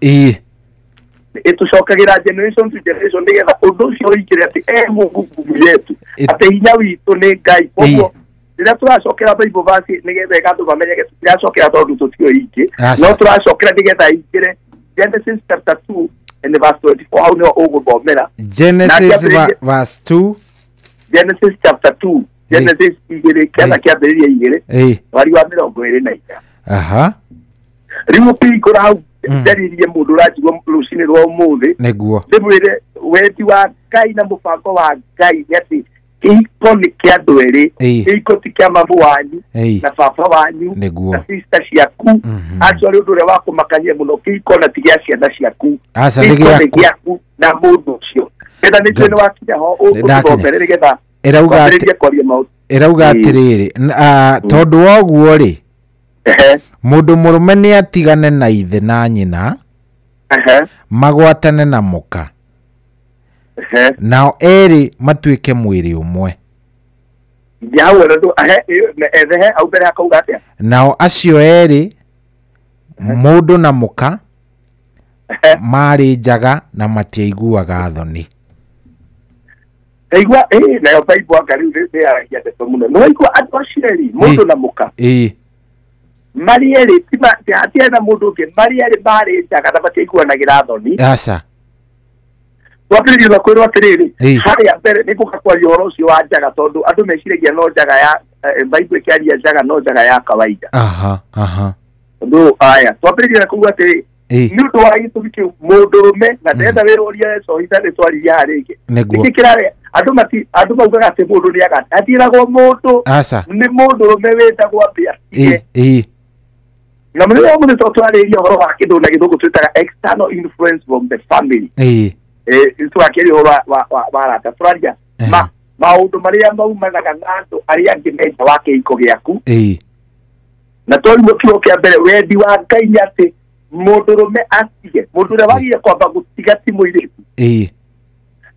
itucokagira generation to generation nigetha undu ucio ikire ati Mungu yetu ati hinya witu ni Ngai koguo rĩrĩa turacokera Bible verse nigetha andu bamenyege turacokera tondu tutio iki no turacokera nigetha ikire Genesis chapter 2 and verse 24 how no uguthomera Genesis verse 2 Genesis chapter 2 Genesis igere kana kiambĩrĩria igere wari wa 24 riu pikora hau ndaririe mundu rajigwo rucini rwa umuthi niguo ndimwire wendi wa Ngai na mubango wa Ngai ati iko nĩ kĩa andũ erĩ iko ti kĩa mamu wanyu na baba wanyu na sister ciaku actually ũndũ ũrĩa wa kũmakania mũno kĩiko na ti gĩa ciana ciaku iko nĩ gĩaku na mũndũ ũcio enda nĩ twene wakinya ho ũgũthomere nĩgetha erauga atĩrĩrĩ tondũ woguo rĩ mũndũ mũrũme nĩ atigane na ithe na nyina magwatane na mũka nao erĩ matuĩke mwĩrĩ ũmwe nao acio erĩ mũndũ na mũka marĩ njaga na matiaiguaga thoni Eigua na yo Bible ngari nĩ aragia ndeto mũno no igua andũ acio erĩ mũndũ na mũka mari erĩ ti na mũndũ ũngĩ mari erĩ marĩ njaga na matiaiguanagĩra thoni aca twambĩrĩrie na kwĩrwo atĩrĩrĩ harĩa mbere nĩ gũkakwaria ũhoro ũcio wa njaga tondũ andũ meciragia no njaga ya Bible ĩkĩaria njaga no njaga ya kawaida tondũ aya twambĩrĩrie na kuuga atĩrĩrĩ nĩ ũndũ wa gĩtũmi kĩu mũndũrũme na ndenda wĩrũria cohitha nĩ twaririe harĩ ĩngĩ nĩkĩ kĩrarĩ andũ maugaga atĩ mũndũ nĩ agatiragwo mũndũ nĩ mũndũrũme wĩndagwo ambĩa na mũthenya mũthĩ twarĩria ũhoro wa kĩndũ na gĩthũngũ twĩtaga external influence from the family tũgakĩria ũhoro wa arata tũraria maũndũ marĩa maumanaga na andũ arĩa angĩ menja wa kĩhiko gĩaku na twarimwo kiugo kĩa mbere wendi wa Ngai nĩ atĩ mũndũrũme atige mũndũ ũrĩa wagire kwamba gũtiga ti mũirĩtu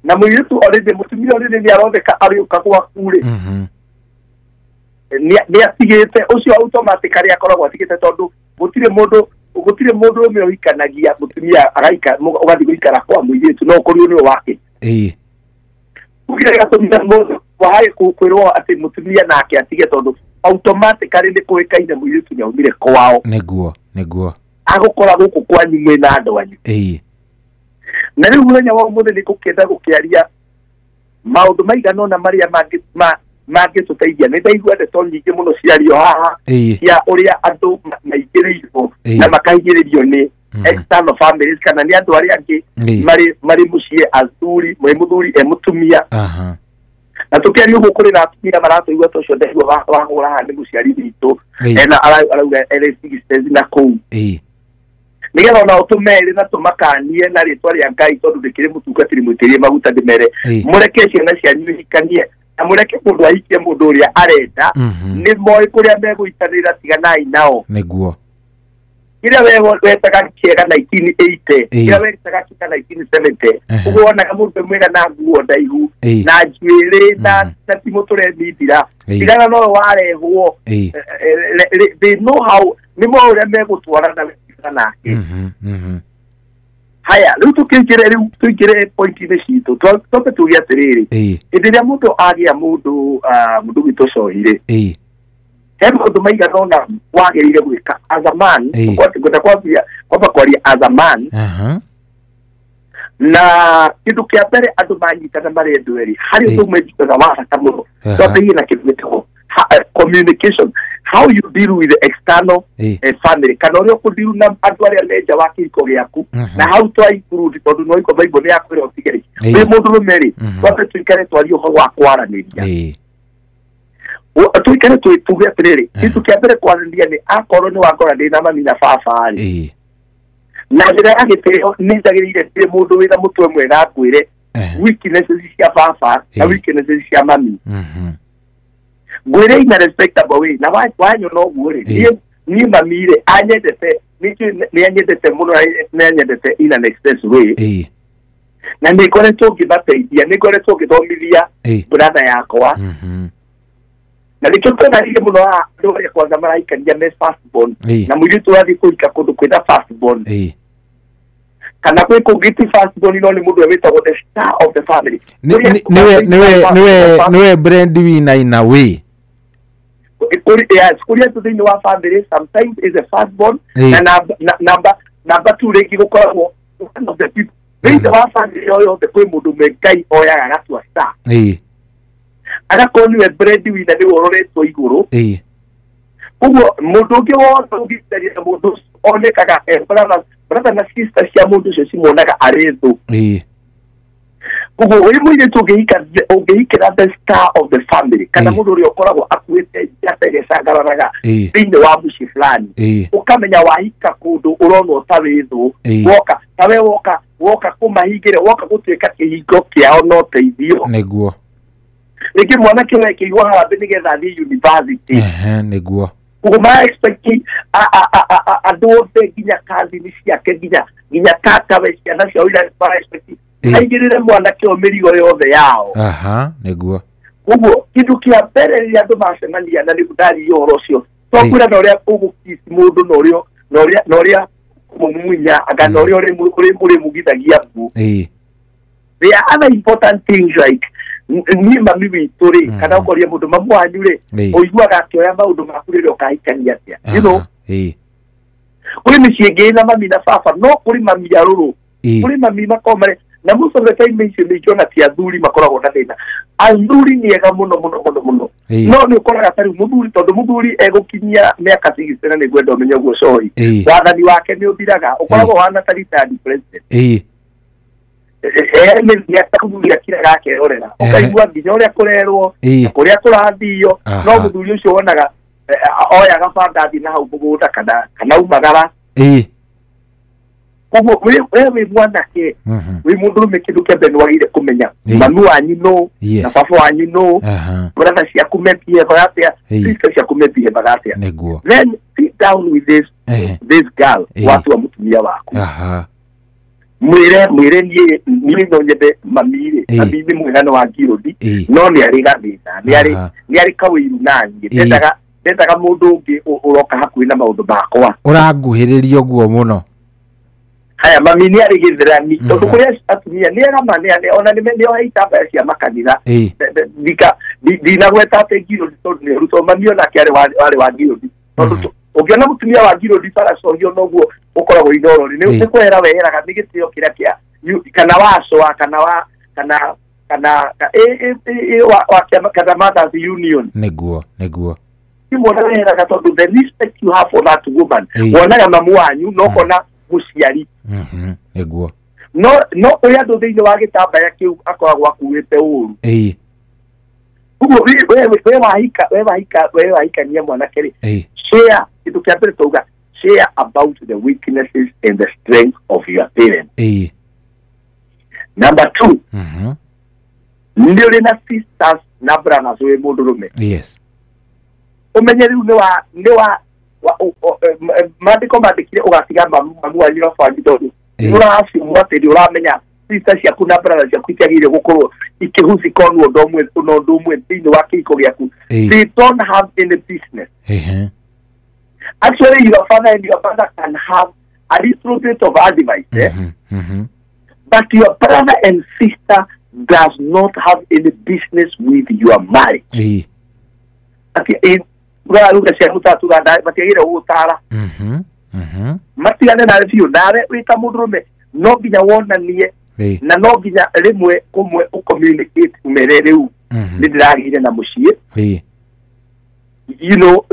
na mũirĩtu already mũtumia already nĩ arotheka arĩũka gwaku rĩ nĩ atigĩte ũcio automatically akoragwo atigĩte tondũ gũtirĩ mũndũ ũmwe ũhikanagia mũtumia agaika ũgathiĩ gũikara kwa mũirĩtu no ũkorirwo nĩwe wake ugire gatũmia mũndũ wahaĩ kwĩrwo atĩ mũtumia nake atige tondũ automatically nĩ kũĩkaine mũirĩtu nĩ aumire kwao nĩguo agũkora gũkũ kwanyu mwĩna andũ anyu na rĩu mũthenya wa ũmũthĩ nĩ gũkĩenda gũkĩaria maũndũ maigana ũna marĩa mangĩtũteithia nĩ ndaigua ndeto nyingĩ mũno ciario haha cia ũrĩa andũ maingĩrĩirwo na makaingĩrĩrio nĩ external families kana nĩ andũ arĩa angĩ marĩ mũciĩ athuri mũthuri mũtumia na tukĩaria ũguo kũrĩ na atumia maratũigua tũcio ndaigua wagũra haha nĩ mũciari witũ arauga LSD na kũu nigetha ona utumere na tumakanie na ritwa ria Ngai tondu ndikiri mutungatiri mwitirie maguta ndimere mureke ciana cianyu ihikanie na mureke mundu ahikie mundu uria arenda ni moi kuria meguitanira tiganai nao niguo kira wewe wetaga kiega 1980 kira wetaga kiega 1970 uguona mundu mwega na nguo ndaihu na njwire na timotore mithira tigana no warehwo they know how ni mo uria megutwarana nake haya riu tukigire point ini citu toke tugia atiriri indiria mundu agia mundu gitu cohire mundu maiga nona wagirire gwika as a man kwamba kwaria as a man na kindu kia mbere andu manyitana mari andu eri hari undu mwejitaga wa bata muno tondu ina kindu gitagwo communication, how you deal with the external family kana uri okudiru na andu aria meja wa kiko giaku na how to improve tondu no iko bible ni akwira utigeri we mundu rumeri twabe tuikare twario ho wa kwaraniria tuikare tuge atiriri kitu kia mbere kwaraniria ni akorwo ni wakora ndina mami na baba ari na njira ya gitio ni njagirire ndire mundu wina mutwe mwega akwire weaknesses cia baba na weaknesses cia mami gwire ina respectable way na wanyu no gwire ni mamire anyendete ni anyendete muno na anyendete in an excess way na ni kore toki bateithia ni kore toki thomithia brother yakwa na nikyo na ile muno ndo ya kwanza maraika ndia me first born na mwitu athi kuika kundu kwenda first born kana kwe kugiti first born no ni mundu wetagwo the star of the family niwe breadwinner in a way kuria tu thini wa family sometimes is a first born and number 2 regi gukoragwo one of the people thini wa family oyo the kwe mundu mengai oyaga gatua star agakoni we breadwinner ni wororetwo iguru ugo mundu ungi wothe ungiteria mundu onekaga brother na sister cia mundu ucio cimonaga arethu ugo uri mwire tugihikira the star of the family kana mundu uri okoragwo akuite yategecangaranaga thini wa muci fulani ukamenya wahika kundu uronwo tawithu woka tawe woka kumahingire woka gutuika kihingo kiao no teithio niguo niki mwana kiwe kiwa harambe nigetha thi university niguo ugo ma expect adothe ginya kazi ni ciake ginya tata we ciana cia uira ma expect aigirire mwana kio mirigo yothe yao niguo ugo kindu kia mbere ria andu macemania na nigudari yoro cio tokwira no ria ugukisi mundu no ria mumunya aga no ria uri mugithagia mbu there are other important things like ni mami wituri kana ukoria mundu mamwanyu ri oiguaga akioya maundu makurire ukahikania atia you know kuri micienge na mami na baba no kuri mami ya ruru kuri mami makomere na most of the time ni jona tia thuri makoragwo na thina athuri ni ega muno no ni ukoraga tari muthuri tondu muthuri egukinyia miaka 60 ni gwenda umenye guo coi wathani wake ni uthiraga ukoragwo wana tari president ni atakuburia kira gake orera ukaigua nginya uria kurerwo kuria kurathio no muthuri ucio wonaga oya gabanda thi na hau mugunda kana umagara kugo we mwanake we mundu mekindu kia beno wagire kumenya mami wanyu no na baba wanyu no brother cia kumepie bagatia sister cia kumepie bagatia then sit down with this girl watu wa mutumia wako mwire ni no nyende mamire na bibi mwena wa girodi no ni ari gathina ni ari kawiru nangi ndendaga mundu ungi uroka hakuhi na maundu makwa uranguhiriria guo muno haya mami ni ari githirani tondu kuria atumia ni era mane ona ni mendio haitaba cia makanitha dina gweta te girodi tondu ni ruto mami ona kiare wale wa girodi tondu ugiona mutumia wa girodi para cohio noguo ukoragwo inoro ni kwera weheraga ni gitio kiria kia kana wacoa kana wa Mothers Union niguo kimona weheraga tondu the respect you have for that woman wonaga mamu wanyu no kona muciari niguo no uria ndu thiini wa gitambaya kiu akoragwo akuite uru ugo we wahika ni mwana keri share kitu kia mbere tuga share about the weaknesses and the strength of your parents. Number 2, ndio na sisters na brothers we mundurume. Yes. Umenye riu ni wa mandiko mandikire ugatiga mamu wanyu na family tondu urasi mwatiri uramenya sisters yaku na brothers yaku itiagire gukorwo ikihusi konwo ndomwe thini wa kiko gyaku. They don't have any business. Actually, your father and your mother can have a little bit of advice, but your brother and sister does not have any business with your marriage. Matigane na review nawe wita mundurume no ginya wonanie na no ginya rimwe kumwe ucommunicate umerere u ndiragire na mucie. You know,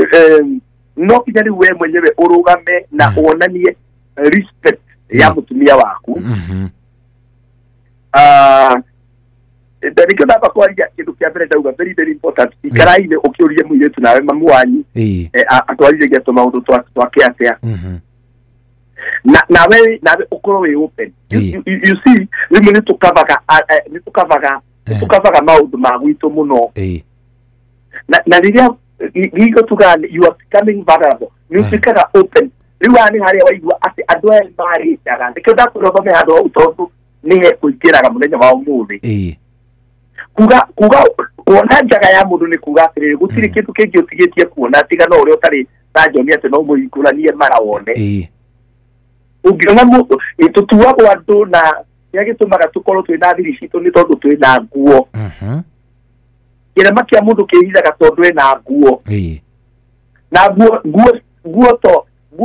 no ginya riwe mwenyewe urugame na wonanie respect ya mutumia waku. Ndariko ndaba kwaria kindu kia mbere ndauga very important. Ikaraine ukiurie muiretu nawe mamu wanyu atwarire geto maundu twake atia. Nawe ukorwo we open. You see, rimwe nitukavaga maundu ma gwitu muno. Na riria gigo tugane, you are becoming vulnerable. You become open. Riwani haria waigua ati andu aya mari taga. Ndikyo ndakuroba me handu utondu nihe kuikiraga munenya wa umuthi. Kuga kuona njaga ya mundu ni kuga atiriri gutiri kindu kingi utigitie kuona tiga no uri utari ranjonia ati no muikuranie marawone. Ungiona mundu itutuwabo andu na yagitumaga tukorwo twina thiri citu ni tondu twina nguo. Kirema kia mundu kihithaga tondu ena nguo. Na nguo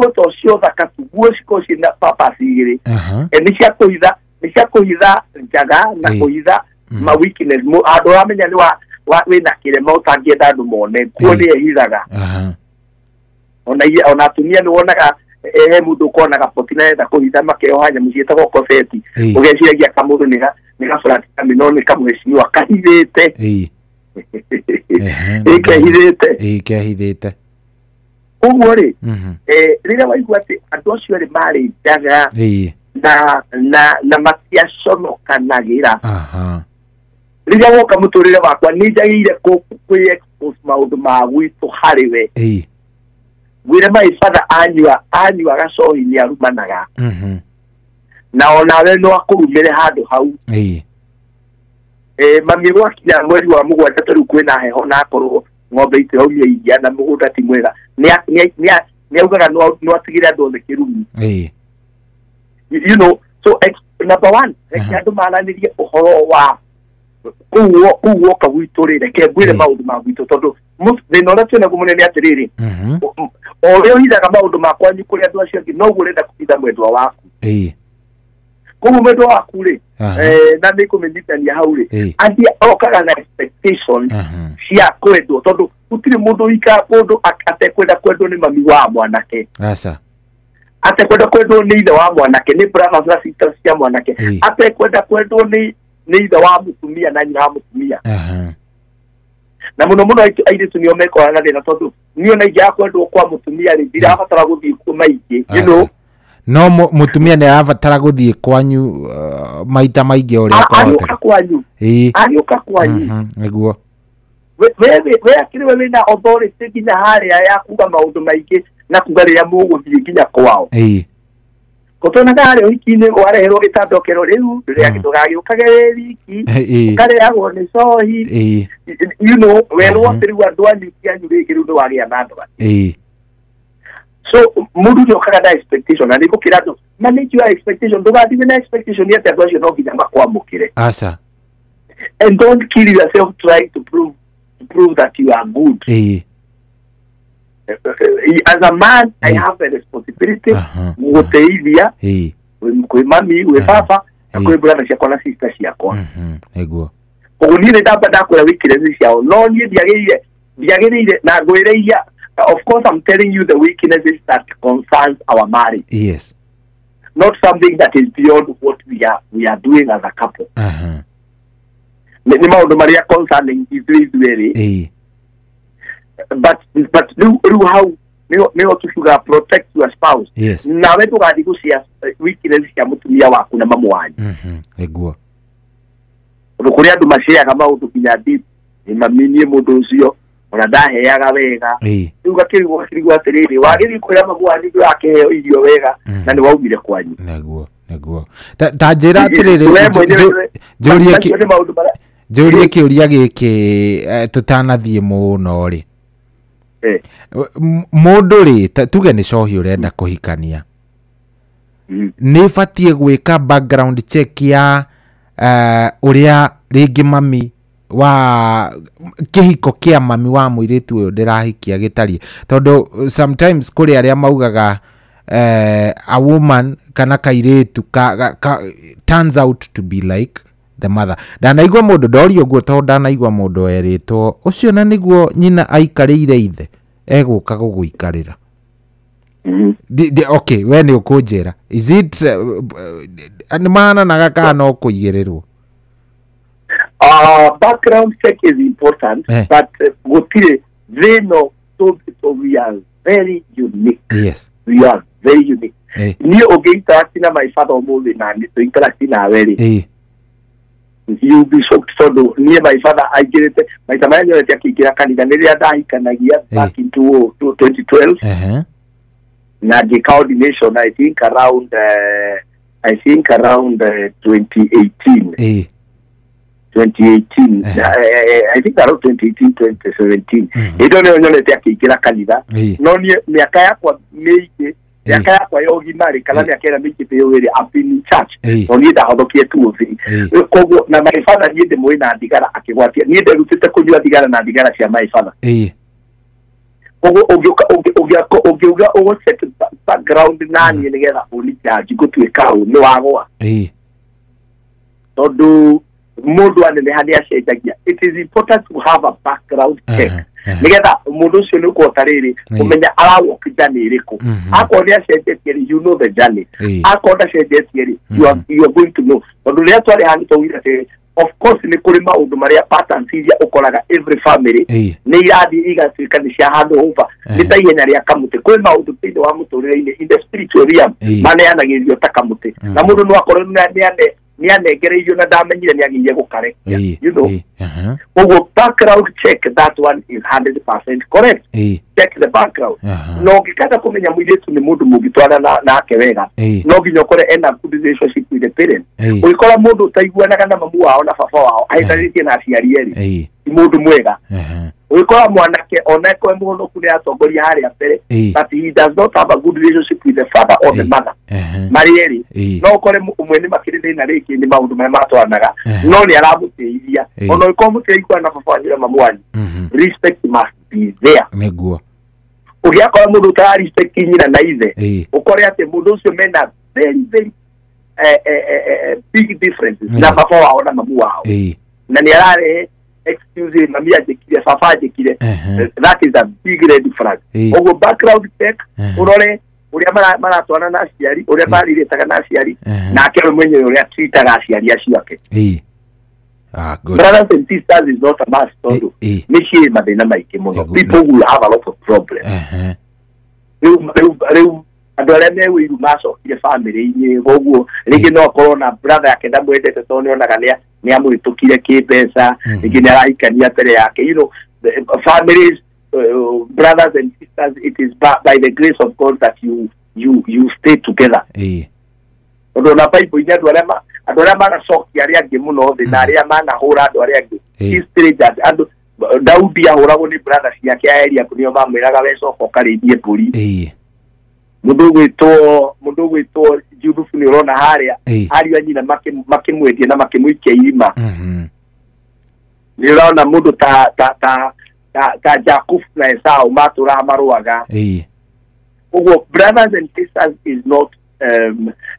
to cio thakatu nguo cikoci na papa cigiri. Ni cia kuhitha njaga na kuhitha ma weakness mo andu amenya ni wa wina kirema utangienda andu mone nguo ni ehithaga. Ona atumia ni wonaga mundu konaga potina enda kuhitha makeohanya mucietagwo koseti ugeciragia kamundu ni gaflat kamino kamuheshimiwa kahithite. Ikehithite uguo ri riria waigua ati andu acio ri mari njaga na matiaconokanagira riria woka muturire wakwa ni njagire ku-expose maundu ma gwitu hariwe gwire my father anyua gacohi ni arumanaga na onawe no akurumire handu hau. Mami gwakinya mweri wa mugwanja tari kwina heho na akorwo ng'ombe ite aumia iria na mugunda ti mwega ni augaga no atigire andu othe kirumi. You know, so number 1 andu maranirie uhoro wa kuwo kagwiturire ke gwire maundu ma gwitu tondu thina uria twina gumunene atiriri ore uhithaga maundu makwa nyu kuri andu acio angi no urenda kuhitha mwendwa waku. Kumu mwendwa waku ri na ni kumenyithania hau ri andi okaga na expectation cia kwendwo tondu gutiri mundu wika kundu atekwenda kwendwo ni mami wa mwanake. Atekwenda kwendwo ni ithe wa mwanake ni brothers na sisters cia mwanake. Atekwenda kwendwo ni ithe wa mutumia na nyina wa mutumia. Na muno airitu nio mekoraga thina tondu nio na ingia kwendwo kwa mutumia ri ndira abatara guthii ku maingi, you know. No mutumia ni abatara guthii kwanyu maita maingi uri akohote ariuka kwanyu niguo we akiriwe wina authority nginya haria ya kuga maundu maingi na kuga riria muguthii nginya kwao. Kotona gari wikine wareherwo gitandokero riu riria gitugagĩũkage wiki kareagwo ni sohi, you know, werwo atiriu andu anyu kianyu rĩngĩ rĩu nĩ wagĩa na andũ. So mundu nĩokaga na expectation na nĩgũkĩra andũ manage your expectation, ndũgathiĩ na expectation ya andũ acio no nginya makwamũkĩre. And don't kill yourself trying to prove that you are good. As a man, I have a responsibility guteithia kwi mami we papa na kwi brother ciakwa na sister ciakwa. Eguo uguo ni ndamba ndakwira weaknesses ciao no nie ndiagĩrĩire na ngwĩrĩia. Of course, I'm telling you the weaknesses that concerns our marriage. Yes. Not something that is beyond what we are doing as a couple. Ni maundu maria concerning ithuĩ. But how niyo tukiuga protect your spouse. Yes. Nawe tugathi gucia weakness cia mutumia waku na mamu wanyu. Eguo. Kuri andu maciaga maundu kinya deep ni maminie mundu ucio ona ndaheaga wega. Riu gakirigwo atiriri wagiri kwira mamu wanyu akeheo irio wega na ni waumire kwanyu. Neguo. Ta njira atiriri Jurie kiuria giki tutanathie muno ri. Mundu ri tuge ni cohi urenda kuhikania. Ni fatie gwika background check ya uria ringi mami wa kihiko kia mami wa muiritu uyu ndirahikia gitari tondu sometimes kuri aria maugaga a woman kana kairitu turns out to be like the mother. Ndanaigua mundu ndorio guo tondu ndanaigua mundu eritwo ucio na niguo nyina aikarire ithe eguka guguikarira. Okay, we ni ukunjira is it animana na kana kuigerirwo? Background check is important, but gutire they know so we are very unique. Yes, we are very unique. Ni ogeita sina my father omuthi na ni to interact na very. You be shocked so ni my father aigirite my tamanyo ya kikira kanitha niria ndahikanagia back in 2012. Na the coordination I think around 2018. 2018 I think around 2018 2017 ido ne nyonete akikira kanitha no ni miaka yakwa meige miaka yakwa yogi mari kana miaka era meige pe yori up in church no ni ndahodokie tu ofi kogo na my father ni ndemo ina ndigara akigwatia ni nderutite kunyua ndigara na ndigara cia my father kogo ogiuga o set background nani nigetha ulita jigotweka ni wagwa tondu mundu anene hania cenjagia. It is important to have a background check nigetha mundu ucio ni kuota riri kumenya arawalk journey iriku akonia cenjetie you know the journey akonda cenjetie you are going to know tondu ria twari hani tawira te of course ni kuri maundu maria patterns iria ukoraga every family ni irathi igatuika ni cia handu huva ni ta ihenya ria kamuti kuri maundu thini wa muturire-ini in the spiritual realm maneanagirio ta kamuti na mundu no akorwo ni anegereirio na ndamenyire ni agiye gukare you know ogo background check that one is 100% correct. Check the background no gikada kumenya muiretu ni mundu mugitwana nake wega no ginya kore ena good relationship with the parent ukora mundu utaiguanaga na mamu wao na baba wao aitharitie na aciari eri mundu mwega ukora mwanake oneko mundu kule atongoria haria mbere but he does not have a good relationship with the father or the mother marieri no ukore umweni makirinde na riki ni maundu mema atwanaga no ni aramuteiria ono ikomuteigwa na baba wanyu na mamu wanyu respect must be there neguo ugiakora mundu ta respect nyina na ithe ukore ate mundu ucio mena very very big differences na baba wao na mamu wao na ni arare excuse mami ajekire baba ajekire that is a big red flag ogo background check urore uria maratwana na aciari uria mariritaga na aciari na akero mwenye uria twitaga aciari aciake good. Brothers and sisters is not a must tondo nishi mathina maiki muno people will have a lot of problems reu andu aria mewiru macokire family-ini koguo ringi no akorwo na brother yake ndamwendete tondu nionaga ni amwitukire kimbeca ringi ni arahikania mbere yake you know families brothers and sisters it is by the grace of God that you stay together tondu na Bible ina andu aria manacokia aria angi muno thi na aria manahura andu aria angi history andu Daudi ahuragwo ni brother ciake aeria kunio mamwiraga wecoka ukarithie mburi mundu gwitwo Judufu ni urona haria ariu anyina makimwendia na makimwikia irima ni urona mundu ta Jacob na Esau matura maruaga ugo brothers and sisters is not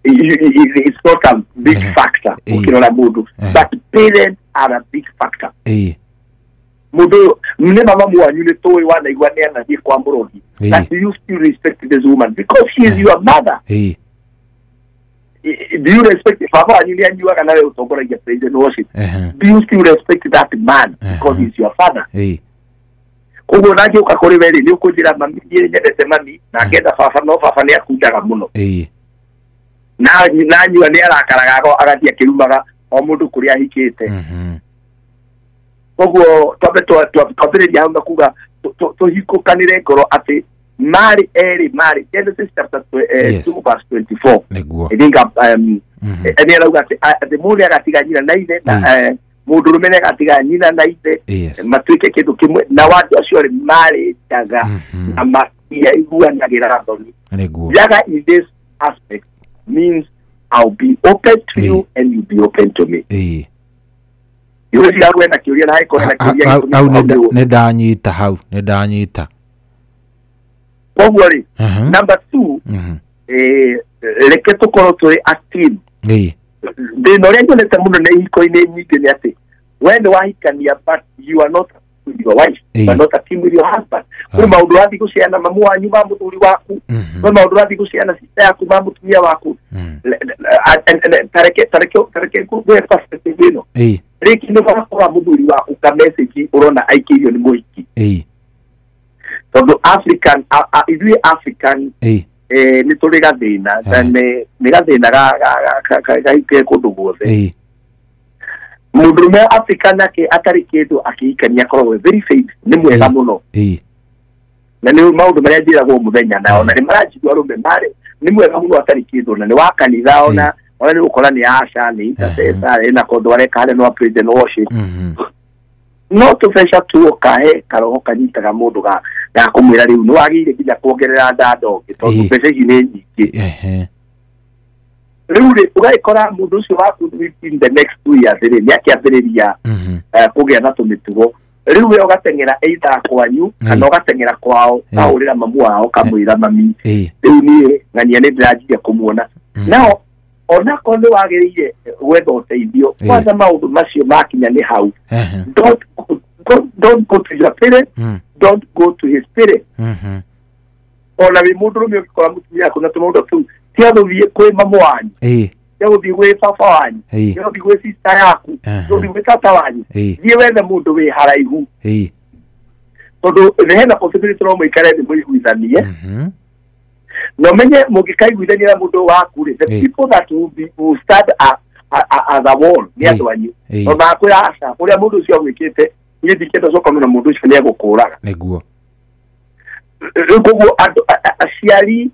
it's not a big factor ukirona mundu but parents are a big factor mundu mne mama mwanyu ni toy wana igwania na kwa mborogi that you still respect this woman because she is your mother do you respect the father and you are kana we utongoragia praise and worship do you still respect that man because he's your father koguo nake ukakore weri ni ukujira mami nyendete mami na ngenda baba no baba ni akundaga muno na nyua ni arakaraga agathia kirumaga o mundu kuria hikite koguo twambiriria hau kuga tuhikukanire ngoro ati mari Genesis chapter 2 verse 24 idinga eni arauga ati mundu agatiga nyina na ithe na mundu rume agatiga nyina na ithe matuike kindu kimwe na watu acio ri mari taga na makia iguanagira thoni yaga in this aspect means I'll be open to you and you be open to me. Yuzi yawe na kiuria na haiko na kiuria au nedanyita hau nedanyita. Ogwari number 2 leke tukoro turi active. Ndino rege nete muno ne iko ine nyike ni ati when wahikania but you are not with your wife, you are not a team with your husband. Kwa maundu wathi guciana mamu wanyu ba muthuri waku, kwa maundu wathi guciana sister yaku ba mutumia waku. Tareke kuwe perspective ino. Riki ni wakora muthuri waku ka message urona aikirio ni muhiki. Tondu African ithui African ni turi gathina na ni gathina ga ike kundu guothe. Mundurume Africa nake atari kindu akikania korwo very faith ni mwega muno na ni maundu maria njiragwo muthenya na ona ni maranjigua rume mari ni mwega muno atari kindu na ni wa kanitha ona ni ukora ni asha ni intercessor na kondu areka hale no praise and worship no to fesha tu kae karoho kanyitaga mundu ga kumwira riu no agire kinya kuongerera ndando tondu pesa ici ni nyingi Ruri ugaikora mundu ucio waku in the next 2 years ni akiambiriria kugia na tumitugo riu we ugatengera either kwanyu kana ugatengera kwao taurira mamu wao kamwira mami riu ni ngania ni ndirajiria kumuona nao ona kondo wagiriire wetho uteithio kwanza maundu macio makinya ni hau don't go to your spirit don't go to his spirit ona vi mundu rumio ukikora mutumia kuna tumundu tu tiado vie kwe mamu wanyu tiado vie kwe papa wanyu tiado vie kwe sister yaku tiado vie kwe tata wanyu vie wethe mundu wi haraihu tondu nehena possibility no muikare ni muiguithanie no menye mugikaiguithania na mundu waku ri the people that will stand at the wall ni andu wanyu no makwira asa uria mundu ucio gwikite ni dikenda soka na mundu ucio ni agukuraga niguo koguo aciari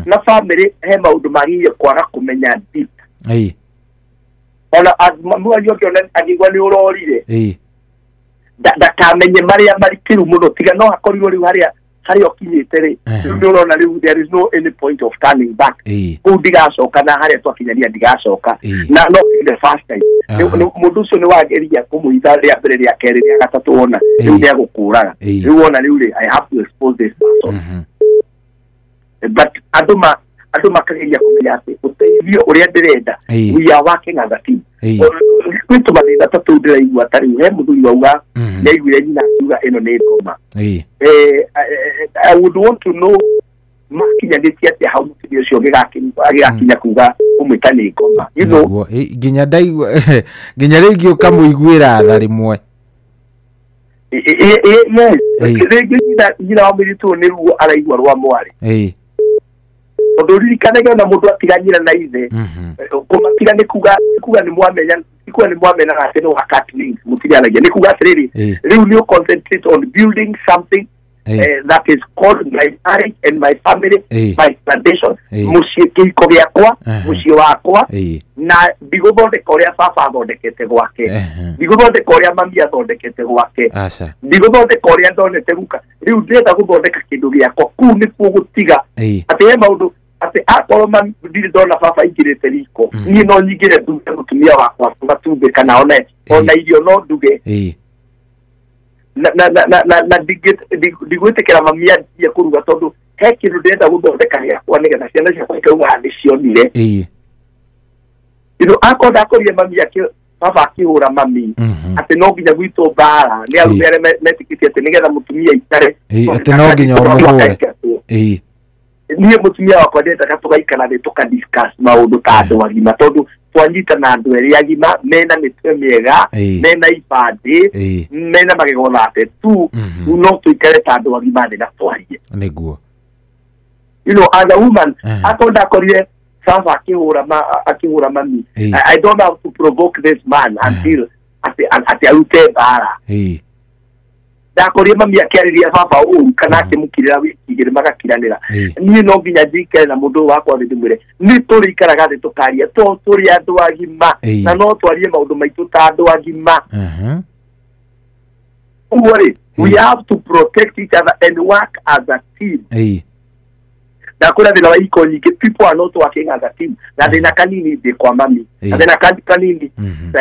na family he maundu magiye kwaga kumenya deep ona mwanyu akiona agigwa ni urorire ndakamenye maria marikiru muno tiga no hakorirwo riu haria okinyite ri ni urona riu there is no any point of turning back ndigacoka na haria twakinyania ndigacoka na no the first time mundu ucio ni wageria kumuitha ria mbere ria keri ria gatatu wona riu ni agukuraga riu wona riu ri I have to expose this person but andu makageria kumenya ati uteithio uria ndirenda we are working as a team kwitu mathina tatu ndiraigua tari he muthuri wauga ni aiguire nyina akiuga ino ni ngoma I would want to know makinyanĩtie atĩa hau mũtumia ũcio gĩgakinya kuga ũmwĩta nĩ ngoma you know nginya ndaigua nginya rĩngĩ ũkamũiguĩra tha rĩmwe nyina wa mũirĩtu nĩ ruo araigua rwa mwarĩ tondũ ririkanaga ona mũndũ atiganyira na ithe kũmatiga nĩ kuga nĩ mwamenya ikuwa ni mwamenya atĩ no akatling mũtiganagia nĩ kuga atĩrĩrĩ rĩu nĩ concentrate on building something that is called my marriage and my family, my foundation. Muciĩ kĩhiko gĩakwa, muciĩ wakwa, na ndigũthondeka ũrĩa baba athondekete gwake, ndigũthondeka ũrĩa mami athondekete gwake, ndigũthondeka ũrĩa ndonete guka. Rĩu ndĩrenda gũthondeka kĩndũ gĩakwa, kũu nĩkuo gũtiga atĩ he maũndũ atĩ akorwo mami ndirĩ ndona baba aingĩrĩte riko, niĩ no nyingĩre nduge mũtumia wakwa matumbĩ kana ona irio no nduge na ndigwĩtĩkĩra mami anjie kũruga tondũ he kĩndũ ndĩrenda gũthondeka gĩakwa nĩgetha ciana ciakwa ikauga nĩ cionire akorwo ndakorire mami baba akĩhũra mami atĩ no nginya gwitũ mbara nĩ arume arĩa metĩkĩtie atĩ nĩgetha mũtumia aikare atĩ no nginya ũmũhũre niĩ mũtumia wakwa ndendaga tũgaikara thĩ tũkadiscuss maũndũ ta andũ agima tondũ twanyita na andu eri agima mena mitwe miega mena ibandi mena magego thate tu no tuikare ta andu agima na twarie niguo you know as a woman atonda korire sasa akihura mami I don't have to provoke this man until ati arute bara ndakorie mami akiariria baba kana akimukirira wiki igiri magakiranira ni no nginya njikare na mundu wakwa ndimwire ni turi ikaraga thi tukaria turi andu agima na no twarie maundu maitu ta andu agima we have to protect each other and work as a team na kuna vile waiko nyingi people are not working as a team na thina kanini ndi kwa mami na thina kanini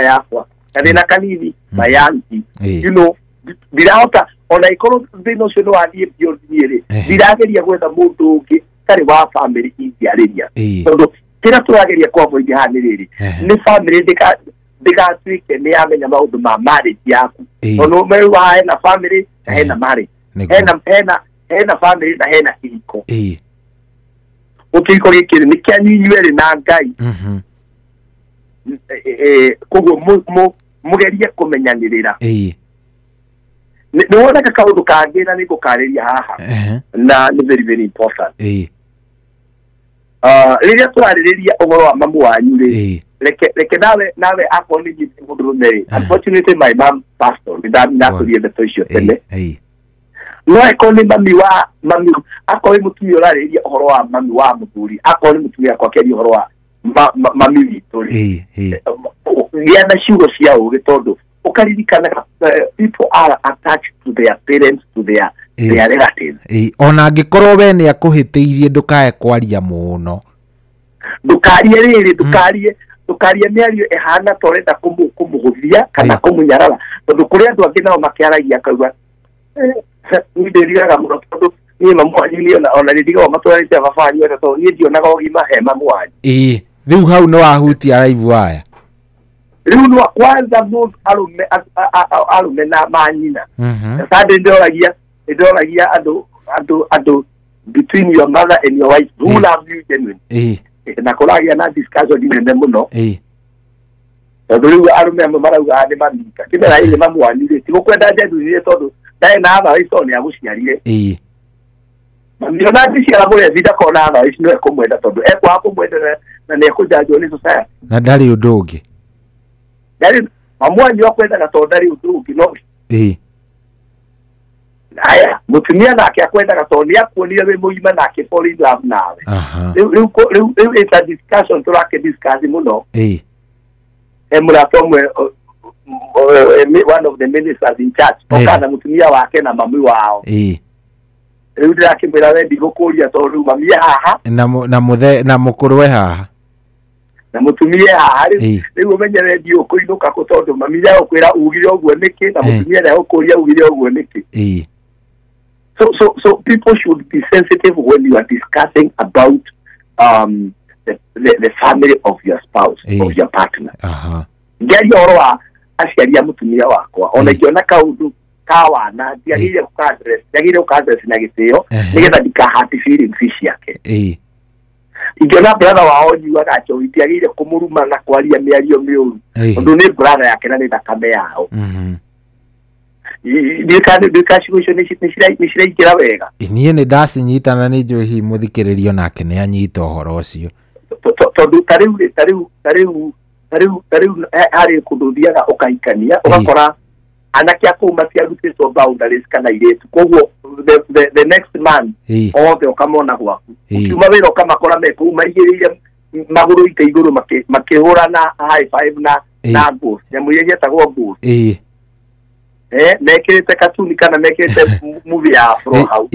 yakwa na thina kanini mayangi you know birauta ona ikoro thino cio no athie biorniere birageria gwetha mundu ungi tari wa family ingiariria tondu kira turageria kwa voidi haniriri ni family ndikatuike ni amenya maundu ma marriage yaku ono mewa hena family na hena marriage hena family na hena kiko ukiko gikiri ni kyanyinywe na ngai kogo mugerie kumenyanirira ni wona ka kaundu kangira ni gukariria haha na ni very very important riria turariria ogoro wa mamu wanyu ri reke nawe akoni giti mundu meri unfortunately my mom passed on na kuria the toisho tene no akoni mami akoni mutumia urariria ogoro wa mami wa muthuri akoni mutumia kwa keri ogoro wa mami witori ya na shugo cia ugitondu ukaririkana people are attached to their parents to their relatives ona angikorwo we ni akuhitiirie ndukae kwaria muno ndukarie riri ndukarie miario ehana torenda kumuhuthia kana kumunyarara tondu kuria andu angi nao makiaragia kauga ni ndiriaga muno tondu ni mamu anyu ona ndigo matwarite babanyu ene tondu ni ndionaga ugima he mamu wanyu riu hau no ahutia live waya riu no kwanza mundu arume na manyina sasa ndoragia ando between your mother and your wife who love you genuinely na koragia na discussion ni muno tondu riu arume marauga ane mamika kimera ile mamu wanire tigukwenda ndenduire tondu ndae na aba ico ni aguciarire ndio na ndiciara mure vida kona aba icio no kumwenda tondu ekwa kumwenda na ne kujanjwo ni society na ndari undu ungi ndari mamu wanyu akwenda na tondu ndari undu ungi no aya mutumia nake akwenda gatoni akuonire we muima nake fall in love nawe riu it's a discussion turake discuss muno muratomwe one of the ministers in church okana mutumia wake na mami wao riu ndirakimwira we ndigukuria tondu mami haha na mukuru we haha na mutumia haha riu umenyere ndio kuinuka ko tondu mami yao kwira ugire ogwo niki na mutumia yao kuria ugire ogwo niki So people should be sensitive when you are discussing about the family of your spouse, of your partner. Ngeri orwa aciaria mutumia wakwa ona ngiona kaundu kawana ndiagire ukadress na gitio nigetha ndikahati feelings ciake ingiona brother wao nyuaga acho ndiagire kumuruma na kwaria miario miuru tondu ni brother yake na ni thakame yao nishiraikira wega nie ni ndasinyitana ni njohi muthikiririo nake ni anyita uhoro ucio tondu tariu hari kundu thiaga ukaikania ugakora anake akuu matiarutitwo boundaries kana iretu koguo the next man othe ukamona gwaku ukiuma wira ukamakora meku maigiriire maguru ite iguru makihura na high five na ghost nyamu yenye tagwo ghost mekirite katuni kana mekirite movie ya afro hau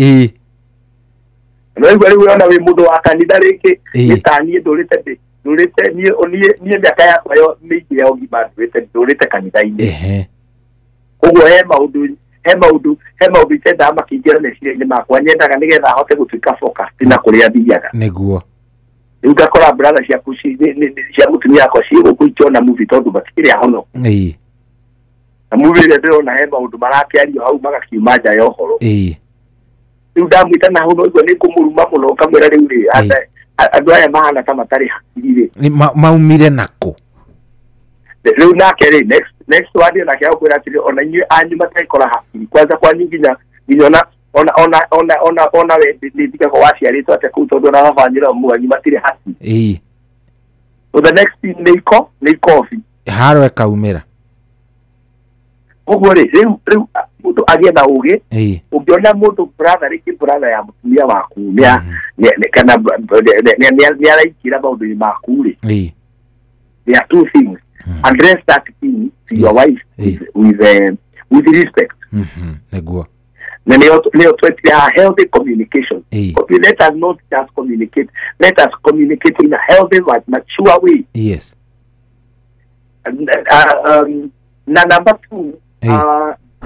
no igwari wona we mundu wa kanitha riki nitanie ndurite nie miaka yakwa yo mingi ya ugima ndurite kanitha-ini koguo he maundu itenda makingira meciria-ini makwa nyendaga nigetha hote gutuika focus na kuria thiaga niguo riu ngakora brother ciaku cia mutumia yakwa ciguku ikiona movie tondu matikiri ahono na muvire ndona he maundu marakiario hau magakiuma nja ya uhoro riu ndamwita na hau no igua ni kumuruma muno kamwira riu ri andu aya mahana ta matari hakiri ri maumire nako riu nake ri next word na kia kwira atiri ona inyu anyu mataikora hakiri kwanza kwa nginya ona we ndika kwa waciarĩtwo atĩ kũu tondũ ona mabanyĩra mwanyu matirĩ haki. So the next thing nĩ coffee haro ekaumĩra ũguo rĩu mũndũ agĩe na ũgĩ ũngĩona mũndũ brother rĩngĩ brother ya mũtumia waku kana nĩaraingĩra maũndũ-inĩ maku rĩ, there are two things. Address that thing to your wife with respect. Neguo. Leo healthy communication. Let us not just communicate. Let us communicate in a healthy, mature way. Yes. Number two,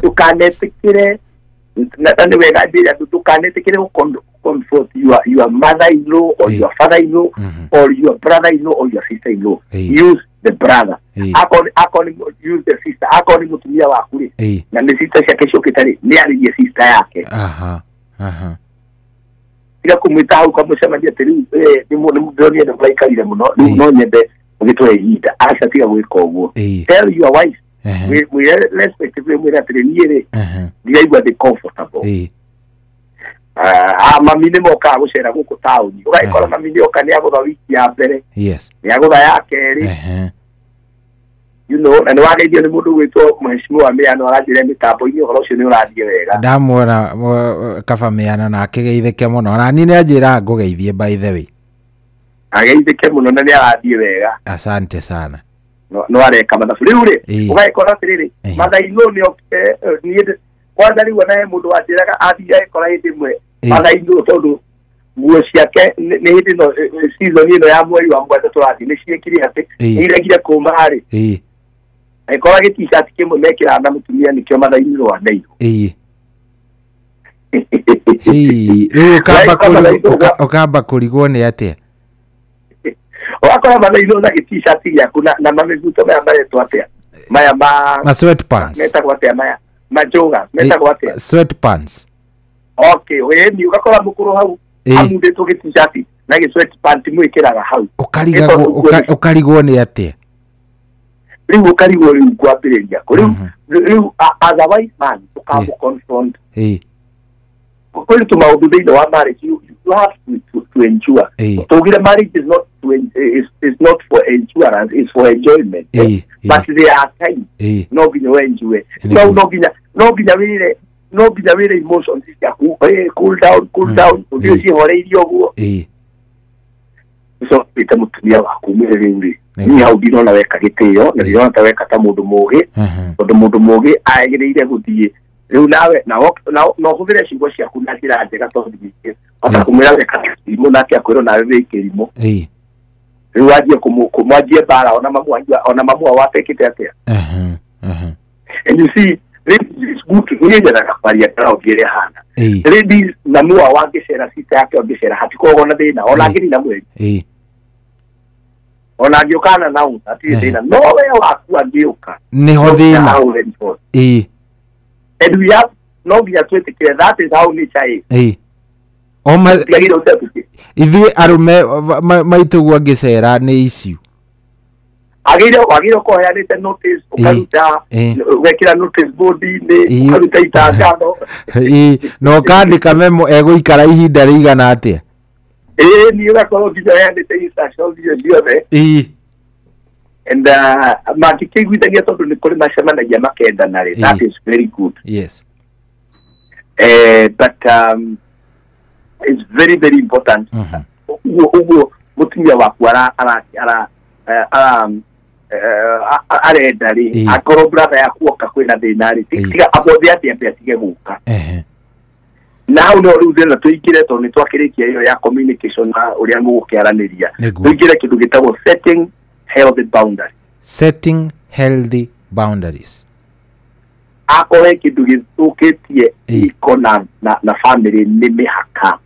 tukanetikire comfort your mother-in-law or your father-in-law or your brother-in-law or your sister-in-law. Use the brother. Use the sister. Akoni mutumia waku ri. Na ni sister yake shoketari ni aliye sister yake. Ila kumwita hau kwa msemaji atiri ni mudoni na mwaika muno no nyende ugitwe hita acha tiga gwika uguo. Tell your wife we respectively we atiri niere ndiaigua the comfortable. Mami nĩ moka gũcera gũkũ taũni ũgaikora mami nĩ oka nĩ agũtha wiki ya mbere nĩ agũtha ya kerĩ you know na nĩ wageithio nĩ mũndũ gwĩtwo mheshimiwa Mĩano aranjĩre mĩtambo-inĩ ũhoro ũcio nĩ ũrathiĩ wega ndamuona kaba Mĩano na akĩgeithĩke mũno na niĩ nĩanjĩra ngũgeithie by the way ageithĩke mũno na nĩ arathiĩ wega asante sana no areka mathabu rĩu rĩ ũgaikora atĩrĩrĩ mathainũ niĩ kwanza rĩu ona mũndũ wanjĩraga athiĩ agĩkora hĩndĩ ĩmwe mathainũ tondũ nguo ciake nĩ hĩndĩ ĩno season ĩno ya mweri wa mũgwanja tũrathiĩ nĩ ciekire atĩ nĩiregire kũũma harĩ agĩkora gĩ-t-shirt kĩmwe mekĩraga na mũtumia nĩkĩo mathainũ rwandairwo rĩu ũkamba kũrigwo nĩ atĩa ũgakora mathainũ na gĩ-t-shirt gĩaku na mamĩbuto maya maretwo atĩa maya ma sweatpants metagwo atĩa maya majoga metagwo atĩa sweatpants we ni ugakora mukuru hau amundĩtwo gĩ-t-shirt na gĩ-sweatpants mwĩkĩraga hau ũkarigwo nĩ atĩa rĩu ũkarigwo rĩu kwambĩrĩria rĩu as a wise man ũkamũconfront kwĩrĩ tũmaũndũ thĩinĩ wa marriage you have to ensure tũgire marriage is not for endurance, it's for enjoyment but there are times no nginya wenjue no nginya wĩre emotions ciaku cool down ũthiĩ cihoreirie ũguo so ĩta mũtumia waku mĩrĩrĩ niĩ hau ndirona weka gĩtĩo na ndirona ta weka ta mũndũ mũũgĩ tondũ mũndũ mũũgĩ agĩrĩire gũthiĩ rĩu nawe no ũhũthĩre ciugo ciaku na njĩra njega tondũ ota kũmwĩra weka kĩrimũ nake akwĩrwo nawe wĩ kĩrimũ rĩu wanjie kũmwanjie mbara ona mamu wao atekĩte atĩa and you see ladies good niĩ nyendaga kwaria ndĩraũngĩre hana ladies na nũa wangĩcera sister yake angĩcera hatikoragwo na thĩna ona angĩri na mweri ona angĩũkana na ũta atirĩ thĩna no we waku angĩũka nĩho thĩna and we have no nginya twĩtĩkĩre that is how nature is ithuĩ arũme maitũguo angĩcera nĩ issue agĩrĩirwo kũheanĩte notice ũkaruta wekĩra notice board-inĩ ũkaruta itangatho na ũkandĩka memo egũikara ihinda rĩigana atĩa niĩ ũgakorwo nginya heanĩte instructions icio ciothe and mangĩkĩiguithania tondũ nĩ kũrĩ macemanagia makendana rĩ that is very good yes but it's very very important uguo mũtumia waku arenda rĩ akorwo brother yaku oka kwĩna thĩna rĩ tiga abothe atĩ atige gũka na hau no rĩu thĩna tũingĩre tondũ nĩ twakĩrĩkia ĩyo ya communication na ũrĩa mũgũkĩaranĩria tũingĩre kĩndũ gĩtagwo setting healthy boundaries akore kĩndũ gĩthũkĩtie iko na family nĩ mĩhaka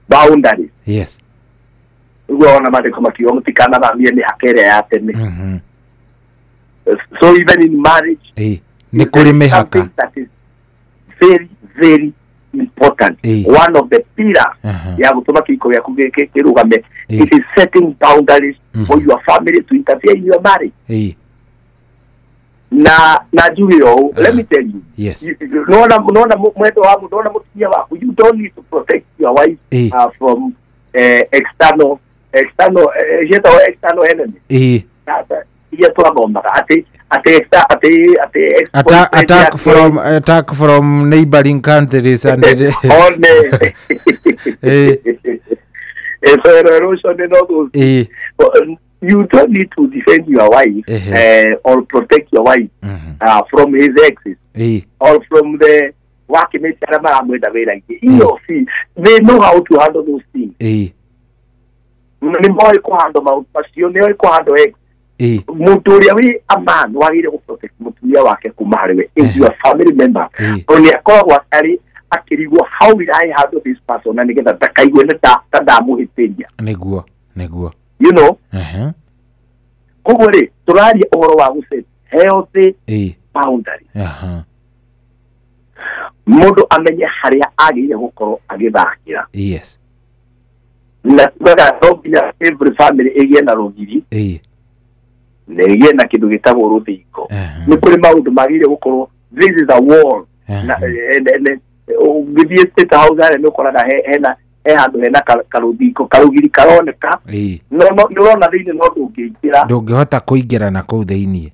boundaries yes uguo ona maandĩko makiuga mũtikanathamie mĩhaka ĩrĩa ya tene so even in marriage nĩ kũrĩ mĩhaka that is very very important. One of the pillars ya gutuma kiko ya kirugame it is setting boundaries for your family to interfere in your marriage. Na Julio, let me tell you. Yes. Unaona mweto wangu, unaona mtumia wako, you don't need to protect your wife from external enemy. Attack from neighboring countries and you don't need to defend your wife or protect your wife from his exes or from the workmates. They know how to handle those things. They know how to handle ex. Muturia we a man wagire go protect muturia wake kumariwe is your family member. Only akoragwo akirigwo how will I handle this person na nigetha ndakaigwe ndamuhitiria niguo you know kugore turari ohoro wa guset healthy boundary mundu amenye haria agire gukorwo agithakira. Yes. Na baga every family ege na rugiri nege na kindu gitagwo ruthingo ni kuri maundu magire gukorwo this is a wall na githie state house ari nukoraga hena handu hena karuthingo karugiri karoneka no na thiini no ndungĩingĩra ndungĩhota kũingĩra na kũu thĩinĩ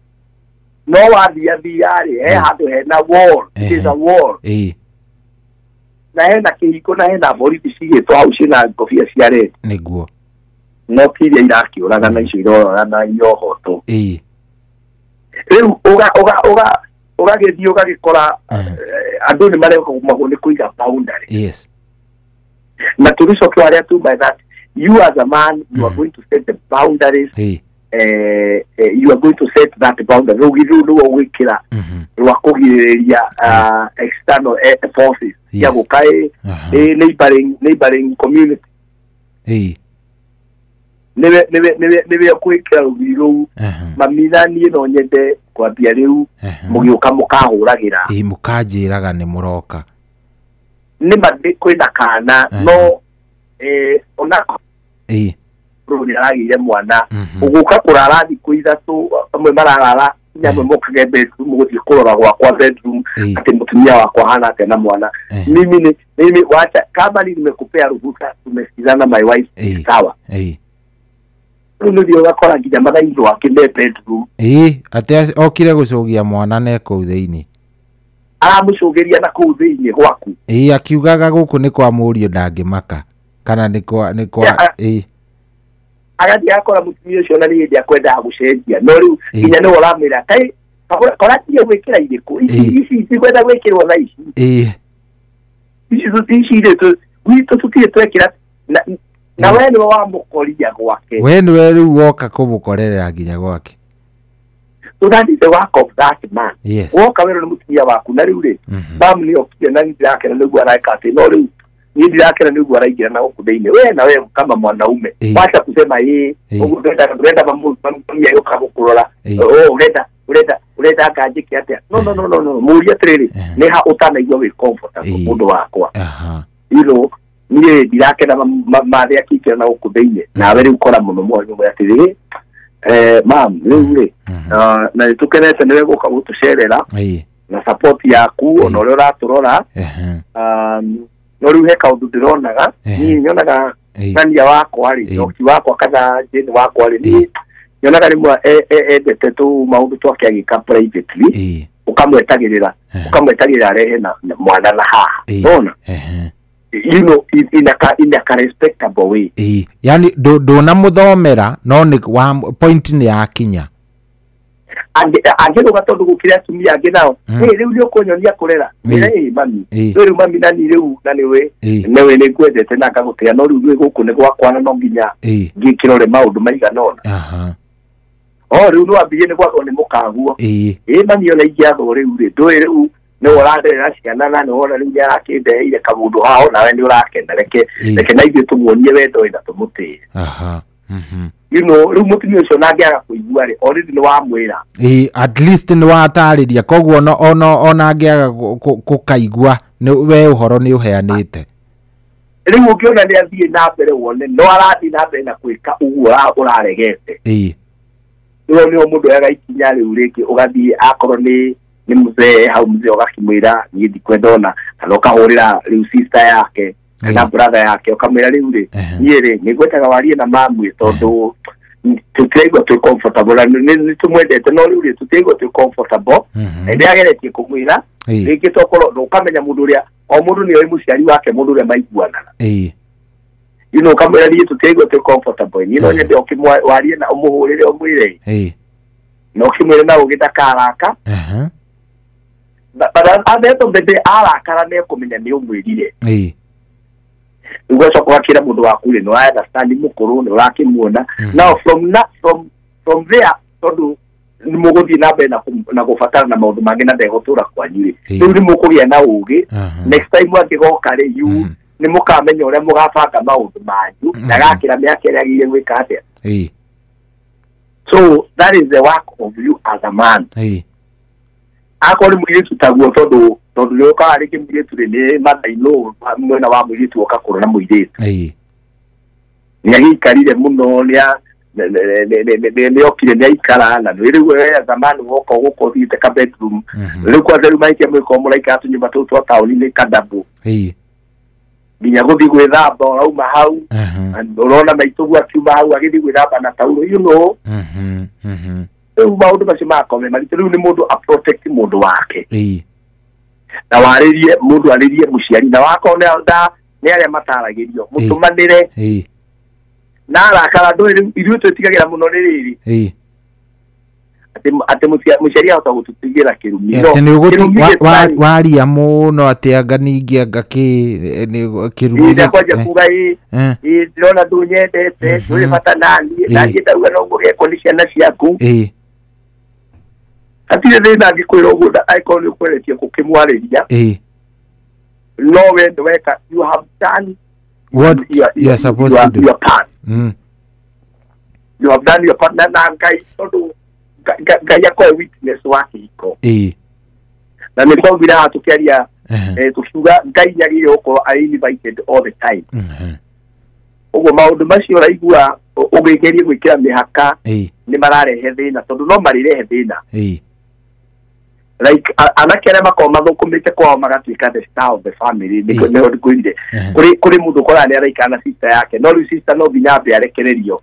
no wathiathia rĩ handu hena wall it is a wall na hena kĩhingo na hena borithi cigĩtwo hau ciĩna ngobia cia red nĩguo no kiria irakĩũraga na icio irorana irohoto rĩu ũgagĩthiĩ ũgagĩkora andũ nĩ maregagwo nĩ kũiga boundary. Yes. Na tũgĩcokia arĩa tu by that you as a man you are going to set the boundaries. You are going to set that boundary. Rũgiri rũu ũgwĩkĩra rwa kũgirĩrĩria external forces ya gũka neighboring community. Nĩwe kwĩkĩra rũgiri rũu mamithanie no nyende kwambia rĩu mũgĩũka mũkahũragĩra mũkanjĩraga nĩ mũroka nĩ mathĩ kwĩna kana no ona rũrĩ aragĩire mwana ũgũka kũrara thikũ ithatũ amwe mararara nyamwe mũkage bedroom gũthiĩ kũrora gwakwa bedroom atĩ mũtumia wakwa hana atĩa na mwana mimi wacha kama nimekupea ruhusa tumesikizana my wife sawa ndio wakora nginya mathaindu wake me bedroom ate okire gucogia mwana ne kũu thĩinĩ aramucogeria na kũu thĩinĩ gwaku akiugaga gũkũ nĩ kwa mũriũ ndangĩmaka kana nĩ kwa agathi akora mutumia ũcio na nĩ hĩndĩ akwendaga gũcenjia no rĩu nginya nĩ ũramwĩra kaĩ koratie gwĩkĩra irĩkũ ici kwenda gwĩkĩrwo na ici ici tũtire twekĩra na we nĩwe wamũkoria gwake we nĩwe rĩu woka kũmũkorerera nginya gwake. So that is the work of that man. Yes. Woka wero nĩ mutumia waku na rĩu rĩ bam nĩ okire na nĩndĩrakena nĩguo araika atĩ no rĩu nĩndĩrakena nĩguo araingĩra na gũkũ thĩinĩ we na we kama mwanaume wacha kusema ũguo ndĩrenda mamũtumia yoka gũkũrora urenda nganjĩke atĩa no mũria atĩrĩrĩ nĩ ha ũtanaigua wĩ comfortable mũndũ wakwa ilo niĩ ndirakena mathĩ akĩingĩra na gũkũ thĩinĩ nawe rĩu kora mũno mwanyu atĩrĩ mam rĩu rĩ na nĩtũkenete nĩwe gũka gũtũcerera na support yaku ona ũrĩa ũratũrora no rĩu he kaũndũ ndĩronaga niĩ nyonaga nania wakwa rĩ oki wakwa kana jeni wakwa rĩ niĩ nyonaga rĩmwe endete maũndũ twake agĩka privately ũkamwetagĩrĩra arehe na mwana na haha nona you know in a respectable way yani ndona muthomera no ni point ni yakinya angĩrũga tondũ gũkĩrĩ atumia angĩ nao rĩu nĩ ũkũnyonia kũrera mami rĩu mami nani rĩu na nĩwe nĩ ngwendete na ngagũtĩa no rĩu gũkũ nĩ gwakwana no nginya ngĩkĩrore maũndũ maigana ona rĩu no ambie nĩ gwakwo nĩ mũkaguo mami ona ingĩathwo rĩu rĩ ndũĩ rĩu nĩ ũranderera ciana na nĩ wona rĩu nĩ arakĩndeire kamũndũ hao nawe nĩ ũrakena reke na ithuĩ tũmuonie wendo na tũmũtĩe you know riu mutumia ucio nangiaga kuigua ri already ni wamwira at least ni watariria koguo ona angiaga kukaigua ni we uhoro ni uheanite riu ungiona ni athie na mbere wone no arathi na mbere na kwika uguo uraregete riu ni mundu yaga ikinya riu riki ugathie akorwo ni mzee hau mzee ugakimwira ni ndikwendona kana ukahurira riu sister yake na brother yake ukamwira riu ri niere nigwetaga warie na mamwe tondu tutego tu comfortable ni tumwendete no riu ri tutego tu comfortable ende ageretie kumwira riki tokoro ukamenya mundu ria o mundu ni oi muciari wake mundu ria maiguanaga you know ukamwira ri tutego tu comfortable ni no nyende okimwarie na umuhurire omwire no kimwire na ugidakaraka but at the end of the day arakara ne kumenya ni umwirire ugoca kwakira mundu waku ri no understand mukuru ni urakimuona now from there tondu ni muguthi na mbere na gufatana na maundu mangi na ndegutura kwanyire riu ni mukugia na ugi next time angigoka ri you ni mukamenya uria mugabanga maundu manyu na gakira miaka ria gire gwika atia so that is the work of you as a man akori mwitu taguo tondu yo ka ri kimwitu ni mathaino mwena wa mwitu okakoro na mwitu ni hikarire muno ni okire ni ikara na riu we zamani woko guko thite ka bedroom riu kwa riu maiki mwiko mulaika atu nyumba tu twa tauni ni kadabu binya guthi gwithamba urauma hau urona maitugu akiuma hau agithi gwithamba na tauro you know maundu macio makome maritu riu ni mundu protect mundu wake na waririe mundu aririe muciari na wako ni aria mataragirio mutumanire na arakara ndo irio twitigagira muno ni riri ati muciari ahota gututigira kirumi no waria muno ati anga ningi anga kirumi ida kwaje kuga ndona ndunyendete tuli bata nani nangi ndauga no nguge condition ciaku atire thina ngikwira uguo icon ni kweretie kukimwariria no we ndweka you have done what you are supposed to do your part you have done your part na ngai tondu ngai akwa witness wake iko na nilikuwa bila hatukiaria tukiuga ngai nyagire uko invited all the time ugo maundu macio raigua ugigerie gwikira mihaka ni mararehe thina tondu no marirehe thina like anakere makoma thukumite kwa magatuika the star of the family niko no ndikuinde kuri mundu kora ni araika na sister yake no sister no binyabe arekererio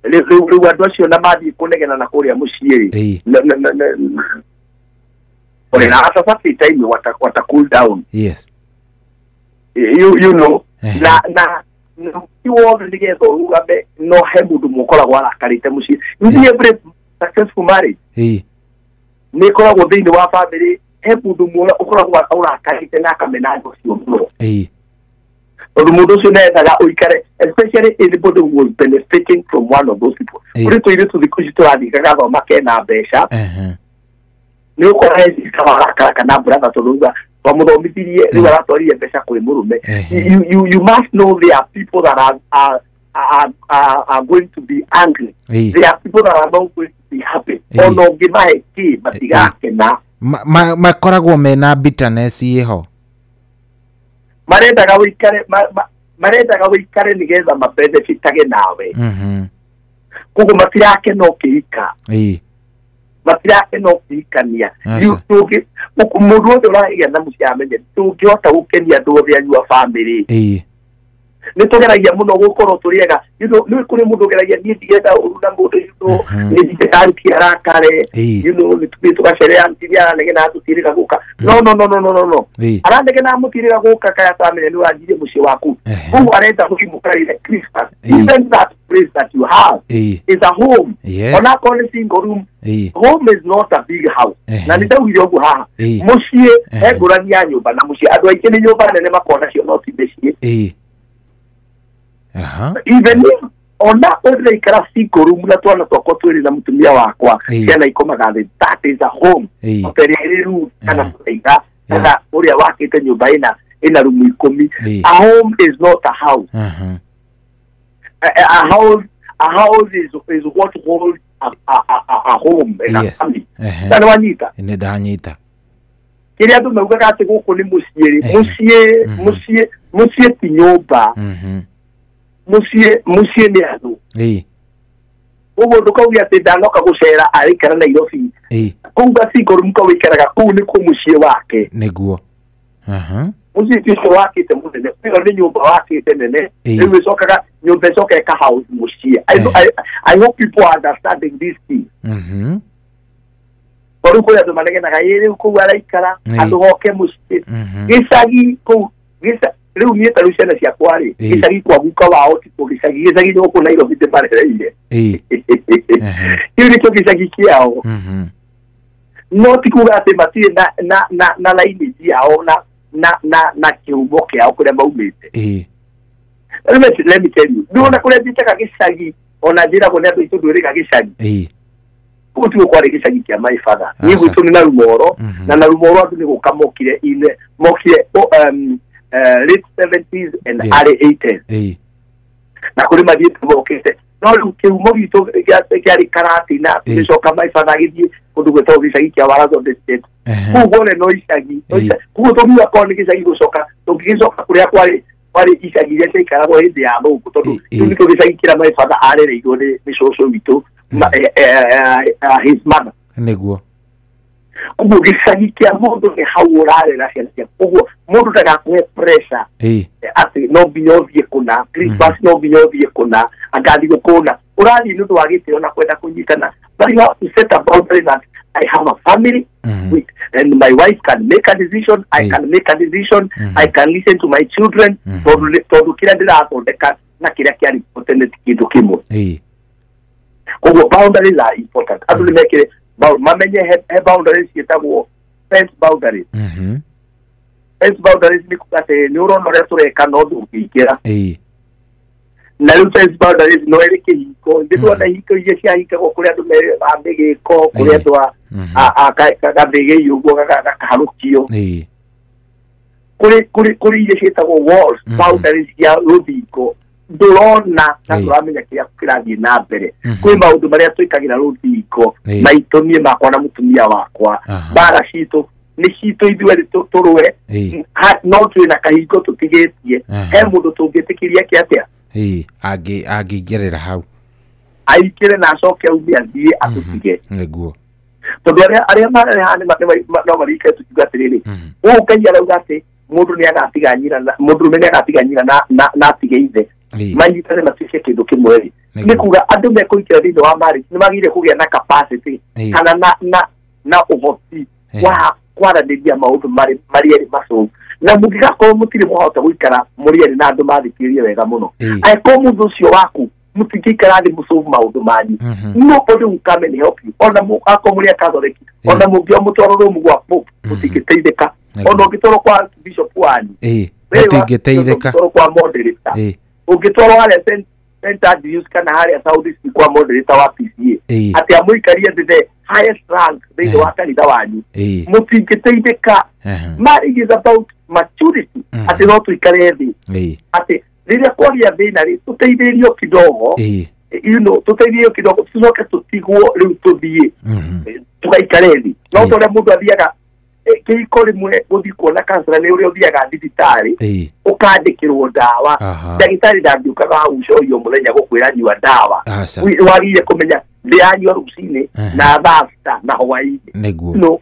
riu andu acio na mathi kunegena na kuria muciiri ore na sasa time wata cool down yes you know na you all together ugabe no hebudu mukora gwara karite muciiri you every successful marriage ni kora go thini wa family hebudu mura ukora gwara karite na kamena cio muno the Mudosu that we especially anybody who was benefiting from one of those people. Put it to the Kushito and the Kagawa Makena Besha. No correct Kavaka brother to Luga, from Mudomiti, Rivatori, and Besha Murume. You must know there are people that are going to be angry. There are people that are not going to be happy. Oh no, give my key, but the Gakena. Makoragwo mena bitterness yeho. Marendaga wikare nigetha mabenefitage nawe kuko matirake no kihika matirake no kihikania yutuge mundu wothe uraiga na muciamenye tungihota gukenia andu othe anyu a family ni tugeragia muno gukorwo turiega ni kuri mundu geragia ni ndigenda uruna mundu yuno ni ndikanti arakare ni tugacerea ntiria negena tutirika guka no arandegena mutirika guka kaya tamenya ni wanjire muci waku ku arenda mukimukarire Christmas even that place that you have is a home ona kone single room home is not a big house na nitawire ogu haha muci egurania nyumba na muci andu aingĩ ni nyumba nene makona cio no tibeci even if ona ore ikara single room na twana twako twiri na mutumia wakwa yana ikomaga that is a home operiru kana kuiga kana uria wakite nyumba ina ina rumu 10. A home is not a house. A house is what holds a home in a family. Tano wanyita. Ine danyita. Kile atu meuka ati guku ni musie tinyoba. Musie ni anu. Ugo ndukauge ati ndanoka gucera arikara na Nairobi. Kuga siko rumka wikaraga kuu ni ku mucie wake. Niguo. Mucie tisho wake te munene. Piga ni nyumba wake te nene. Ewe sokaga nyumba soka ka house mucie. I hope people are understanding this thing. Oruko ya tumanege na gaire ku araikara adugoke mucie. Gisagi ku gisa riu nieta ruciana cia kwari gisagi kwa guka wao tipo gisagi no ku Nairobi te pare ile yuri to gisagi kiao no tikuga ate matie na laini yao na kiumo kiao kule maumite let me tell you no na kule bitaka gisagi ona jira kone ndo itu dure ka gisagi kutu kwa gisagi kia my father ni gutu na rumoro na rumoro atu ni gukamokire ile mokire late 70s and early 80s. Na kuri madietu mokete. No kiumo gitu kiari karati na bisoka mai fanagidi kudugo to gisagi kia warazo de state. Kugo le no isagi. Kugo to biwa koni gisagi gusoka. To gisoka kuri akwari isagi ya sei karago hidi ya no kutodu. Uniko gisagi kira mai fada are re igode misoso bitu his mother. Neguo. Kugo gisagi kia modo ke haurare la sia. Kugo modo daga ku pressure. Ati no biovie kuna, Christmas no biovie kuna, agadi kuna. Urali nuto wagite ona kwenda kunyitana. But you have to set a boundary that I have a family with, and my wife can make a decision, I can make a decision, I can listen to my children, todo kila ndira atondeka na kila kiari potende kitu kimo. Kugo boundaries are important. Atu limekele mamenye he boundaries yetago fence boundaries. Fence boundaries ni kukate neuron resore kanodu ikira. Na lu fence boundaries no ele ke hiko ndeto na hiko yesi ahika ko kule adu abege ko kule adu a ka bege yugo ka halukio. Kuri yesi tago walls boundaries ya rubiko. Dorona na turamenya kia kirathie na mbere kwi maundu maria twikagira ruthingo maitumie makwa na mutumia wakwa bara cito ni cito ithuere turwe no twina kahingo tutigetie he mundu tungitikiria ki atia angigerera hau aikire na acoke aume athie atutige niguo tondu aria marehane no marike tukigatiriri ukaia rauga ati mundu ni agatiga nyira mundu ni agatiga nyira na atige ithe manyitane maticie kindu kimwe ni kuga andu mekuikira thiini wa marriage ni magire kugia na capacity kana na uhoti wa kwaranĩria maundu mari macu na mungigakorwo mutiri muhota guikara murieri na andu mathikirie wega muno aiko mundu ucio waku mutingikara thi musolve maundu manyu nobody will come and help you ona akomuria Catholic ona mungio mutwaro rumu gwa pope mutingiteithika ona ungitwaro kwa bishop wanyu mutingiteithika kwa moderator ungitwaro hale center use kana hale Saudi kwa moderator wa PCA ati amuikaria the highest rank they wa kanitha wanyu mutingiteithika marriage is about maturity ati no tuikare thi ati riria kwaria thina ri tuteithĩrio kidogo you know tuteithĩrio kidogo tucoke tutigwo riu tuthie tugaikare thi no tore mundu athiaga kiko rimwe guthi kuona kansela ni uria uthiaga thibitari ukandikirwo ndawa ndagitari ndangiukaga hau ucio muthenya gukwira nyua ndawa wagire kumenya ndianyua rucini na thafta na hwaini no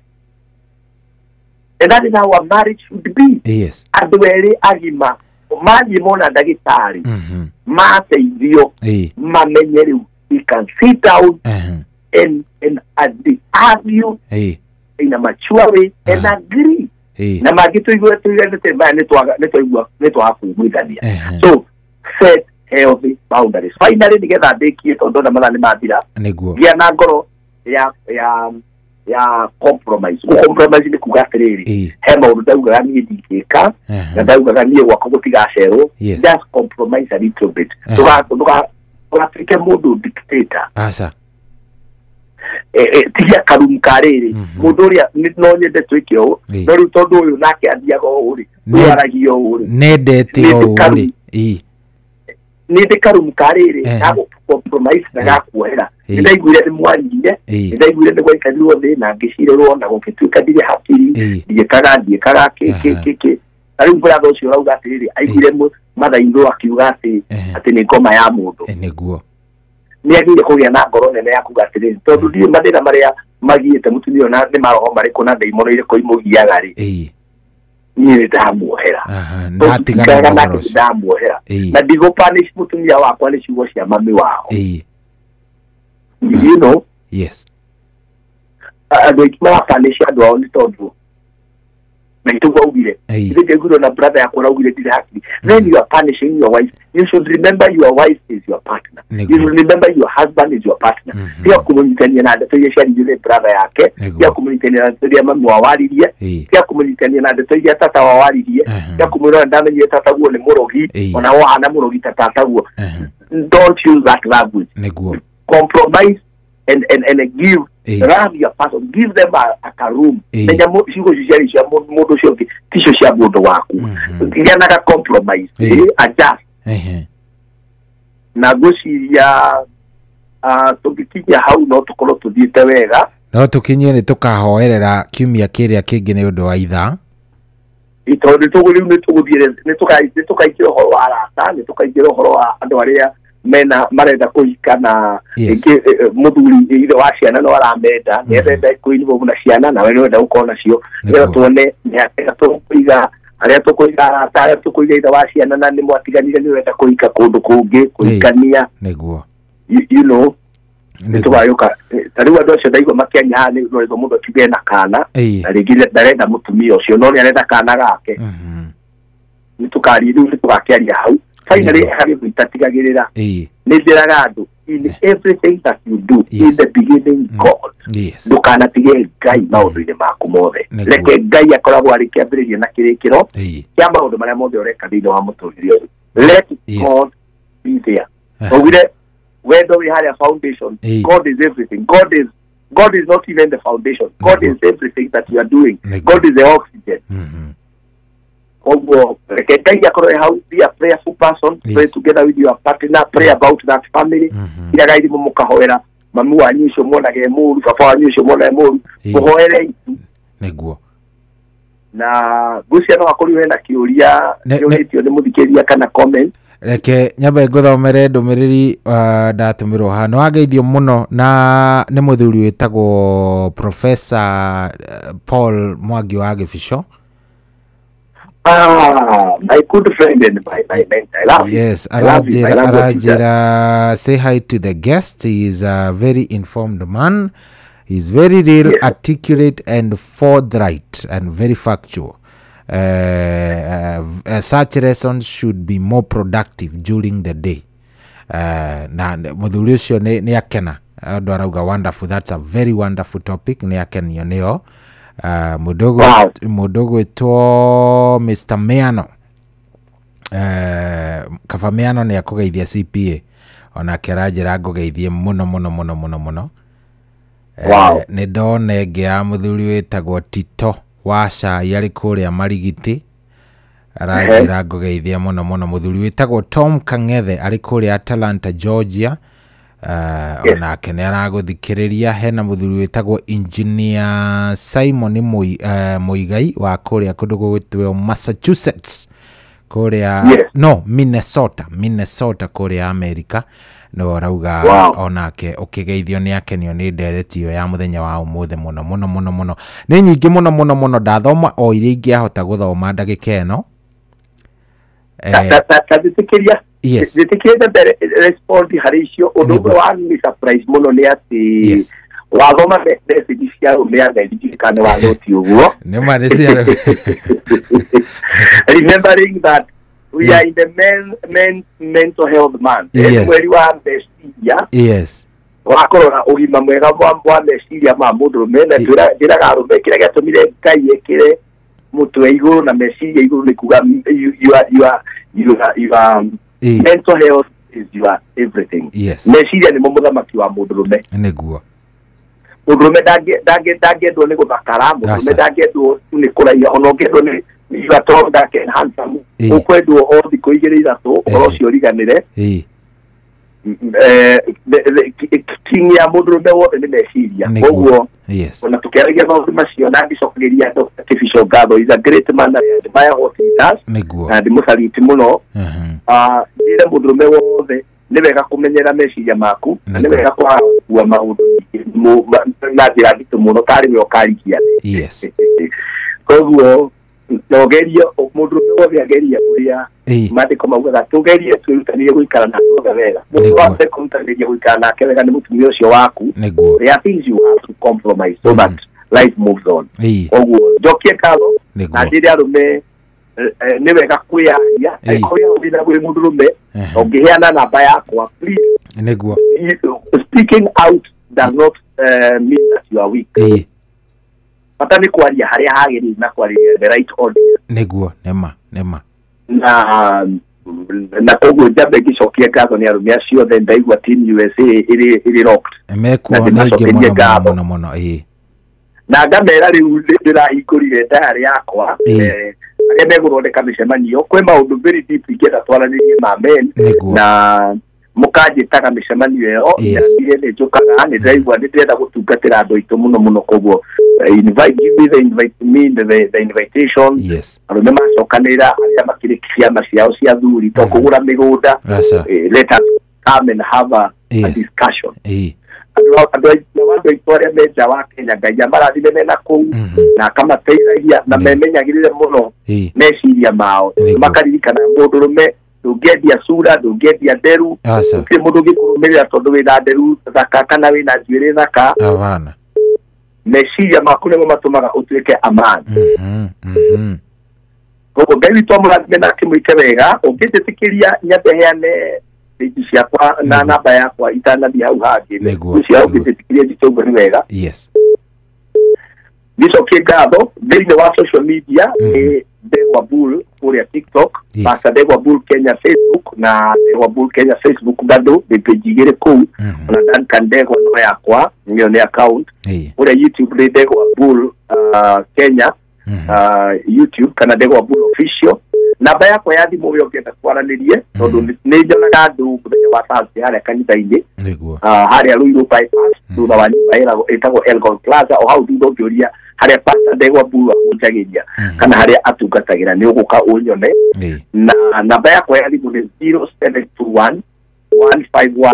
and that is how a marriage should be. Yes. Andu eri agima maji mona ndagitari mateithio mamenye riu we can sit down and argue in a mature way and agree na magitu igwe tuigete ba ne twa kumwithania so set healthy boundaries finally nigetha ndekie tondu na mathani mathira niguo gia na ngoro ya compromise compromise ni kugatiriri he maundu ndaugaga nie ndingika na ndaugaga nie gwako gutigacerwo just compromise a little bit tugatuike mundu dictator asa tigia karumkarere mundu ria no nyende twike o no ru tondu uyu nake athiaga uri aragio uri nendete uri ninde karumkarere nabo compromise na gakuera ndaiguire ni mwaririe ndaiguire ni gwaikaniwo thina ngicirorwo na gukituika ndire hakiri ndiekaga ke ari mburaga ucio rauga atiriri aiguire mathaindu akiuga ati ni ngoma ya mundu niguo ni agire kugia na ngoro nene ya kuga atiriri tondu ndi mathina maria magiite mutumio na ni maroho mariko na ndaimono ile koimugiaga ri ni ndamuohera natigana na ngoro ndamuohera na digo punish mutumia wakwa ni ciugo cia mami wao you know yes ando ikimara punish ando ao ni tondu na ituwa ugire ndike guro na brother yakora ugire ndire hakiri then you are punishing your wife. You should remember your wife is your partner. You should remember your husband is your partner. Pia komunikania na ndeto ya shari yule brother yake, pia komunikania na ndeto ya mama wawaririe, pia komunikania na ndeto ya tata wawaririe, pia komunikania na ndeto ya tata guo ni murogi ona wana murogi tata guo. Don't use that language. Compromise and give love your person, give them a room. Nenya shigo jishari sha modo shoki tisho sha modo wako. Yana ka compromise, adjust. Na guciria tugikinya hau no tukoro tuthiite wega no tukinye ni tukahoerera kiumia kiria kingi ni undu wa itha itondu tuguriu ni tuguthire ni tukaikira horo wa arata ni tukaikira horo wa andu aria mena marenda kuhikana muthuri ile wa ciana no aramenda ni enda kuinwo na ciana na we wenda ukona cio rero tuone ni ateka tukuiga aria tukuiga arata tukuiga itha wa ciana na ni mwatiganire ni wenda kuhika kundu kungi kuhikania niguo you know nitubayuka tariwa ndo cio ndaigwa makianya ni no mundu kibye na kana na rigire ndarenda mutumia ucio no ni arenda kana gake nitukari riu nitugakiaria hau finally hari gwitatagirira ni ndiraga andu in everything that you do in the beginning God ndukanatige Ngai maundu-ini maku mothe reke Ngai akoragwo ari kiambiriria na kirikiro kia maundu maria mothe ureka thiini wa muturire uyu let God be there ogire whether we had a foundation God is everything. God is not even the foundation. God is everything that you are doing. God is the oxygen. Be a prayerful person. Pray together with your partner. Pray about that family. Iragaidi mukahoera mamu wanyu cio mona ge muru papa wanyu cio mona muru muhoere neguo na gucia no akori wena kiuria ni muthikiria kana comment reke nyambe nguthomere ndumiriri ndatumirwo hano wageithio muno na ni muthuri witagwo Professor Paul Mwangi wa Gibico. My good friend and my mentor. I love yes, Arajira, say hi to the guest. He is a very informed man. He is very real, articulate, and forthright, and very factual. Such lessons should be more productive during the day. Na muthuri ucio ni akena andu arauga wonderful. That's a very wonderful topic. Ni akenio nio mudogo etwo Mr. Meano kaba Meano ni akugeithia CPA ona kerajira ngugeithie muno ni ndone nge ya muthuri wetagwo Tito washa yari kuria Marigiti arajira ngugeithia muno muthuri wetagwo Tom Kangethe ari kuria Atlanta Georgia ona kene araguthikiriria hena muthuri wetagwo Engineer Simon Muigai wa kuria kundu gwitwe Massachusetts kuria no Minnesota kuria America no rauga onake ukigeithio ni akenio ni nderetio ya muthenya wa umuthe muno ni nyingi muno ndathoma o iria ingiahota guthoma ndagika eno yes zitikirete respond haricio undu wa ni surprise muno ni ati wathoma message cia umea ndikane wa noti uguo ni marisia remembering that we are in the mental health month where you are meciria wakorora ugima mwega wa meciria ma mundu mena ndiraga rume kira gatumire Ngai ekire mutwe iguru na meciria iguru ni kuga you are mental health is your everything. Yes. Meciria ni muthamaki wa mundu rume niguo Murume ndangĩendwo nĩ gũthakara, murume ndangĩendwo nĩ kũraiya, ona ũngĩendwo nĩ gatoro ndake handsome, ũkwendwo o thikũ 2-3 ũhoro ũcio ũriganĩre. King ya murume wothe nĩ meciria, koguo ona tũkĩaragia maũndũ macio na ngĩcokagĩria andũ Kĩbico ngatho, is a great man admire what he does, na ndĩmũcariti mũno. Njĩre mũndũrũme wothe nĩ wega kũmenyera meciria maku, na nĩ wega kũhagua maũndũ na njĩra nditũ mũno tarĩ we ũkarikia. Koguo nogerie mũndũrũme wothe agerie ũrĩa maandĩko maugaga tũgerie twĩrutanĩrie gũikara na andũ othe wega. Mũndũ wothe kũrutanĩria gũikara nake wega nĩ mũtumia ũcio waku. There are things you have to compromise so that life moves on. Koguo njokie ngatho na njĩre arũme nĩ wega kwĩyaria, angĩkorwo wĩna gwĩ mũndũrũme ũngĩheana namba yakwa please. Speaking out does not mean that you are weak. Bata nĩ kwaria harĩa hagĩrĩire na kwaria the right audience. Nĩguo nema na koguo njambe ngĩcokia ngatho nĩ arũme acio othe ndaigua Team USA ĩrĩ rocked. Mekuo nĩ ingĩ mũno na ngamera rĩu ndĩrahingũrire ndayarĩ yakwa arĩa megũthondeka mĩcemanio kwĩ maũndũ very deep ingĩenda twaranĩrie ma men na mũkanjĩtaga mĩcemanio ĩyo ĩrĩa nĩ njũkaga nĩ ndaigua nĩ ndĩrenda gũtungatĩra andũ aitũ mũno koguo invite me the invitation. Arũme macokanĩra arĩa makĩrĩ ciama ciao cia thuri to kũgũra mĩgũnda, let us come and have a discussion. Andũ aitũ arĩa me nja wa Kenya Ngai amarathime mena kũu na akamateithagia na memenyagĩrĩre mũno meciria mao, makaririkana mũndũrũme ndũngĩendia cura, ndũngĩendia nderu, gũtirĩ mũndũ ũngĩkũrũmĩrĩra tondũ wĩna nderu thaka kana wĩna njuĩrĩ thaka. Meciria maku nĩmo matũmaga ũtuĩke amani. Koguo Ngai witũ amũrathime na akĩmũike wega. Ũngĩnjĩtĩkĩria nyambe heane page ciakwa na namba yakwa itanathiĩ hau hangĩ, ũcio ũngĩnjĩtĩkĩria njitũngwo nĩ wega. Nĩcokie ngatho thĩinĩ wa social media Ndegwa Bull kũrĩa TikTok, Pastor Ndegwa Bull Kenya Facebook na Ndegwa Bull Kenya Facebook bado nĩ page igĩrĩ kũu, ona Duncan Ndegwa no yakwa nĩyo nĩ account. Kũrĩa YouTube nĩ Ndegwa Bull Kenya YouTube kana Ndegwa Bull Official. Namba yakwa ya thimũ ũrĩa ũngĩenda twaranĩrie tondũ nĩ nyonaga andũ mũthenya wa Thursday harĩa kanitha-inĩ harĩa Ruiru bypass thutha wa nyũmba ĩtagwo Elgon Plaza, o hau thutha ũngĩũria harĩa Pastor Ndegwa Bull ahunjagĩria kana harĩa atungatagĩra nĩ ũgũka ũnyone. Na namba yakwa ya thimũ nĩ 0721 151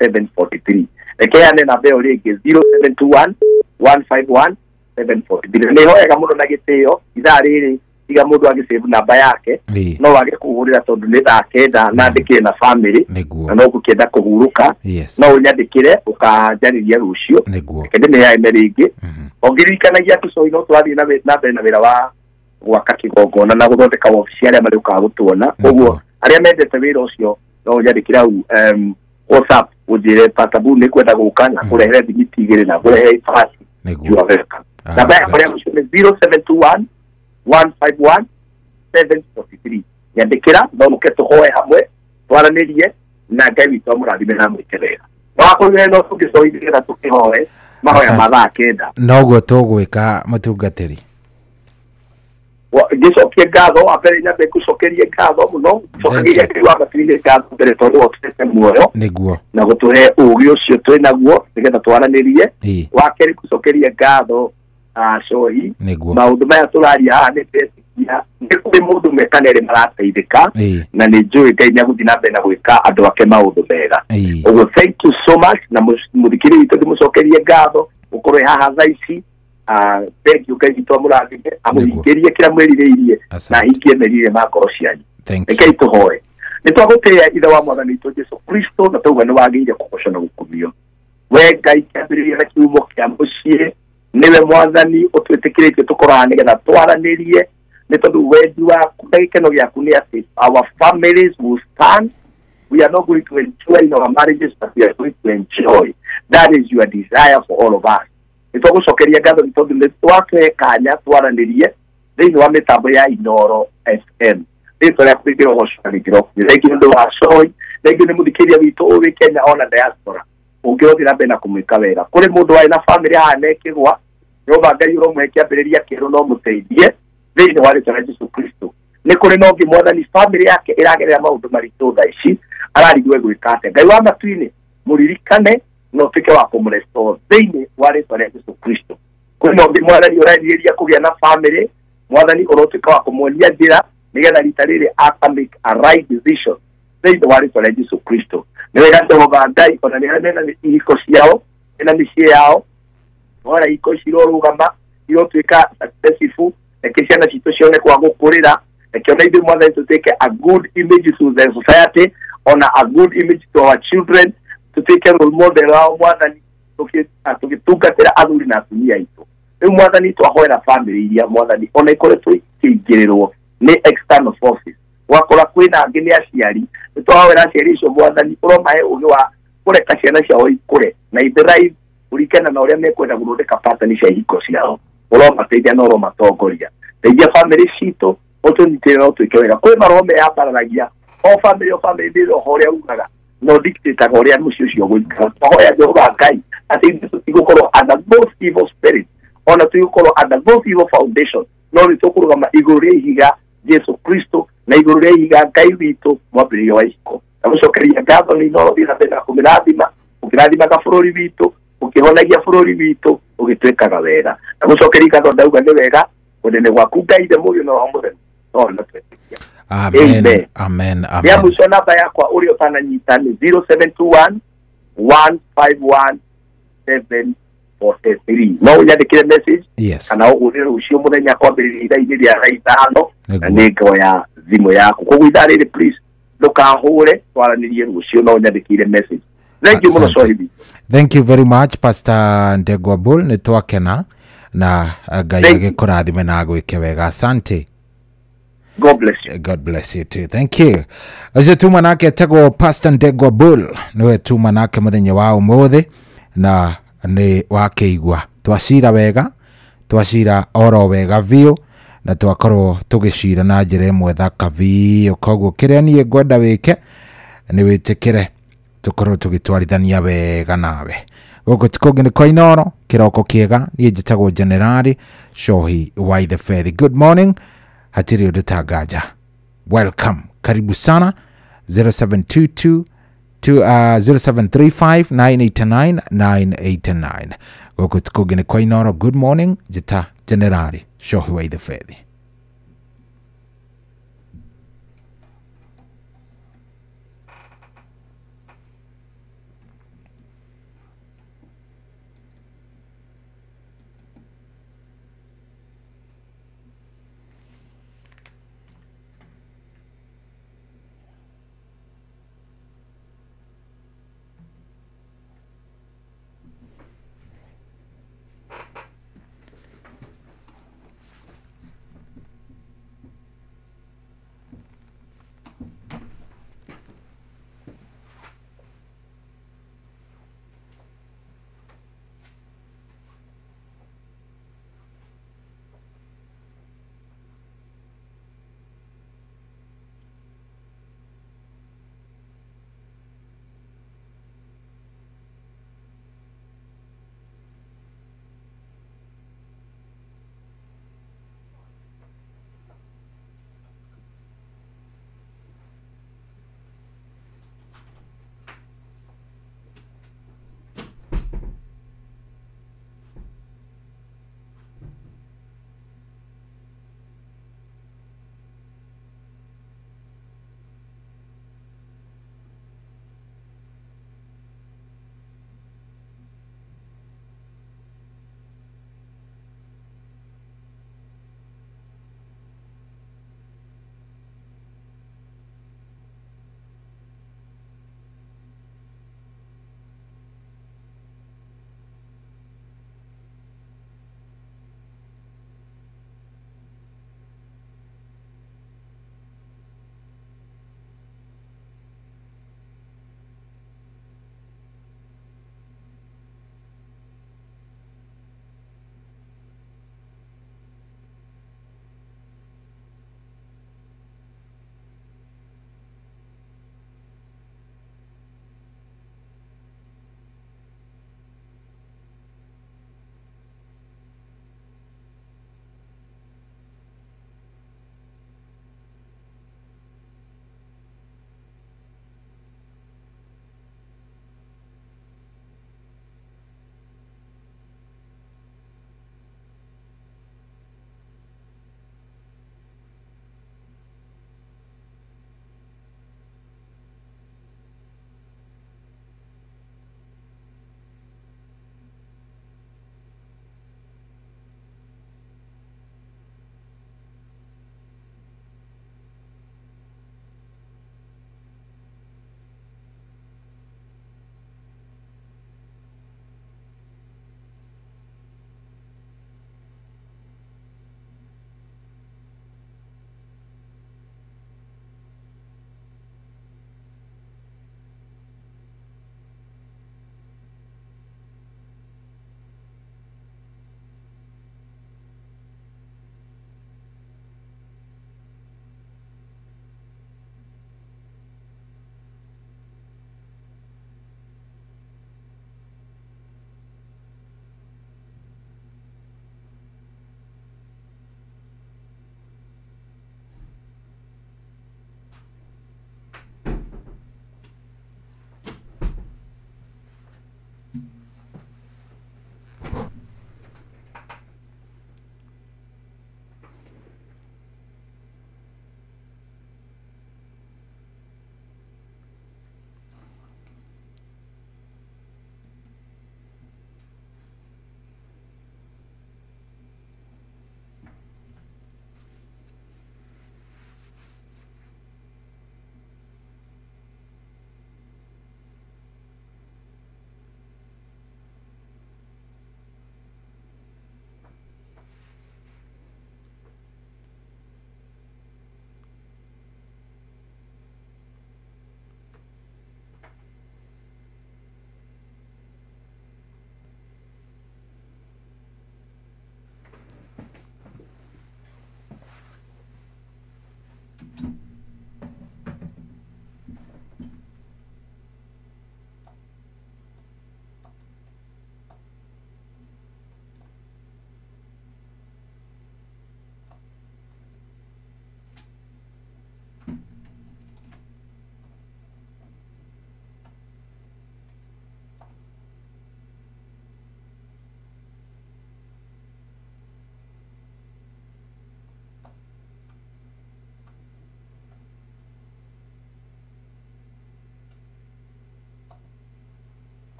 743. Rekeane namba ĩyo rĩngĩ 0721 151 743. Nĩ hoega mũno na gĩtĩo ithaa rĩrĩ tiga mũndũ agĩsave namba yake no wage kũhũrĩra tondũ nĩ thaa kenda na ndĩkĩre na family na no gũkĩenda kũhurũka no ũnyandĩkĩre ũkanjarĩria rũciũ kĩndĩ nĩ yaime rĩngĩ. Ũngĩririkanagia tũcoi no twathiĩ na mbere na wĩra wa gwaka kĩgongona na gũthondeka wabici arĩa marĩũkaga gũtuona. Koguo arĩa mendete wĩra ũcio no ũnyandĩkĩre hau WhatsApp ũnjĩre Pastor Bull nĩ kwenda gũka na kũrehere thimiti igĩrĩ na kũrehere ibasi. Namba yakwa ya mũciĩ nĩ 0721 151 743. Nyandĩkĩra thomũke tũhoe hamwe twaranĩrie na Ngai witũ amũrathime na amwĩke wega. Wakorwo no tũngĩcoithie na tũkĩhoe mahoya mathaa kenda. Noguo tũgwĩka mũtungatĩri. Ngĩcokie ngatho wa mbere nyambe ngũcokerie ngatho mũno cokagiria Ngai wa matuire ngatho mbere tondũ wotete muoyo nĩguo na gũtũhe ũgĩ ũcio twĩ naguo nĩgetha twaranĩrie. Wa kerĩ ngũcokerie ngatho cohi maũndũ maya tũraria haha nĩ ndetĩkia nĩ kũrĩ mũndũ mekana erĩ marateithĩka na nĩ njũĩ Ngai nĩagũthiĩ na mbere na gwĩka andũ ake maũndũ mega. Ũguo thank you so much na mũthikĩrĩria witũ ndĩmũcokerie ngatho gũkorwo haha thaa ici. Thank you Ngai witũ amũrathime amũhingĩrie kĩrĩa mwĩrirĩirie na hingie merirĩria ma ngoro cianyu. Rekei tũhoe. Nĩ twagũtĩĩa ithe wa Mwathani witũ Jesũ Kristo na tauga nĩ wagĩrĩire kũgocwo na gũkumio. Wee Ngai kĩambĩrĩria na kiumo kĩa mũciĩ niwe Mwathani ũtwĩtĩkĩrĩtie tũkorwo nĩgetha twaranĩrie nĩ tondũ wendi waku na gĩkeno gĩaku nĩ atĩ our families will stand. We are not going to enjoy in our marriages, but we are going to enjoy. That is your desire for all of us. Nĩ twagũcokeria ngatho nĩ tondũ nĩ twatũhe kanya twaranĩrie thĩinĩ wa mĩtambo ya Inooro FM. Rĩtwa rĩaku rĩngĩrogoca na rĩngĩrokuo. Rĩngĩ nĩ ũndũ wa coĩ, rĩngĩ nĩ mũthikĩria witũ ũrĩ Kenya ona diaspora. ungirothira mbere na kumwika wega kuri mundu wa na family hane kigwa Jehova Ngai uromwekia mbiriria kero no muteithie thiini wa ritwa rĩa Jesu Kristo ni kuri no ngi mwathani family yake iragerera maundu maritũ tha ici ararigwe gwĩka atĩa Ngai wa matu-inĩ mũririkane no tuĩke wa kũmũrestore thiini wa ritwa rĩa Jesu Kristo kuri no ngi mwathani ũrarigĩrĩria kũgĩa na family mwathani ũrotuĩka wa kũmuonia njĩra nigetha rita rĩrĩ make a right decision thiini wa ritwa rĩa Jesu Kristo ni wega Jehova Ngai ona nĩ arĩa mena ihiko ciao na mĩciĩ yao ora iko cirorugama irotuĩka successful ciana citũ cione kwa gũkũrĩra kiona ithuĩ mwathani tũtuĩke a good image to the society on a good image to our children tũtuĩke role model wao mwathani tũgĩtungatĩra athuri na atumia aitũ rĩu mwathani twahoera family iria mwathani ona ikoretwo ikĩingĩrĩrwo nĩ external forces wakora kwĩna angĩ nĩ aciari nĩtwahoera aciari icio mwathani ũromahe ũgĩ wa kũreka ciana ciao ikũre na ithrive urikana na ũrĩa mekwenda gũthondeka pattern cia ihiko ciao ũromateithia na ũromatongoria teithia family citũ ũtũnyitĩrĩre no twĩke wega kwĩ marome yabaranagia o family ndĩrĩ oho ũrĩa ugaga no dictator ũrĩa mũciĩ ũcio gũikara twahoya Jehova Ngai atĩ tũtigũkorwo under those evil spirits ona tũtigũkorwo under those evil foundation no nĩtũkũrũgama igũrũ rĩa ihiga Jesu Kristo na igũrũ rĩa ihiga Ngai witũ mwambĩrĩrio wa ihiko na gũcokeria ngatho nĩ inothi na mbere na kũmĩrathima ũkĩrathimaga bũrũri witũ ukihonagia bũrũri witũ ũgĩtwĩkaga wega na gũcokeria ngatho ndauga nĩ wega ũnene gwaku Ngai ndĩ mũgĩ no mũthenya no na twĩtĩkia amen ya mũico namba yakwa ũrĩa ũtananyita nĩ 0721 151 743 no ũnyandĩkĩre message kana ũgũrĩre rũciũ mũthenya kwambĩrĩria ithaa-inĩ rĩa thaa 5 na nĩ ngoya thimũ yaku koguo ithaa rĩrĩ please ndũkahũre twaranĩrie rũciũ no ũnyandĩkĩre message. Thank you muno Swahili. Thank you very much Pastor Ndegwa Bull nĩ twakena na Ngai agĩkũrathime na agwĩke wega asante. God bless you. God bless you too. Thank you. Aje tuma nake tegwo Pastor Ndegwa Bull niwe tuma nake muthenya wa ũmũthĩ na nĩ wakĩigua twacira wega twacira oro wega biũ na twakorwo tũgĩcira na njĩra ĩmwe thaka biũ koguo kĩrĩa niĩ ngwenda wĩke nĩ wĩtĩkĩre tukorwo tugitwarithania wega nawe gũkũ tikũngĩ nĩ kwa Inooro kĩroko kĩega niĩ njĩtagwo Generali Shohi wa the Faith. Good morning hatiri ũndũ tangaja welcome karibu sana 0722 0735 989 989 gũkũ tikũngĩ nĩ kwa Inooro. Good morning njĩta Generali Shohi wa the Faith.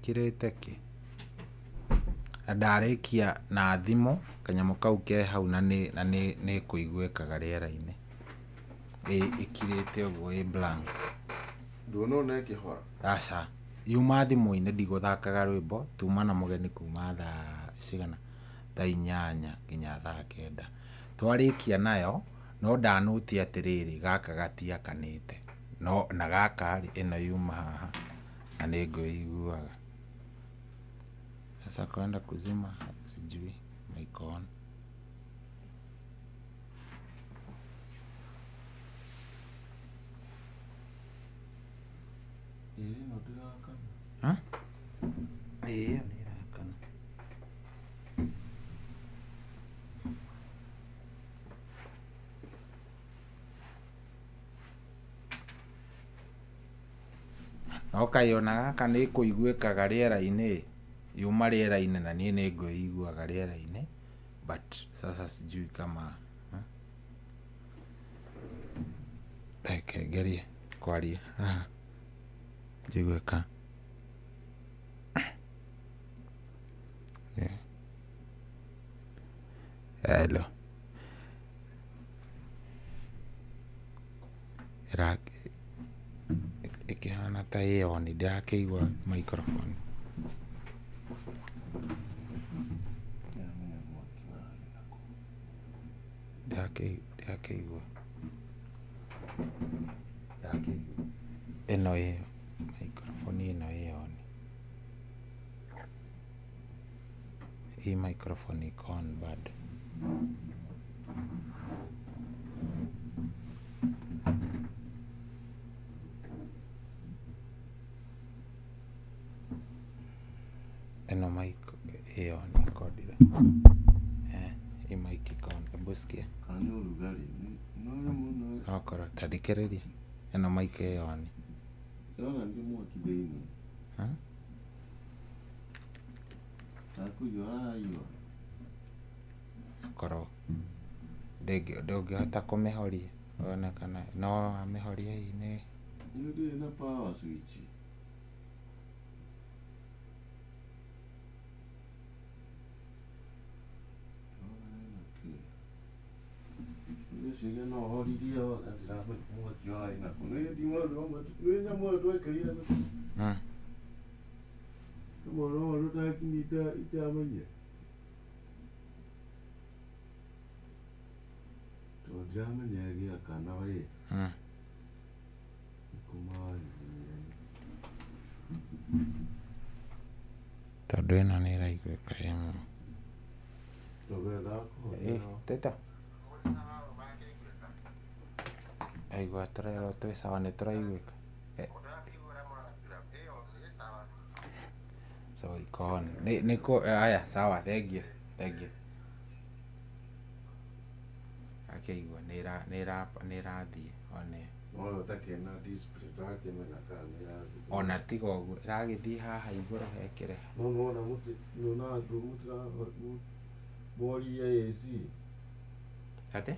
Wikirite ki ndarĩkia na thimũ kanyamũ kau ke hau na nĩ kũiguĩkaga rĩera-inĩ ĩkirĩte ũguo ĩ blank. Nduona ĩkĩhora aca yuma thimũ-inĩ ndigũthakaga rwĩmbo tuma na mũgeni kuma thaa cigana thaa 8 nginya thaa 9 twarĩkia nayo no ndanũti atĩrĩrĩ gaka gatiakanĩte no na gaka ĩno yuma haha na nĩ ngũiguaga. Sasa kwenda kuzima sijui mic on. No ndirakana. Ha? Ndirakana. No kayona gaka nĩ kũiguĩkaga rĩera-inĩ yuma rĩera-inĩ na niĩ nĩ ngũiguaga rĩera-inĩ but sasa sijui kama ngerie kwaria njiguĩka hello ikihana ta ĩyo ni ndakĩigua microphone ndakĩigua ĩno ĩyo microphone ĩno ĩyo hii microphone iko on bado. Eno mic hiyo ni kodile. Hii mic iko on kabusikia. Kanyo lugari. No kora tadikereria. Eno mic hiyo ni. Yona ndi mwa kideini. Takuyo ayo. Koro. Ndũngĩhota kũmĩhoria ona kana no amĩhoria hii nĩ na power switch. Sigue no holiday o la mo yo ina con el dimo lo mo yo mo to que ya como no lo ta ki ita manye to jamani ya ya kana wale kuma tondũ ĩno nĩ ĩraiguĩka ĩmwe teta aigua tũrerwo twĩ sawa nĩ tũraiguĩka so ikon nĩkũ aya sawa thengiũ akĩigua nĩ ĩrathiĩ ona tiga ũguo ĩragĩthiĩ haha igũrũ hekĩre ate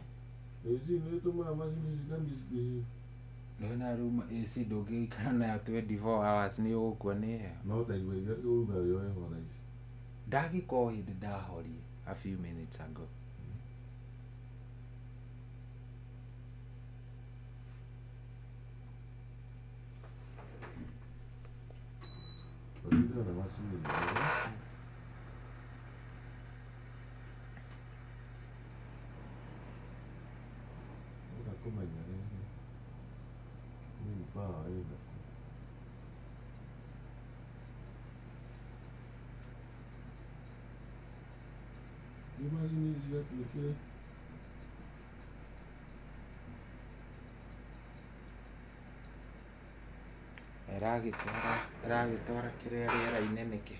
Nona room AC ndũngĩikara nayo 24 hours nĩ ũgũkua nĩ heho. No ndaigua ũrugarĩ wa heho thaa ici. Ndagĩkorwo hĩndĩ ndahorie a few minutes ago. Ndio na mashini. Imagine isso já porque ĩragĩtwara kĩrĩa rĩera-inĩ nĩkĩ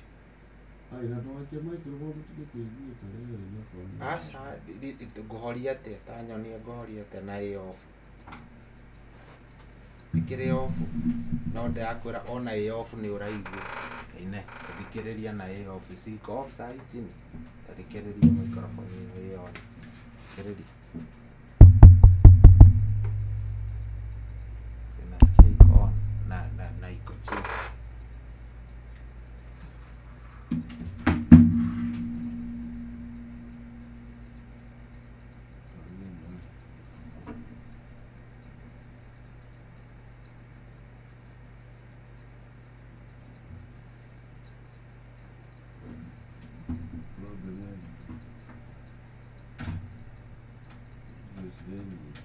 aca ngũhoria atĩa ta nyonie ngũhoria atĩa na ĩ off ĩkĩrĩ off no ndakwĩra ona ĩ off nĩ ũraigua ine thikĩrĩria na ĩ off ciko off saa ici nĩ thikĩrĩria microphone ĩ on thikĩrĩria sinasikia iko on na iko chini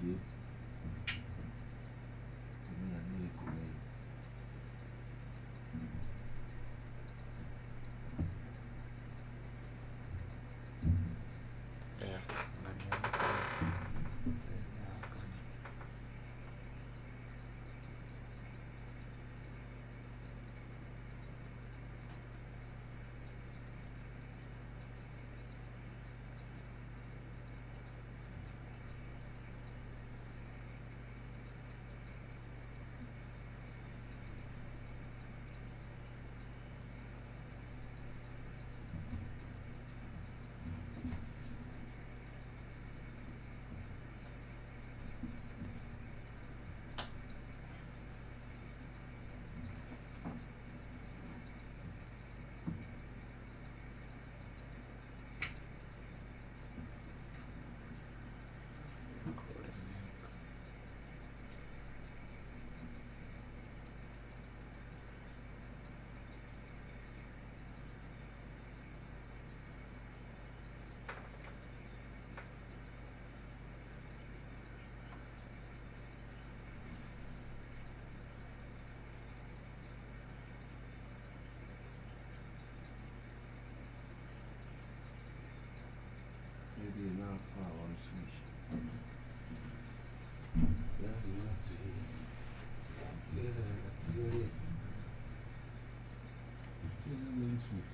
Okay. Maybe enough power on switch. Yeah, you have to switch.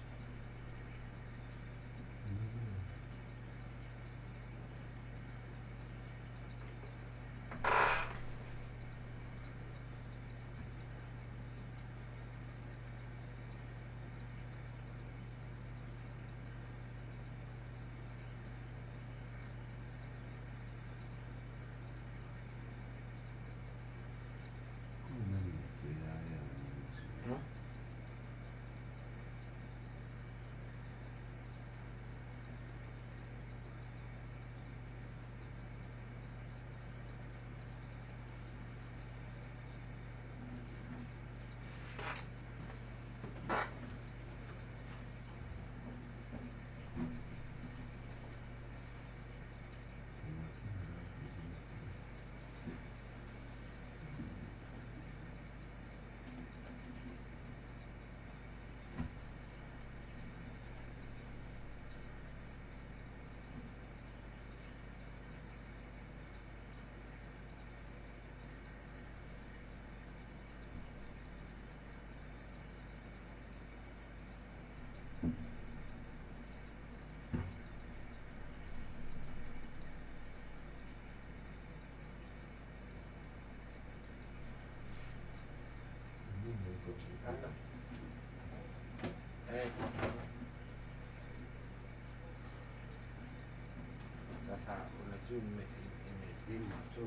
Sasa unajua imezima tu.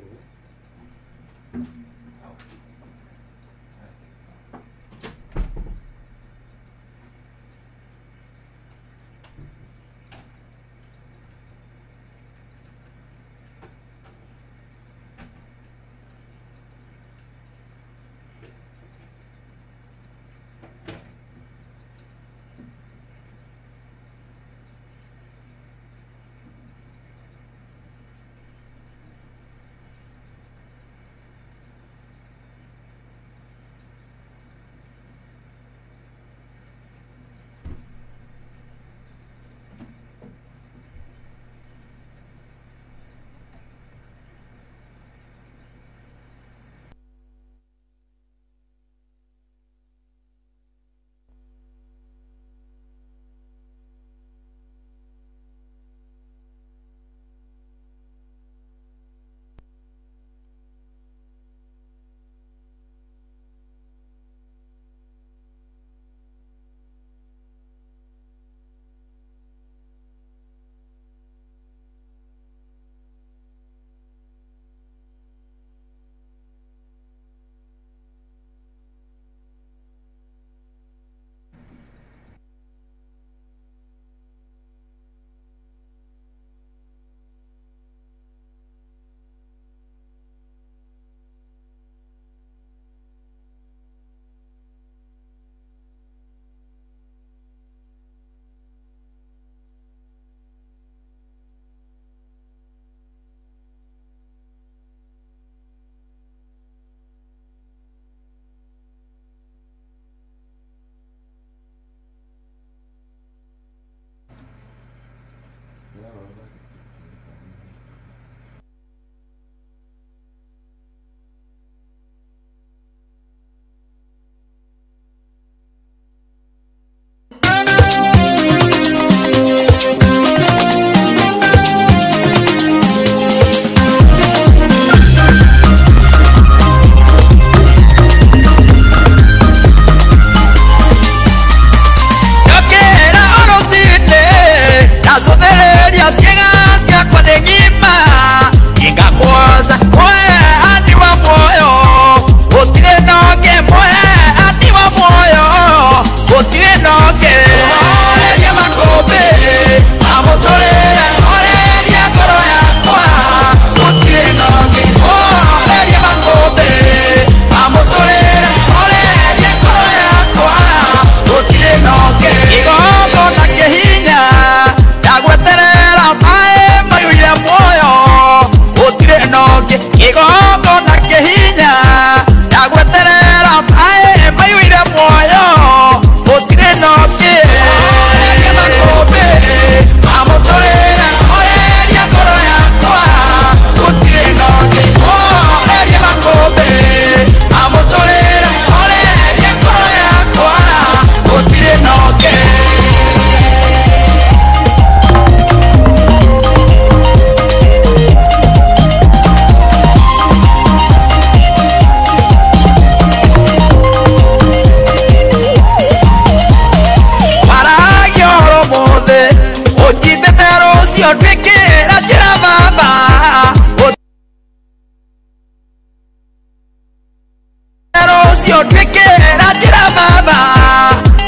twikira njira baba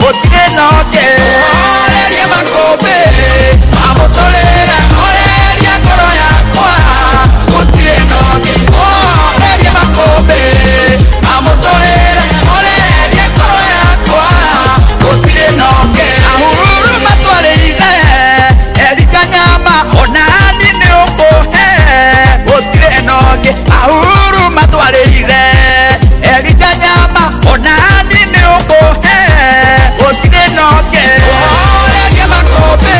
gutire noke oreria makombe amutolera oreria ngoro yakwa gutire noke oreria makombe amutolera oreria ngoro yakwa gutire noke ahuru matwarire erika nyama onani ni ukuhe gutire noke ahuru matwarire erika nyama onani ni ukuhe gutire noke oreria makombe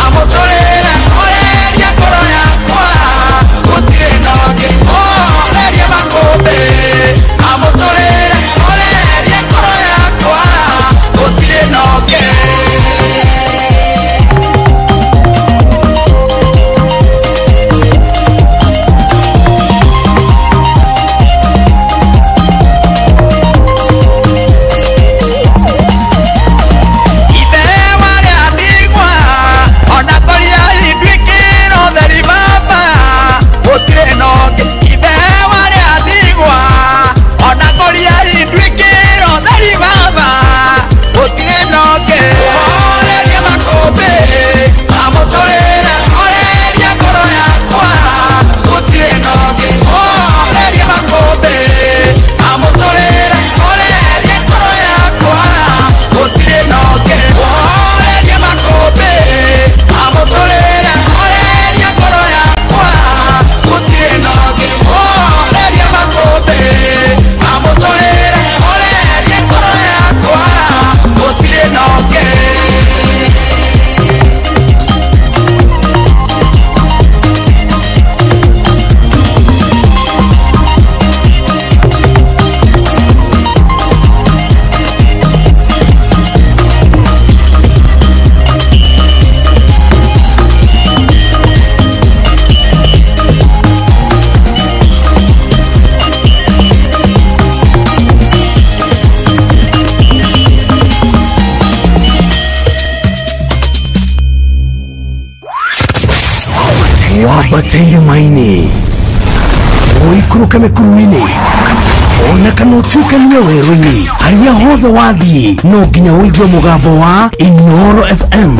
amutolera oreria ngoro yakwa gutire noke oreria makombe amutolera oreria ngoro yakwa gutire noke wabateire maini oikuruka mekuruini ona kana utuikania werũ-inĩ harĩa hothe wathiĩ no nginya wĩigue mũgambo wa Inoro FM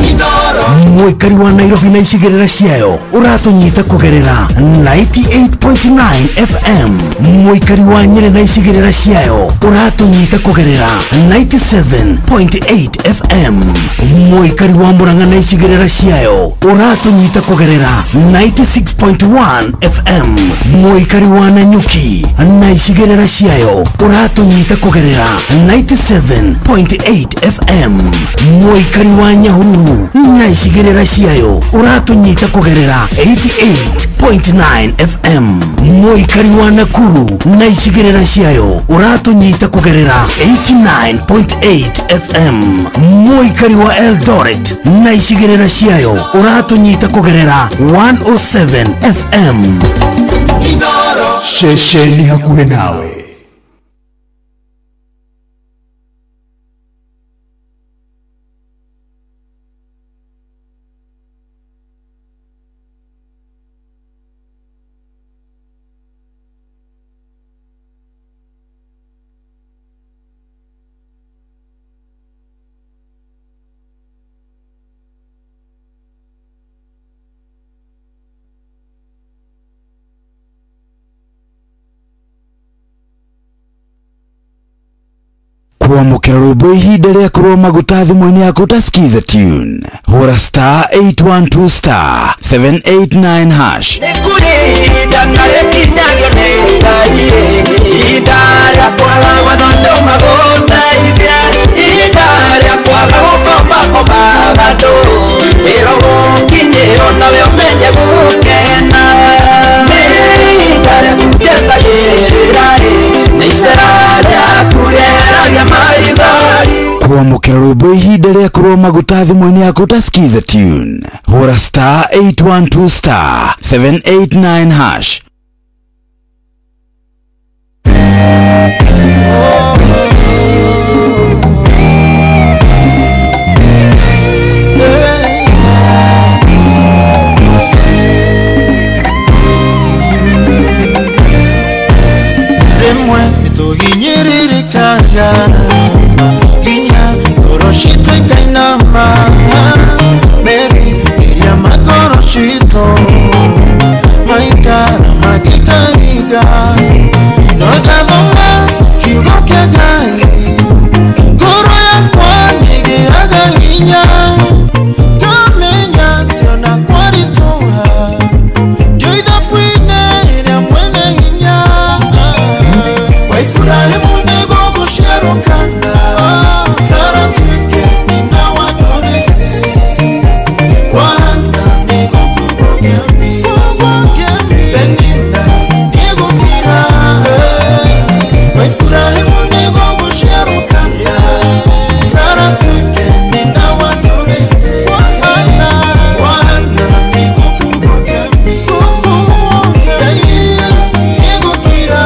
mũikari wa Nairobi na icigĩrĩra ciayo ũratũnyita kũgerera 98.9 FM mũikari wa Nyeri na icigĩrĩra ciayo ũratũnyita kũgerera 97.8 FM mũikari wa Murang'a na icigĩrĩra ciayo ũratũnyita kũgerera 96.1 FM mũikari wa Nanyuki na icigĩrĩra ciayo ũratũnyita kũgerera 97.8 FM mũikari wa Nyahururu na icigĩrĩra ciayo ũratũnyita kũgerera 88.9 FM mũikari wa Nakuru na icigĩrĩra ciayo ũratũnyita kũgerera 89.8 FM mũikari wa Eldoret na icigĩrĩra ciayo ũratũnyita kũgerera 107 FM Shesheni hakuhĩ nawe. Kuamukira rwĩmbo ihinda rĩa kũrũa maguta thimũ-inĩ yaku utasikiza tune hũra star 812 star 789 hash Nikurinda narekinyagio nĩ Ngai ihinda rĩa kwaga gũthondeka maguta ihinda rĩa kwaga gũkomba andũ ĩro gũkinyĩrwo nawe ũmenye gũkena nĩ ihinda rĩa kũnjetagĩrĩra nĩ icera rĩaku rĩeragia maithori. Kuamukira rwĩmbo ihinda rĩa kũrũa maguta thimũ-inĩ yaku utasikiza tune hũra star 812 star 789 hash Rimwe nituhinyĩrĩrĩka Ginya Goroshito ikainama Mary Iria magoroshito Maikara magikaiga Nodavoma Kiugo kia gai Goro ya kwani Giaga hinya Kamenya Tiona kwari toha Joida fuine Ina mwene hinya Waifurahi mune gogo shero kanda Sara tuke nina wadore Wahanda nigo kubo gemi Beninda nigo kira Waifurahi mune gogo shero kanda Sara tuke nina wadore Wahanda nigo kubo gemi Beninda nigo kira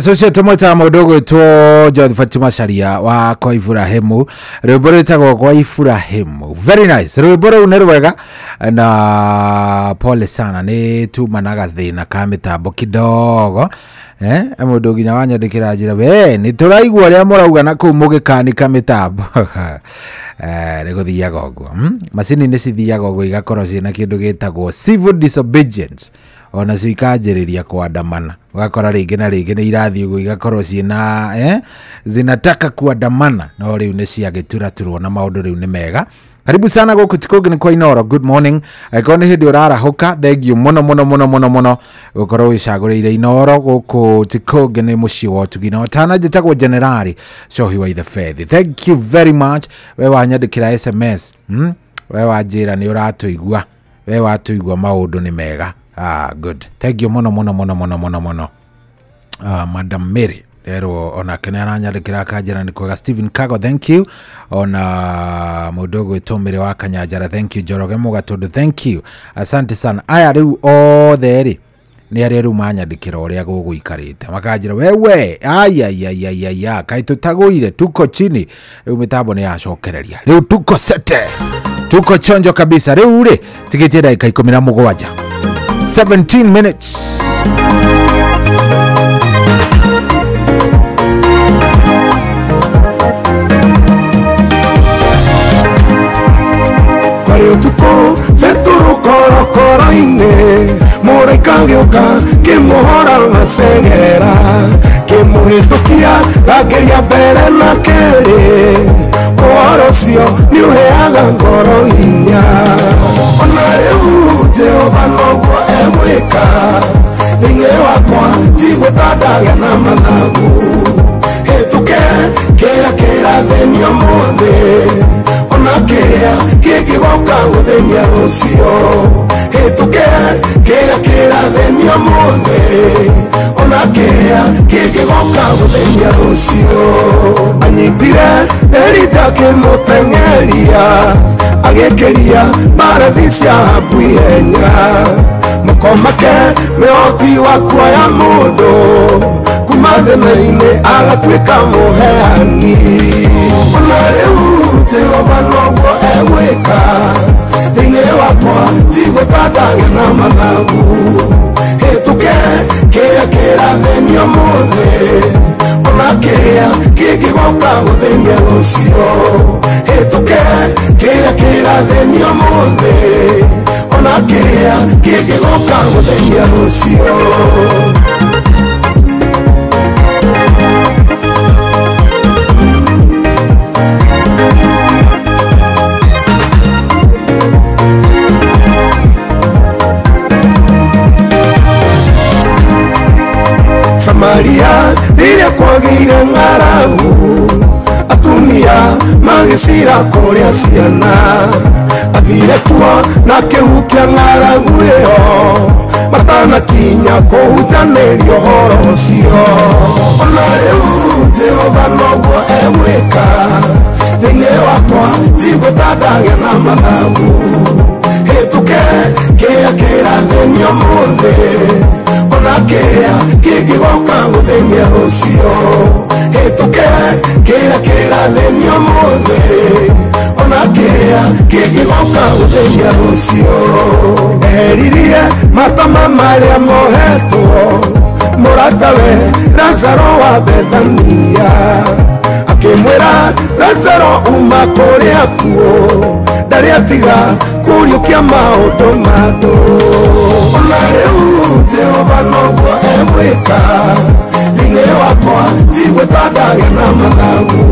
Socio tumweta mudogo to John Fatima Sharia wa kwa Ibrahim rwimbo rwitagwo kwa Ibrahim. Very nice rwimbo rũu nĩ rwega na pole sana nĩ tumanaga thĩna ka mĩtambo kidogo mũndũ nginya wanyandĩkĩra njĩra we nĩ tũraigua ũrĩa mũrauga na kũu mũgĩkanika mĩtambo nĩ gũthiaga ũguo macini nĩ cithiaga ũguo igakorwo ciĩna kĩndũ gĩtagwo civil disobedience ona cio ikanjĩrĩria kuandamana ugakora rĩngĩ na rĩngĩ nĩ irathiĩ ũguo igakorwo ciĩna zinataka kuandamana no rĩu nĩ ciagĩturaturwo na maũndũ rĩu nĩ mega Karibu sana go kutikoge ni kwa Inoro. Good morning. Kone hindi urara hoka. Thank you mono. Ukoro wishagurire Inoro go kutikoge ni mushi watu gina. Watana jitagwa generali. Shohi wa the faith. Thank you very much. Wewe anyandikira SMS. Wewe wajira ni uratuigwa. Wewe watuigwa maudu ni mega. Good. Thank you mono. Madam Mary. Ero ona kenera nyandikira kajira ni kwa Stephen Kago, thank you. Ona mudogo itomire wa Kanyajara, thank you. Joroge Mugatondo, thank you. Asante sana. Aya riu othe ni ari riu manyandikira uria guguikarite makajira wewe aya kai tutaguire tuko chini riu mitambo ni yacokereria riu tuko sete tuko chonjo kabisa riu ri tigitie dakika 17 17 minutes. Tuko veturu koro ine Moraika gioka kimuhora masegera Kimuhitukia rageria mbere na keri Uhoro cio ni uheaga ngoro hinya Ona riu Jehova noguo egwika Thĩinĩ wakwa tigũtandaga na mathagu Hĩtũke kĩrĩa kĩrathenio mũthĩ Ona kĩrĩa kĩngĩgoka gũthenya rũciũ Hĩtũke kĩrĩa kĩrathenio mũthĩ Ona kĩrĩa kĩngĩgoka gũthenya rũciũ Anyitire Elija akĩmũteng'eria Agĩkĩria mbarathi cia habu ihenya Mũkomake mĩhoti wa kuoya mũndũ kuma thĩna-inĩ agatuĩka mũheani Ona rĩu Jehova noguo egwĩka thĩinĩ wakwa tigũtandaga na mathagu Hĩtũke kĩrĩa kĩrathenio mũthĩ Ona kĩrĩa kĩngĩgoka gũthenya rũciũ Hĩtũke kĩrĩa kĩrathenio mũthĩ Ona kĩrĩa kĩngĩgoka gũthenya rũciũ Samaria rĩrĩa kwagĩire ng'aragu atumia magĩcira kũrĩa ciana athire kuo na kĩhu kĩa ng'aragu ĩyo matanakinya kũhunjanĩrio ũhoro ũcio ona rĩu Jehova noguo egwĩka thĩinĩ wakwa tigũtandaga na mathagu Hĩtũke kĩrĩa kĩrathenio mũthĩ Ona kĩrĩa kĩngĩgoka gũthenya rũciũ Hĩtũke kĩrĩa kĩrathenio mũthĩ Ona kĩrĩa kĩngĩgoka gũthenya rũciũ Eheririe matama marĩa mohetwo mũratawe Lazaro wa Bethania akĩmwĩra Lazaro uma kũrĩa kuo ndarĩ atiga kũriũkia maũndũ ma andũ Ona rĩu Jehova noguo egwĩka thĩinĩ wakwa tigũtandaga na mathagu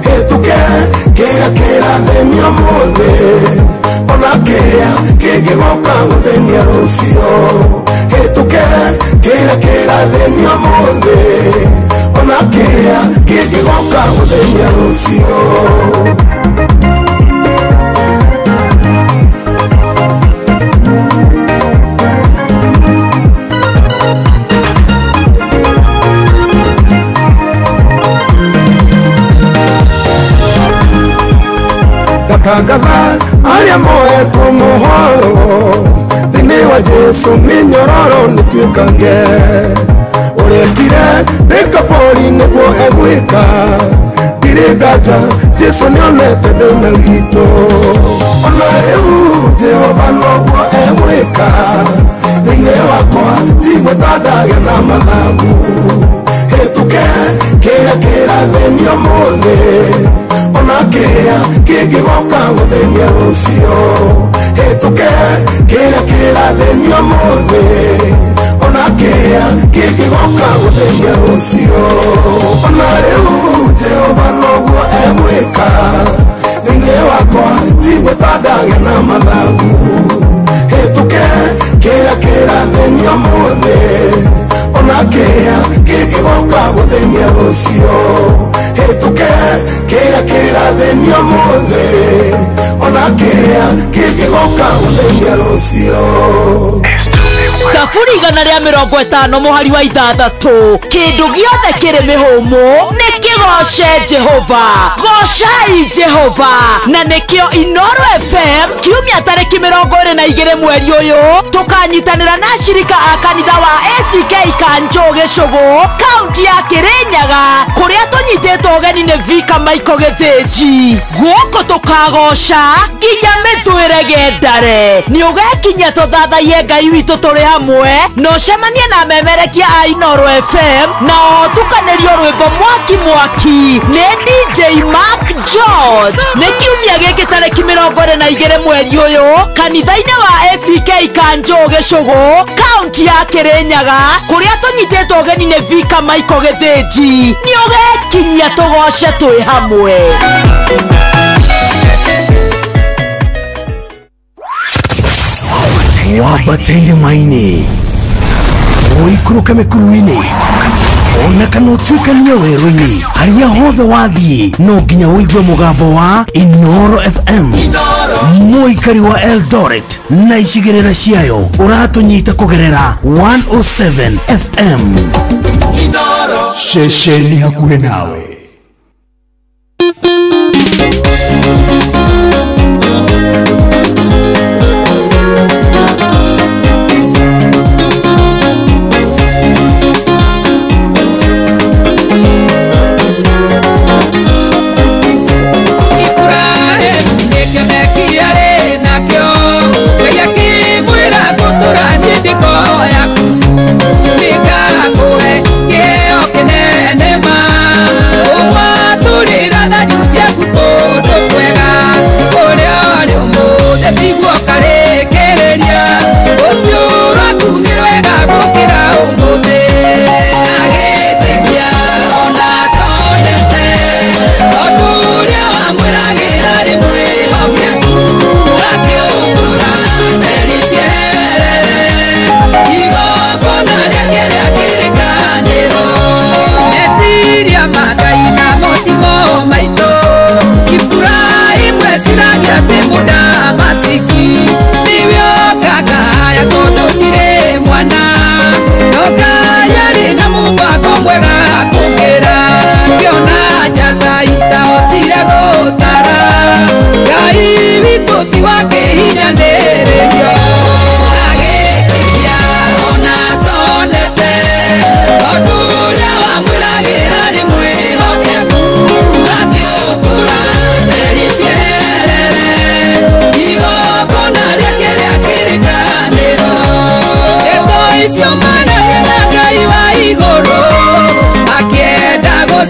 Hĩtũke kĩrĩa kĩrathenio mũthĩ Ona kĩrĩa kĩngĩgoka gũthenya rũciũ Hĩtũke kĩrĩa kĩrathenio mũthĩ Ona kĩrĩa kĩngĩgoka gũthenya rũciũ Tangatha arĩa mohetwo mũhoro thĩinĩ wa Jesu mĩnyororo nĩtuĩkange ũrekire Dekapoli nĩguo egwĩka ndirĩ nganja Jesu nĩonete thĩna witũ ona rĩu Jehova noguo egwĩka thĩinĩ wakwa tigũtandaga na mathagu Hĩtũke kĩrĩa kĩrathenio mũthĩ Ona kĩrĩa kĩngĩgoka gũthenya rũciũ Hĩtũke kĩrĩa kĩrathenio mũthĩ Ona kĩrĩa kĩngĩgoka gũthenya rũciũ Ona rĩu Jehova noguo egwĩka thĩinĩ wakwa tigũtandaga na mathagu hĩtũke kĩra thĩinio mothe ona kĩrĩa kĩngĩgoka gũthĩnia rũcio hĩtũke kĩra thĩinio mothe ona kĩrĩa kĩngĩgoka gũthĩnia rũcio Tafuri igana rĩa 50 mũhari wa 6 kĩndũ gĩothe kĩrĩ mĩhũmũ nĩ kĩgoce Jehova gocai Jehova na nĩkĩo Inooro FM kiumia tarĩki 22 mweri ũyũ tũkanyitanĩra na shirika a kanitha wa ACK Kanjo Gĩcũgũ kaunti ya Kĩrĩnyaga kũrĩa tũnyitĩtwo ũgeni nĩ Vika Michael Gĩthĩnji gũkũ tũkagoca nginya mĩthũĩre gendare nĩ ũgekinya tũthathaie Ngai witũ tũrĩ hamwe no cemanie na memerekia a Inooro FM na tukanĩrio rwĩmbo mwaki nĩ DJ Mark George nĩ kiumia gĩkĩ tarĩki 22 mweri ũyũ kanitha-inĩ wa ACK Kanjo Gĩcũgũ kaunti ya Kĩrĩnyaga kũrĩa tũnyitĩtwo ũgeni nĩ Vika Michael Gĩthĩnji nĩ ũgekinyia tũgoce twĩ hamwe Wabateire maini Oikuruka mekuruini Ona kanotuikania werũ-inĩ harĩa hothe wathiĩ no nginya ũigue mũgambo wa Inooro FM mũikari wa Eldoret na icigĩrĩra ciayo ũratũnyita kũgerera 107 FM Inooro ceceni hakuhĩ nawe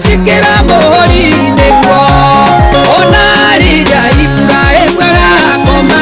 Sikira mohori nekwo ona rija ifura ekwega koma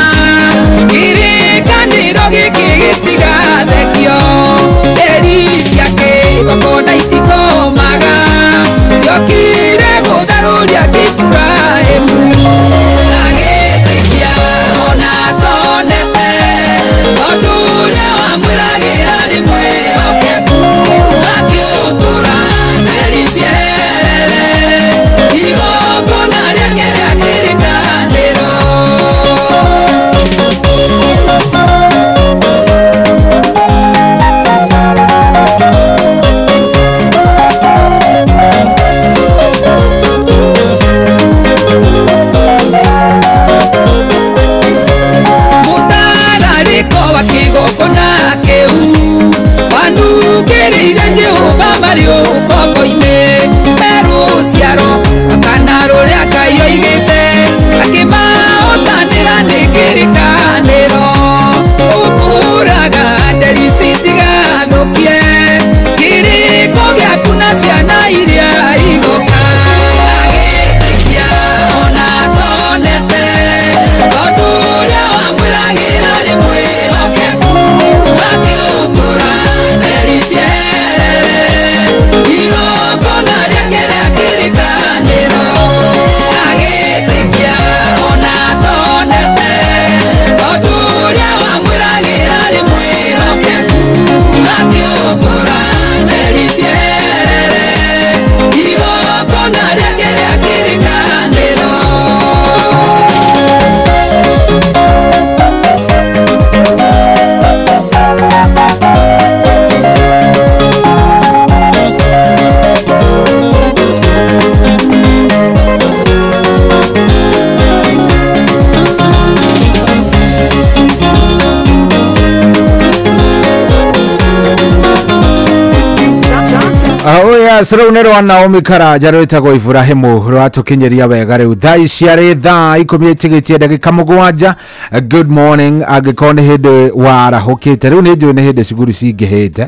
Yes, runero wa Naomi Karaja rwetagwo Ibrahimu rwatukinyeria wega riu thaa ciarĩ thaa 10:00 ndagĩka 7. Good morning agĩkorwo nĩ hĩndĩ warahũkĩte rĩu nĩ njũĩ nĩ hĩndĩ cuguru cingĩhĩte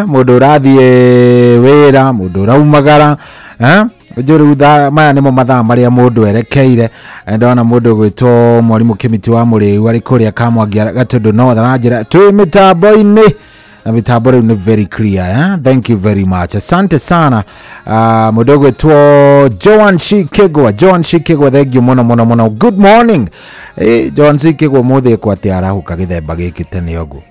mũndũ ũrathiĩ wĩra mũndũ ũraumagara Njũrĩ thaa maya nĩmo mathaa marĩa mũndũ erekeire ndona mũndũ gwĩtwo mwarimũ Kĩmiti wa Mũrĩu arĩ kũrĩa Kamwangi Gatundu North aranjĩra twĩ mĩtambo-inĩ na mitambo ni very clear. Thank you very much. Asante sana. Mudogo to Joan Shikegwa. Thank you mono. Good morning. Joan Shikegwa mothe kwa te arahuka githemba gikite ni ogu.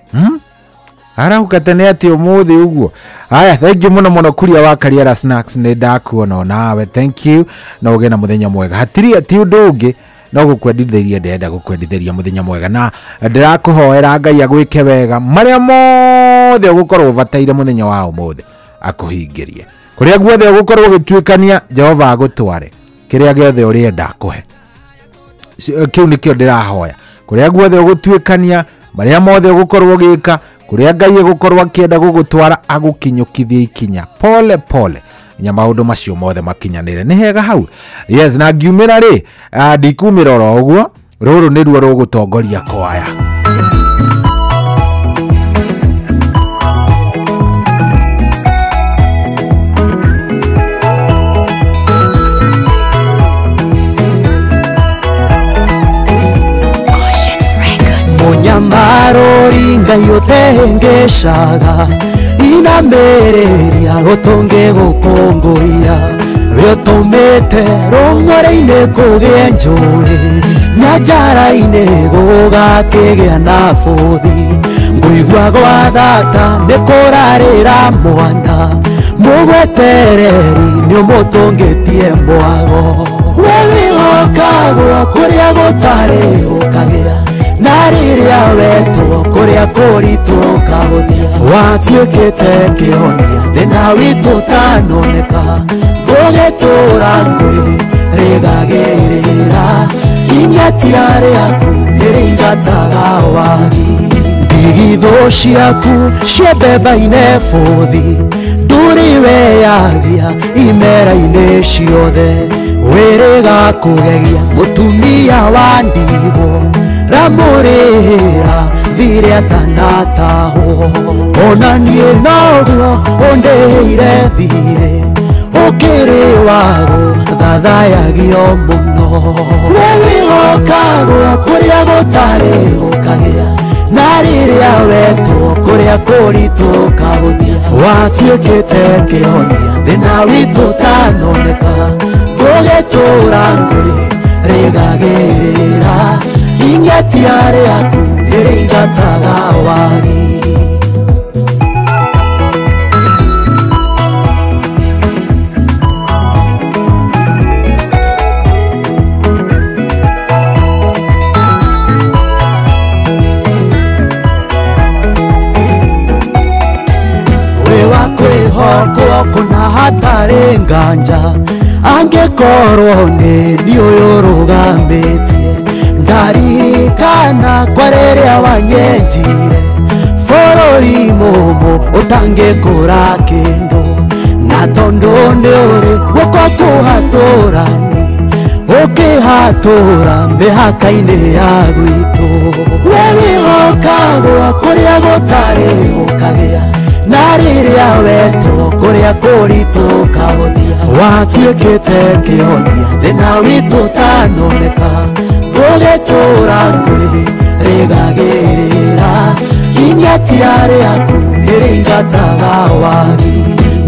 Arahuka tene ati umuthi uguo. Haya, thank you mono kuria wa Kariera Snacks ni ndakuona nawe. Thank you. Na ugena muthenya mwega. Hatiri ati undu ungi no gukwendithĩria ndenda gukwendithĩria muthenya mwega na ndirakuhoera Ngai agwike wega maria mothe ugukorwo bataire muthenya wa umuthi akuhingirie kuria guothe ugukorwo gituikania Jehova agutware kiria giothe urienda akuhe kiu nikio ndirahoya kuria guothe ugutuikania maria mothe ugukorwo gika kuria Ngai agukorwo akienda gugutwara agukinyukithie ikinya pole nya maundu macio mothe makinyanire ni hega hau. Yes, na ngiumira ri ndikumira ro uguo ruru ni ruo rugutongoria kwaya Munyamarori Ngai utengeshaga ina mereria gotonge gukongoria riotomete rongore-ine kugie njuri na njara-ine gugakigĩa na buthi ngũigua gwa thata nĩ kũrarĩra mwana mũgwetereri nĩ ũmũtũngĩtie mwago we wĩhokagwo kũrĩa gũtarĩ gũkagĩa na rĩrĩa wetwo kũrĩa kũritũ kahũthia watuĩkĩte kĩhonia thĩna witũ ũtanoneka ngũgĩtũra ngwĩrĩgagĩrĩra inyĩtia rĩaku nĩrĩingataga wagi ndigithũ ciaku ciembemba-inĩ bũthi ndũrĩ weyagia imera-inĩ ciothe wĩrĩga kũgegia mũtumia wa ndigwo ramurira thire atanataho ona niĩ noguo ũndĩire thire ũkĩrĩ wago thathayagio mũno we wĩhokagwo kũrĩa gũtarĩ gũkagĩa na rĩrĩa wetwo kũrĩa kũritũ kahũthia watuĩkĩte kĩhonia thĩna witũ ũtanoneka ngũgĩtũra ngwĩrĩgagĩrĩra inyĩtia rĩaku nĩrĩingataga wagi wĩ wa kwĩhokwo kũna hatarĩ nganja angĩkorwo nĩ niĩ ũyũ ũrũgamĩtie ndaririkana kwa rĩrĩa wanyenjire bũrũri mũmũ ũtangĩkũra kĩndũ na tondũ nĩ ũrĩ guoko kũhatũrani ũkĩhatũra mĩhaka-inĩ ya gwitũ we wĩhokagwo kũrĩa gũtarĩ gũkagĩa na rĩrĩa wetwo kũrĩa kũritũ kahũthia watuĩkĩte kĩhonia thĩna witũ ũtanoneka ngũgĩtũra ngwĩrĩgagĩrĩra inyĩtia rĩaku nĩrĩingataga wagi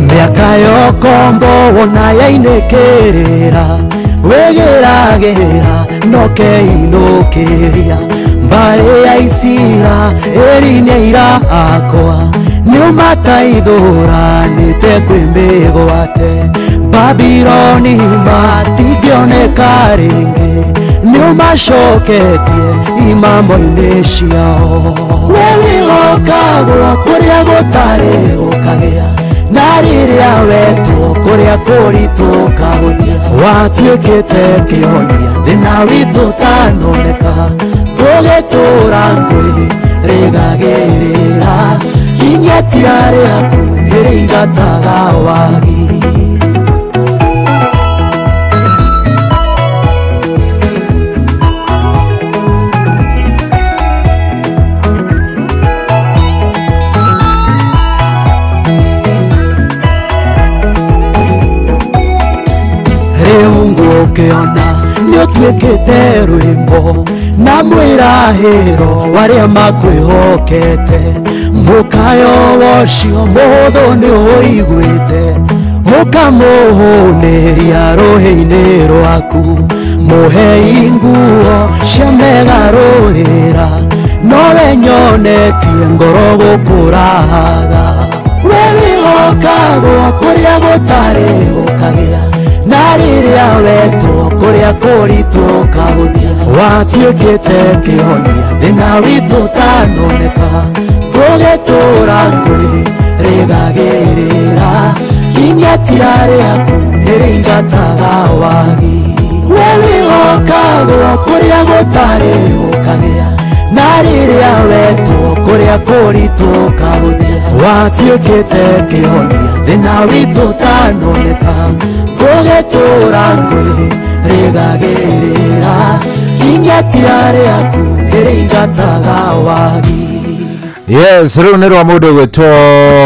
mĩaka yokombo wona yainĩkĩrĩra wĩgĩragĩra nokeinũkĩria mbarĩ ya Isira ĩri-inĩ irakwa nĩũmataithũranĩte kwĩmĩgwate Babironi matingĩoneka rĩngĩ nĩũmacoketie imamo-inĩ ciao we wĩhokagwo kũrĩa gũtarĩ gũkagĩa na rĩrĩa wetwo kũrĩa kũritũ kahũthia watuĩkĩte kĩhonia thĩna witũ ũtanoneka ngũgĩtũra ngwĩrĩgagĩrĩra inyĩtia rĩaku nĩrĩingataga wagi ukiona nĩ ũtuĩkĩte rwĩmbo na mwĩrahĩro warĩa makwĩhokete mũkayo wocio mũthũ nĩ ũiguĩte ũkamũhũnĩria rũhĩ-inĩ rwaku mũhei nguo cia megarũrĩra nowe nyonetie ngoro gũkũrahaga we wĩhokagwo kũrĩa gũtarĩ gũkagĩa na rĩrĩa wetwo kũrĩa kũritũ ũkahũthia watuĩkĩte kĩhonia thĩna witũ ũtanoneka gũgĩtũra ngwĩrĩgagĩrĩra inyatira rĩaku nĩrĩingataga wagi we wĩhokagwo kũrĩa gũtarĩ gũkagĩa na rĩrĩa wetwo kũrĩa kũritũ ũkahũthia watuĩkĩte kĩhonia thĩna witũ ũtanoneka gũgĩtũra ngwĩrĩgagĩrĩra inyatira rĩaku nĩrĩingataga wagi. Yes, rĩu nĩ rwa mũndũ gwĩtwo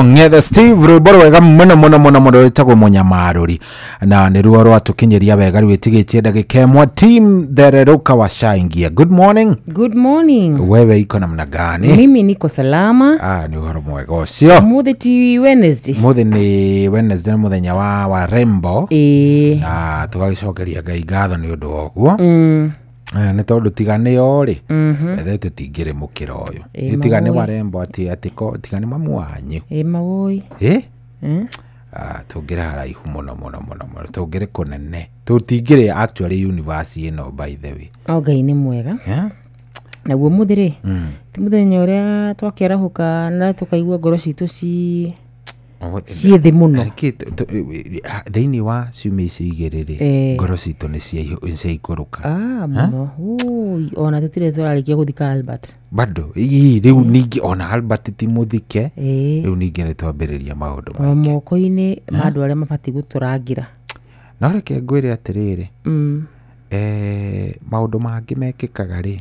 Ng'ethe Steve, rwĩmbo rwega mũno rwĩtagwo Mũnyamarũri, na nĩ ruo rwatũkinyĩria wega rwĩtigĩtie ndagĩka ĩmwe. Team Thereruka washaingia. Good morning. Good morning. Wewe iko namna gani? Mimi niko salama. Ni uhoro mwega ũcio. Mũthĩ ti Wednesday. Mũthĩ nĩ Wednesday, nĩ mũthenya wa rembo. Na tũgagĩcokeria Ngai ngatho nĩ ũndũ wa ũguo. Nĩ tondũ tigane ori ethe tũtingĩrĩ mũkĩra ũyũ tigane warembo atiko tigane mamu wanyu mawoi tũngĩrĩ haraihu mũno tũngĩrĩ kũnene tũtingĩrĩ actually university ĩno by the way. Ngai nĩ mwega naguo mũthĩ ti mũthenya ũrĩa twakĩarahũka na tũkaigua ngoro citũ ciĩ thĩ mũno thĩinĩ wa ciumia ici igĩrĩ ngoro citũ nĩ ciaikũrũka mũno ona tũtirĩ tũrarĩkia gũthika Albert bado rĩu ningĩ ona Albert ti mũthike rĩu ningĩ nĩ twambĩrĩria maũndũ maingĩ moko-inĩ ma andũ arĩa mabatiĩ gũtũrangira. No reke ngwĩre atĩrĩrĩ maũndũ mangĩ mekĩkaga rĩ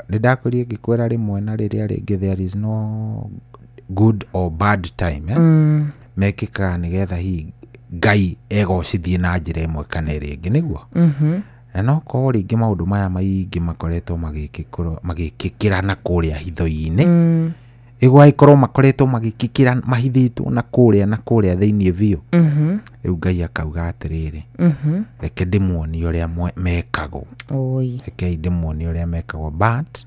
nĩ ndakũria ngĩkwĩra rĩmwe na rĩrĩa rĩngĩ there is no good or bad time mekĩkaga nĩgetha hi Ngai egocithie na njĩra ĩmwe kana ĩrĩa ĩngĩ nĩguo na no korwo rĩngĩ maũndũ maya maingĩ makoretwo magĩkĩkĩra na kũrĩa hitho-inĩ ĩgwagĩkorwo makoretwo magĩkĩkĩra mahithĩtwo na kũrĩa thĩinĩ biũ rĩu Ngai akauga atĩrĩrĩ reke ndĩmuonie ũrĩa mekagwo reke ndĩmuonie ũrĩa mekagwo but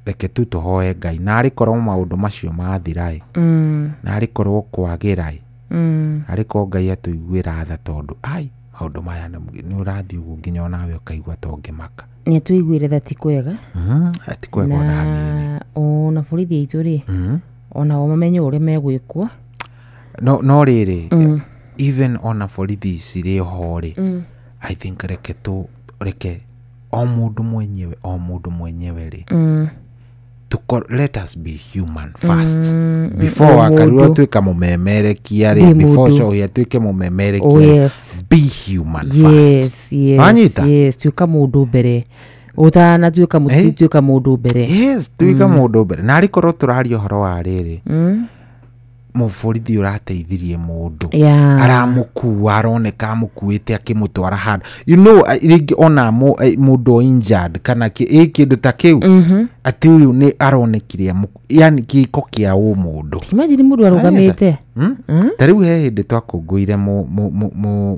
reke tu tũhoe Ngai na arĩkorwo maũndũ macio mathira na arĩkorwo kwagĩra arĩkorwo Ngai atũiguĩra tha tondũ maũndũ maya nĩ ũrathiĩ ũguo nginya onawe ũkaigua tongĩmaka nĩ atũiguĩre tha ti kwega ti kwega ona hanini ona borithi aitũ rĩ onao mamenye ũrĩa megwĩkwo no rĩrĩ even ona borithi cirĩ ho rĩ I think reke o mũndũ mwenyewe rĩ let us be human first before akaruo tuĩka mũmemerekia rĩ before cohi atuĩke mũmemerekia be human first anyita tuĩka mũndũ mbere ũtanatuĩka tuĩka mũndũ mbere tuĩka mũndũ mbere na arĩkorwo tũraria ũhoro wa rĩrĩ mũborithi ũrateithirie mũndũ aramũkua aroneka amũkuĩte akĩmũtwara handũ rĩngĩ ona mũndũ injured kana kĩndũ ta kĩu atĩ ũyũ nĩ aronekire yani gĩko kĩa mũndũ imagine mũndũ arũgamĩte ta rĩu he hĩndĩ twakũngũire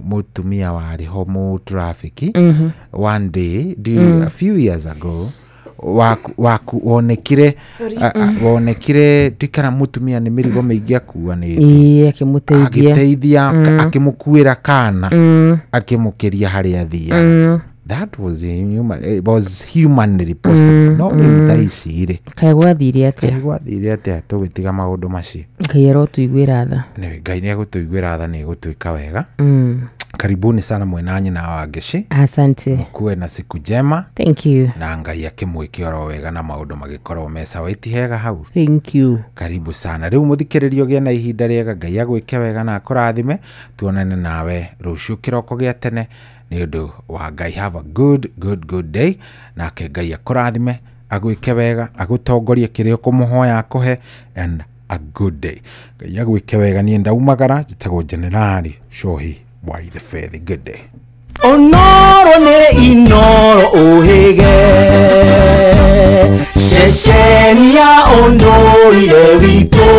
mũtumia warĩ ho mũ traffic one day a few years ago wonekire tikana mutumia nĩ mĩrigo mĩingĩ akuanĩte akĩmũteithia akĩmũkuĩra kana akĩmũkĩria harĩa thia that was humanly possible no nĩ ici-rĩ kaigwathire atĩa tũgĩtiga maũndũ macio Ngai arotũiguĩra tha Ngai nĩ agũtũiguĩra tha nĩ gũtuĩka wega karibuni sana mwenanyi na Wangeci. Asante. Mkuwe na siku njema. Thank you. Na Ngai akĩmwĩke oro wega na maũndũ magĩkorwo me sawa itihega hau. Thank you. Karibu sana. Rĩu mũthikĩrĩrio gĩa na ihinda rĩega Ngai agwĩke wega na akũrathime. Tuonane nawe rũciũ kĩroko gĩa tene nĩ ũndũ wa Ngai. Have a good day. Nake Ngai akũrathime agwĩke wega agũtongorie kĩrĩa ũkũmũhoya akũhe and a good day. Ngai agwĩke wega niĩ ndaumagara njĩtagwo Generali Shohi Why the faith? Good day. Onoro ne inoro ohege Sesenia ondorire wito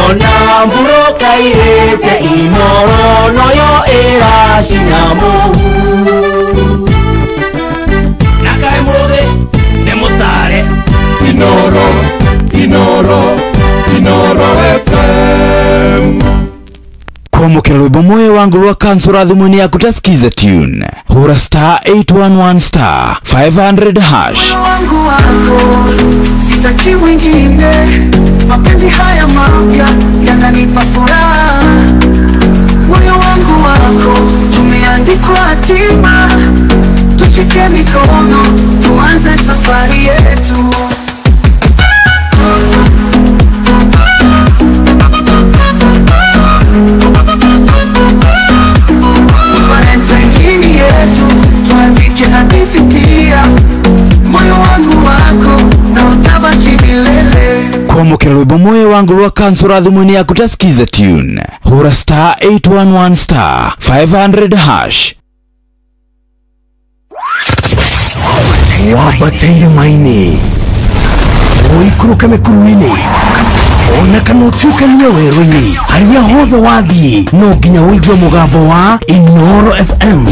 Onamburo kairete inoro noyo era sinamu Nakai mode nemotare Inoro FM Kwamukira rwimbo moyo wangu rwa kansura dhumuni ya kutasikiza tune. Hura star 811 star 500 hash. Moyo wangu wako, sitaki wengine. Mapenzi haya mapya yananipa furaha. Moyo wangu wako, tumeandikwa hatima. Tushike mikono, tuanze safari yetu. Kwamukira rwimbo moyo wangu rwa kansura dhumuni ya kutasikiza tune. Hura star 811 star 500 hash. Wabatiri maini Oikuruka mekuruini Ona kanotuka nyaweroini Haria hodha wathi No ginya wigwe mugambo wa Inoro FM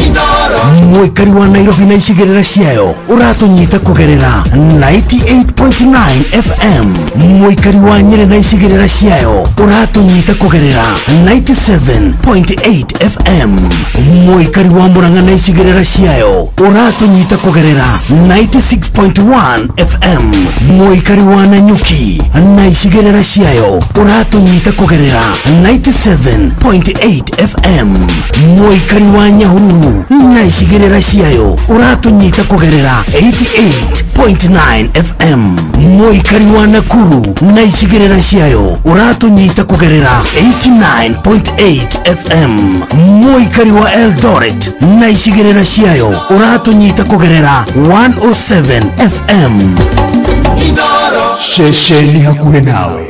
Mwikari wa Nairobi na ishigirira ciayo Urato nyita kugerera 98.9 FM Mwikari wa Nyeri na ishigirira ciayo Urato nyita kugerera 97.8 FM Mwikari wa Murang'a na ishigirira ciayo Urato nyita kugerera 96.1 FM Mwikari wa Nanyuki na ishigirira ciayo Urato nyita kugerera 97.8 FM Mwikari wa Nyahururu na ishigirira ciayo Urato nyita kugerera 88.9 FM Mwikari wa Nakuru na ishigirira ciayo Urato nyita kugerera 89.8 FM Mwikari wa Eldoret na ishigirira ciayo Urato nyita kugerera 107 FM Shesheni hakuhe nawe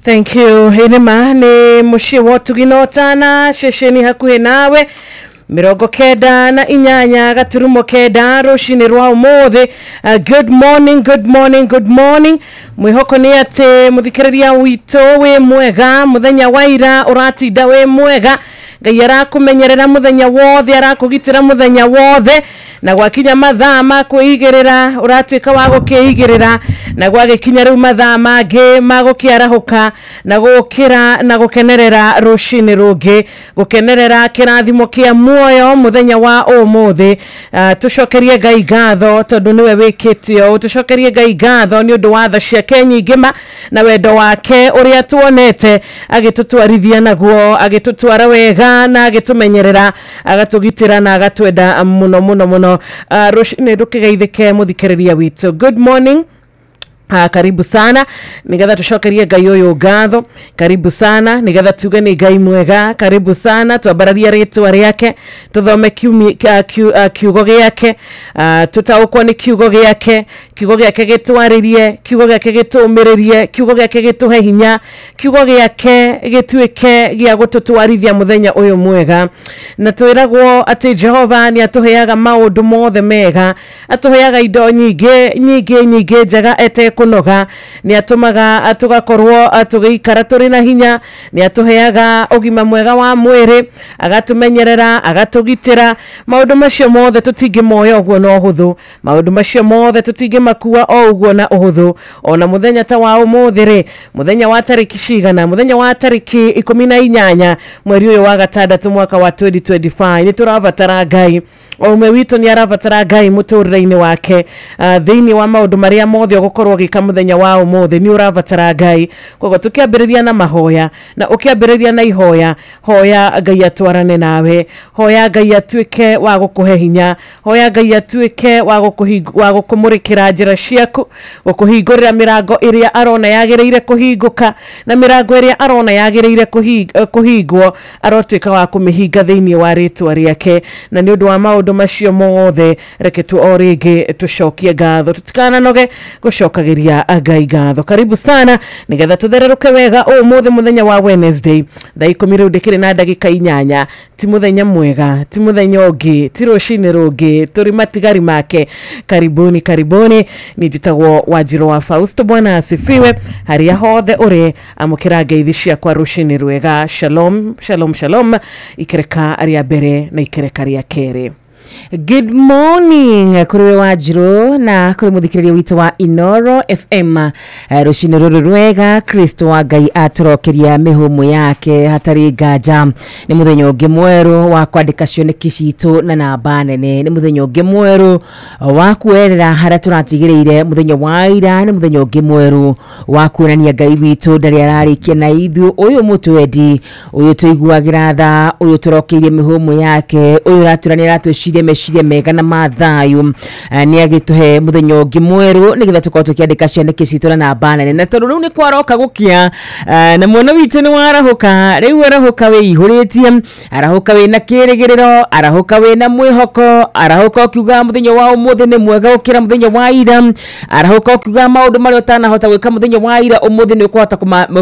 Thank you. Hinema ni mushi wotu ginotana shesheni hakuhe nawe mirongo kenda na inyanya gaturumo kenda rushini rwa umuthi. Good morning. Mwihoko ni ate muthikiriria wito we mwega muthenya waira uratinda we mwega Ngai arakumenyerera muthenya wothe arakugitira muthenya wothe na gwakinya mathaa ma kwigirira uratwika wa gukigirira na gwagikinya riu mathaa mangi ma gukiarahuka na gukira na gukenerera rushini rungi gukenerera kirathimo kia muoyo muthenya wa umuthi. Tucokerie Ngai ngatho tondu niwe wikitio tucokerie Ngai ngatho ni undu wa tha ciake nyingima na wendo wake uria tuonete agitutwarithia naguo agitutwara wega na agitumenyerera agatugitira na agatwenda muno rushini rukigeithike muthikiriria witu. Good morning. Karibu sana nigetha tucokerie Ngai uyu ngatho karibu sana nigetha tuge ni Ngai mwega karibu sana twambararia ritwa riake tuthome kiugo giake tutaukwo ni kiugo giake gitwaririe kiugo giake gitumiririe kiugo giake gituhe hinya kiugo giake gituike gia gututwarithia muthenya uyu mwega na twiragwo ati Jehova ni atuheaga maundu mothe mega atuheaga indo nyingi njega ete kunoga ni atumaga atugakorwo atugeikara turi na hinya ni atuheaga ugima mwega wa mwiri agatumenyerera agatugitira maundu macio mothe tutingi moyo guo no huthu maundu macio mothe tutingi makua o uguo na uhuthu ona muthenya ta wa umuthiri muthenya wa tariki cigana muthenya wa tariki 18 mweri uyu wa gatandatu mwaka wa 2025 ni turabatara Ngai o umwe witu ni arabatara Ngai muturire-ini wake thiini wa maundu maria mothe gukorwo gwika muthenya wa umuthi ni urabatara Ngai koguo tukiambiriria na mahoya na ukiambiriria na ihoya hoya Ngai atwarane nawe hoya Ngai atuike wa gukuhe hinya hoya Ngai atuike wa gukumurikira njira ciaku gukuhingurira mirango iria arona yagireire kuhinguka na mirango iria arona yagireire kuhingwo arotuika wa kumihinga thiini wa ritwa riake na ni undu wa maundu macio mothe reke tu oringi tucokie ngatho tutikananoge gucokagiria Ngai ngatho. Karibu sana nigetha tuthereruke wega umuthi muthenya wa Wednesday thaa 10 riu ndikiri na ndagika 8 ti muthenya mwega ti muthenya ungi ti rucini rungi turi matigari make. Karibuni nijitagwo Wanjiru wa Fausto. Bwana asifiwe haria hothe uri amukira ngeithi ciakwa rucini rwega. Shalom ikereka aria mbere na ikereka ria keri. Good morning kuri Wanjiru na kuri muthikiriria witu wa Inoro FM. Rucini ruru rwega Kristo wa Ngai atorokeria mihumu yake hatari nganja. Ni muthenya ungi mweru wa kwandika cioneki citu na namba nene. Ni muthenya ungi mweru wa kuerera haria turatigireire muthenya wa ira. Ni muthenya ungi mweru wa kuonania Ngai witu ndari ararikia na ithu uyu mutwendi uyu tuiguagira tha uyu turokeire mihumu yake uyu raturania ratucirie meciria mega na mathayu ni agituhe muthenya ungi mweru nigetha tukorwo tukiandika cioneki citu na namba nene. Na tondu riu ni kwaroka gukia na mwana witu ni warahuka riu arahuka we ihuritie arahuka we na kirigiriro arahuka we na mwihoko arahuka ukiuga muthenya wa umuthi ni mwega ukira muthenya wa ira arahuka ukiuga maundu mari utanahota gwika muthenya wa ira umuthi ni ukuhota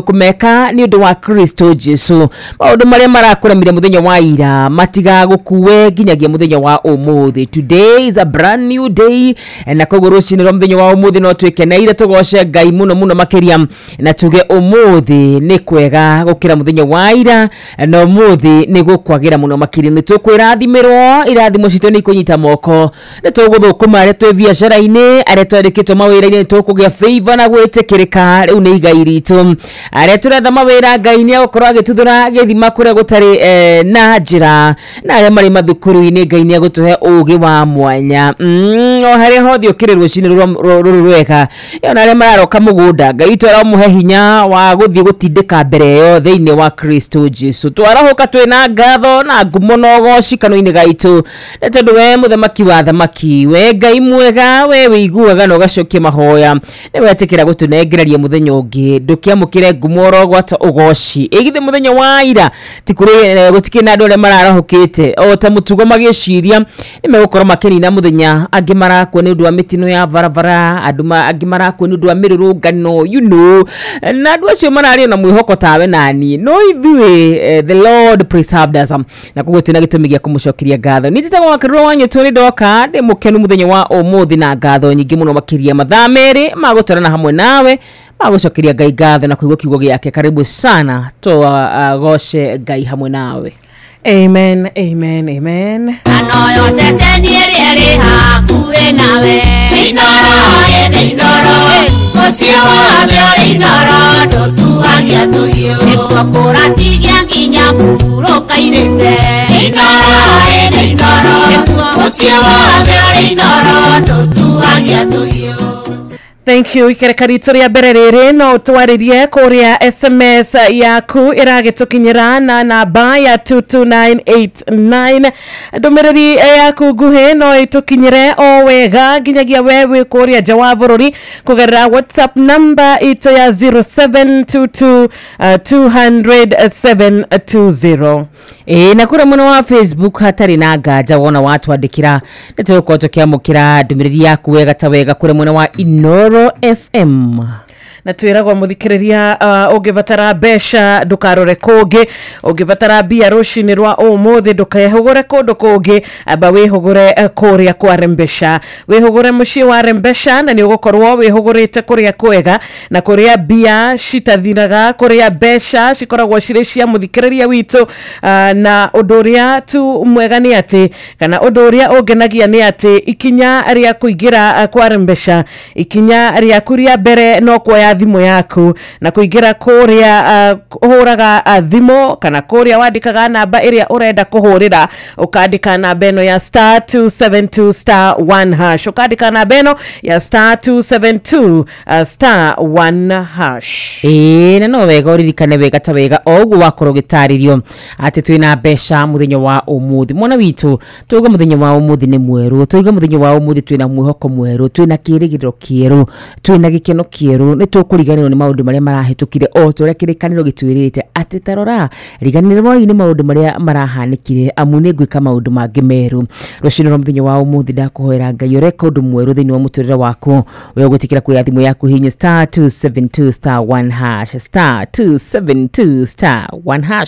kumeka ni undu wa Kristo Jesu. Maundu mari marakuremire muthenya wa ira matiga gukuwe nginyagia muthenya wa umuthi. Today is a brand new day na koguo rucini rwa muthenya wa umuthi no twikeneire tugoce Ngai muno makiria na tuge umuthi ni kwega gukira muthenya wa ira na umuthi ni gukwagira muno makiria. Ni tukwirathimiro irathimo citu ni kunyita moko ni tuguthukuma aria twi biacara-ini aria twandikitwo mawira-ini tukugia favor na gwitikirika riu ni Ngai ritu aria turetha mawira Ngai ni agukorwo agituthura githima kuria gutari na njira na aria mari mathukuru-ini Ngai ni agutuhe ugi wa mwanya o haria hothe ukirirwo cini ruru rwega yona aria mararoka mugunda Ngai twara muhe hinya wa guthie gutindika mbere yo thiini wa Kristo Jesu. Twarahuka twina ngatho na ngumo no goci kanu-ini gaitu ni tondu we muthamaki wa thamaki we Ngai mwega we wiguaga no gacokie mahoya ni wetikira gutunengereria muthenya ungi ndukiamukire ngumo ro gwata ugoci igithe muthenya wa ira tikuri gutikina andu aria mararahukite o ta mutugo magiciria ni megukorwo makinina muthenya angi marakwo ni undu wa mitino ya barabara angi marakwo ni undu wa mirurungano na andu acio marari na mwihoko tawe nani no ithui the Lord preserved us na koguo twina gitumi gia kumucokeria ngatho. Nititagwo Wakirwa wanyu turi ndoka ndi mukenu muthenya wa umuthi na ngatho nyingi muno makiria mathaa meri magutwarana hamwe nawe magucokeria Ngai ngatho na kuigua kiugo giake. Karibu sana goce Ngai hamwe nawe. Amen. Anoyo seseni eri hakuwe nawe Inoro Osia wa biori Inoro Dotuagia tuyo Nekwa tigia nginya muro kairete Inoro Osia wa biori Inoro Dotuagia tuyo. Thank you. Ikereka ritu ria mbere riri no twaririe kuria SMS yaku iragitukinyira na namba ya 22989 ndumiriri yaku nguhi no itukinyire o wega nginyagia wewe kuria jawabu bururi kugerera WhatsApp number ito ya 0722000720. Na kura muno wa Facebook hatari na nganja wona watu andikira nituko tukiamukira ndumiriri yaku wega ta wega kura muno wa Inoro FM. na twiragwa muthikiriria ungivatara besha ndukarore kungi ungivatara bia rucini rwa umuthi ndukehugure kundu kungi aba wihugure kuria kwa Rembesha wihugure mucii wa Rembesha na ni ugukorwo wihugurite kuria kwega na kuria bia citathiraga kuria besha cikoragwo ciri cia muthikiriria witu na unduria tu mwega ni ati kana unduria ungenagia ni ati ikinya ria kuingira kwa Rembesha ikinya ria kuria mbere no kuoya thimo yaku na kuingira kuria huraga thimo kana kuria wandikaga namba iria urenda kuhurira ukandika namba eno ya *272*1# ukandika namba eno ya *272*1#. Na no wega uririkane wega ta wega ogu wakorwo gitaririo ati twina mbeca muthenya wa umuthi mwana witu tuga muthenya wa umuthi ni mweru tuga muthenya wa umuthi twina mwihoko mweru twina kirigiro kieru twina gikeno kieru ni tukuriganirwo ni maundu maria marahitukire o turia kirikaniro gitwirite ati tarora riganirwo ni maundu maria marahanikire amu ni gwika maundu mangi meru rucino rwa muthenya wa umuthi ndakuhoera ngai record mweru thini wa muturire waku we gutikira kuya thimu yaku hinya *272*1# *272*1#.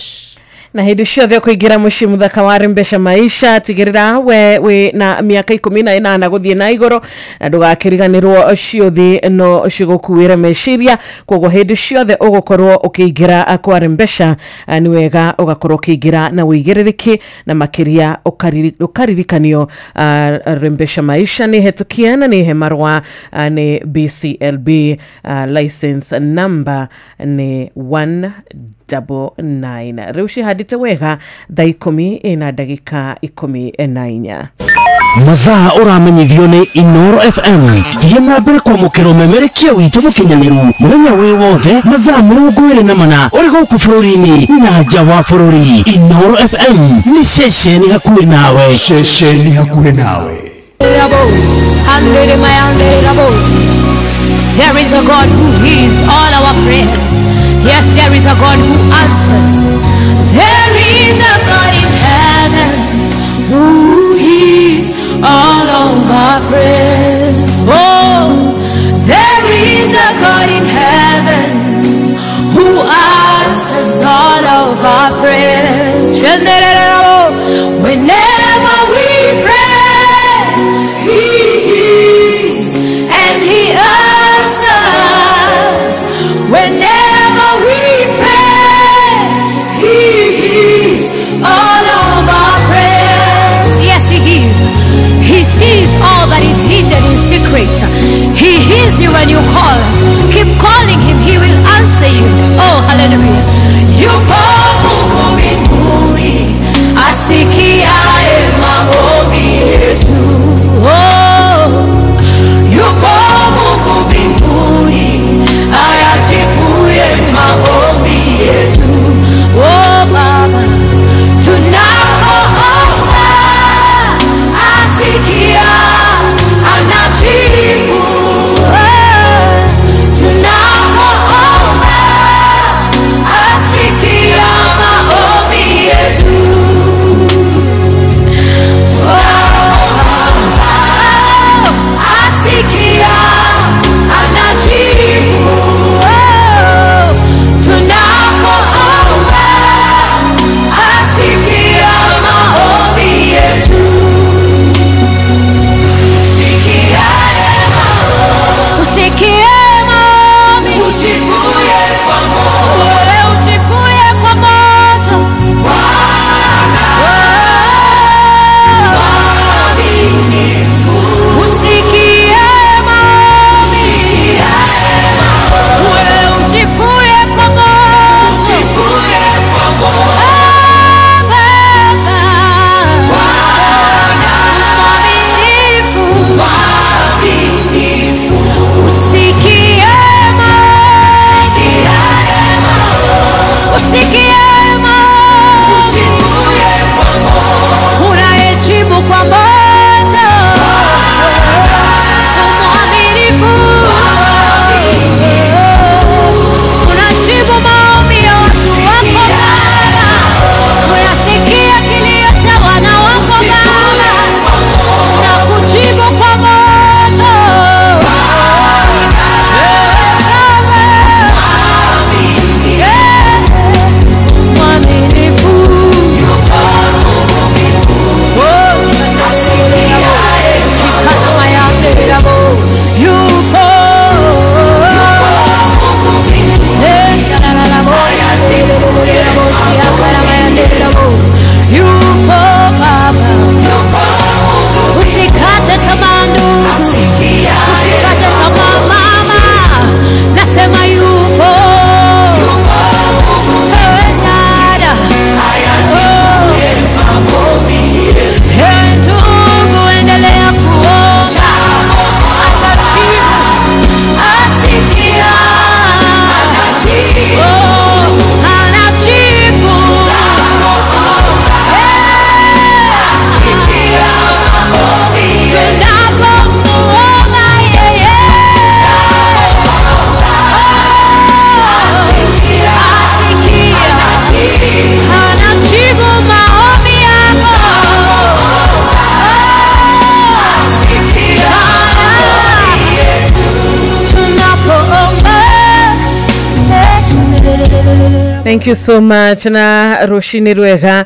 Na hindi ciothe kuingira muci muthaka wa Rembesha Maisha tigirira we na miaka 18 guthie na iguru na ndugakiriganirwo ciothi no cigukuira meciria kogo hindi ciothe ugukorwo ukiingira kwa Rembesha ni wega ugakorwo ukiingira na wigiririki na makiria ukaririkanio Rembesha Maisha ni hetukiana ni hemarwa ni BCLB license number ni 199 Rushi hadite wega thaa 10 na ndagika 14 mathaa uramenyithio ni Inoro FM yena mbere kwa mukiro memerekia witu mukinyaniru muthenya wi wothe mathaa 24 uri guku bururi-ini na nja wa bururi. Inoro FM ni ceceni hakuhi nawe, ceceni hakuhi nawe. There is a God who hears all our prayers. Yes, there is a God who answers. There is a God in heaven who hears all of our prayers. Oh, there is a God in heaven who answers all of our prayers. Whenever we pray, He hears and He answers. Whenever we pray, He hears. Thank you so much na rushini rwega.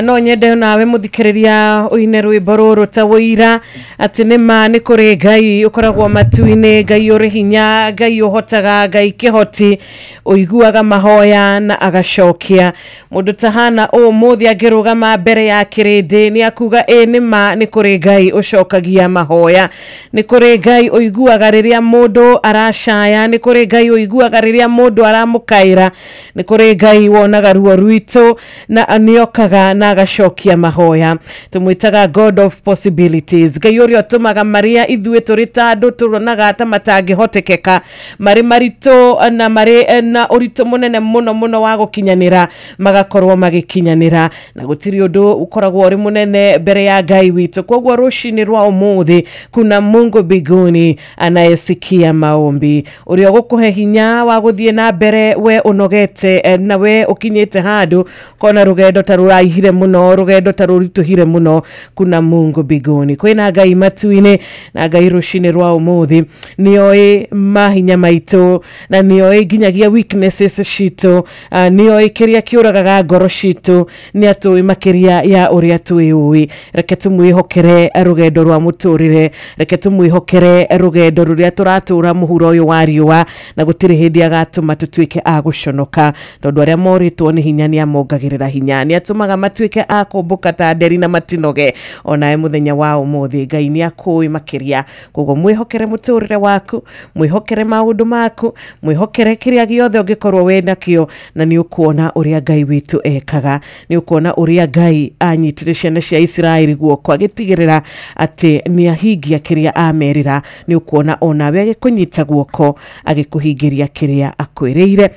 No nyende nawe muthikiriria uine rwimbo ruru ta wira ati nima ni kuri Ngai ukoragwo matu-ini, Ngai uri hinya, Ngai uhotaga, Ngai kihoti, uiguaga mahoya na agacokia. Mundu tahana muthi angirugama mbere ya kirindi ni akuga nima ni kuri Ngai ucokagia mahoya, ni kuri Ngai uiguaga riria mundu aracaya, ni kuri Ngai uiguaga riria mundu aramukaira, ni kuri Ngai wonaga ruo rwitu na aniokaga na agacokia mahoya. Tumwitaga God of possibilities. Ngai uria tumaga maria ithuĩ tũrĩ ta andũ turonaga ata matangihotekeka, mari marito na mari na ũritũ munene muno wa gukinyanira magakorwo magikinyanira, na gutiri undu ukoragwo uri munene mbere ya Ngai witu. Kwoguo rushini rwa umuthi kuna Mungu mbinguni anayesikia maombi, uria gukuhe hinya wa guthie na mbere we unogete na we ukinyite handu kona rugendo taruraihire muno, rugendo tarurituhire muno. Kuna Mungu mbinguni, kwina Ngai matu-ini na Ngai rushini rwa umuthi nioi mahinya maitu na nioi ginyagia weaknesses citu, nioi kiria kiuragaga ngoro citu, ni atui makiria ya uria tuiui. Reke tumwihokere rugendo rwa muturire, reke tumwihokere rugendo ruria turatura muhuro uyu wa riua, na gutiri hindi agatuma tutuike a guconoka, tondu aria moritwo ni hinya ni amongagirira hinya, ni atumaga matuike a kumbuka ta nderi na matinoge. Onae muthenya wa umuthi Ngai ni akui makiria. Koguo mwihokere muturire waku, mwihokere maundu maku, mwihokere kiria giothe ungikorwo we nakio, na ni ukuona uria Ngai witu ekaga, ni ukuona uria Ngai anyitire ciana cia Israeli guoko agitigirira ati ni ahingia kiria amerira, ni ukuona onawe agikunyita guoko agikuhingiria kiria akwiriire.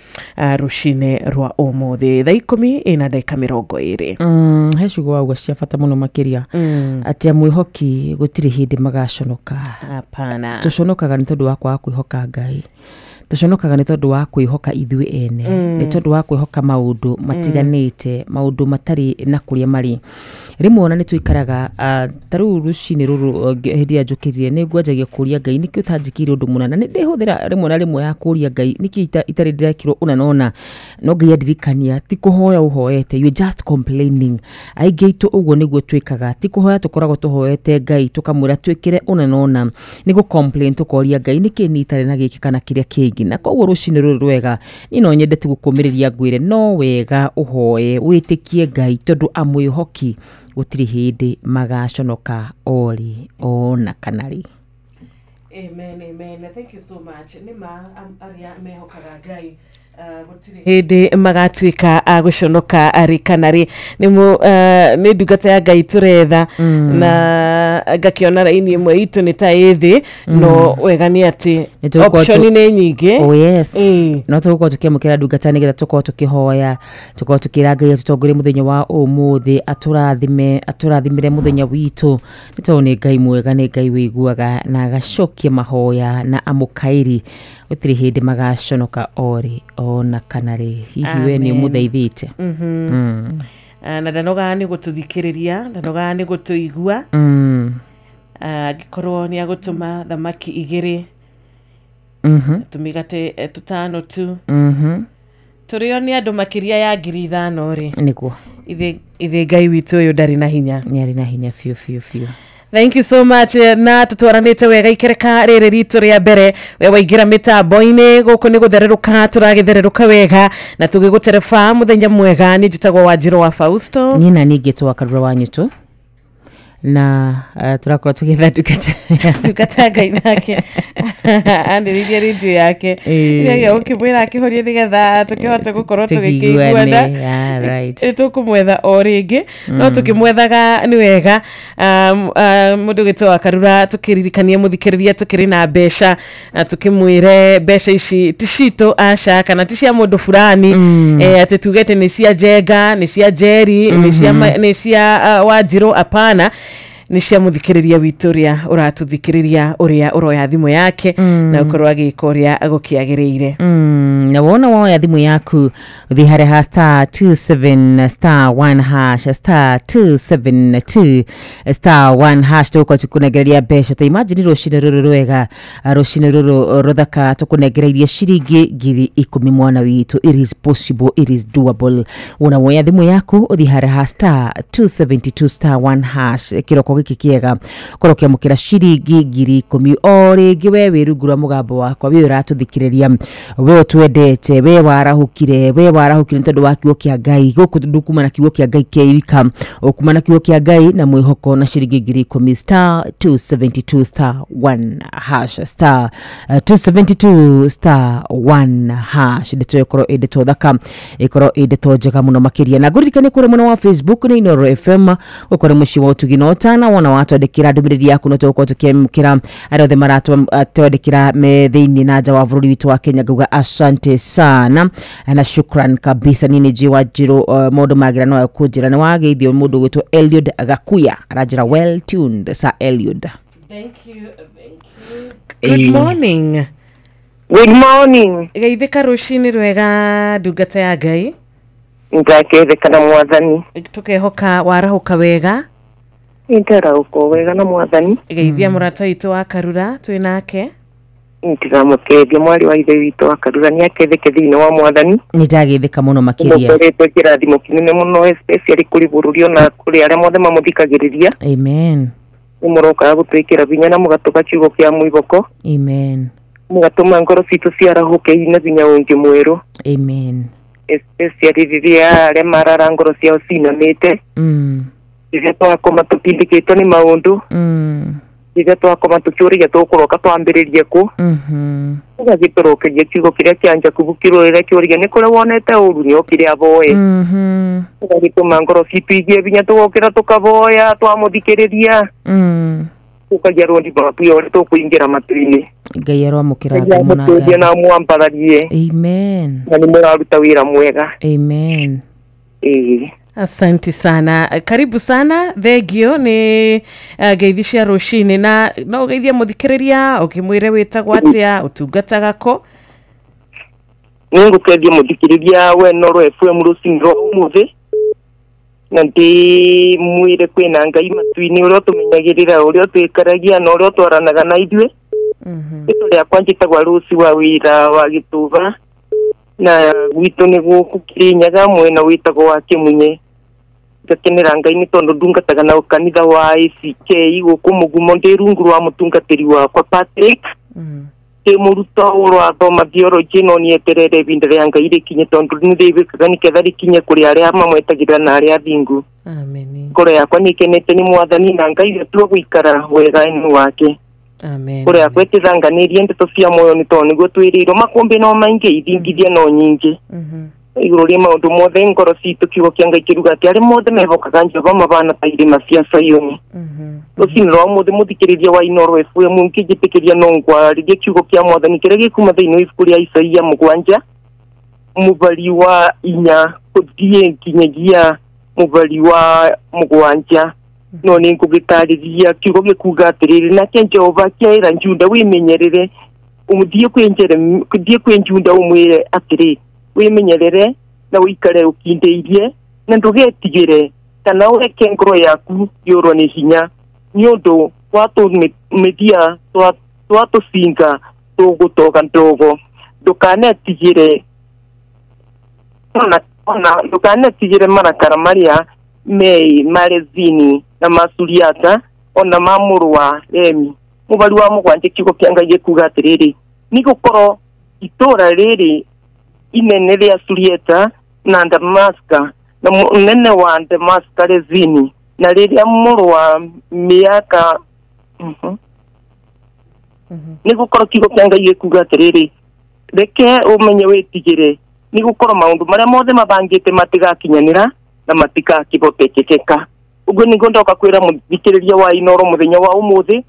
Rushine rwa umuthi thaa 10:20 hecugo wauga cia bata muno makiria ati amwihoki gutiri hindi magaconoka. Hapana, tuconokaga ni tondu wa kwaga kwihoka Ngai, tuconokaga ni tondu wa kwihoka ithuĩ ene, ni tondu wa kwihoka maundu matiganite, maundu matari na kuria mari. Rimwe ona ni tuikaraga taru rushini ruru hindi ya njukirire ni ngwanjagia kuria Ngai niki utanjikire undu munana, ni ndihuthira rimwe na rimwe ya kuria Ngai niki itari ndirekirwo unanona, no Ngai adirikania ti kuhoya uhoete, you just complaining. Aigeitu uguo niguo twikaga, ti kuhoya tukoragwo tuhoete Ngai tukamwira twikire unanona, ni gu complain tukoria Ngai niki nitare na giki kana kiria kingi. Na koguo rushini ruru rwega ni no nyendete gukumiriria ngwire no wega uhoye witikie Ngai tondu amwihoki gutiri hindi magaconoka ori ona kanari. Amen. Thank you so much. Nima aria mehokaga Ngai hindi magatuika aguconoka ari kanari. Ni ndungata ya Ngai turetha na ngakiona raini imwe itu ni ta ithi, no wega ni ati option ni nyingi. Oh yes, no tuko tukimukira ndungata nigetha tuko tukihoya, tuko tukira Ngai atutongore muthenya wa umuthi, aturathimire muthenya witu, ni to ni Ngai mwega, ni Ngai wiguaga na agacokia mahoya na amukairi, gutiri hindi magaconoka ori ona kanari. Hihi we ni umuthaithite? Na ndanoga ni gututhikiriria, ndanoga ni gutuigua, gikorwo ni agutuma thamaki igiri, tumigate tutano tu, turio ni andu makiria ya 5,000 ri niguo ithe Ngai witu uyu ndari na hinya, ni ari na hinya fiu. Thank you so much. Na tutwaranite wega ikereka riri ritu ria mbere we waigira mitambo-ini guku ni guthereruka, turagithereruka wega na tugigutereba muthenya mwega. Ni njitagwo Wanjiru wa Fausto, ni na ningitwa Karura wanyu tu, na turakora tugetha tukata Ngai nake andiririe radio yake ngiye ukimwira akihorie nigetha tukihota gukorwo tugikiguana. Right, tukumwetha o ringi no tukimwethaga ni wega. Mundu gitwa Karura tukiririkania muthikiriria tukiri na mbeca, tukimwire mbeca ici ti citu aca kana ti cia mundu fulani, ati tugete ni cia Jenga, ni cia Jerry, ni cia Wanjiru. Apana, ni cia muthikiriria witu ria uratuthikiriria uria uroya thimu yake na ukorwo agika uria agukiagiriire. Na wona woya thimu yaku uthi hare ha star 27 star 1 hash star 272 star 1 hash tuko tukunegereria besha ta imagine rushine ruru rwega rushine ruru ruthaka tukunegereria shiringi ngiri 10 mwana witu. It is possible, it is doable. Wona woya thimu yaku uthi hare ha star 272 star 1 hash kiroko giki kiega korokia mukira shiringi ngiri 10 ori giwe wirugura mugambo wakwa we uratuthikiriria we twendete we warahukire ntondu wa kiugo kia Ngai guku ndukuma na kiugo kia Ngai keika okuma na kiugo kia Ngai na mwihoko na shiringi ngiri 10 star 272 star 1 hash star 272 star 1 hash nditwekoro edito thaka ikoro edito njega muno makiria na guririkane kure muno wa Facebook na Inoro FM ukore mushi wa utuginota na wona watwandikira ndumiriri yaku no tuko tukemukira arothe maratwandikira me thiini na nja wa bururi witu wa Kenya guga asante sana na shukran kabisa nini jiwa jiro modo magira no kujira na wageithio mundu gwitwo Eliud Gakuya arajira well tuned sa Eliud. Thank you. Good morning. Good morning. Geithika rushini rwega ndungata ya Ngai. Ngaketheka na mwathani. Tukehoka warahuka wega. Interahuko wega na mwathani. Geithia murata witu wa Karura twinake. Ntiramukethia mwari wa ithe witu wa Karura ni aketheke thiini wa mwathani. Nindagetheka muno makiria. Mukoretwo kirathimo kinene muno especially kuri bururi na kuri aria mothe mamuthikagiriria. Amen. Umuroka gutwikira binya na mugatuka kiugo kia mwiboko. Amen. Mugatuma ngoro citu ciarahuke ina binya ungi mweru. Amen. Especially riria aria marara ngoro ciao cinamite. Riria twakoma tutindikitwo ni maundu. Riria twakoma tukiuria tukuroka twambiririe ku. Ugagitorokeria kiugo kiria kianja kubukirwo riria kiuria ni kure wonete uru ni okire aboe. Ugagituma ngoro citu igie binya tugokira tukavoya twamuthikiriria. Ukagerwo ndi babu yore tukuingira matuini. Ngai aromukira ngomona Ngai na muambararie. Amen. Na ni muraruta wira mwega. Amen. Asante sana. Karibu sana. Thegio ni geithi cia rushini na no geithia muthikiriria ukimwire witagwo atia utungataga ko. Ningukeithia muthikiriria we Noro FM rushini ro umuthi. Na ndi mwire kwina Ngai matuini uria tumenyagirira uria twikaragia na uria twaranaga na ithuĩ. Ito ria kwanjitagwa rusi wa wira wa gituba na gwitu ni guku Kirinyaga mwena witagwo wa Kimunye. Ngakenera Ngai ni tondu ndungataga na ukanitha wa ICK guku Mugumo ndi rungu rwa mutungatiri wakwa Patrick. Ke muruto urwa thoma theology no ni eterere binda ria Ngai rikinye tondu ni ndibikaga ni ketha rikinye kuri aria mamwetagira na aria thingu. Amen. Kore yakwa ni kenete ni mwathani na Ngai tu gwikara wega ni wake. Amen. Kore akwetithanganirie ndeto cia moyo ni toni gwo twiriro makombe no maingi ithingithia no nyingi. Iguru ria maundu mothe ngoro citu kiugo kia Ngai kiruga ati ari mothe mehokaga Jehova mabana ta irima cia Sayuni. Uciniro mothe muthikiriria wa Inoro FM ngijitikiria no ngwaririe kiugo kia mwathani kiria gikuma thiini wa ibuku ria Isaia 7 mubari wa 4 kuthie nginyagia mubari wa 7. No ni ngugitariria kiugo gikuga atiriri na Jehova kiaira Juda wimenyerere umuthie kwi Juda umwire atiri wimenyerere na wikare ukindeirie na ndugetigire kana ureke ngoro yaku yoro ni hinya ni undu watu media twatu singa tugutoga ndogo ndukanetigire ndukanetigire marakara maria mei marezini na masuriata ona mamuru wa Remi mubari wa 7 kiugo kia Ngai gikuga atiriri ni gukoro itora riri inene ria Surieta na Damaska na nene wa Damaska rezini na riria muru wa miaka ni gukoro kiugo kia Ngai gikuga atiriri reke umenye witigire ni gukoro maundu maria mothe mabangite matigakinyanira na matikakibotekeka. Ugo ni ndoka kwira muthikiriria wa Inoro muthenya wa umuthi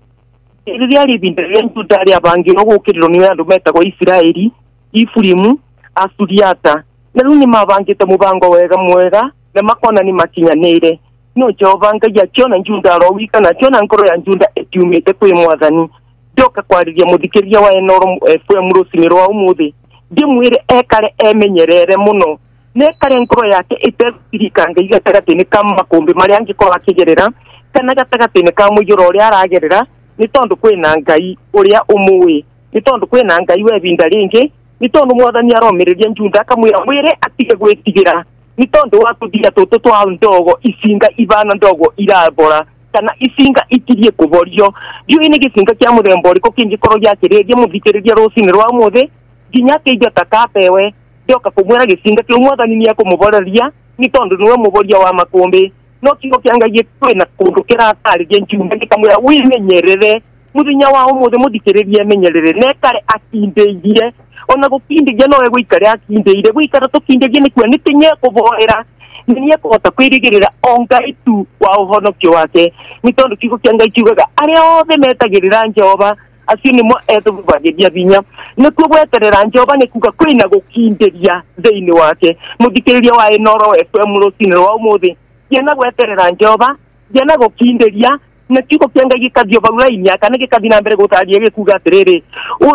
riria ribinda ria Juda ria bangiro gukiriro ni andu metagwo Israeli Ifurimu Asuriata na riu ni mabangite mubango wega mwega na makona ni makinyanire no Jehova Ngai akiona Juda ro wika na akiona ngoro ya Juda etiumite kwi mwathani ndoka kwariria muthikiriria wa Inoro FM ruciniro wa umuthi ngimwire ekare emenyerere muno nekare ngoro yake itetirikanga igategatini ka makumbi maria angikora akigerera kana gatagatini ka mujuro uria aragerera ni tondu kwina Ngai uria umui ni tondu kwina Ngai we binda ringi ni tondu mwathani aromiriria njunda akamwira mwire atige gwitigira ni tondu watuthia tutu twa ndogo isinga ivana ndogo irabora kana isinga itirie kuborio ndiu ni gisinga kia muthemba uriko kingikorwo giakiriria muthikiriria rucini rwa muthe nginya kiiga takapewe ndoka kumwira gisinga kiu mwathani ni akumuboreria ni tondu niwe muboria wa makumbi no kigo kia Ngai kwina kundu kiratariria njunda gikamwira wimenyerere muthenya wa umuthe muthikiriria menyerere nekare akindeirie ona gukindigia no egwikare akindeire gwikara tukindigia ni kwa nitinye kuboera niye kuhota kwirigirira Ngai tu wa uhonokio wake ni tondu kigo kia Ngai kiugaga aria othe metagirira Jehova acio nimo ethubagiria binya nikuo gweterera Jehova ni kuga kwina gukindiria thiini wake muthikiriria wa Inoro FM rucini rwa umuthi yena gweterera Jehova yena gukindiria na kigo kia Ngai gikathio bauraini kana gikathi na mbere gutaria gikuga atiriri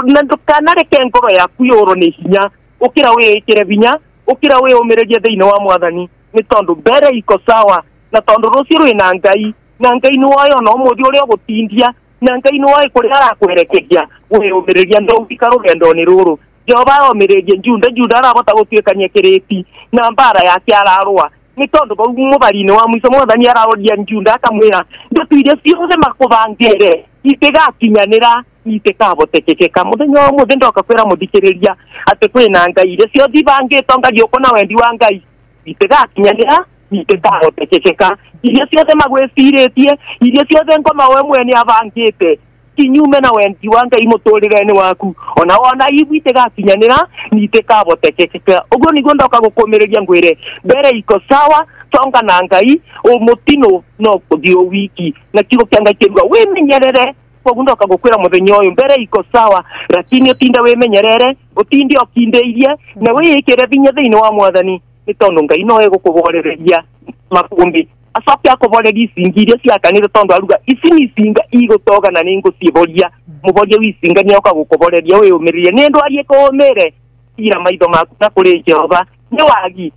na ndukanareke ngoro yaku yoro ni hinya ukira wikire binya ukira umirerie thiini wa mwathani ni tondu mbere iko sawa na tondu rucio rwina Ngai na Ngai ni wayo no muthi uria gutindia na Ngai ni wayo kuria arakwerekeria umireria ndo ukara rugendo ni ruru Jehova umirerie njunda arabota gutwikania kiriti na mbara yake ararwa ni tondu bau mubarine wa mwiso mwathani ararodia njunda akamwira ndutuire ciothe makubangire itigakinyanira itikabotekekeka muthenya wa muthe ndoka kwira muthikiriria ati kwina Ngai iria ciothe bangite Ngai uko na wendi wa Ngai itigakinyanira itikabotekekeka iria ciothe magwiciritie iria ciothe ngoma we mwene abangite kinyume na wendi wa Ngai muturireni waku ona ibu itigakinyanira itikabotekekeka uguo niguo ndoka gukumiriria ngwire mbere iko sawa tonga na Ngai umutino no kuthio wiki na kigo kia Ngai kiruga wimenyerere koguo ndoka gukwira muthenya uyu mbere iko sawa lakini utinda wimenyerere utinde okindeirie na wikire binya thiini wa mwathani ni tondu Ngai no egukuborereria makumbi acoke akuboreria icinga iria ciakanire tondu aruga ici ni icinga igutoga na ninguciboria muboria wicinga ni oka gukuboreria wiyumiririe ni ndwarie kuumire ira maitho maku na kuri Jehova ni wagi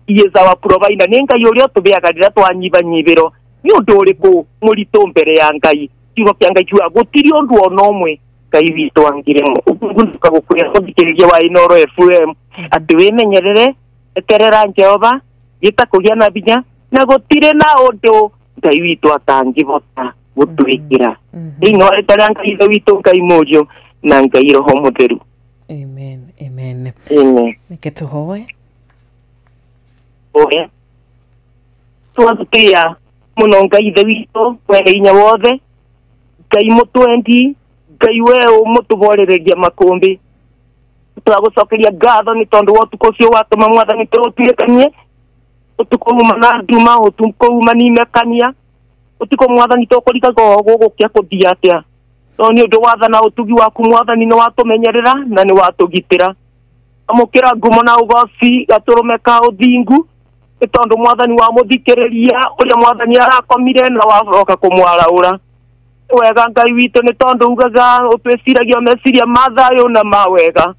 is our provider ni Ngai uria tubeaga rira twanyibanyibiro ni undu uriku muritu mbere ya Ngai kigo kia Ngai kiuga gutiri undu ona umwe Ngai witu angiremo ugunduka gukuria kuthikiriria wa Inoro FM ati wimenyerere eterera Jehova gita kugia na binya na gutire na undu Ngai witu atangibota gutwikira ino etara Ngai witu Ngai mojo na Ngai roho mutheru. Amen. Amen. Amen. Niketuhoe oya tuatupia muno Ngai witu wene inya wothe Ngai mutwendi Ngai we mutuborereria makumbi twagucokeria ngatho ni tondu wotuko cio watuma mwathani turutwikanie utukuma na nduma utukuma ni mekania utiko mwathani tokorika gogo gukia kuthia atia no ni undu wathana utugi waku mwathani ni watumenyerera na ni watugitira amukira ngumo na ugoci gaturumeka uthingu tondu mwathani wa muthikiriria uria mwathani arakomire na waroka kumwaraura wega Ngai witu ni tondu ugaga utwiciragia meciria mathayo na mawega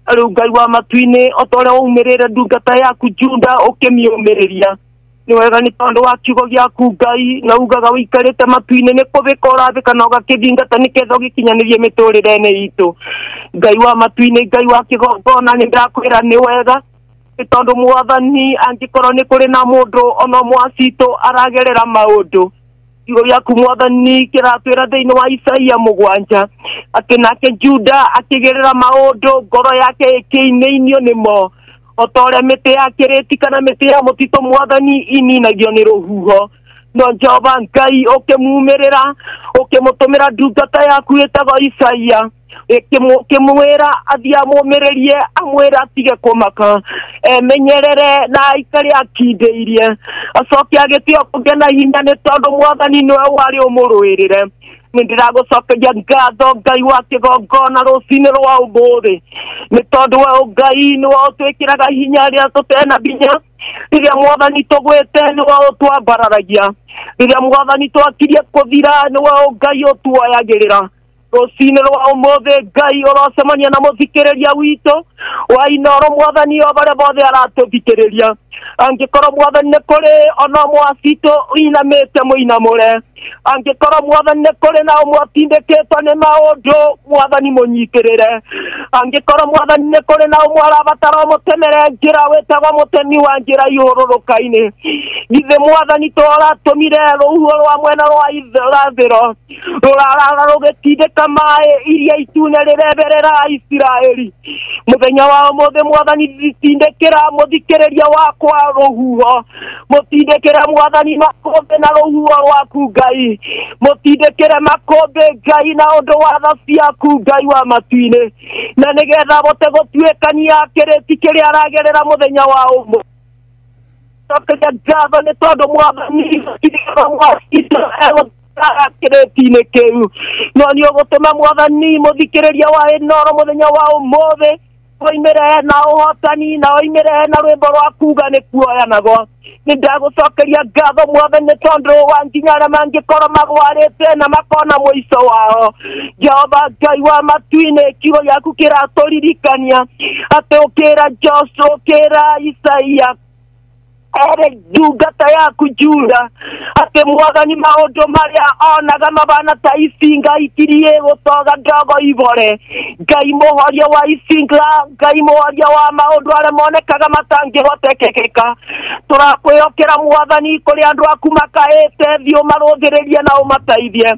aru Ngai wa matuini otoria umirire ndungata yaku Junda ukimiumiriria ni wega ni tondu wa kiugo giaku Ngai na ugaga wikarite matuini ni kubikora kana ugakithingata ni ketho gikinyanirie miturirene itu Ngai wa matuini Ngai wa kigongona ni ndakwira ni wega ni tondu mwathani angikorwo ni kuri na mundu ono mwacito aragerera maundu kiugo giaku mwathani kiratwira thiini wa Isaia 7 ati nake Juda akigerera maundu ngoro yake ikiineinio nimo otoria miti ya kiriti kana miti ya mutito mwathani ininagio ni ruhuho no Jehova Ngai ukimumirira ukimutumira ndungata yaku itago Isaia ikimwira athia mumiririe amwira atige kumaka menyerere na ikari akindeirie acoke agitio kugena hinya ni tondu mwathani niwe wari umurwirire ni ndiragucokeria ngatho Ngai wa kigongona rucini rwa umuthi ni tondu we Ngai niwe utwikiraga hinya ria tutena binya riria mwathani tugwite niwe utwambararagia riria mwathani twakirie kuthira niwe Ngai utuoyagirira Rũcinĩ rwa ũmũthĩ Ngai ũrocemania na mũthikĩrĩria witũ wa Inooro Mwathani o barĩa bothe aratũthikĩrĩria. Angĩkorwo Mwathani nĩ kũrĩ ona ũmwe witũ ũinamĩte mũinamũre. Angĩkorwo Mwathani nĩ kũrĩ na ũmwe atindĩkĩtwo nĩ maũndũ, Mwathani mũnyitĩrĩre. Angĩkorwo Mwathani nĩ kũrĩ na ũmwe arabatara ũmũtemere njĩra wĩtagwo mũtemi wa njĩra ihũrũrũka-inĩ. Githĩ Mwathani tũratũmire rũhuho rwa mwena wa irathĩro rũrarara rũgĩtindĩka maĩ iria itune rĩreberera Isiraeli. Mũthenya wa ũmũthĩ Mwathani tindĩkĩra mũthikĩrĩria wakwa rũhuho. Mũtindĩkĩre Mwathani makũmbĩ na rũhuho rwaku Ngai. Mũtindĩkĩre makũmbĩ Ngai na ũndũ wa tha ciaku Ngai wa matu-inĩ. Na nĩgetha bote gũtuĩkania kĩrĩti kĩrĩa aragerera mũthenya wa ũmũthĩ. Tũkĩrĩa ngatho nĩ tondũ Mwathani kĩrĩti-inĩ kĩu. No nĩ ũgũtũma Mwathani mũthikĩrĩria wa Inooro mũthenya wa ũmũthĩ oimĩre na ũhotani na oimĩre na rwĩmbo rwa kuga nĩ kuoyanagwo. Nĩ ndagũcokeria ngatho Mwathani nĩ tondũ wa nginya arĩa mangĩkorwo magwarĩte na makona mũico wao. Jehova Ngai wa matu-inĩ, kiugo gĩaku kĩratũririkania atĩ ũkĩra Joshua, ũkĩra Isaia ere ndungata yaku Juda atĩ Mwathani maũndũ marĩa onaga mabana ta icinga ikirie gũtoga ndogo ibore. Ngai mũhoria wa icinga, Ngai mũhoria wa maũndũ arĩa monekaga matangĩhotekeka. Tũrakwĩhokera Mwathani kũrĩ andũ aku makaĩte thiĩ ũmarũthĩrĩrie na ũmateithie.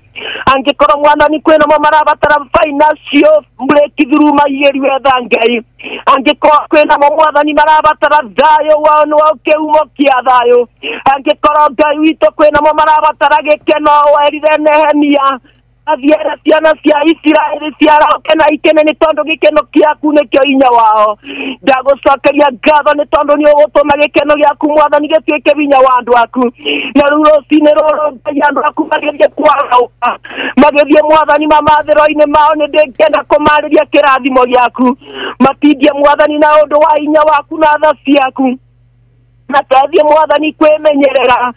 Angĩkorwo Mwathani kwĩnamo marabatara financial breakthrough maigĩrue tha Ngai. Angĩkorwo kwĩnamo Mwathani marabatara thayũ wao nĩ kĩhumo kĩa thayũ. Angĩkorwo Ngai witũ kwĩnamo marabatara gĩkeno werire Nehemia athiĩre ciana cia Isiraeli ciarauke na ikene nĩ tondũ gĩkeno gĩaku nĩkĩo hinya wao. Ndagũcokeria ngatho nĩ tondũ nĩ ũgũtũma gĩkeno gĩaku Mwathani gĩtuĩke hinya wa andũ aku. Na rĩu rũcinĩ rũrũ Ngai andũ aku magĩthiĩ kwarauka, magĩthiĩ Mwathani mamathĩro-inĩ mao, nĩ ndĩngĩenda kũmarĩria kĩrathimo gĩaku. Matindie Mwathani na ũndũ wa hinya waku na tha ciaku. Mateithie Mwathani kwĩmenyerera.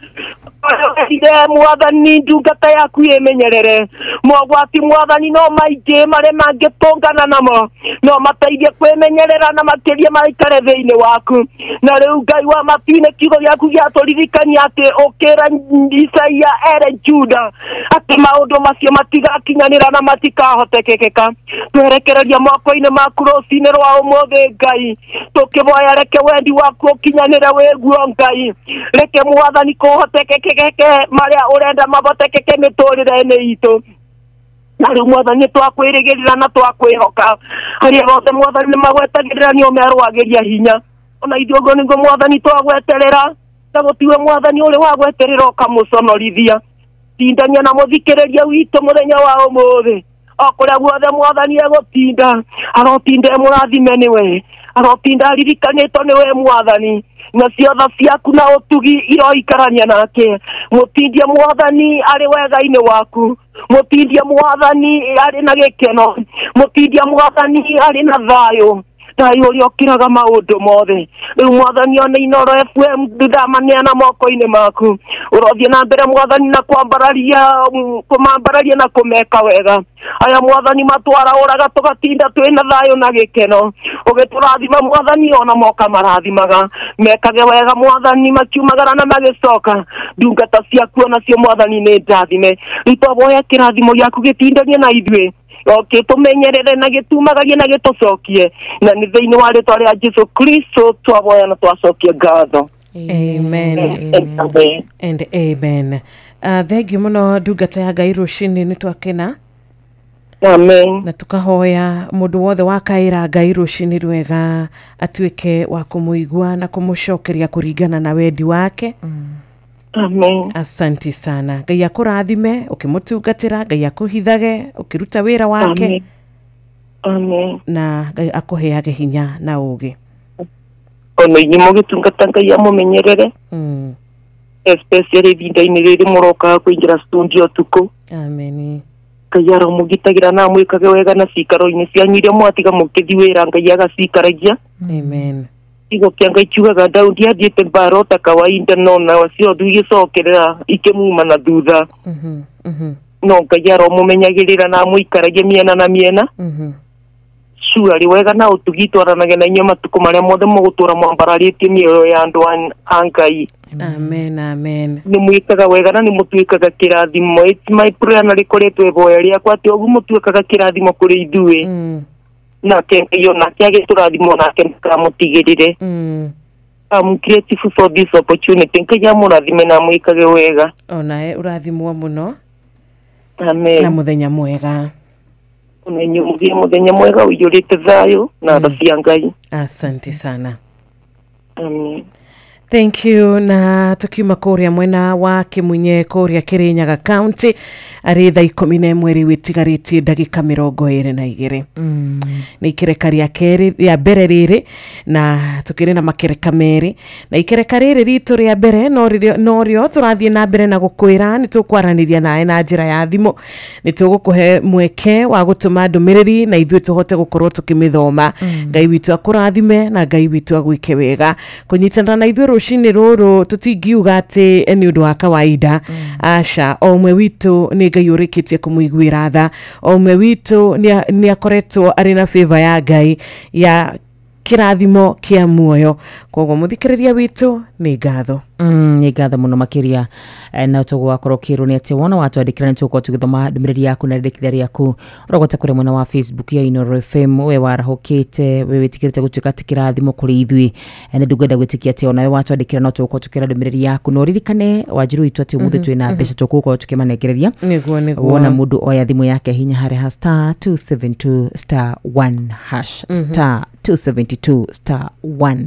Mwathani ndungata yaku ĩmenyerere. Mogwati Mwathani no maingĩ marĩa mangĩtũngana namo, no mateithie kwĩmenyerera na makĩria maikare thĩinĩ waku. Na rĩu Ngai wa matu-inĩ, kiugo gĩaku gĩatũririkania atĩ ũkĩra Isaia ere Juda atĩ maũndũ macio matigakinyanĩra na matikahotekeka. Twerekereria moko-inĩ maku rũcinĩ rwa ũmũthĩ Ngai, tũkĩvoya reke wendi waku ũkinyanĩre wĩguo Ngai. Reke Mwathani kũhotekeke marĩa ũrenda mahotekeke mĩtũrĩre-inĩ itũ. Na rĩu Mwathani twakwĩrĩgĩrĩra na twakwĩhoka. Harĩa bothe Mwathani nĩ magwetagĩrĩra nĩ ũmerwagĩria hinya. Ona ithuĩ ũguo nĩguo Mwathani twagweterera, na gũtiwe Mwathani ũrĩ wagweterera ũkamũconorithia. Tindania na mũthikĩrĩria witũ mũthenya wa ũmũthĩ. O kũrĩa guothe Mwathani egũtinda, arotinda mũrathime nĩwe, arotinda aririkanĩtwo nĩwe Mwathani. Na ciothe ciaku na ũtugi iroikarania nake. Mũtindie Mwathani arĩ wega-inĩ waku. Mũtindie Mwathani arĩ na gĩkeno. Mũtindie Mwathani arĩ na thayũ. Thayũ ũrĩa ũkĩraga maũndũ mothe. Rĩu Mwathani ona Inooro FM ndamaneana moko-inĩ maku. Ũrothiĩ na mbere Mwathani na kũmambararia na kũmeka wega. Aya Mwathani matwaraũraga tũgatinda twĩna thayũ na gĩkeno. Ũgĩtũrathima Mwathani ona moka marathimaga. Mekage wega Mwathani makiumagara na magĩcoka. Ndungata ciaku onacio Mwathani nĩ ndathime. Rĩu twavoya kĩrathimo gĩaku gĩtindanie na ithuĩ. Okay, tũmenyerere na gĩtumagarie na gĩtũcokie. Na nĩ thĩinĩ wa rĩĩtwa rĩa Jesũ Kristo twavoya na twacokia ngatho. Amen. And amen. Thengiũ mũno ndungata ya Ngai rũcinĩ nĩ twakena. Amen. Na tukahoya mũndũ wothe wakaĩra Ngai rũcinĩ rwega atuĩke wa kũmũigua na kũmũcokeria kũringana na wendi wake. Amen. Asante sana. Ngai akũrathime ũkĩmũtungatĩra, Ngai akũhithage ũkĩruta wĩra wake. Amen. Na Ngai akũheage hinya na ũũgĩ. Ona inyuĩ mũgĩtungata Ngai amũmenyerere. Especially ihinda-inĩ rĩrĩ mũroka kũingĩra studio tuko. Amen. Ngai aramũgitagĩra na mwĩkage wega na cikaro-inĩ cianyu iria mwatiga mũkĩthi wĩra, Ngai agacikaragia. Amen. Kiugo kĩa Ngai kiugaga Daudi athiĩte mbara ta kawaida, no na cio ndu igĩcokerera ikĩmuma na thutha. no Ngai aromumenyagirira na muikaragie miena na miena sure wega na utugitwaranage na inyuma matuko maria mothe mugutura mwambararĩtie mĩoyo ya andu a Ngai. Amen, amen. Ni mwikaga wega na ni mutuikaga kirathimo. It's my prayer na rikoretwe boya riakwa ati ogu mutuikaga kirathimo kuri ithuĩ na kenyo na kiage turathimo na kenka mutigirire. I'm grateful for this opportunity. Nkaja murathime na mwikage wega. Ona urathimwo muno. Amen. Na muthenya mwega. Unanyumugia muthenya mwega uyurite thayo na rafia Ngai. Asante sana. Amen. Thank you. Na tukiuma kuria mwena wa Kimunye kuria Kirinyaga County ari thaa 11 witigarĩtie ndagĩka 22 ni ikereka ria keri ria mbere riri na tukire na makereka meri na ikereka riri ritu ria mbere no rio turathie na mbere na gukwira ni tukwaraniria nae na njira ya thimo ni tugukuhe mweke wa gutuma ndumiriri na ithuĩ tuhote gukorwo tukimithoma. Ngai witu akurathime na Ngai witu agwike wega kunyitana na ithuĩ rucini ruru tutingiuga ati ni undu wa kawaida. Asha omwe witu ni Ngai urikitie kumuiguira tha, omwe witu ni akoretwo ari na favor ya Ngai ya kirathimo kia muoyo. Koguo muthikiriria witu ni ngatho. Ni ngatho muno makiria na tugwakorwo kirwo ni ati wona watwandikira ni tuko tugithoma ndumiriri yaku na ndikithari yaku urogota kuri mwena wa Facebook ya Inoro FM we warahokete we witikirite gutuika kirathimo kuri ithui ni ndugenda gwitikia ati ona we watwandikira no tuko tukira ndumiriri yaku no ririkane wajiru itu ati umuthe twina mbeca tukuko tukimanekereria niguo wona mundu oya thimu yake hinya hare *272*1# *272*1#.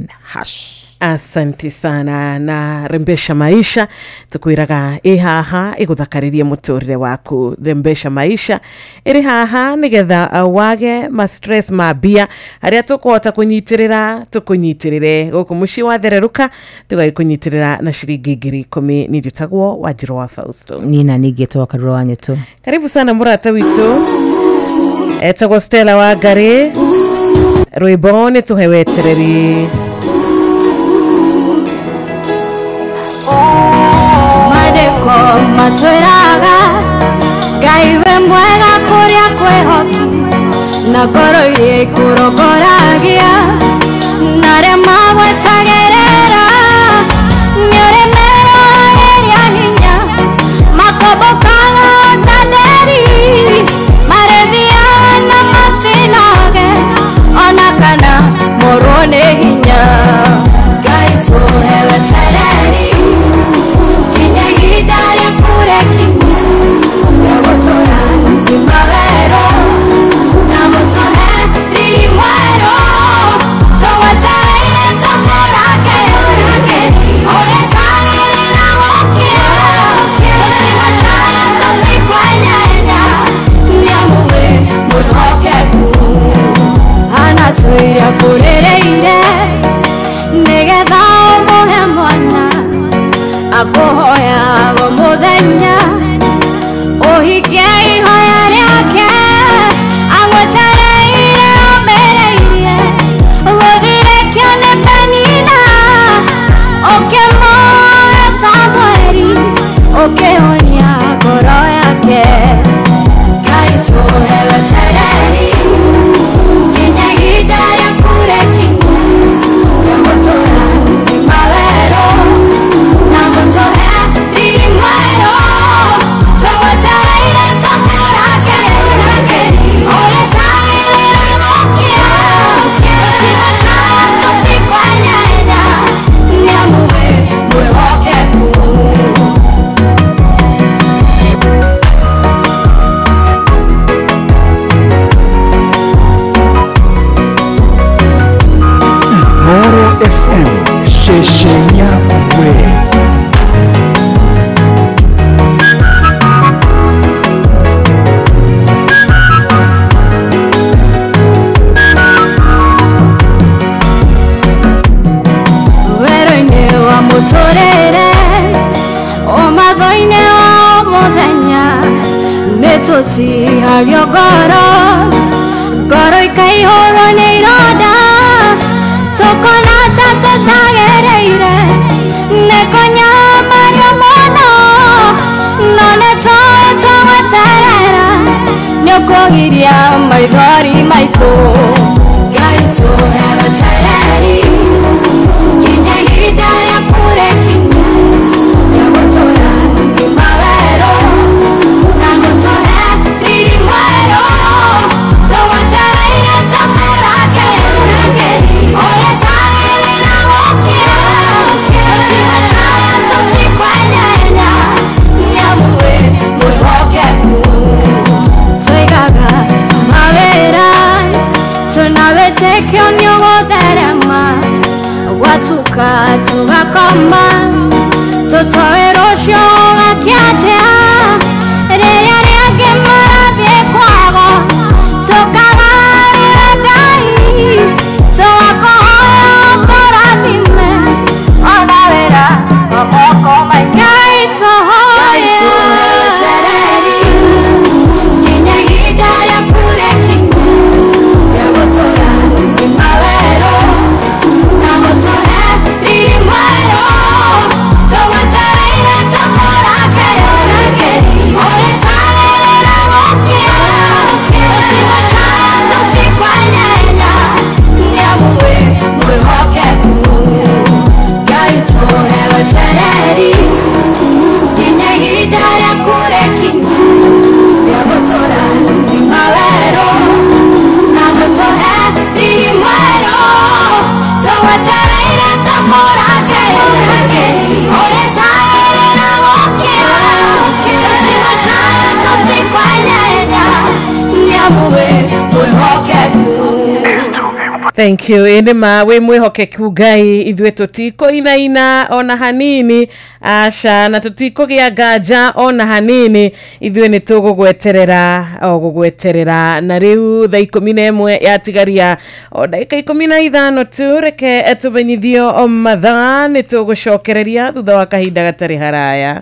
Asante sana na rembesha maisha tukwiraga haha iguthakaririe muturire waku. Rembesha maisha iri haha nigetha wage ma stress ma bia aria tukuhota kunyitirira tukunyitirire guku muci wa thereruka tugakunyitirira na ciringi 10,000 ni jutagwo Wanjiru wa Fausto nina nigetwa Karura wa Nyeto. Karibu sana murata witu etagwo Stella wa Ngari rwimbo ni tuhewetereri Madeko matwiraga Ngai we mwega kuria kwehoki na ngoro iria ikurongoragia na ria magwetagerera nyore merogeria hinya makobokaga tanderi marethiaga na matinoge ona kana morone hinya Ngai tuhewe tereri Tuiria kurereire nigetha umuhe mwana akuhoya go muthenya uhikie ihoya riake agwetereire omereirie guthire kione penina ukimuhe Samweli ukihonia ngoro yake Ngai tuhewe tereri Tutihagio ngoro ikaihũrwo nĩ ironda tũkona ta tũtagereire nĩ kũnyamario mũno no nĩ tũĩ tũgwetereire kugiria maithori maitu Ngai tuhewe tayari nginya ihinda rĩa kũrekinyu rĩa gũtũra ngima werũ na gũtũhe riri mwerũ tũgwetereire ta mũrate ũrĩa tagĩrĩra gũkĩa tũtigacaya tũtikwenyenya nĩamu wĩ mwĩhokeku tũigaga mawĩra tunawĩtĩkio nĩ ũgũtherema gwatuka tũgakoma tũtoĩ rũciũ gũgakĩatĩa rĩrĩa rĩangĩ marathiĩ kwago tũkagarũra Ngai tũgakohoya tũrathime ona wĩra wa moko maitũ Ngai tũhoya tereri nginya ihinda rĩa kũrekinyu rĩa gũtũra ngima werũ na gũtũhe riri mwerũ tũgwetereire ta mũrate ũrĩa tagĩrĩra gũkĩa tũtigacaya tũtikwenyenya nĩamu wĩ mwĩhokeku Ngai tũhewe tereri nginya ihinda rĩa kũrekinyu rĩa gũtũra ngima werũ na gũtũhe riri mwerũ tũgwetereire ta mũrate ũrĩa tagĩrĩra gũkĩa tũtigacaya tũtikwenyenya nĩamu wĩ mwĩhokeku. Thank you. Inema we mwihokeku Ngai ithuĩ tutikoinaina ona hanini aca na tutikũgĩa nganja ona hanini ithuĩ nĩ tũgũgweterera na rĩu thaa 11 yatigaria o ndagĩka 15 tu reke tũmenyithio mathaa nĩ tũgũcokereria thutha wa kahinda gatarĩ haraya.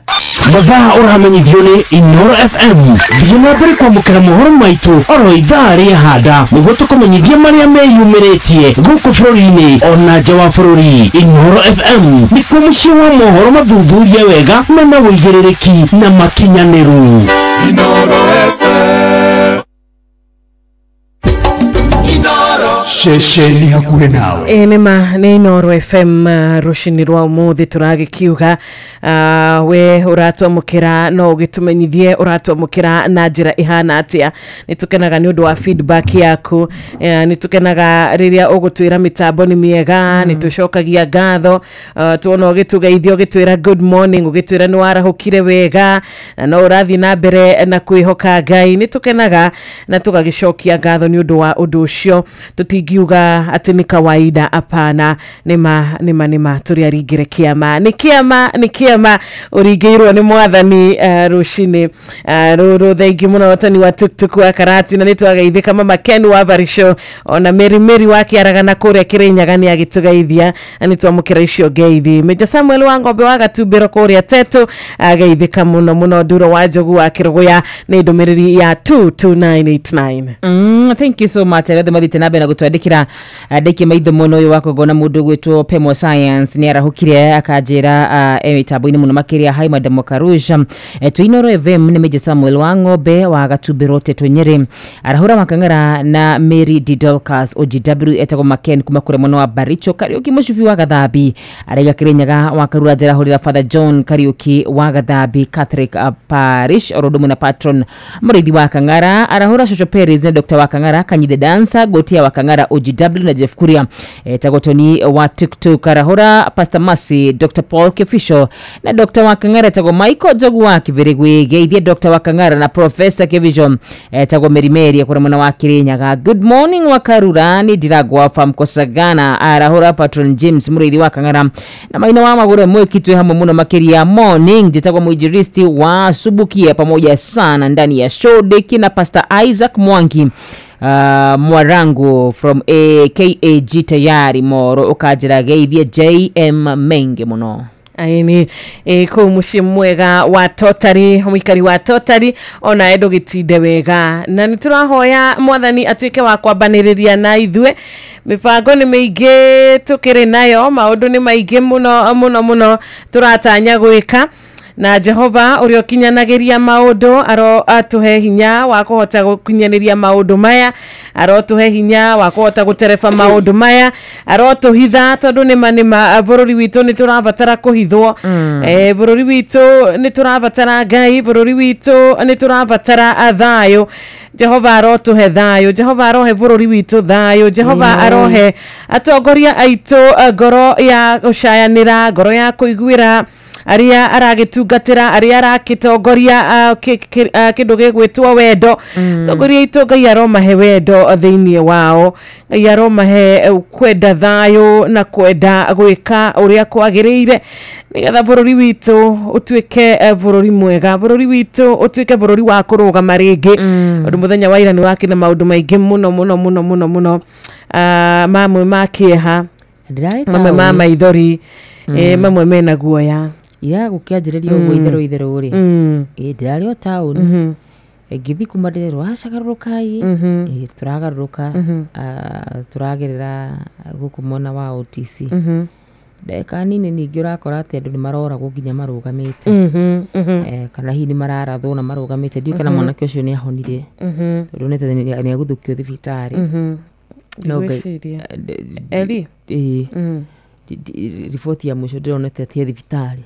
Mathaa ũramenyithio nĩ Inoro FM. Thiĩ na mbere kwamũkĩra mohoro maitũ oro ithaa rĩa handa nĩguo tũkũmenyithia marĩa meyumĩrĩtie gũkũ bũrũri-inĩ ona nja wa bũrũri. Inoro FM nĩkuo mũciĩ wa mohoro mathuthurie wega na na wĩigĩrĩrĩki na makinyanĩru. Inoro FM. Shesheni hakuhe nawe. Enema nĩ Inoro FM rũcinĩ rwa ũmũthĩ tũragĩkiuga we ũratwamũkĩra no ũgĩtũmenyithie ũratwamũkĩra na njĩra ihana atĩa. Nĩtũkenaga nĩ ũndũ wa feedback yaku, nĩtũkenaga rĩrĩa ũgũtwĩra mĩtambo nĩ mĩega, nĩtũcokagia ngatho tuona ũgĩtũgeithia ũgĩtwĩra good morning, ũgĩtwĩra nĩ warahũkire wega na no ũrathiĩ na mbere na kwĩhoka Ngai. Nĩtũkenaga na tũgagĩcokia ngatho nĩ ũndũ wa ũndũ ũcio. Tũtingiuga atĩ nĩ kawaida, apana. Nĩma tũrĩ aringĩre kĩama. Nĩ kĩama ũringĩirwo nĩ mwathani rũcinĩ rũrũ. Thengi mũno watani wa tuktuk wa Karati, na nĩtwageithĩka mama Ken wa Barisho ona Meri wa Kĩaragana kũrĩa Kĩrĩnyaga nĩ agĩtũgeithia na nĩtwamũkĩra icio ngeithi. Meja Samuel wa Ng'ombe wa Gatumbĩro kũrĩa Teto ageithĩka mũno. Nduro wa Njogu wa Kĩrũgũya nĩ ndũmĩrĩri ya 22989. Thank you so much. Rĩothe mathite na mbere na gũtwandĩkĩra ndaikie maitho mũno ũyũ wa kũgona mũndũ gwĩtwo Pemo Science nĩ arahũkire akanjĩra mitambo-inĩ mũno makĩria hai Madam Karusha Inoro FM nĩ Meja Samuel wa Ng'ombe wa Gatumbĩro Teto Nyeri arahũra makang'ara na Mary Didolkas OGW etagwo Maken kuma kũrĩa mwena wa Baricho Kariuki Mũcubi wa Gathambi araiga Kĩrĩnyaga wa Karura njĩra hũrĩra Father John Kariuki wa Gathambi Catholic Parish orodo mũna patron mũrĩithi wa Kang'ara arahũra Shosho Perez na Dr. wa Kang'ara Kanyithe Dancer Gotia wa Kang'ara OGW na Jeff Kuria etagwo Tony wa TikTok arahũra Pastor Mercy Dr. Paul Kefisho na Dr. wa Kang'ara etagwo Michael Njogu wa Kĩbĩrĩgwĩ geithia Dr. wa Kang'ara na Professor Kevision etagwo Meri kũrĩa mwena wa Kĩrĩnyaga. Good morning wa Karura ni Ndiragwa Farm Kosagana arahũra Patron James mũrĩithi wa Kang'ara na Maina wa Magũrũ mwĩkitwe hamwe mũno makĩria morning njĩtagwo mũinjilisti wa Subukia pamoja sana ndani ya show deki na Pastor Isaac Mwangi Mwarangu from KAG tayari Moro ukajira geithia JM Menge muno. Aini kũu mũciĩ mwega wa Totari, mũikari wa Totari ona edo gĩtinde wega na nĩtũrahoya mwathani atuĩke wa kwambanĩrĩria na ithuĩ. Mipango nĩ mĩingĩ tũkĩrĩ nayo, maũndũ nĩ maingĩ mũno tũratanya gwĩka na Jehova urio kinyanagiria maundu aro atuhe hinya wa kuhota gukinyaniria maundu maya aro tuhe hinya wa kuhota guterefa maundu maya aro tuhitha tondu ni manima bururi witu ni turabatara kuhithwo bururi witu ni turabatara Ngai bururi witu ni turabatara thayo Jehova arotuhe thayo Jehova arohe bururi witu thayo Jehova arohe atongoria aitu ngoro ya gucayanira ngoro ya kuiguira aria aragitungatira aria aragitongoria kindu gigwitwo wendo tongoria itu Ngai aromahe wendo thiini wao Ngai aromahe kwenda thayo na kwenda gwika uria kwagiriire nigetha bururi witu utuike bururi mwega bururi witu utuike bururi wa kurugama ringi undu muthenya wa ira ni wakina maundu maingi muno mamwe makieha mamwe mama ithori mamwe mena guoya ira gukianjiriria ugo itherũ ri ndirari o town ngithi kuma ndirerwo acagarurukai turagaruruka turagerera gukumona wa OTC ndeka nini ningi urakora ati andu ni maroragwo nginya marugamite kana hihi ni mararathwo na marugamite ndiu kana mwanake ucio ni ahonire tondu ni aguthukio thibitari no Eli riboti ya mwisho ndironete ati thibitari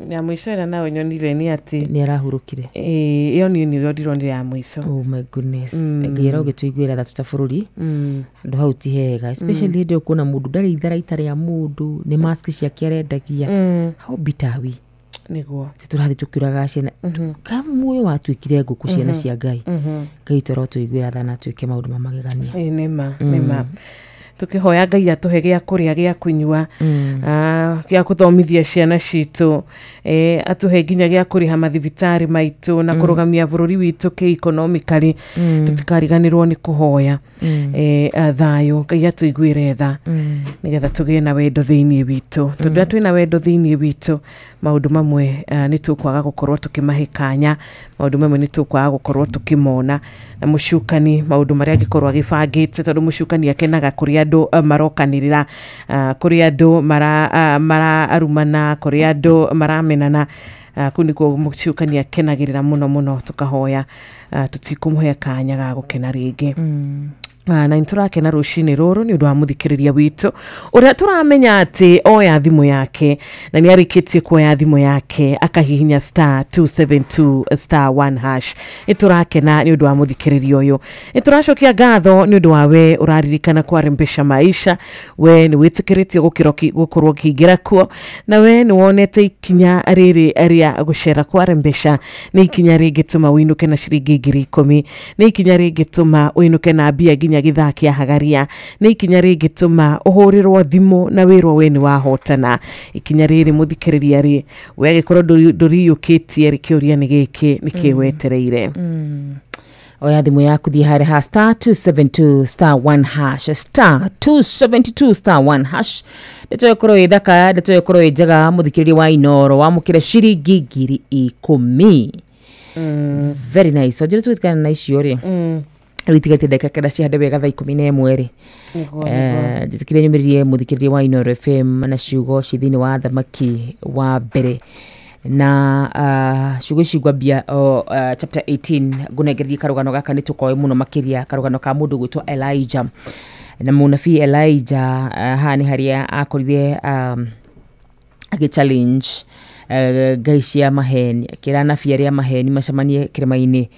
ya mwisho era nawe nyonire ni ati ni arahurukire iyo ni ndironire ya mwisho. Oh my goodness ngira ugituiguira tha tutabururi ndo hau ti hega especially hinde ukuna mundu ndari ithara itari ya mundu ni mask ciake arendagia how bitawi niguo titurathi tukiraga ciana kamuyo watuikire nguku ciana cia Ngai Ngai toro tuiguira tha na tuike maundu mamagegania nima tukihoya Ngai atuhe gia kuria gia kunyua gia kuthomithia ciana citu atuhe nginya gia kuriha mathibitari maitu na kurugamia bururi witu ke economically tutikariganirwo ni kuhoya thayo Ngai atuiguire tha nigetha tugie na wendo thiini witu tondu twina wendo thiini witu maundu mamwe ni tukwaga gukorwo tukimahikanya maundu mamwe ni tukwaga gukorwo tukimona na mucukani maundu maria gikorwo agibangite tondu mucukani akenaga kuri andu marokanirira kuri andu mara arumana kuri andu maramenana kuniko mucukani akenagirira muno tukahoya tutikumuhe kanya ga gukena ringi na niturakena rucini ruru ni undu wa muthikiriria witu uria turamenya ati oya thimu yake na ni arikitie kuoya thimu yake akahihinya *272*1# niturakena ni undu wa muthikiriria uyu nituracokia ngatho ni undu wa we uraririkana kwarembesha maisha we ni witikiritie gukorwo kiingira kuo na we ni wonete ikinya riri aria gucera kwarembesha ni ikinya ringituma winuke na ciringi 10,000 ni ikinya ringituma winuke na mbia nginya githakia hagaria ni ikinya ringituma uhurirwo thimu na wirwo we ni wahotana ikinya riri muthikiriria ri we gikorwo nduriyukitie rikiuria ni giki nikiwetereire oya thimu yaku thie hare ha *272*1# *272*1# nitoye korwo ithaka nitoye korwo njega muthikiriria wa Inoro wamukire ciringi 10,000 very nice wajire tuitikana na icio ri ritigate ndeka kada cihande wega thaa 11 ri jitikire nyumiririe muthikiriria wa Inoro FM na ciugo cithini wa thamaki wa mbere na ciugo cigwambia chapter 18 ngunegeria karugano gaka nitukoe muno makiria karugano ka mundu gwitwa Elijah na munabii Elijah hani haria akorithie challenge Ngai cia maheni kira nabii aria maheni macamanie kirima-ini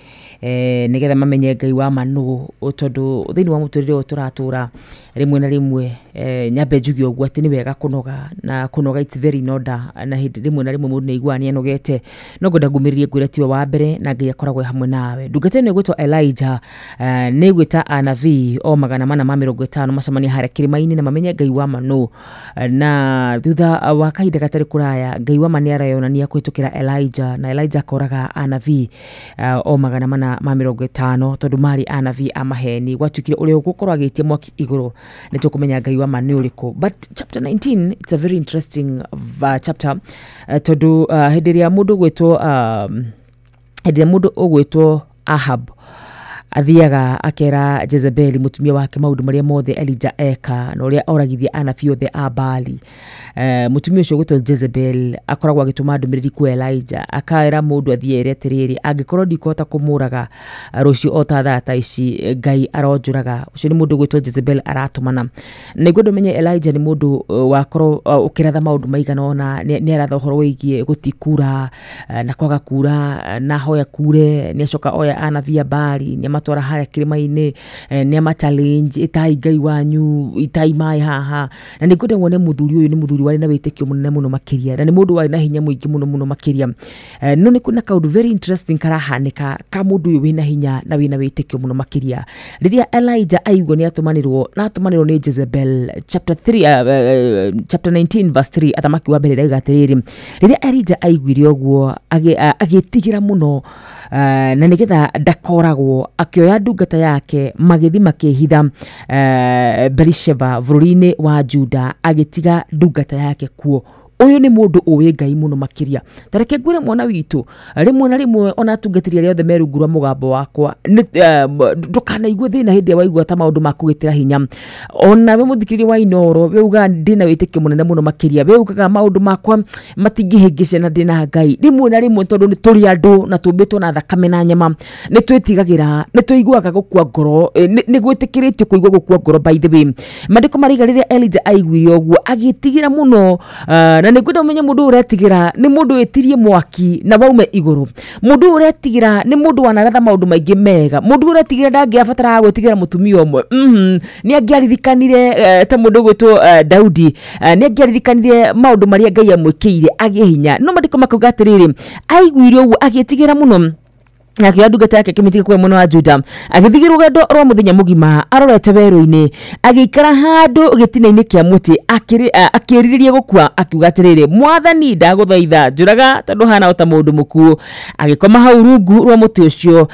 nigetha mamenye Ngai wa manu tondu thiini wa muturire turatura rimwe na rimwe nyambe njugi ogwo ati ni wega kunoga na kunoga it's very in order na hindi rimwe na rimwe mundu neigua ni anogete no ngoda ngumiririe ngwira tiwe wa mbere na Ngai akoragwo hamwe nawe ndungate ni gwitwa Elijah ni gwita anabii o 450 macamania haria kirima-ini na mamenye Ngai wa manu na thutha wa kahinda gatari kuraya Ngai wa mani arayonania kwitukira Elijah na Elijah akoraga anabii o 450 tondu mari anabii amaheni gwatukire uria gukorwo agitie mwaki iguru nitukumenya Ngai wa mani uriku but chapter 19 it's a very interesting chapter tondu hindiria mundu gwitwo Ahab athiaga akera Jezebel mutumia wake maundu maria mothe Elijah eka na uria oragithia anabii othe a Baali. Mutumia ucio gwitwo Jezebel akoragwo agituma ndumiriri kwa Elijah akaira mundu athiere atiriri angikorwo ndikota kumuraga rucio ota thata ici Ngai aronjuraga. Ucio ni mundu gwitwo Jezebel aratumana na igwe ndumenye Elijah ni mundu wakorwo ukiratha maundu maigana ona ni aratha uhoro wigie gutikura na kwaga kura na hoya kure ni acoka oya anabii a Baali ni matwara haria kirima-ini ni ama challenge itai Ngai wanyu itai mai haha na ni ngwenda wone muthuri uyu ni muthuri wari na witikio munene muno makiria na ni mundu wari na hinya muingi muno makiria. No ni kuna kaundu very interesting karahanika ka mundu uyu wina hinya na wina witikio muno makiria. Riria Elijah aigwo ni atumanirwo ni Jezebel chapter 19 verse 3 athamaki wa mbere raiga atiriri riria Elijah aigwire ogwo agitigira muno na nigetha ndakoragwo akioya ndungata yake magithi makihitha Berisheba bururi-ini wa Juda agitiga ndungata yake kuo. Uyu ni mundu uwi Ngai muno makiria. Tareke ngwire mwana witu rimwe na rimwe ona tungetiria riothe merungura mugambo wakwa ndukana igwe thina hindi waigua ta maundu makugitira hinya ona we muthikiri wa Inoro we uga ndina witikio munene muno makiria we ugaga maundu makwa matingihingice na ndina Ngai rimwe na rimwe tondu ni turi andu na tumbitwo na thakame na nyama ni twitigagira ni tuiguaga gukua ngoro ni gwitikiritio kuigua gukua ngoro. By the way mandiko mariga riria Elijah aiguire ogwo agitigira muno na nigwenda umenye mundu uretigira ni mundu etirie mwaki na waume iguru. Mundu uretigira ni mundu wanaratha maundu maingi mega. Mundu uretigira ndangiabatara gwetigira mutumia omwe ni angiarithikanire ta mundu gwitwo Daudi ni angiarithikanire maundu maria Ngai amwikiire agie hinya. No mandiko makauga atiriri aiguire uguo agitigira muno akioya ndungata yake akimitiga kwa mwana wa Juda agithigira rugendo rwa muthenya mugima arorete weru-ini agikara handu gitina-ini kia muti akiririria gukua akiuga atiriri Mwathani ndaguthaitha njuraga tondu hana ota mundu muku. Agikoma hau rungu rwa muti ucio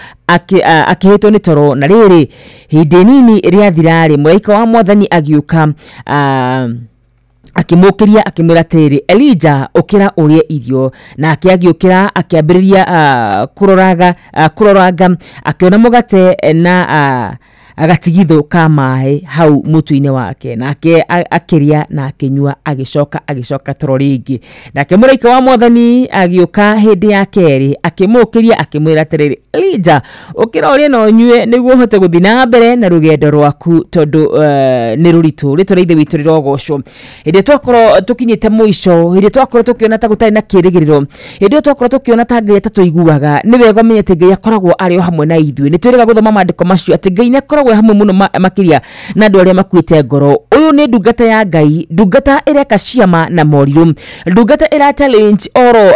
akihitwo ni toro na riri hindi nini riathirari muraika wa Mwathani agiuka akimukiria akimwira tiri Elijah ukira urie irio na akiagiukira akiambiriria kuroraga akiona mugate na agatigitho ka mai hau mutu-ini wake nake akiria na akinyua agicoka toro ringi. Nake muraika wa Mwathani agiuka hindi ya keri akimukiria akimwira tiriri Elijah ukira urie no nyue niguo hote guthi na mbere na rugendo rwaku tondu ni ruritu ritureithe witu rirogocwo. Hindi twakorwo tukinyite muico hindi twakorwo tukiona ta gutari na kirigiriro hindi twakorwo tukiona ta Ngai tatuiguaga ni wega menyete Ngai akoragwo ari o hamwe na ithuĩ. Ni twiraga guthoma maandiko macio ati Ngai akoragwo hamwe muno makiria na andu aria makuite ngoro. Uyu ni ndungata ya Ngai, ndungata ireka ciama na moriru, ndungata ira challenge oro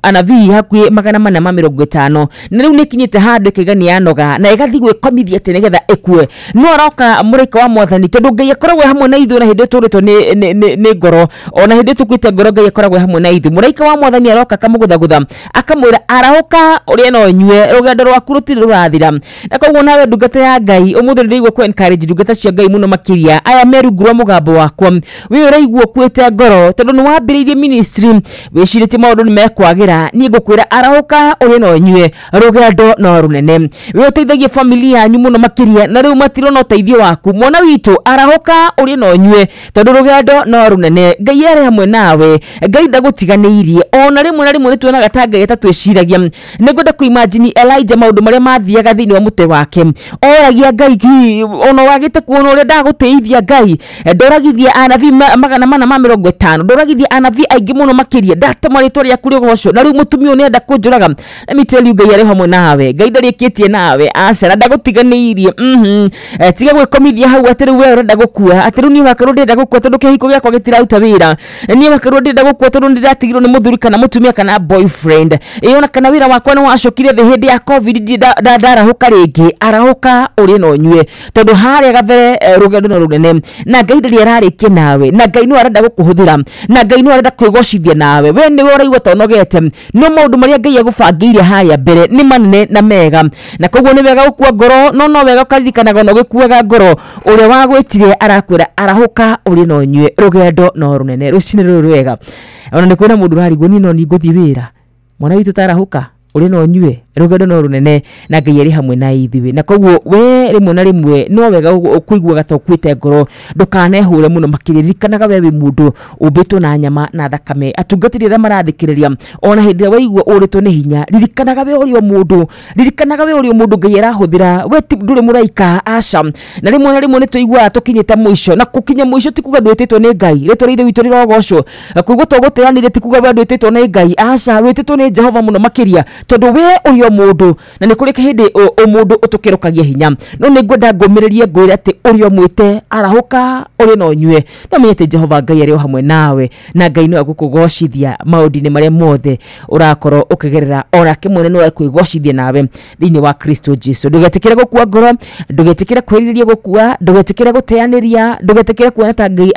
anabii hakuhi 450 na riu nikinyite handu kigani yanoga na igathi gwikomithia ati nigetha ikue. No aroka muraika wa Mwathani tondu Ngai akoragwo hamwe na ithuĩ na hindi turitwo ni ngoro ona hindi tukuite ngoro Ngai akoragwo hamwe na ithuĩ. Muraika wa Mwathani aroka akamugutha akamwira arahuka uria no nyue rugendo rwaku rutiri rurathira. Na koguo nawe ndungata ya Ngai umuthi ndigwo ku encourage ndungata cia Ngai muno makiria aya merungura mugambo wakwa we uraigwo kwete ngoro tondu ni wambiriirie ministry wicirite maundu ni mekwagira ni ngukwira arahuka uria no nyue rugendo no runene we uteithagie family yanyu muno makiria na riu matiro no teithio waku mwana witu arahuka uria no nyue tondu rugendo no runene. Ngai ari hamwe nawe, Ngai ndagutiganiirie ona rimwe na rimwe nituonaga ta Ngai tatwiciragia. Ni ngwenda ku imagine Elijah maundu maria mathiaga thiini wa mute wake oragia Ngai ona wagite kuona uria ndagutithia Ngai ndoragithia anabii 450 ndoragithia anabii aingi muno makiria ndatema ritwa riaku rigoco na riu mutumia ni enda kunjuraga. Let me tell you Ngai ari hamwe nawe, Ngai ndarikitie nawe aca ndagutiganiirie tiga gwikomithia hau ati we urenda gukua ati riu ni wakorwo ndenda gukua tondu kihiko giakwa gitirauta wira ni wakorwo ndenda gukua tondu ndiratigirwo ni muthuri kana mutumia kana boyfriend ona kana wira wakwa ni wacokire thi hindi ya covid ndarahuka ringi arahuka uria no nyue tondu haria gabere rugendo no runene na Ngai ndari ararikia nawe na Ngai no arenda gukuhuthira na Ngai no arenda kwigocithia nawe we ni uraigwa tonogete no maundu maria Ngai agubangiire haria mbere ni manene na mega na koguo ni wega gukua ngoro no wega ukaririkanaga no gikuaga ngoro uria wagwitire arakwira arahuka uria no nyue rugendo no runene rucini ruru rwega ona ni kwina mundu rarigwo ni no ni nguthi wira mwana witu tarahuka uria no nyue rugendo no runene na Ngai ari hamwe na ithiwe na koguo we rimwe na rimwe no wega kuigua gatokwite ngoro ndukanehure muno makiririkanaga we wi mundu ubitwo na nyama na thakame atungatiri marathikiriria ona hindi waigua uritwo ni hinya ririkanaga we uri o mundu Ngai arahuthira we nduri muraika aca na rimwe ni tuigua tukinyite muico na kukinya muico ti kuga ndwititwo ni Ngai ritwa rithe witu rirogocwo kuigua tuguteanire ti kuga we ndwititwo ni Ngai aca wititwo ni Jehova muno makiria tondu we uri o mundu na ni kuri hindi o mundu utukirukagia hinya no ni ngwenda ngumiririe ngwire ati uri o mwite arahuka uri no nyue no menyete Jehova Ngai ari o hamwe nawe na Ngai no agukugocithia maudini maria mothe urakorwo ukigerera ora kimwe no ekwigocithia nawe thiini wa Kristo Jesu ndugetikire gukua ngoro ndugetikire kwiriria gukua ndugetikire guteaniria ndugetikire kuona ta Ngai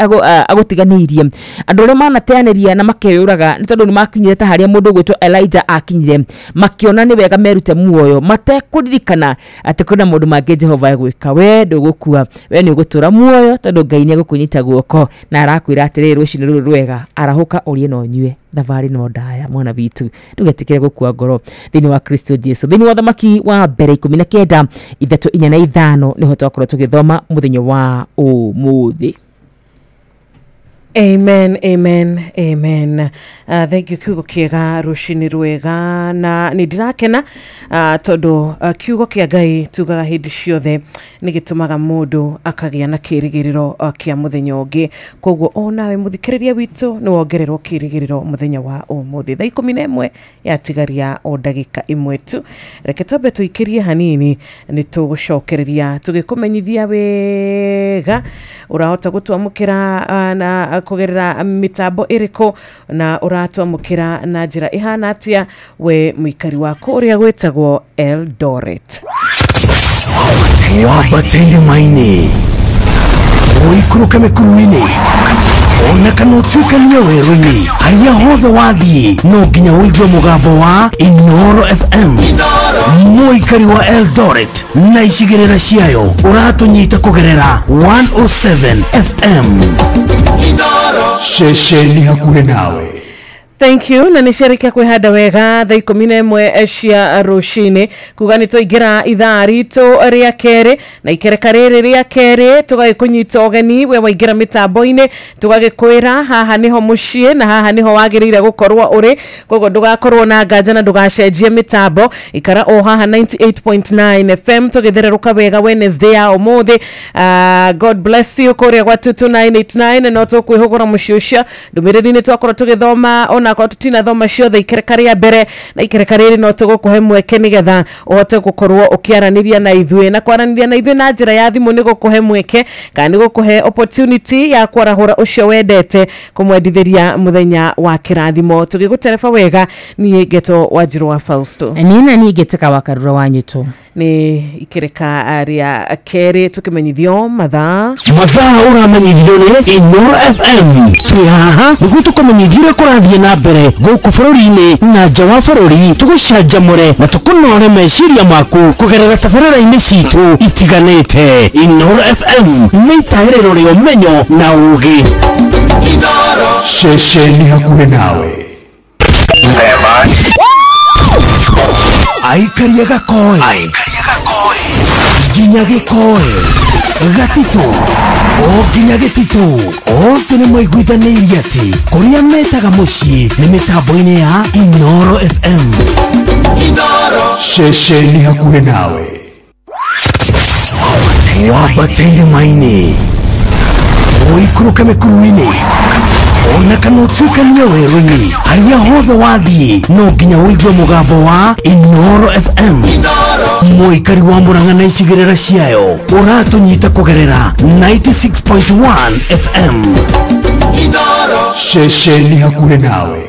agutiganirie andu ria manateaniria na makeyuraga ni tondu ni makinyire ta haria mundu gwitwo Elijah akinyire makiona ni wega merute muoyo matekuririkana ati kuna mundu mangi Jehova egwika we ndugukua we ni ugutura muoyo tondu Ngai ni agukunyita guoko na arakwira atiri rucini ruru rwega arahuka urie no nyue thavari no ndaya mwana bitu ndugetikire gukua ngoro thiini wa Kristo Jesu thiini wa thamaki wa mbere 19 ithatu 4 na 5 niho twakorwo tugithoma muthenya wa umuthi. Amen, amen, amen. Thank you kiugo kiega rucini rwega na ni ndirakena tondu kiugo kia Ngai tugaga hindi ciothe ni gitumaga mundu akagia na kirigiriro kia muthenya ungi koguo onawe muthikiriria witu ni wongererwo kirigiriro muthenya wa umuthi thaa 11 yatigaria o ndagika imwe tu reke twambe tuikirie hanini ni tugucokereria tugikumenyithia wega urahota gutwamukira na kugerera mitambo iriko na uratwamukira na njira ihana atia we muikari wako uria gwetagwo Eldoret wabatende maini uikuruka mekuruini ona kana utukania weruni haria hothe wathie no nginya uigwe mugambo wa Inoro FM muikari wa Eldoret na icigirira ciayo uratunyita kugerera 107 FM shesheni hakuhe nawe. Thank you na nisherika kwihada wega thaa 11 cia rucini kuga ni twaingira ithaa rito ria keri na ikereka riri ria keri tugagikunyita ogeni we waingira mitambo-ini tugagikwira haha niho mucii na haha niho wagirire gukorwo uri koguo ndugakorwo na nganja na ndugacenjie mitambo ikara o haha 98.9 FM tugithereruka wega Wednesday ya umuthi. God bless you kuria gwa 22989 no tukwihugura mucii ucio ndumiriri ni twakorwo tugithoma ona kwa tutina thoma ciothe ikereka ria mbere na ikereka riri no tugukuhe mweke nigetha uhote gukorwo ukiaraniria na ithuĩ na kwaraniria na ithuĩ na njira ya thimu ni gukuhe mweke kana ni gukuhe opportunity ya kwarahura ucio wendete kumwendithĩria muthenya wa kirathimo tugigutereba wega ni Geto Wanjiru wa Fausto nina ni Geteka wa Karura wa Nyuto ni ikereka ria keri tukimenyithio mathaa uramenyithio ni Inoro FM haha niguo tukumenyithio kurathie na mbere guku bururi-ini na nja wa bururi tugucanjamure na tukunore meciria maku kugerera tabarĩra-inĩ citu itiganĩte. Inoro FM nĩ itahĩrĩro rĩa ũmenyo na ũũgĩ ceceni hakuhĩ nawe. Aikaria gakoe nginya gĩkoe gatito o nginya gĩtito othe nĩ maiguithanĩirie atĩ kũrĩa metaga mũciĩ nĩ mĩtambo-inĩ ya Inoro FM ceceni hakuhĩ nawe. Wabatĩire maini uikuruka mĩkuru-inĩ ona kana utukania werũ-inĩ haria hothe wathie no nginya uigwe mugambo wa Inoro FM muikari wa Murang'a na icigirĩra ciayo uratunyita kugerera 96.1 FM ceceni hakuhĩ nawe.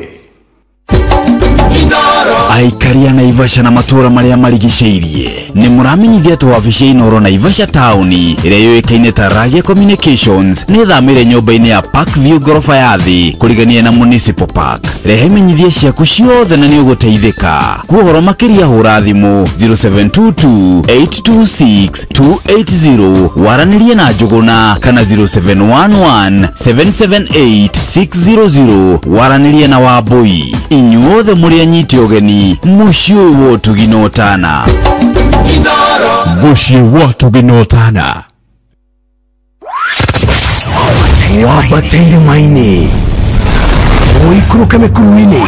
Aikaria Naivasha na matura maria marigicĩirie ni muramenyithia twabicia Inoro na Ivasha Town ĩrĩa yũĩkaine ta Ragia Communications nĩ thamĩre nyũmba-inĩ ya Parkview gorofa ya thĩ kũrigania na Municipal Park. Rehe menyithia ciaku ciothe na nĩ ũgũteithĩka. Kuohoro makĩria hũra thimũ 0722-826-280 waranĩrie na Njũgũna kana 0711-778-600 waranĩrie na Wambui. Inyuothe mũrĩ anyiti ũgeni mũciĩ wa Tuginotana. Mũciĩ wa Tuginotana. Wabatĩire maini ũikũrũka mĩkuru-inĩ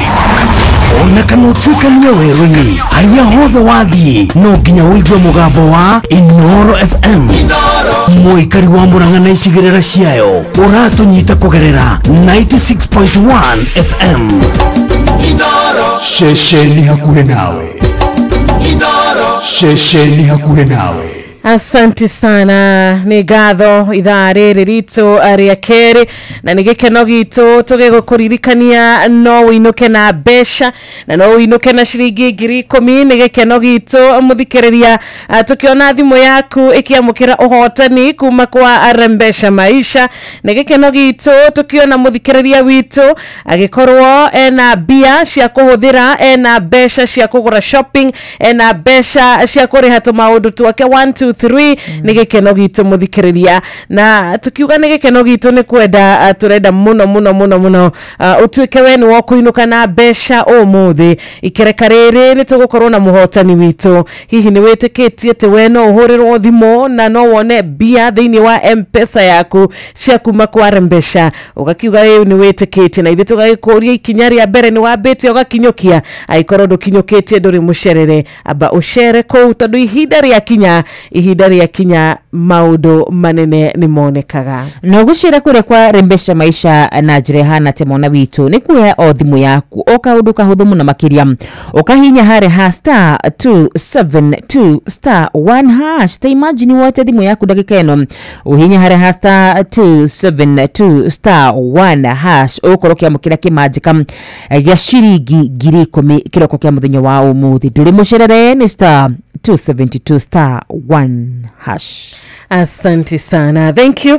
ona kana ũtuĩkanie werũ-inĩ harĩa hothe wathiĩ no nginya ũigue mũgambo wa Inoro FM. Mũikari wa Mũrang'a na icigĩrĩra ciayo ũratũnyita kũgerera 96.1 FM. Shesheni hakuhĩ nawe. Shesheni hakuhĩ nawe. Asante sana, nĩ ngatho ithaa rĩrĩ ritũ rĩa kerĩ na nĩ gĩkeno gitũ tũgĩgũkũririkania no ũinũke na mbeca na no ũinũke na ciringi 10,000. Nĩ gĩkeno gitũ mũthikĩrĩria tũkĩona thimũ yaku ĩkĩamũkĩra ũhotani kuma kwa Rembesha Maisha. Nĩ gĩkeno gitũ tũkĩona mũthikĩrĩria witũ agĩkorwo ena mbia cia kũhũthĩra, ena mbeca cia kũgũra shopping, ena mbeca cia kũrĩha tũmaũndũ twake 1 2 3. Nĩ gĩkeno gitũ mũthikĩrĩria na tukiuga nĩ gĩkeno gitũ nĩ kwenda turenda muno utuĩke we nĩ wakũinũka na mbeca ũmũthĩ. Ikereka rĩrĩ nĩ tũgũkorwo na mũhotani witũ. Hihi nĩ wĩtĩkĩtie atĩ we no ũhũrĩrwo thimũ na no wone mbia thĩinĩ wa M-Pesa yaku cia kuma kwa Rembesha, ũgakiuga rĩu nĩ wĩtĩkĩtie na ithuĩ tũgagĩkũria ikinya rĩa mbere nĩ wambĩte ũgakinyũkia. Angĩkorwo ndũkinyũkĩtie ndũrĩ mũcerere, amba ũcere kũu tondũ ihinda rĩa kinya maũndũ manene nĩ monekaga. No gũcira kũrĩa kwa Rembesha Maisha na njĩra hana te mwana witũ nĩ kuoya o thimũ yaku o kaũndũ kahũthũ mũno makĩria ũkahinya harĩ *272*1#. Ta imagine wote thimũ yaku ndagĩka ĩno ũhinya harĩ *272*1# ũkorwo kĩamũkĩra kĩmanjĩka gĩa ciringi 10,000 kĩroko kĩa mũthenya wa ũmũthĩ. Ndũrĩ mũcerere nĩ *272*1#. Asante sana, thank you.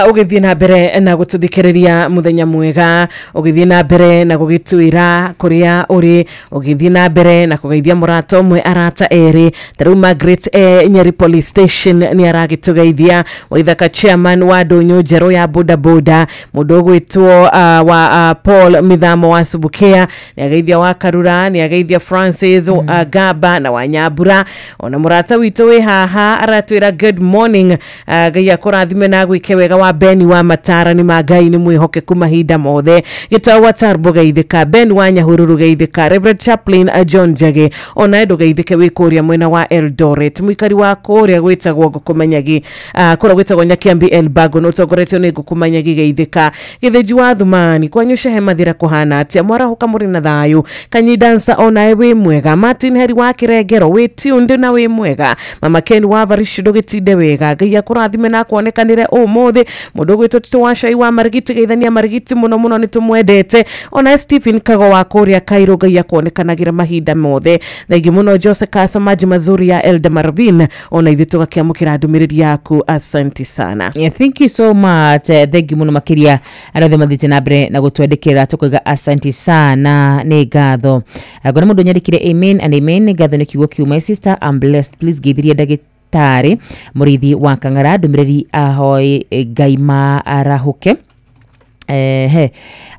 Ugithie na mbere na gũtũthikĩrĩria mũthenya mwega, ugithie na mbere na gũgĩtwĩra kũrĩa ũrĩ, ugithie na mbere na kũgeithia mũrata ũmwe arata erĩ. Tarĩu Margaret Nyeri Police Station nĩ aragĩtũgeithia, Waithaka chairman wa Ndũnyũ njerũ ya boda boda, mũndũ ũgwĩtwo wa Paul Mithamo wa Subukia, nĩ ageithia wa Karura, nĩ ageithia Francis Gaba na wa Nyambura. Ona mũrata witũ wĩ haha aratwĩra good morning. Ngai akũrathime na gwĩke wega wa Beni wa Matara nĩ Ngai nĩ mwĩhokeku mahinda mothe. Gĩtaũ wa Tarbo geithĩka, Ben wa Nyahururu geithĩka, Reverend Chaplain John Jage ona endo geithĩke wĩ kũrĩa mwena wa Eldoret. Mũikari wa kũrĩa gwĩtagwo Ngũkũmanyagi kũrĩa gwĩtagwo Nyakiambi Elbago no ũtongoretio nĩ Ngũkũmanyagi geithĩka. Gĩthĩnji wa Thumani kwanyu Shehe Mathira kũhana atĩa, mwarahuka mũrĩ na thayũ. Kanyi Dancer ona wĩ mwega, Martin Heri wa Kĩrengero wĩ tunde na wĩ mwega. Mama Ken wa Varishu ndũgĩtinde wega, Ngai akũrathime na kuonekanĩre ũmũthĩ. Mũndũ gwĩtwo Tito wa Cai wa Marigiti geithania Marigiti mũno nĩ tũmwendete. Ona Stephen Kago wa kũrĩa Kairo Ngai akuonekanagĩra mahinda mothe. Thengi mũno Jose Kasa Maji Mazuri ya Elda Marvin ona ithuĩ tũgakĩamũkĩra ndũmĩrĩri yaku. Asante sana. Yeah, thank you so much. Thengi mũno makĩria arĩa mathĩte na mbere na gũtwandĩkĩra tũkauga asante sana. Nĩ ngatho. Ngona mũndũ nyandĩkire amen and amen. Nĩ ngatho nĩ kiugo kiuma. My sister, I'm blessed. Please geithirie ndagĩtarĩ mũrithi wa Kang'ara ndũmĩrĩri ahoi Ngai marahuke.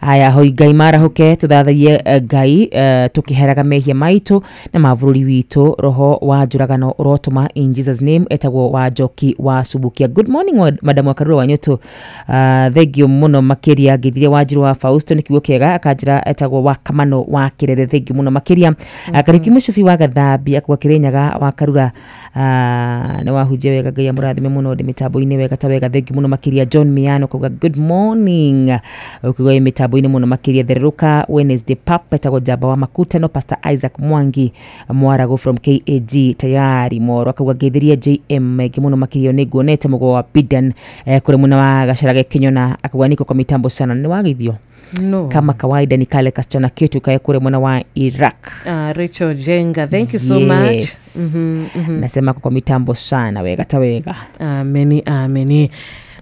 Aya hoi Ngai marahuke tuthathaie Ngai tukiheraga mehia maitũ na mabũrũri witũ roho wa njũragano ũrotũma in Jesus name. Etagwo wa Njoki wa Subukia. Good morning madam wa Karura wa Nyũtũ. Thengio mũno makĩria ngĩthirie wa Njĩrũ wa Fausto nĩ kiugo kĩega akanjĩra etagwo wa Kamano wa Kĩrere. Thengio mũno makĩria Kariki Mũcubi wa Gathambi akwa Kĩrĩnyaga wa Karura nĩ wahunjia wega Ngai amũrathime mũno ndĩ mĩtambo-inĩ wega ta wega. Thengio mũno makĩria John Miano kuga good morning ukigwa mitambo-ini muno makiria theruka Wednesday pap etagwo Jamba wa Makutano Pastor Isaac Mwangi Mwarago from KAG tayari moro akauga geithiria JM gimuno makirio niguonete mugo wa Bidan kuri muna wa Gacharage Kinyona akauga niko kwa mitambo sana ni wageithio no. Kama kawaida ni kale kasichana ketu kae kure mwana wa Iraq. Rachel Jenga, thank you so much. Nasema kwa mitambo sana wega tawega. Ameni.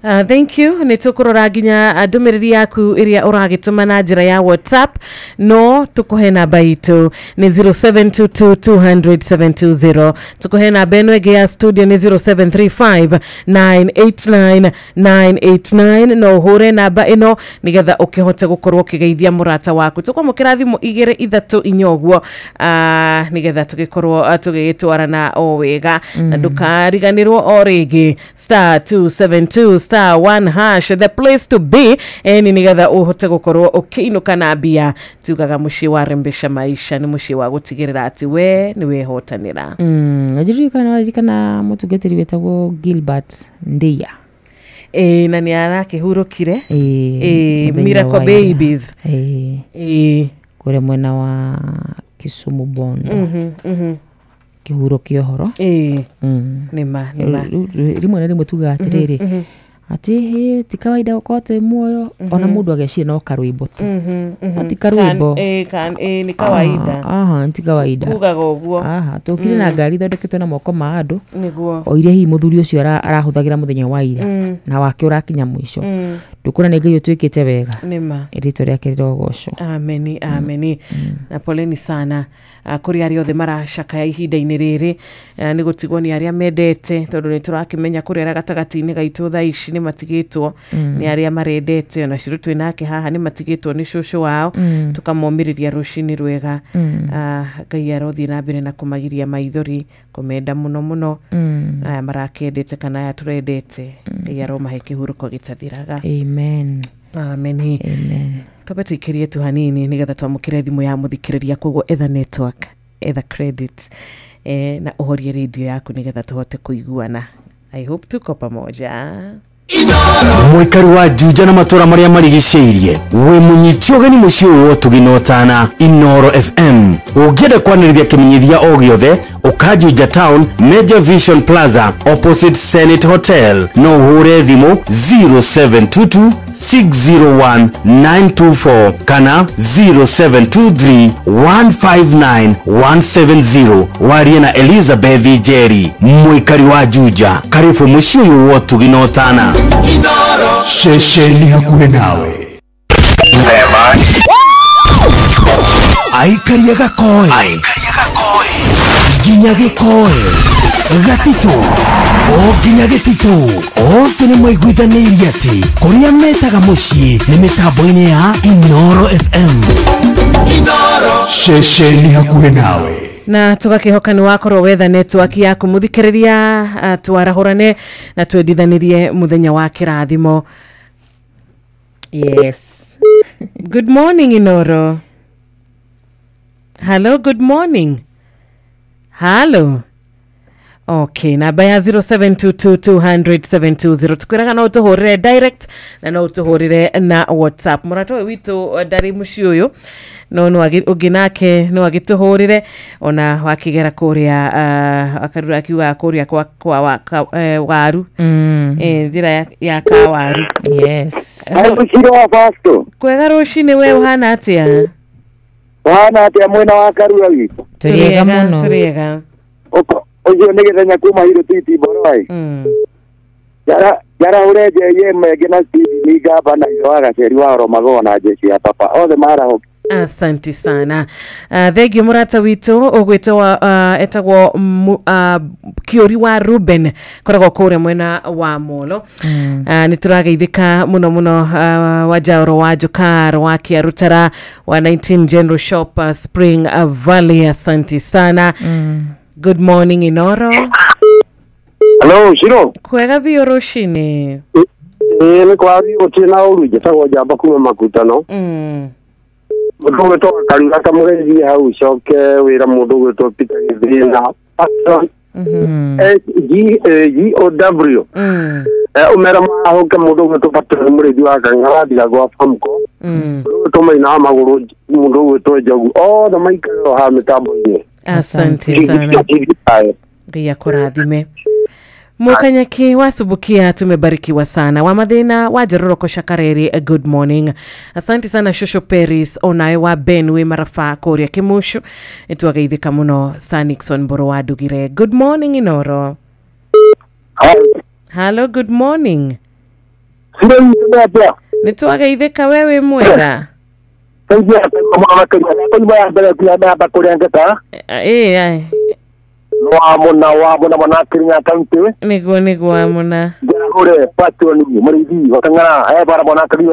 Thank you. Nitukurora ginya ndumiriri yaku iria uragituma na njira ya WhatsApp no tukuhe namba itu ni 0722200720 tukuhe namba eno ege ya studio ni 0735989989 no hure namba eno nigetha ukihote gukorwo kigeithia murata waku tukwamukira thimu 2 inyoguo nigetha tugikorwo tugigitwarana o wega na ndukariganirwo o rigi *272 *1# the place to be ni nigetha uhote gukorwo ukiinuka na mbia tugaga mushi wa rembesha maisha ni mushi wa gutigirira ati we ni wehotanira adirikana mutugeteri wetagwo Gilbert Ndia na ni arakihurukire Miracle Babies kure mwena wa Kisumu Bondo kihurukio horo nima rimwe na rimwe tuga atiriri ati ti kawaida ukote muoyo ona mundu ageshira no karwimbo tu ati karwimbo ni kawaida ti kawaida kugaga uguo tukire na ngari thondeketwe na moko ma andu niguo o ire hi muthuri ucio arahuthagira muthenya wa ira na wake urakinya mwisho dukura ne ngai utwikite wega nima irito ria kiriro goco ameni na poleni sana kuri ari othe marashaka ya ihinda-ini riri ni gutigwo ni aria mendete tondu ni turakimenya kuri ara gatagati-ini gaitu tha ici ni matigitwo ni aria marendete ona ciru twi nake haha ni matigitwo ni shushu wao tukamomiriria rucini rwega ngai arothi na mbere na kumagiria maithori kumenda muno marakendete kana ya turendete ngai aromahe kihuruko gitathiraga amen Kabe tuikirie tu hanini nigetha twamukire thimu ya muthikiriria koguo etha network etha credits na uhorie radio yaku nigetha tuhote kuiguana. I hope tuko pamoja. Mwikari wa Juja na matora maria marigiceirie we munyiti ogeni muci wo tuginotana Inoro FM ugiende kwanirithia kimenyithia o giothe ukajuja town Major Vision Plaza opposite Senate Hotel no hure thimu 0722 601 924 kana 0723 159 170 warie na Elizabeth Jerry mwikari wa Juja karibu muci wo tuginotana Inoro shesheni hakuhe nawe Aikaria gakoe Ginya gikoe Gatito O ginya gitito O tene mwaiguithanirie ati kuria metaga mucii ni mitambo-ini ya Inoro FM Inoro shesheni hakuhe nawe na tugakihoka ni wakorwo wetha network yaku muthikiriria twarahurane na twendithanirie muthenya wa kirathimo. Yes. Good morning Inoro. Hello, good morning. Hello. Okay, namba ya 0722200720 tukwiraga no utuhurire direct na no utuhurire na WhatsApp. Muratowe witu ndari muci uyu no uginake no agituhurire ona wakigera kuria akarura akiwa kuria kwa waru njira ya kawaru. Yes. Muciro wa fasto kwega rucini we uhana atia mwena wa karura witu turiega muno turiega ojo negethenya kuma hiro titi boroi yara ureje yeme gena ni gaba na yoga seri wa romago na jeshi ya papa othe mara hoki. Asante sana. Thegi murata witu ogwetwa etagwo Kiori wa Ruben koragwo kure mwena wa Molo. Niturageithika muno wa Jauro wa Jokar wa Kiarutara wa 19 General Shop Spring Valley. Asante sana. Good morning Inoro. Hello Shiro. Kwega vio rushini. Ni kwa vio tina uruje tago Jamba kuma Makutano. Mundu gwetwa Karura kamurezi hau coke wira mundu gwetwa Peter Githina G-O-W umera mahoke mundu gwetupatire murithi wa kang'ara thiga gwa famco tumaina maguru mundu gwetwo Njogu othe maikaro ha mitambo-ini. Asante sana. Ngai akurathime. Mukanyaki wa Subukia tumebarikiwa sana. Wa Mathina wa Jororoko Shakareri, good morning. Asante sana Shosho Peris onaye wa Benwe Marafa Korea Kimushu. Nitwagaithika muno Sanixon Mboro wa Dugire. Good morning Inoro. Hello, good morning. Nitwagaithika wewe mwega. Mwana Kenya County. Niguo amuna. Ore patron murithi wakangana bara mwana Kenya.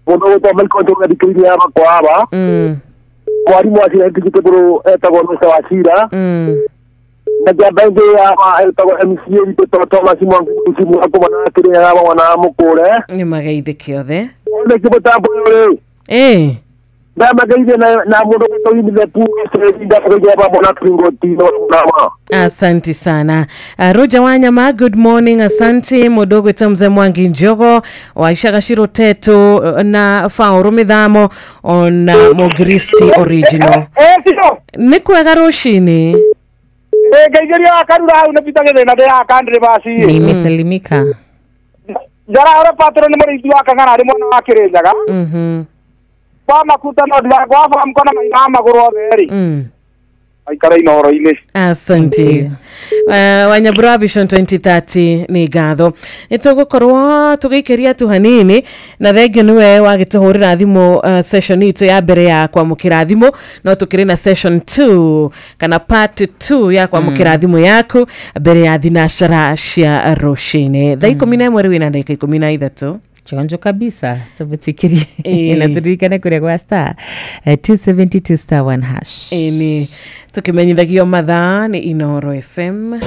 Mundu utomel kontra dikiri aba kwa aba. Mwarimu acia ndikiteburu etagwo Musa Wachira. Na jabenge aba etagwo MCA to Thomas Mwangi simu ako mwana Kenya aba wana mukure. Ni magaithikio the. Ole kibotambo ore. Magaide na mundu to yimile pu serinda kwa mwana Kringoti no mama. Asante sana. Roja Wanyama, good morning. Asante Mudogo Tamze Mwangi Njogo Waishaga Shiro Teto na Faoro Midhamo on Mogristi Original. Nikwega roshini. Gaigeria akarura unapita na ya kandre basi. Nimesalimika. Jara ora patron ni murithi wa kang'ara ari mwana wa Kirenjaga. Kwa makutano ndwa kwa famkona maina maguru otheri. Aikara Inoro-ini. Asante. Wanyabura Vision 2030 ni gatho. Nitugukorwo tugikiria tu hanini na thengio niwe wagituhurira thimu session itu ya mbere ya kwamukira thimu no tukiri na session 2 kana part 2 ya kwamukira thimu yaku mbere ya thinashara cia rushini. Thaa 11 wina ndagika 13. Chonjo kabisa tubutikiri na tudirikane kure kwa star 272 star 1 hash. Ni tukimenyithagio mathaa ni Inoro FM.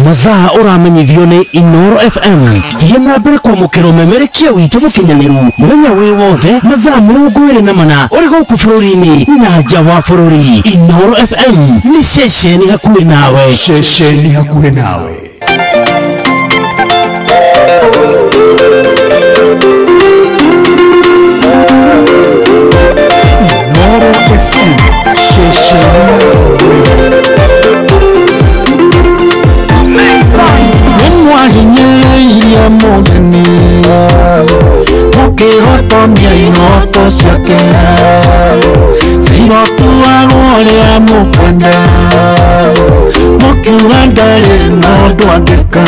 Mathaa uramenyithio ni Inoro FM. Yena mbere kwa mukiro memerekia witu mukinyaniru muthenya wi wothe mathaa 24 uri guku bururi-ini na nja wa bururi. Inoro FM ni ceceni hakuhi nawe. Ceceni hakuhi nawe. Inoro FM, Mwahinyere mudeni mukihotomia inoto ciake cirotuagworia mukwenda mukiuga ndari mundu angika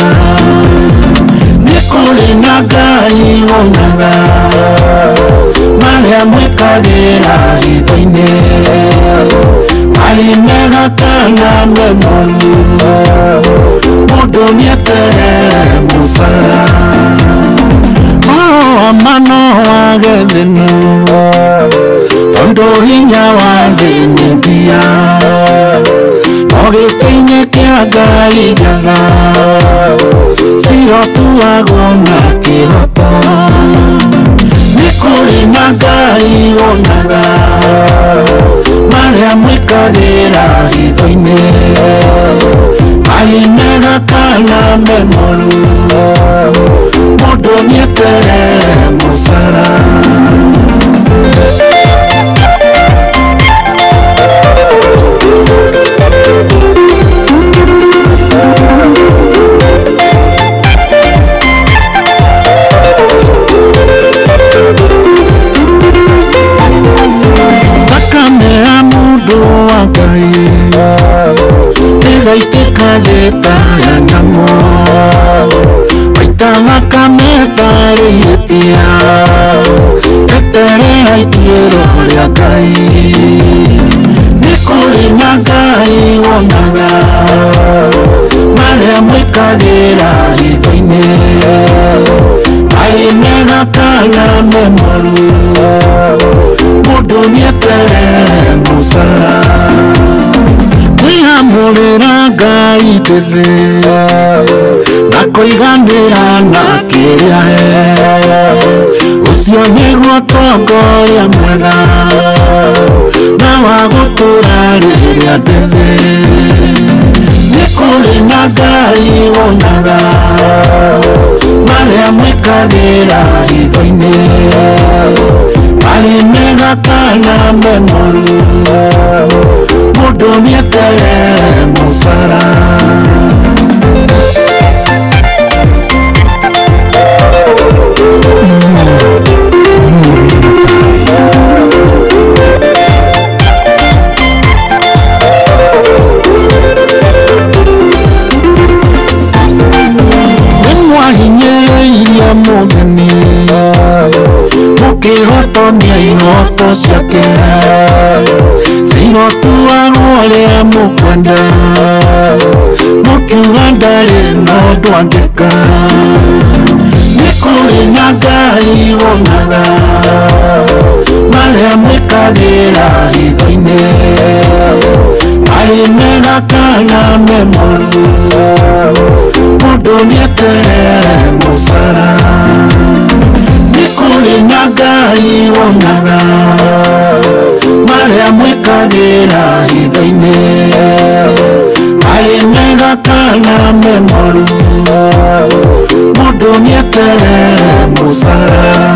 nikuri na Ngai onaga maria mwikagira hitho-ini ari mega kana memoru mundu nieterere musara mano wage thinu tondu hinya wa thini ndia no gĩtĩ-inĩ kĩa Ngai njaga cirotuagwo na kĩhoto nĩ kũrĩ na Ngai onaga marĩa mwĩkagĩra hitho-inĩ arĩ mega kana memoru mũndũ nĩeterere mũcara. Thakame mundu wa Ngai ĩgaitĩka thĩ ta ya nyamũ maita thakame tarĩ hĩtia eterera ituĩro rĩa Ngai nĩ kũrĩ na Ngai onaga marĩa mwĩkagĩra hitho-inĩ arĩ mega kana memoru mundu nieterere musara kwĩhamũrĩra Ngai ndĩthĩ na kũiganĩra na kĩrĩa ũcio nĩguo tongoria mwega na wa gũtũra rĩrĩa ndĩthĩ nĩ kũrĩ na Ngai onaga mwikagira hitho-ini ari mega kana memoru mundu nieterere musara mwahinyereirie mutheni mukihotomia ihoto ciake ciirotu aruoria mukwenda mukiuga ndari nondu angika nikuri na Ngai wonaga maria mwikagira hitho-ini ari mega kana memoru mundu nieterere musara nikuri na Ngai wonaga maria mwikagira hitho-ini ari mega kana memoru mundu nieterere musara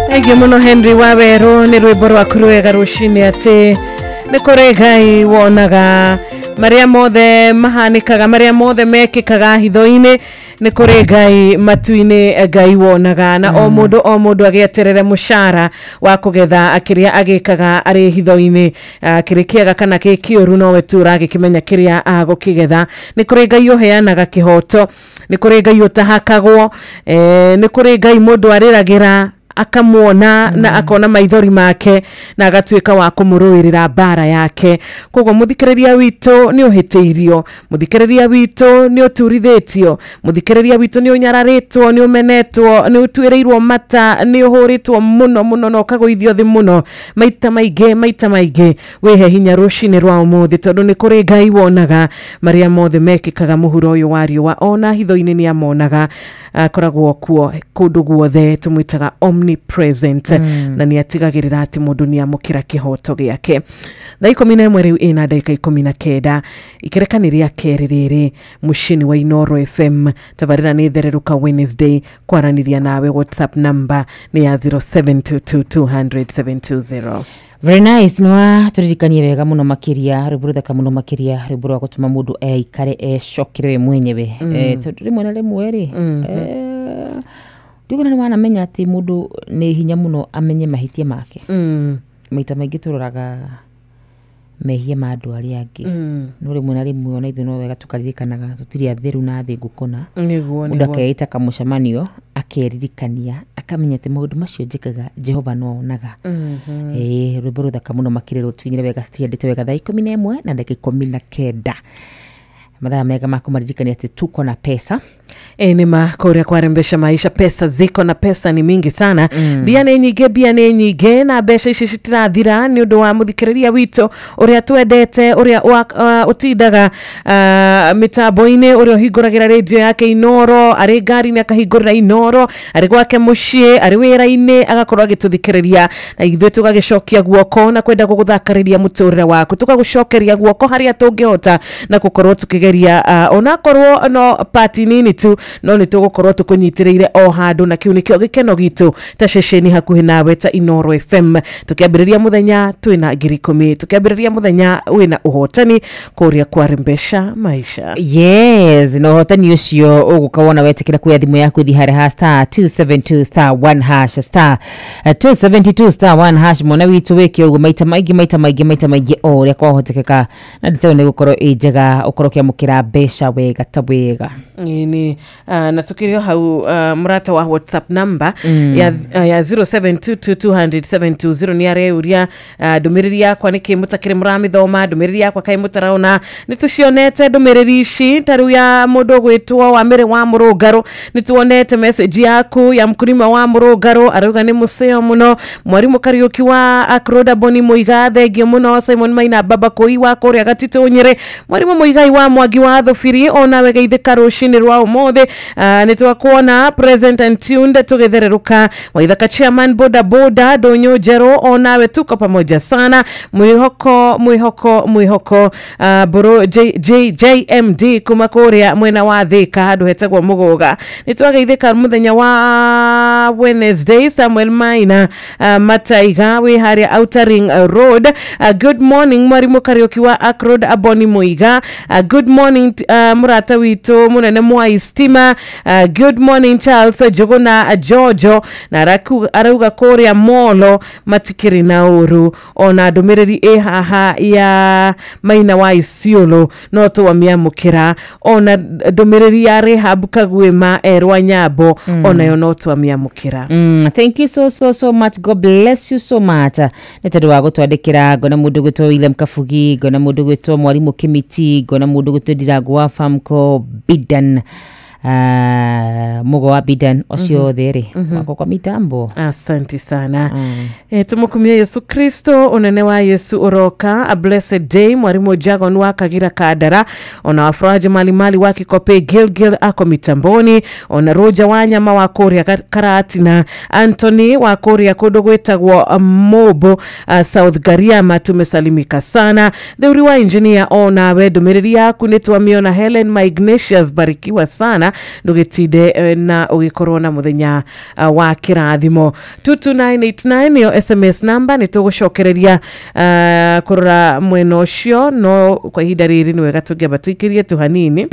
Ege muno Henry Waweru ni rwimbo rwaku rwega rucini ati ni kuri Ngai wonaga maria mothe mahanikaga maria mothe mekikaga hitho-ini ni kuri Ngai matu-ini Ngai wonaga na o mundu agieterere mushara wa kugetha akiria agikaga ari hitho-ini kiri kiega kana ki kiuru no we tu uragikimenya kiria agukigetha ni kuri Ngai uheanaga kihoto ni kuri Ngai utahakagwo ni kuri Ngai mundu ariragira akamwona na akona maithori make na agatuika wa kumuruirira bara yake koguo muthikiriria wito ni uhiteirio muthikiriria wito ni uturithetio muthikiriria wito ni unyararitwo ni umenetwo ni utwireirwo mata ni uhuritwo muno no kagoithio thi muno maita maingi wehe hinya rucini rwa umuthi tondu ni kuri Ngai wonaga maria mothe mekikaga muhuro uyu wario wa ona hitho-ini ni amonaga akoragwo kuo kundu guothe tumwitaga omnipresent na ni atigagirira ati mundu ni amukira kihoto giake thaa 11 riu ina dakika 19 ikirekaniria keririri mushini wa Inoro FM tabarira ni thereruka Wednesday kwaraniria nawe WhatsApp number ni ya 0722000720 Very nice. Nwa turirikanie wega muno makiria ruburuthaka muno makiria ruburu wa gutuma mundu ikare shokire we mwenyewe tondu rimwe na rimwe ri ndigona ni wana menya ati mundu ni hinya muno amenye mahitia make maita maingi turoraga mehia ma andu aria angi no rimwe na rimwe ona ithu no wega tukaririkanaga tutiri atheru na thi ngukuna mundu akeita kamucamanio akeririkania akamenya ati maundu macio njikaga Jehova no onaga rwimbo ruthaka muno makiriro twinyire wega stiendete wega thaa 11 na dakika 19 mathaa mega makumaririkania ati tuko na pesa ni makoria kwarembesha maisha pesa ziko na pesa ni mingi sana bia ni nyinge na besha ici citirathira ni undu wa muthikiriria wito uria twendete uria utindaga mitambo-ini uria hinguragira radio yake Inoro ari ngari ni akahingurira Inoro ari gwake mucii ari wira-ini agakorwo agituthikiriria na ithuĩ tugagicokia guoko na kwenda guguthakariria muturire waku tugagucokeria guoko haria tungihota na gukorwo tukigeria onakorwo no party nini tu no ni tugukorwo tukunyitiriire o handu na kiu nikio gikeno gitu ta ceceni hakuhi nawe ta Inoro FM tukiambiriria muthenya twina 10,000 tukiambiriria muthenya wina uhotani kuria kwarembesha maisha yes no uhotani ucio ugukawona wetekira kuya thimu yaku thi hare *272*1# *272*1# mona witu weke ugu maita maigi o ria kwa hotekeka na nditeo ni gukorwo njega ukorokia mukira besha wega tabwega ni na tukirio hau murata wa WhatsApp number ya 0722200720 ni areuria ndumiriri yakwa niki mutakire muramithoma ndumiriri yakwa kai mutaraona nitucionete ndumiriri ici taru ya mundu gwitwo wa mere wa Murungaro nituonete message yaku ya mkulima wa Murungaro arauga ni museo muno mwarimu Kariuki wa Akroda Boni Muiga thengio muno Simon Maina baba koi wa kuria gatito nyire mwarimu Muigai wa Mwangi wa Thofiri ona wega ithika rucini rwa mothe nitwakuona present and tuned tugethereruka Waithaka chairman boda boda Donyo Jero onawe tuko pamoja sana mwihoko bro JMD kuma kuria mwena wa Thika handu hetagwo Mugoga nitwageithika muthenya wa Wednesday Samuel Maina Mataiga we haria Outer Ring Road good morning Mwarimu Karioki wa Akrod Aboni Muiga good morning murata wito munene mwa istima good morning Charles Jogona Jojo na arauga kuria Molo matikiri na uru ona ndumiriri haha ya Maina wa Isiolo no twamiamukira ona ndumiriri ya Rehab Kagwema Erwa Nyabo ona yo no twamiamukira. Thank you so much. God bless you so much. Netandu wa gutwandikira ngona mundu gwitwo William Kafugi, ngona mundu gwitwo Mwarimu Kimiti, ngona mundu gwitwo Diragwa Famco Bidan. Mugo wa Bidan osio there wako kwa mitambo. Asante sana. Tumukumia Yesu Kristo unene wa Yesu uroka a blessed day Mwarimu Jagon wa Kagira Kadara ona wafuraji mali waki kope Gilgil ako mitamboni ona Roja Wanyama wa Korea Karatina Anthony wa Korea Kodogwetagwo Mobo South Gariama tumesalimika sana. Theuri wa engineer ona we domereri yaku nitwamiona Helen My Ignatius barikiwa sana ndugitide na ugikorona muthenya wa kirathimo 22989 yo SMS number nitugucokereria kurora mweno cio no kwa ihinda riri ni wega tungia batikirie tu hanini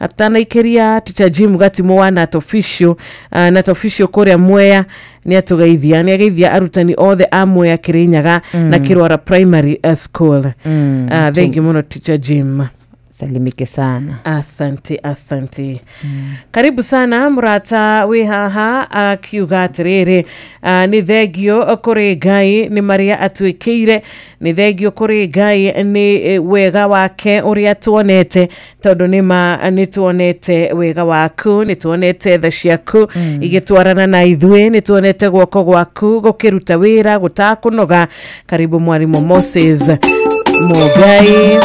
atanaikeria Teacher Jim Gatimo wa Nat official kuria Mwea ni atugeithia arutani othe amwe ya Kirinyaga na Kirwara Primary School. Thank you muno Teacher Jim. Salimike sana. Asante. Karibu sana murata we haha akiuga atiriri ni thegio kuri Ngai ni Maria atwikire ni thegio kuri Ngai ni wega wake uria tuonete tondu ni tuonete wega waku ni tuonete tha ciaku igitwarana na ithwe ni tuonete gwoko gwaku gukiruta wira gutakunoga. Karibu Mwarimu Moses Mogai.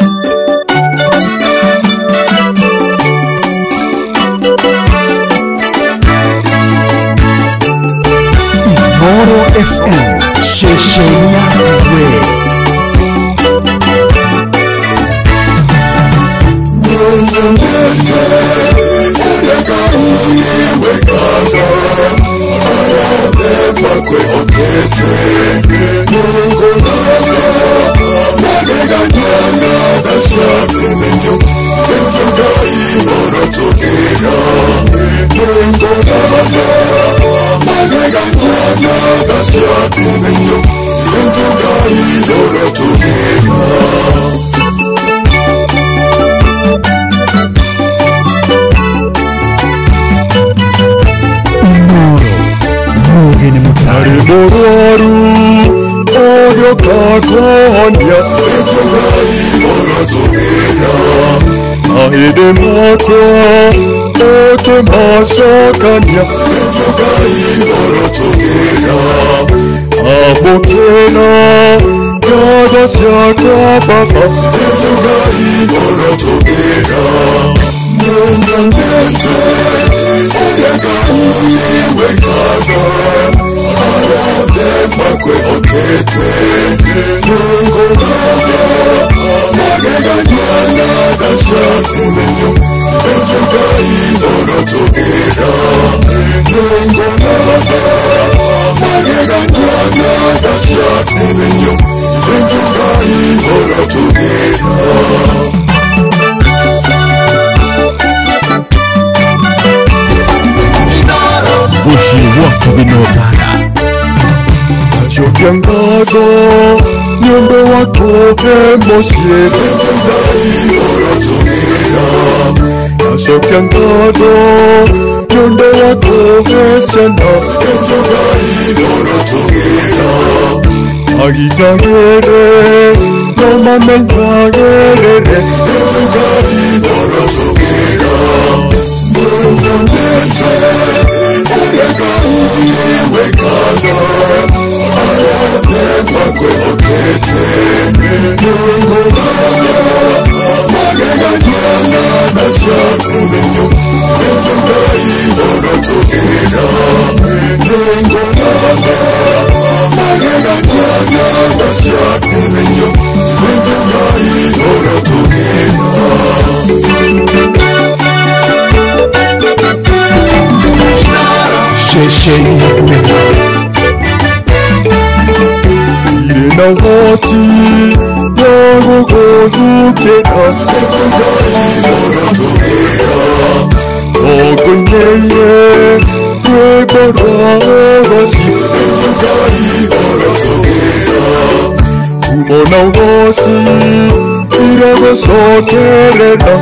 Inooro FM shesheni yawe Mororu oyo kakonya ahide mako ote masakanya abokena kada siaka papa Bushi watu binotana Shokiangago nyombe wako emosie Shokiangago nyombe wako esana Agitagere Noma menyagerere ceceni irena goti yaguguthukira ogoineye rwĩmbo rwa ũgoci kumona ũgoci iragũcokerera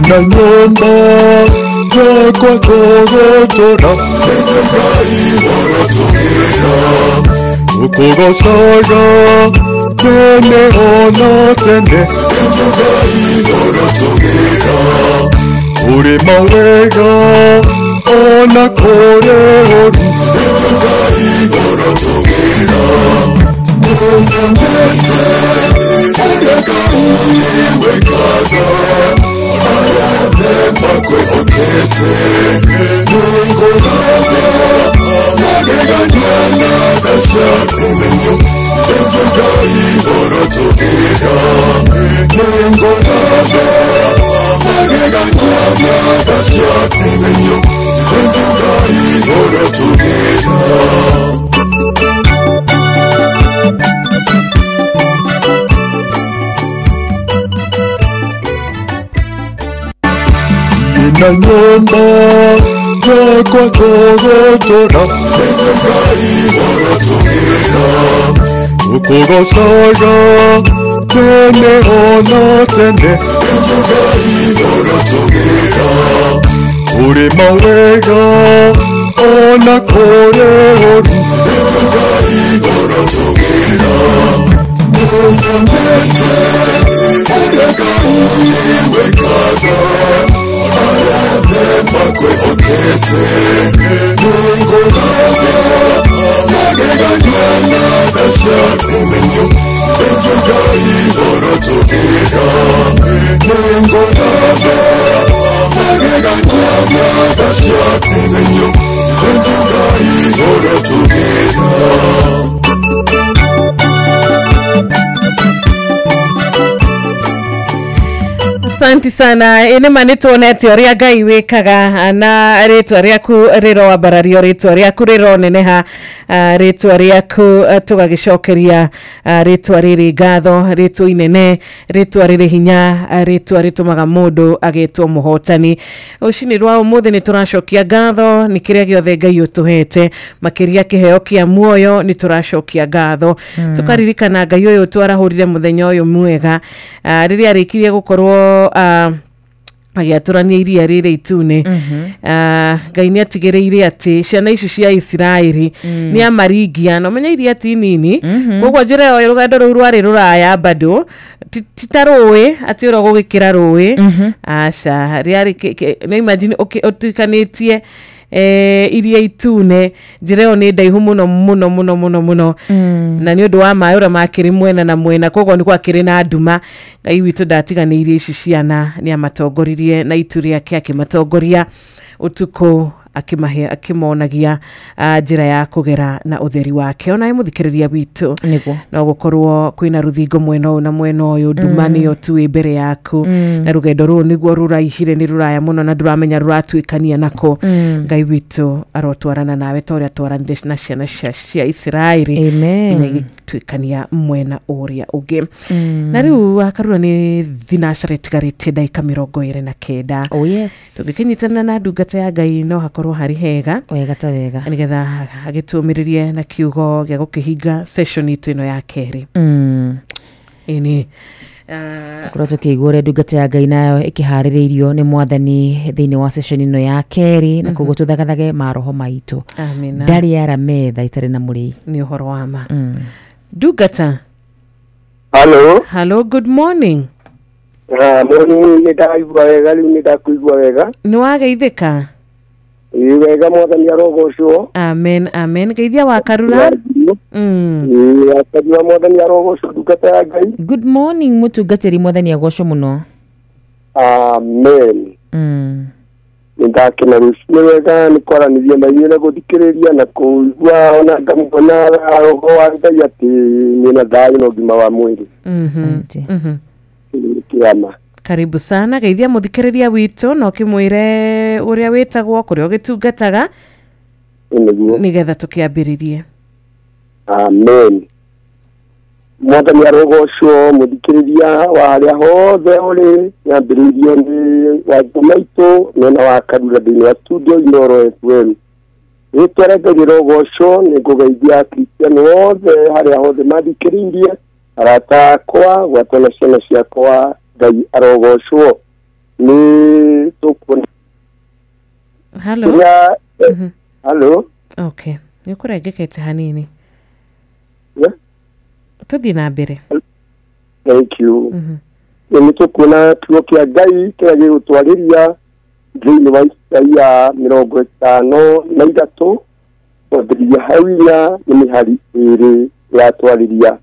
na nyumba yakwa kũgũtũra ũkũgocaga tene ona tene ũrĩ mawega ona kũrĩ ũru na nyumba yakwa kũgũtũra ũkũgocaga tene ona tene ũrĩ mawega ona kũrĩ ũru Asante sana ene manituonete oria Ngai wikaga na ritwa riaku riro barario ritwa riaku riro neneha ritwa riaku tugagicokeria ritwa riri ngatho ritwa inene ritwa riri hinya ritwa ritumaga mundu agitwo muhotani ucini rwa umuthi ni turacokia ngatho ni kiria giothe Ngai utuhete makiria kiheo kia muoyo ni turacokia ngatho tukaririkana Ngai uyu twarahurire muthenya uyu mwega riria arikirie gukorwo agiaturania iria rire itune Ngai ni atigereire ati ciana ici cia Isiraeli ni amaringia no menya iria ti nini koguo njira yo rugendo ruru rwari ruraya bado titarũĩ ati ro gugikira rũĩ aca riari no imagine otukanitie iria itune njireo ni ndaihu muno na ni undu wa maĩ ũrĩa makĩrĩ mwena na mwena koguo ni gwakĩrĩ na nduma Ngai witũ ndatiganĩirie ici ciana ni amatongoririe na itu rĩake akĩmatongoria utuko akimonagia njira ya kugera na utheri wake ona muthikiriria witu no gukorwo kwina ruthingo mweno na mweno uyu nduma niyo tu mbere yaku na rugendo ru niguo ruraihire ni ruraya muno na nduramenya ruratuikania nako Ngai witu arotwarana nawe toria twaranire na ciana cia Isiraeli ina igituikania mwena uria ugi na riu akarura ni thinacare tigarite ndaika 29 oh yes tugikinyitana na ndungata ya Ngai no hakorwo hari hega wega ta wega nigetha agituumiririe na kiugo gya gukihinga session itu ino ya keri ini tukora tukigure ndungata ya Ngai nayo ikihaririirio ni mwathani thiini wa session ino ya keri na koguo tuthagathage maroho maitu amina ndari ya metha itare na muri ni uhoro wa ma ndungata Hello, good morning. Morning ni ndaigua wega riu ni ndakuigua wega. Ni wageithika? Wega mwathani arogocwo. Amen. Geithia wa Karura. Akarura mwathani arogocwo ndungata ya Ngai. Good morning mutungatiri mwathani agocwo muno. Amen. Ndakena rushine wega ni kwaranithia na inyuĩ na gũthikĩrĩria na kũigua ona ngamũona roho wa Ngai atĩ mwĩna thayũ na ũgima wa mwĩrĩ. Asante. Kiama. Karibu sana, geithia muthikĩrĩria witũ na ũkĩmwĩre ũrĩa wĩtagwo kũrĩa ũgĩtungataga nĩgetha tũkĩambĩrĩrie. Amen. Mwathani arogocwo muthikĩrĩria wa harĩa hothe ũrĩ nyambĩrĩirio nĩ wajũ maitũ mwena wa Karura thĩinĩ wa studio Inoro FM. Rĩtwa rĩa Ngai rĩrogocwo nĩ ngũgeithia akristiano othe harĩa hothe mathikĩrĩirie, arata akwa, gwatwo na ciana ciakwa, Ngai arogocwo. Nĩ tũkuona. Hello. Okay. Nĩ ũkũrengekete hanini. Tuthi na mbere. Thank you. Nĩ tũkuona kiugo kĩa Ngai kĩrĩa gĩgũtwarĩria thĩinĩ wa Isaia 53 kwambĩrĩria hau inya nĩ mĩhari ĩrĩ yatwarĩria.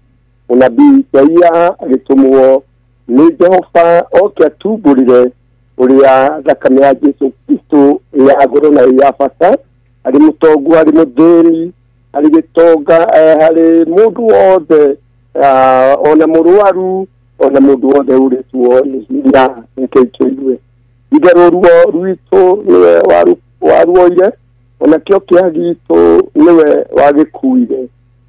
Mũnabii Isaia agĩtũmwo nĩ Jehova oke atumbũrĩre ũrĩa thakame ya Jesu Kristo ya goro na ya bata, arĩ mũtongu, arĩ mũthĩni, arĩ gĩtonga, harĩ mũndũ wothe, ona mũrwaru, ona mũndũ wothe ũrĩtwo nĩ hinya nkĩitũirwe. Itherũ ruo rwitũ nĩwe waruoire, ona kĩo kĩa gitũ nĩwe wagĩkuire.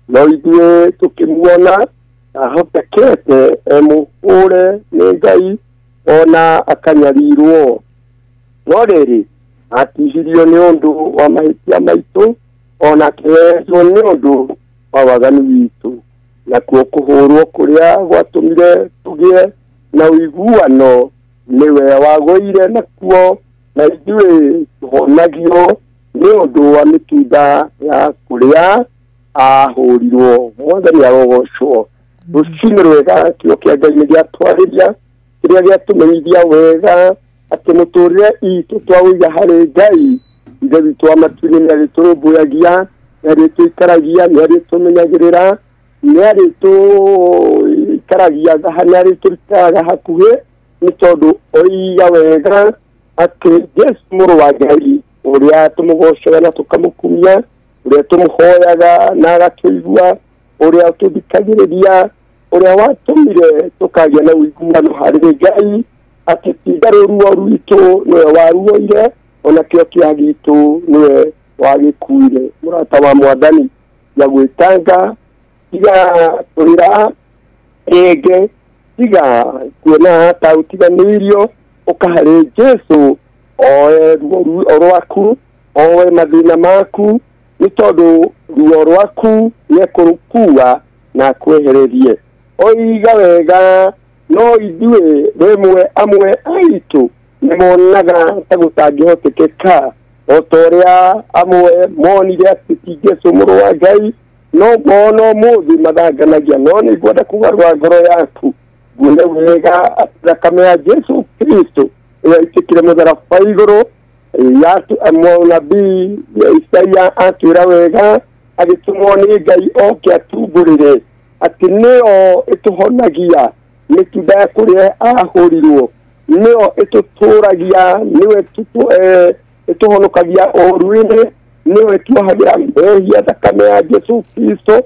No ithuĩ tũkĩmuona ahotekete mũhũre nĩ Ngai ona akanyarirwo. No rĩrĩ atihirio nĩ ũndũ wa mahĩtia maitũ, ona akĩheo nĩ ũndũ wa waganu witũ, nakuo kũhũrwo kũrĩa gwatũmire tũgĩe na ũiguano nĩwe wagũire nakuo, na ithuĩ tũhonagio nĩ ũndũ wa mĩtunda ya kũrĩa ahũrirwo. Mwathani arogocwo. Rũcinĩ rwega kiugo kĩa Ngai nĩ gĩatwarĩria kĩrĩa gĩatũmenyithia wega atĩ mũtũrĩre itũ twawĩiga harĩ Ngai. Ithe witũ wa matu-inĩ nĩ arĩtũrũmbũyagia, nĩ arĩtũikaragia, nĩ arĩtũmenyagĩrĩra, nĩ arĩtũikaragia nĩ arĩtũikaraga hakuhĩ, nĩ tondũ oiga wega atĩ Jesu mũrũ wa Ngai ũrĩa tũmũgocaga na tũkamũkumia, ũrĩa tũmũhoyaga na agatũigua, ũrĩa tũthikagĩrĩria, ũrĩa watũmire tũkagĩa na ũiguano harĩ Ngai, atĩ itherũ ruo rwitũ nĩwe waruoire, ona kĩo kĩa gitũ nĩwe wagĩkuire. Mũrata wa Mwathani ya gwĩtanga, tiga kũrĩra rĩngĩ, tiga kuona ta ũtiganĩirio, ũkaharĩ Jesu oe ruo rwaku, oe mathĩna maku, nĩ tondũ ruo rwaku nĩekũrũkua na akwehererie. Oiga wega no ithuĩ rĩmwe amwe aitũ nĩmonaga ta gũtangĩhotekeka, o ta ũrĩa amwe monire atĩ ti Jesu mũrũ wa Ngai, no mona ũmũthĩ mathanganagia. No nĩ ngwenda kũgarũra ngoro yaku, nguone wega atĩ thakame ya Jesu Kristo ĩrĩa ĩitĩkire mũtharaba igũrũ, mũnabii Isaia atwĩra wega agĩtũmwo nĩ Ngai oke atumbũrĩre atĩ nĩyo ĩtũhonagia mĩtunda ya kũrĩa ahũrirwo, nĩyo ĩtũtũragia, nĩwe ĩtũhonokagia ũru-inĩ, nĩwe ĩtuohagĩra mehia. Thakame ya Jesu Kristo,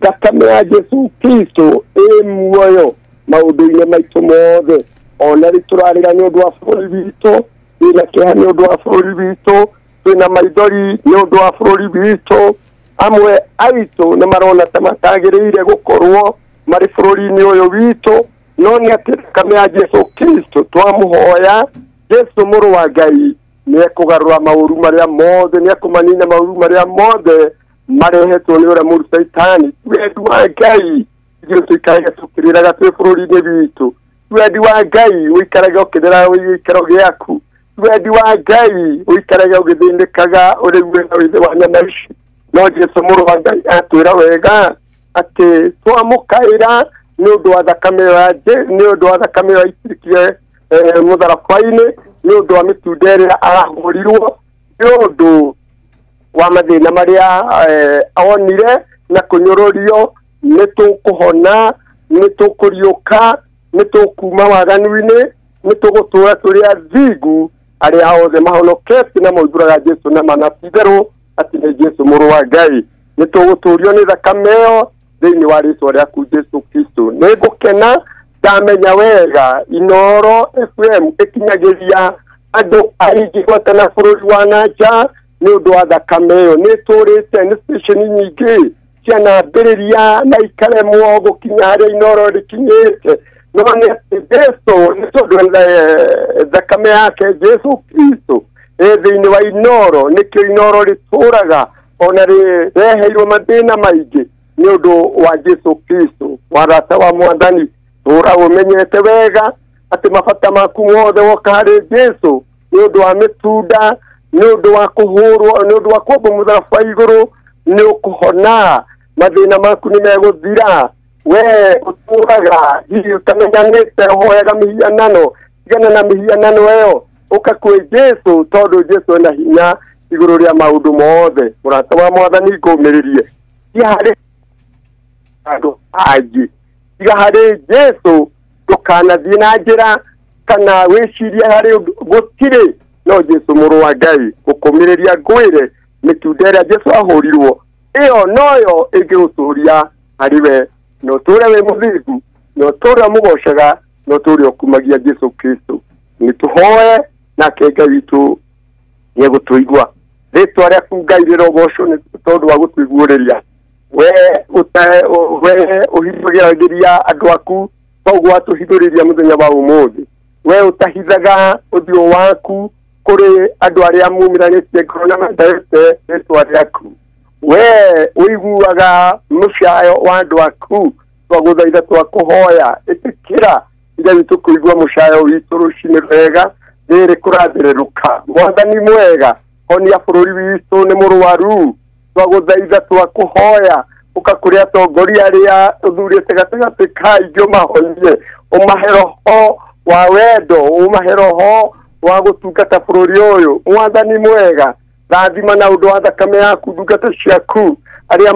thakame ya Jesu Kristo ĩ muoyo maũndũ-inĩ maitũ mothe. Ona rĩ tũrarĩra nĩ ũndũ wa bũrũri witũ, twĩna kĩeha nĩ ũndũ wa bũrũri witũ, twĩna maithori nĩ ũndũ wa bũrũri witũ. Amwe aitũ nĩ marona ta matagĩrĩire gũkorwo marĩ bũrũri-inĩ ũyũ witũ, no nĩ atĩ thakame ya Jesu Kristo twamũhoya, Jesu mũrũ wa Ngai nĩ ekũgarũra maũru marĩa mothe, nĩ ekũmanina maũru marĩa mothe marehetwo nĩ ũrĩa mũru Saitani. Wendi wa Ngai ithuĩ tũikaraga tũkĩrĩraga twĩ bũrũri-inĩ witũ. Wendi wa Ngai ũikaraga ũkĩrĩra gĩikaro gĩaku. Wendi wa Ngai ũikaraga ũgĩthĩnĩkaga ũrĩ wĩna wĩthĩ wa nyama ici. No Jesu mũrũ wa Ngai atwĩra wega atĩ twamũkaĩra nĩ ũndũ wa thakame ya nĩ ũndũ wa thakame ya itirikie mũtharabai-inĩ nĩ ũndũ wa mĩtunda ĩrĩa arahũrirwo nĩ ũndũ wa mathĩna marĩa onire na kũnyũrũrio nĩ tũkũhona nĩ tũkũriũka nĩ tũkuma waganu-inĩ nĩ tũgũtũra tũrĩ athingu arĩa othe mahonoketie na moimbũraga Jesu na manabitherũ atĩ nĩ Jesu mũrũ wa Ngai nĩ tũgũtũrio nĩ thakame ĩyo thĩinĩ wa rĩĩtwa rĩaku Jesu Kristo nĩ ngũkena ndamenya wega Inooro FM ĩkinyagĩria andũ aingĩ gwatana bũrũri wa nanja nĩ ũndũ wa thakame ĩyo nĩ tũrĩte nĩ station nyingĩ cianambĩrĩria na ikaremwo gũkinya harĩa Inooro rĩkinyĩte no nĩ Jesu nĩ tondũ thakame yake Jesu Kristo thĩinĩ wa Inooro nĩkĩo Inooro rĩtũraga ona rĩreheirwo mathĩna maingĩ nĩ ũndũ wa Jesu Kristo warata wa Mwathani tũra ũmenyete wega atĩ mabata maku mothe woka harĩ Jesu nĩ ũndũ wa mĩtunda nĩ ũndũ wa kũhũrwo nĩ ũndũ wa kuombwo mũtharaba igũrũ nĩ ũkũhona mathĩna maku nĩ megũthira we ũtũraga hihi ũtamenyanĩte hoyaga mĩhianano tigana na mĩhianano ĩyo ũka kwĩ Jesu tondũ Jesu ena hinya igũrũ rĩa maũndũ mothe mũrata wa Mwathani ngũmĩrĩrie harĩ andũ aingĩ tiga harĩ Jesu ndũkanathiĩ na njĩra kana wĩcirie harĩ gũtirĩ no Jesu mũrũ wa Ngai gũkũmĩrĩria ngwĩre mĩtunda ĩrĩa Jesu ahũrirwo ĩyo noyo ĩngĩgũtũria harĩ we no tũrĩa wĩ mũthingu no tũrĩa mũgocaga no tũrĩa ũkumagia Jesu Kristo nĩ tũhoe nake Ngai witũ nĩ egũtũigua rĩtwa rĩaku Ngai rĩrogocwo nĩ tondũ wa gũtũiguũrĩria we ũhithagĩria andũ aku koguo atũhithũrĩria mũthenya wa ũmũthĩ we ũtahithaga ũthiũ waku kũrĩ andũ arĩa mumiranĩtie ngoro na mendete rĩtwa rĩaku we ũiguaga mũcayo wa andũ aku twagũthaitha twakũhoya ĩtĩkĩra Ngai witũ kũigua mũcayo witũ rũcinĩ rwega rĩrĩ kũrathĩrĩrũka Mwathani mwega honia bũrũri witũ nĩ mũrwaru twagũthaitha twakũhoya ũka kũrĩ atongoria arĩa ũthurĩte gatagatĩ ka aingĩ ũmahonie ũmahe roho wa wendo ũmahe roho wa gũtungata bũrũri ũyũ Mwathani mwega rathima na ũndũ wa thakame yaku ndungata ciaku arĩa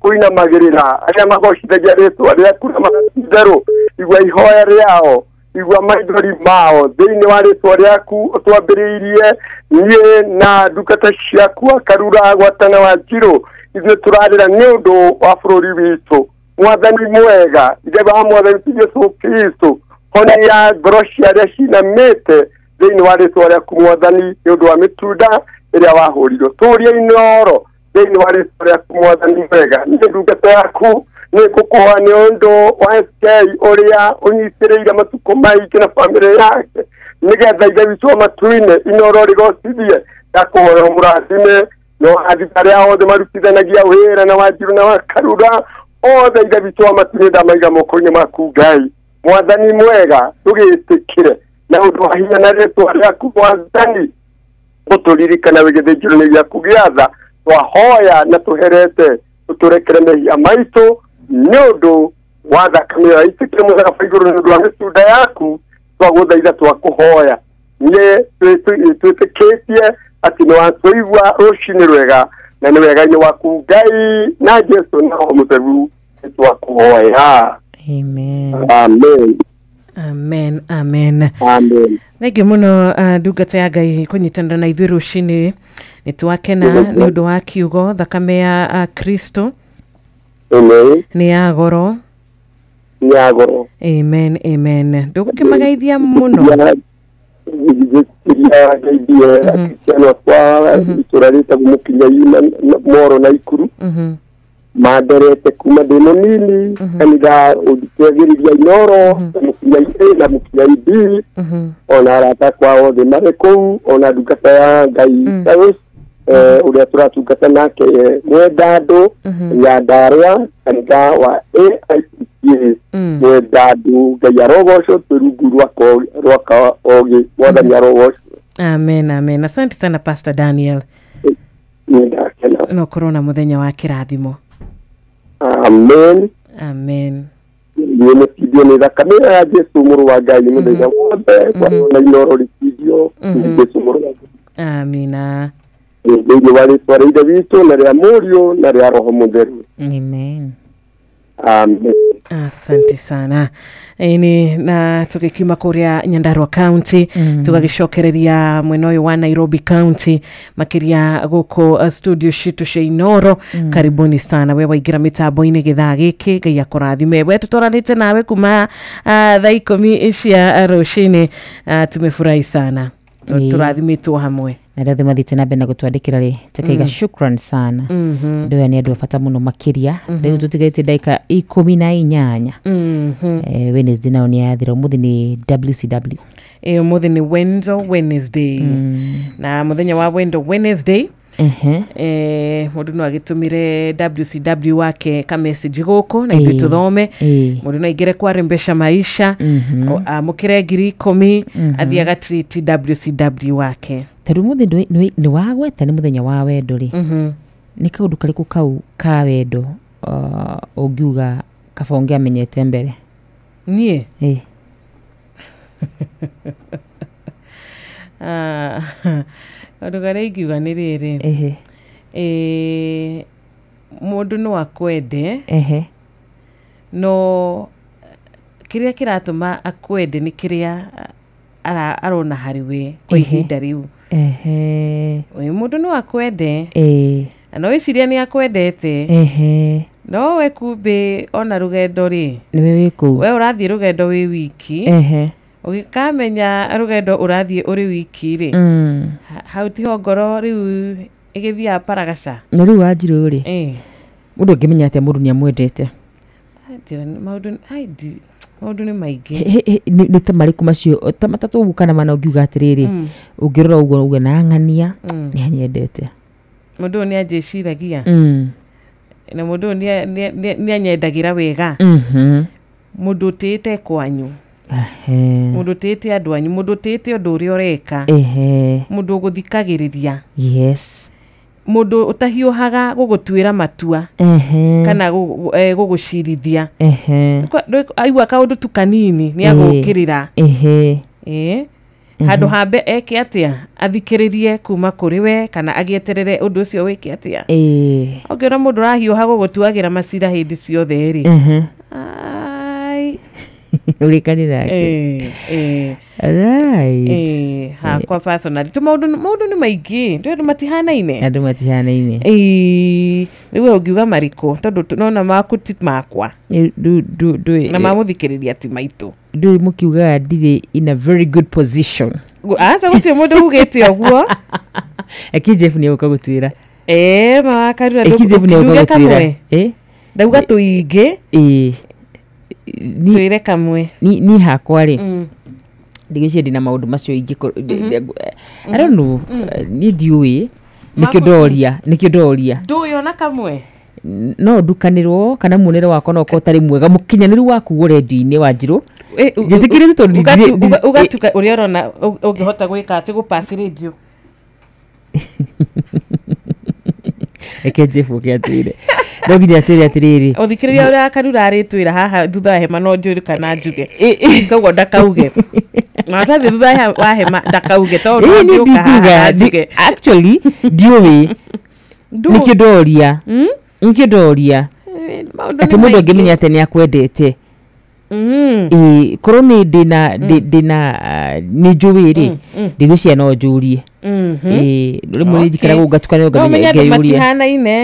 kũinamagĩrĩra arĩa magocithagia rĩtwa rĩaku na magatherũ igua ihoya rĩao igua maithori mao thĩinĩ wa rĩtwa rĩaku ũtwambĩrĩirie niĩ na ndungata ciaku akarura gwatana wa Njirũ ithuĩ tũrarĩra nĩ ũndũ wa bũrũri witũ Mwathani mwega ithe wa Mwathani Jesu Kristo honia ngoro cia arĩa cinamĩte thĩinĩ wa rĩtwa rĩaku Mwathani nĩ ũndũ wa mĩtunda ĩrĩa wahũrirwo tũria Inooro thĩinĩ wa rĩtwa rĩaku Mwathani mwega nĩ ndungata yaku nĩ ngũkũhoya nĩ ũndũ wa SK ũrĩa ũnyitĩrĩire matukũ maingĩ na bamĩrĩ yake nĩgetha ithe witũ matu-inĩ Inooro rĩgocithie ndakũhoya mũrathime no arĩa othe marutithanagia wĩra na wa Njirũ na wa Karura othe ithe witũ matu-inĩ ndamaiga moko-inĩ maku Ngai Mwathani mwega tũgĩtĩkĩre na ũndũ wa hinya na rĩtwa rĩaku Mwathani gũtũririkana gĩthĩnjĩro-inĩ gĩaku gĩa tha twahoya na tũherete ũtũrekere mehia maitũ nĩ ũndũ wa thakame ĩyo ĩitĩkire mũtharaba igũrũ nĩ ũndũ wa mĩtunda yaku twagũthaitha twakũhoya niĩ twĩtĩkĩtie atĩ nĩ watũigua rũcinĩ rwega na nĩ wega-inĩ waku Ngai na Jesu na Roho Mũtheru nĩtwakũhoya amen amen amen amen amen thengiũ mũno ndungata ya Ngai kũnyitanĩra na ithuĩ rũcinĩ nĩ twakena nĩ ũndũ wa kiugo thakame ya Kristo nĩ ya goro amen amen ndũgũkĩmagaithia mũno Kristiano kwa itũra rĩtagwo Mũkinyai Moro na Ikuru manderete kuma ndĩ mũnini kanitha ũngĩkĩagĩrĩria Inooro Mũkinyai A na Mũkinyai B ona arata kwao othe marĩ kũu ona ndungata ya Ngai ũrĩa tũratungata nake mwenda andũ Nyandarũa kanitha wa AICA mwenda andũ Ngai arogocwo twĩrungu rwaka ogĩ Mwathani arogocwo amen amen asante sana Pastor Daniel no korona muthenya wa kirathimo amen amen Ndiye studio ni thakame ya Jesu muru wa Ngai muthenya wothe kwa Inoro studio Jesu muru wa Ngai. Amina. Ndiye wale twareide vitu na ria murio na ria roho mutheru. Amen. Amen. Asante sana. Ini na tukikima kuria Nyandarua County tugagicokereria mwena uyu wa Nairobi County makiria guko studio shitu cia Inoro. Karibuni sana we waigira mitambo-ini githaa giki Ngai akurathime we tutoranite nawe kuma thaa 10 cia rucini. Tumefurahi sana turathimitwo hamwe na rĩothe mathite na mbere na gũtwandĩkĩra rĩ tukaiga shukran sana andũ aya nĩ andũ bata mũno makĩria rĩu tũtigaĩte ndagĩka 18 Wednesday nao nĩ yathira ũmũthĩ nĩ WCW ũmũthĩ nĩ Wendo Wednesday na mũthenya wa Wendo Wednesday mundu no agitumire WCW wake ka message goko na ithuĩ tuthome mundu no aingire kwa Rembesha Maisha amukire 10,000 athia gatreat WCW wake tondũ mũthĩ nĩ wagweta nĩ mũthenya wa wendo rĩ nĩ kaũndũ karĩkũ kau ka wendo ũngiuga kabonge amenyete mbere niĩ kaũndũ karĩa ingiuga nĩ rĩrĩ mũndũ no akwende no kĩrĩa kĩratũma akwende nĩ kĩrĩa arona harĩ we kwa ihinda rĩu mũndũ no akwende no wĩciria nĩ akwendete no we kumbe ona rũgendo rĩ nĩwe wĩ kũu we ũrathiĩ rũgendo wĩ wiki ũgĩkamenya rũgendo ũrathiĩ ũrĩ wiki rĩ hau tiho ngoro rĩu ĩgĩthiaga paragaca na rĩu Wanjirũ rĩ mũndũ ũngĩmenya atĩa mũndũ nĩ amwendete maũndũ nĩ maingĩ nĩ ta marĩkũ macio ta matatũ ũguo kana mana ũngiuga atĩrĩrĩ ũngĩrora ũguo uge na ng'ania nĩ anyendete mũndũ ũyũ nĩ anjĩciragia na mũndũ ũyũ nĩ anyendagĩra wega mũndũ ũtĩĩte kwanyu mũndũ ũtĩĩte andũ anyu mũndũ ũtĩĩte ũndũ ũrĩa ũreka mũndũ ũgũthikagĩrĩria mũndũ ũtahiũhaga gũgũtuĩra matua kana gũgũcirithia aigua kaũndũ tu kanini nĩ agũkĩrĩra handũ hambe eke atĩa athikĩrĩrie kuma kũrĩ we kana agĩeterere ũndũ ũcio wĩke atĩa ũngĩona mũndũ ũrahiũha gũgũtuagĩra macira hĩndĩ ciothe rĩ ũrĩkanĩ nake hakwa personally maũndũ nĩ maingĩ andũ matihanaine rĩu ũngiuga marĩkũ tondũ nona maku ti makwa na mamũthikĩrĩria ti maitũ ndũĩ mũkiugaga ndirĩ in a very good position aca gũtirĩ mũndũ ugĩte ũguo Jeff nĩ agũka gũtwĩra mawakarura nduge kamwe ndauga tũingĩ twĩre kamwe ni hakwa rĩ ndigĩcie ndina maũndũ macio ingĩ I don't know ni ndiũĩ nikĩo ndoria ndũĩ ona kamwe no ndukanĩrwo kana muonere wakwa no ko tarĩ mwega mũkinyanĩru waku redio-inĩ Wanjirũ njĩtĩkĩrĩte tondũ ugatuka ũrĩa ũrona ũngĩhota gwĩka atĩ gũpass radio eke Jeff ũkĩatwĩre no nginya atĩrĩrĩ ũthikĩrĩria ũrĩa Karura arĩtwĩra haha thutha wa hema no njũĩ kana njuge koguo ndakauge Matathi thutha wa hema ndakauge tondũ ndĩũka haha njuge actually ndiũĩ nikĩo ndoria atĩ mũndũ angĩmenya atĩ nĩ akwendete korwo nĩ ndĩna nĩ njũĩ rĩ ndigũcia no njũrie rĩmwe nĩnjikaraga ũguo ngatukania ngamenya ngeyũria matihanaine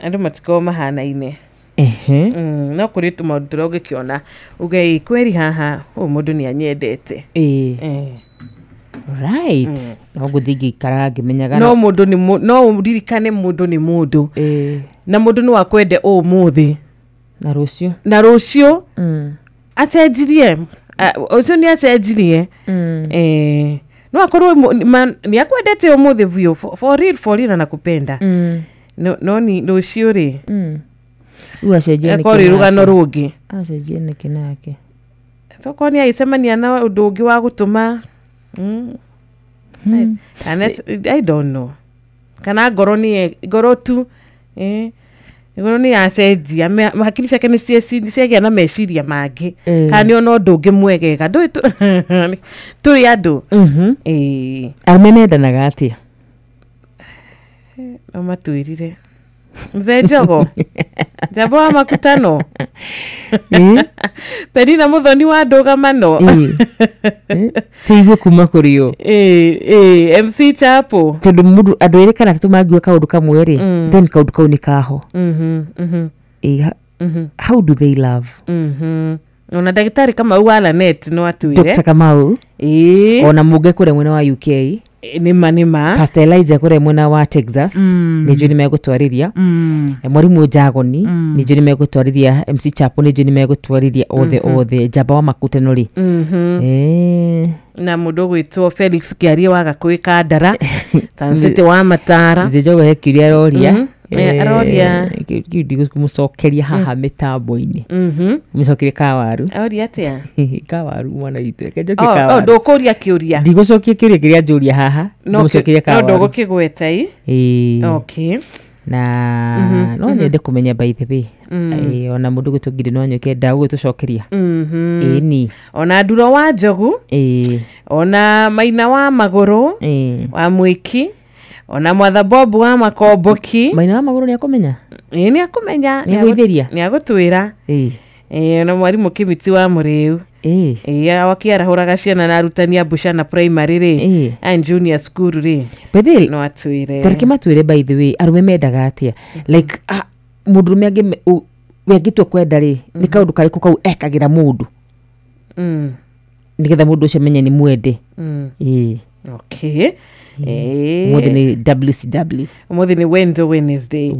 andũ matiko mahanaine no kũrĩ tũmaũndũ tũrĩa ũngĩkĩona uge kweri haha ũyũ mũndũ nĩ anyendete right no gũthiĩ ngĩikaraga ngĩmenyaga no mũndũ no ũririkane mũndũ nĩ mũndũ na mũndũ no akwende ũmũthĩ na rũciũ acenjirie ũcio nĩ acenjirie no akorwo nĩ akwendete ũmũthĩ biũ for real anakupenda no ni rũciũ rĩ akorwo rũgano rũngĩ acenjie nĩkĩ nake tokorwo nĩ agĩcemania na ũndũ ũngĩ wa gũtũma I don't know kana ngoro tu iguru ni acenjia hakiri ciake ni ciagia na meciria mangi kana ona undu ungi mwegega ndui turi andu arume mendanaga atia no matwirire mzee Jogo jambo wa makutano Penina Muthoni wa Ndugamano tuigue kuma kurio MC Chapo tondu mundu andu eri kana tatu mangiwe kaundu kamwe ri then kaundu kau ni kaho how do they love ona ndagitari kama uwala net no atuire Dr. Kamau ona muge kure mwena wa UK nima Pastor Elijah kure mwena wa Texas nijo ni megutwariria mwarimu Jagoni nijo ni megutwariria MC Chapo nijo ni megutwariria othe jaba wa makutano ri na mundu gwitwo Felix Kiarie waga kwika ndara Sansete wa Matara Nzejo hekiria roria aroria kidigo kumucokeria haha mitambo-ini mucokerie kawaru aroria atia kawaru mwana itu kejo kawaru ndukuria kiuria ndigocokia kiria njuria haha mucokerie kawaru no ndugukigweta okay na no nyende kumenya by the way ona mundu gutugire no nyoke ndagu gutucokeria ni ona Nduro wa Njogu ona Maina wa Maguru wa Mwiki ona Mwatha Bob wa Makomboki Maina wa Maguru ni akumenya ni akumenya ni aguthiria ni agutwira ona mwarimu Kimiti wa Muriu wakiarahuraga ciana na arutani a Bushana primary ri and junior school ri bediri no atwire tariki matwire by the way arume mendaga atia like mundurume angi wegitwe kwenda ri ni kaundu kariku kau ekagira mundu nigetha mundu ucio menye ni mwende okay umuthi ni WCW umuthi ni Wendo Wednesday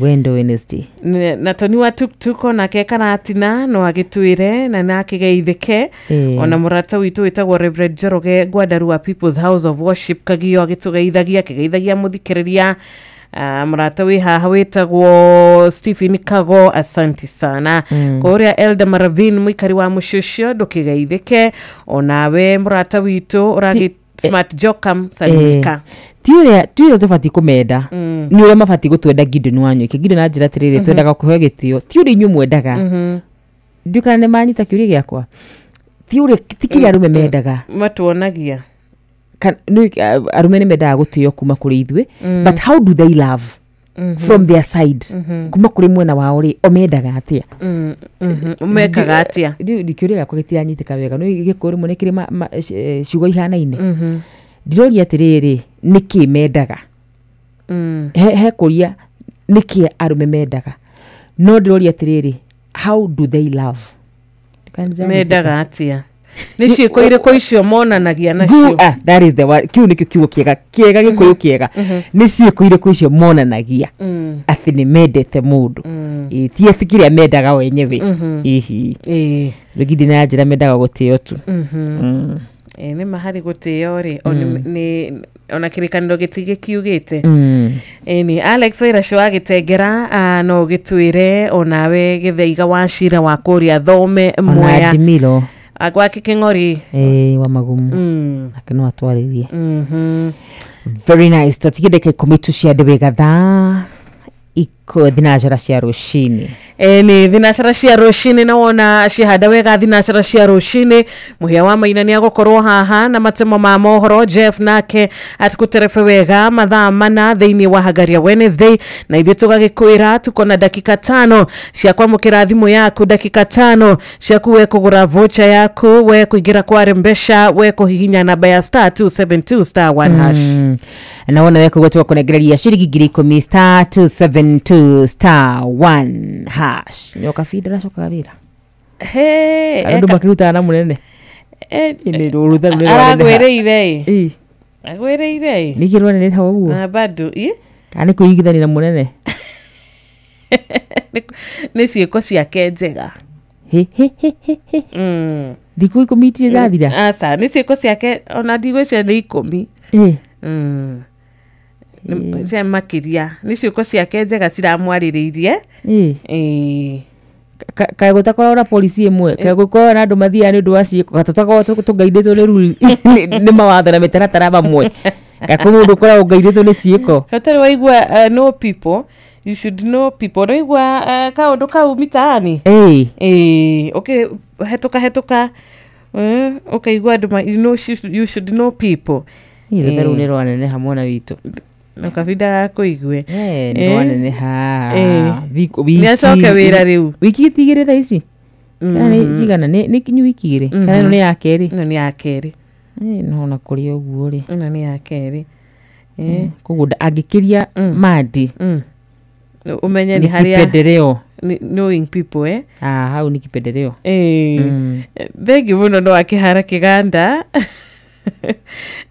na Tony wa tuktuko na kekana atina no agitwire na nakigeithike ona murata witu witagwo Reverend Joroge Gwandaru wa People's House of Worship Kagio agitugeithagia muthikiriria murata wi haha witagwo Stephen Kago asante sana kuria Elder Maravin mwikari wa Mushusho ndukigeithike onawe murata witu uragi Smart Jokam Sanika tiuria tufati kumenda ni uria mafati gutwenda Gideon wanyu Gideon na njira tirire twendaga kuhe gitio tiuria inyu mwendaga ndukana ne manyita kiuria giakwa tiuria tikiria arume mendaga matuonagia arume ne mendaga gutio kuma kuri ithwe but how do they love from their side kuma kuri mwena wao ri omendaga atia umekaga atia ndikiuria giakwa gitianyitika wega no gikuri munekire ciugo ihanaine ndiroria atiriri niki mendaga he kuria niki arume mendaga no ndiroria atiriri how do they love mendaga atia ni ciiko iriko icio monanagia nacio that is the word kiu nikio kiugo kiega gikuyu kiega ni ciiko iriko icio monanagia ati ni mendete mundu tie tikiria mendaga wenyewe rigidi na njira mendaga gutio tu ni mahari gutio ri ni ona kirikaniro gitige kiugite ni Alex Wairasho agitengera no gitwire onawe githeiga wa shira wa kuria thome moya Dimilo agwa kikingori wa magumu akino atwaririe very nice tutigideke komitu cia ndebega tha iko thinashara cia rushini ni thinashara cia rushini na wona cihanda wega thinashara cia rushini muhia wa Maina ni agokorwo haha na matemo ma mohoro Jeff nake atikuterefe wega mathaa mana thiini wa Hagaria Wednesday na ithuĩ tugagikwira tuko na dakika 5 cia kwamukira thimu yaku dakika 5 cia kuwe kugura voucher yaku we kuingira kwa Rembesha we kuhihinya namba ya *272*1# na wona we kugotwa kunegereria ciringi 10 *272*1# nyoka fidra coka wira andu makiruta na munene ni ruruta ni agwereire nikirwa ni hawo guo na bado kana kuigithania na munene ni ciiko ciake njega thiku 10 irathira asa ni ciiko ciake ona ndigwĩcia nĩ 10 cia makiria ni ciiko ciake njega ciramwarĩrĩirie kae gutakora polisi imwe kae gukora andu mathia ni undu wa ciiko gatatako tungaithitwo ni ruli ni mawatho na mitaratara bamwe kae kundu kora ungaithitwo ni ciiko fatari waigua no people You should know people. Reigwa kaundu kau mitaani. Okay, hetoka. Okay, you should know people. Ile rero nero anene hamona witu. Nakavida kuigwe. Ndo anene ha. Niacoke wira riu. Wiki itigire tha ici. Kana cigana ni kinyu wiki igire. Kana ni ya keri. Ni ya keri. No na kuri oguo ri. Ni ya keri. Koguo angikiria madi. Umenye ni haria kipendeleo. Knowing people hau ni kipendeleo. Thegi muno no akihara kiganda.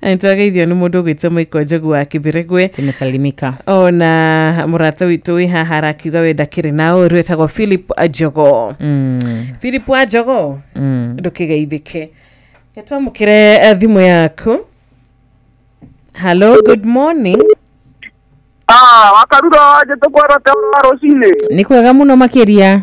Anitwageithio ni mundu gwitwa Michael Njogu wa Kibiregwe. Tumesalimika. Ona murata witu wi haha rakiuga wenda kiri nao rwetagwo Philip Ajogo. Philip Ajogo. Ndukigeithike. Ketwamukire thimu yaku. Hello, good morning. Wakarura aje tukwara rocine. Ni kwega muno makiria.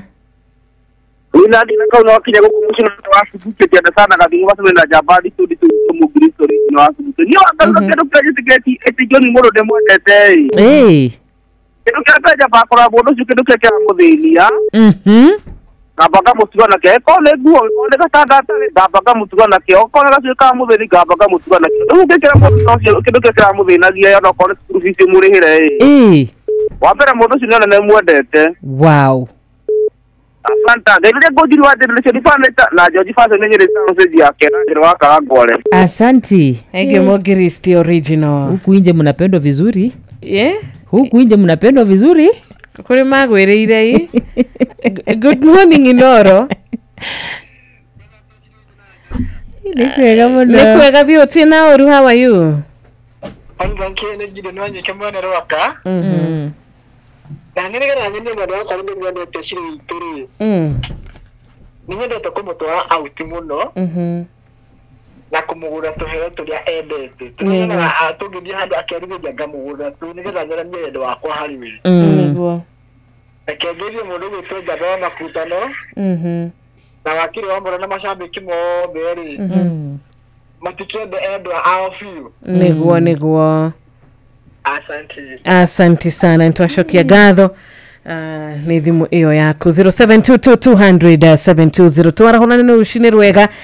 Ina ndina kauna wakinya gukumushina twasubuke cyane sana gathi basubira jabadi tudi tumugiri story no asubuke. Ni wakarura kedo kaje eti moro demo ndete. Kedo kaje bakora bodo kedo keke amuthenia. Gabaga mutuga ke ko le guo ko le gatanda tale gabaga mutuga ke ko le gasuka amutheni gabaga mutuga ke. Ndu keke bodo kedo keke amuthena gia no ko school fees murihire. Wapera modo sinana na mwendete. Wow. Asante. Ndio gojiri wa dele se difaneta na George Fase nenyere message yake na ndio wakagole. Asante. Ege Mogiristi original. Huku nje mnapendwa vizuri. Huku nje mnapendwa vizuri. Kule magwereire hii. Good morning Inoro. Nikwega vyo tena oru, how are you? Angakene jide nwanye kemana roka. Na nini kana nyine ngado kwa ndio ngado teshiri turi. Ninyende to kumutwara out muno. Na kumugura tuheo turia endete. Tunena atugithia handu akerugithia ngamugura tu nigetha nyora nyendo wakwa hari wi. Niguo. Akengeria mundu gwitwa Ngabo Makutano. Na wakiri wa mbona na mashabiki mothe ri. Matikende endwa ao fiu. Niguo. Asante sana, ntwashokia gatho. Ni thimu iyo yaku 0722 200 720 twara honane no ushine rwega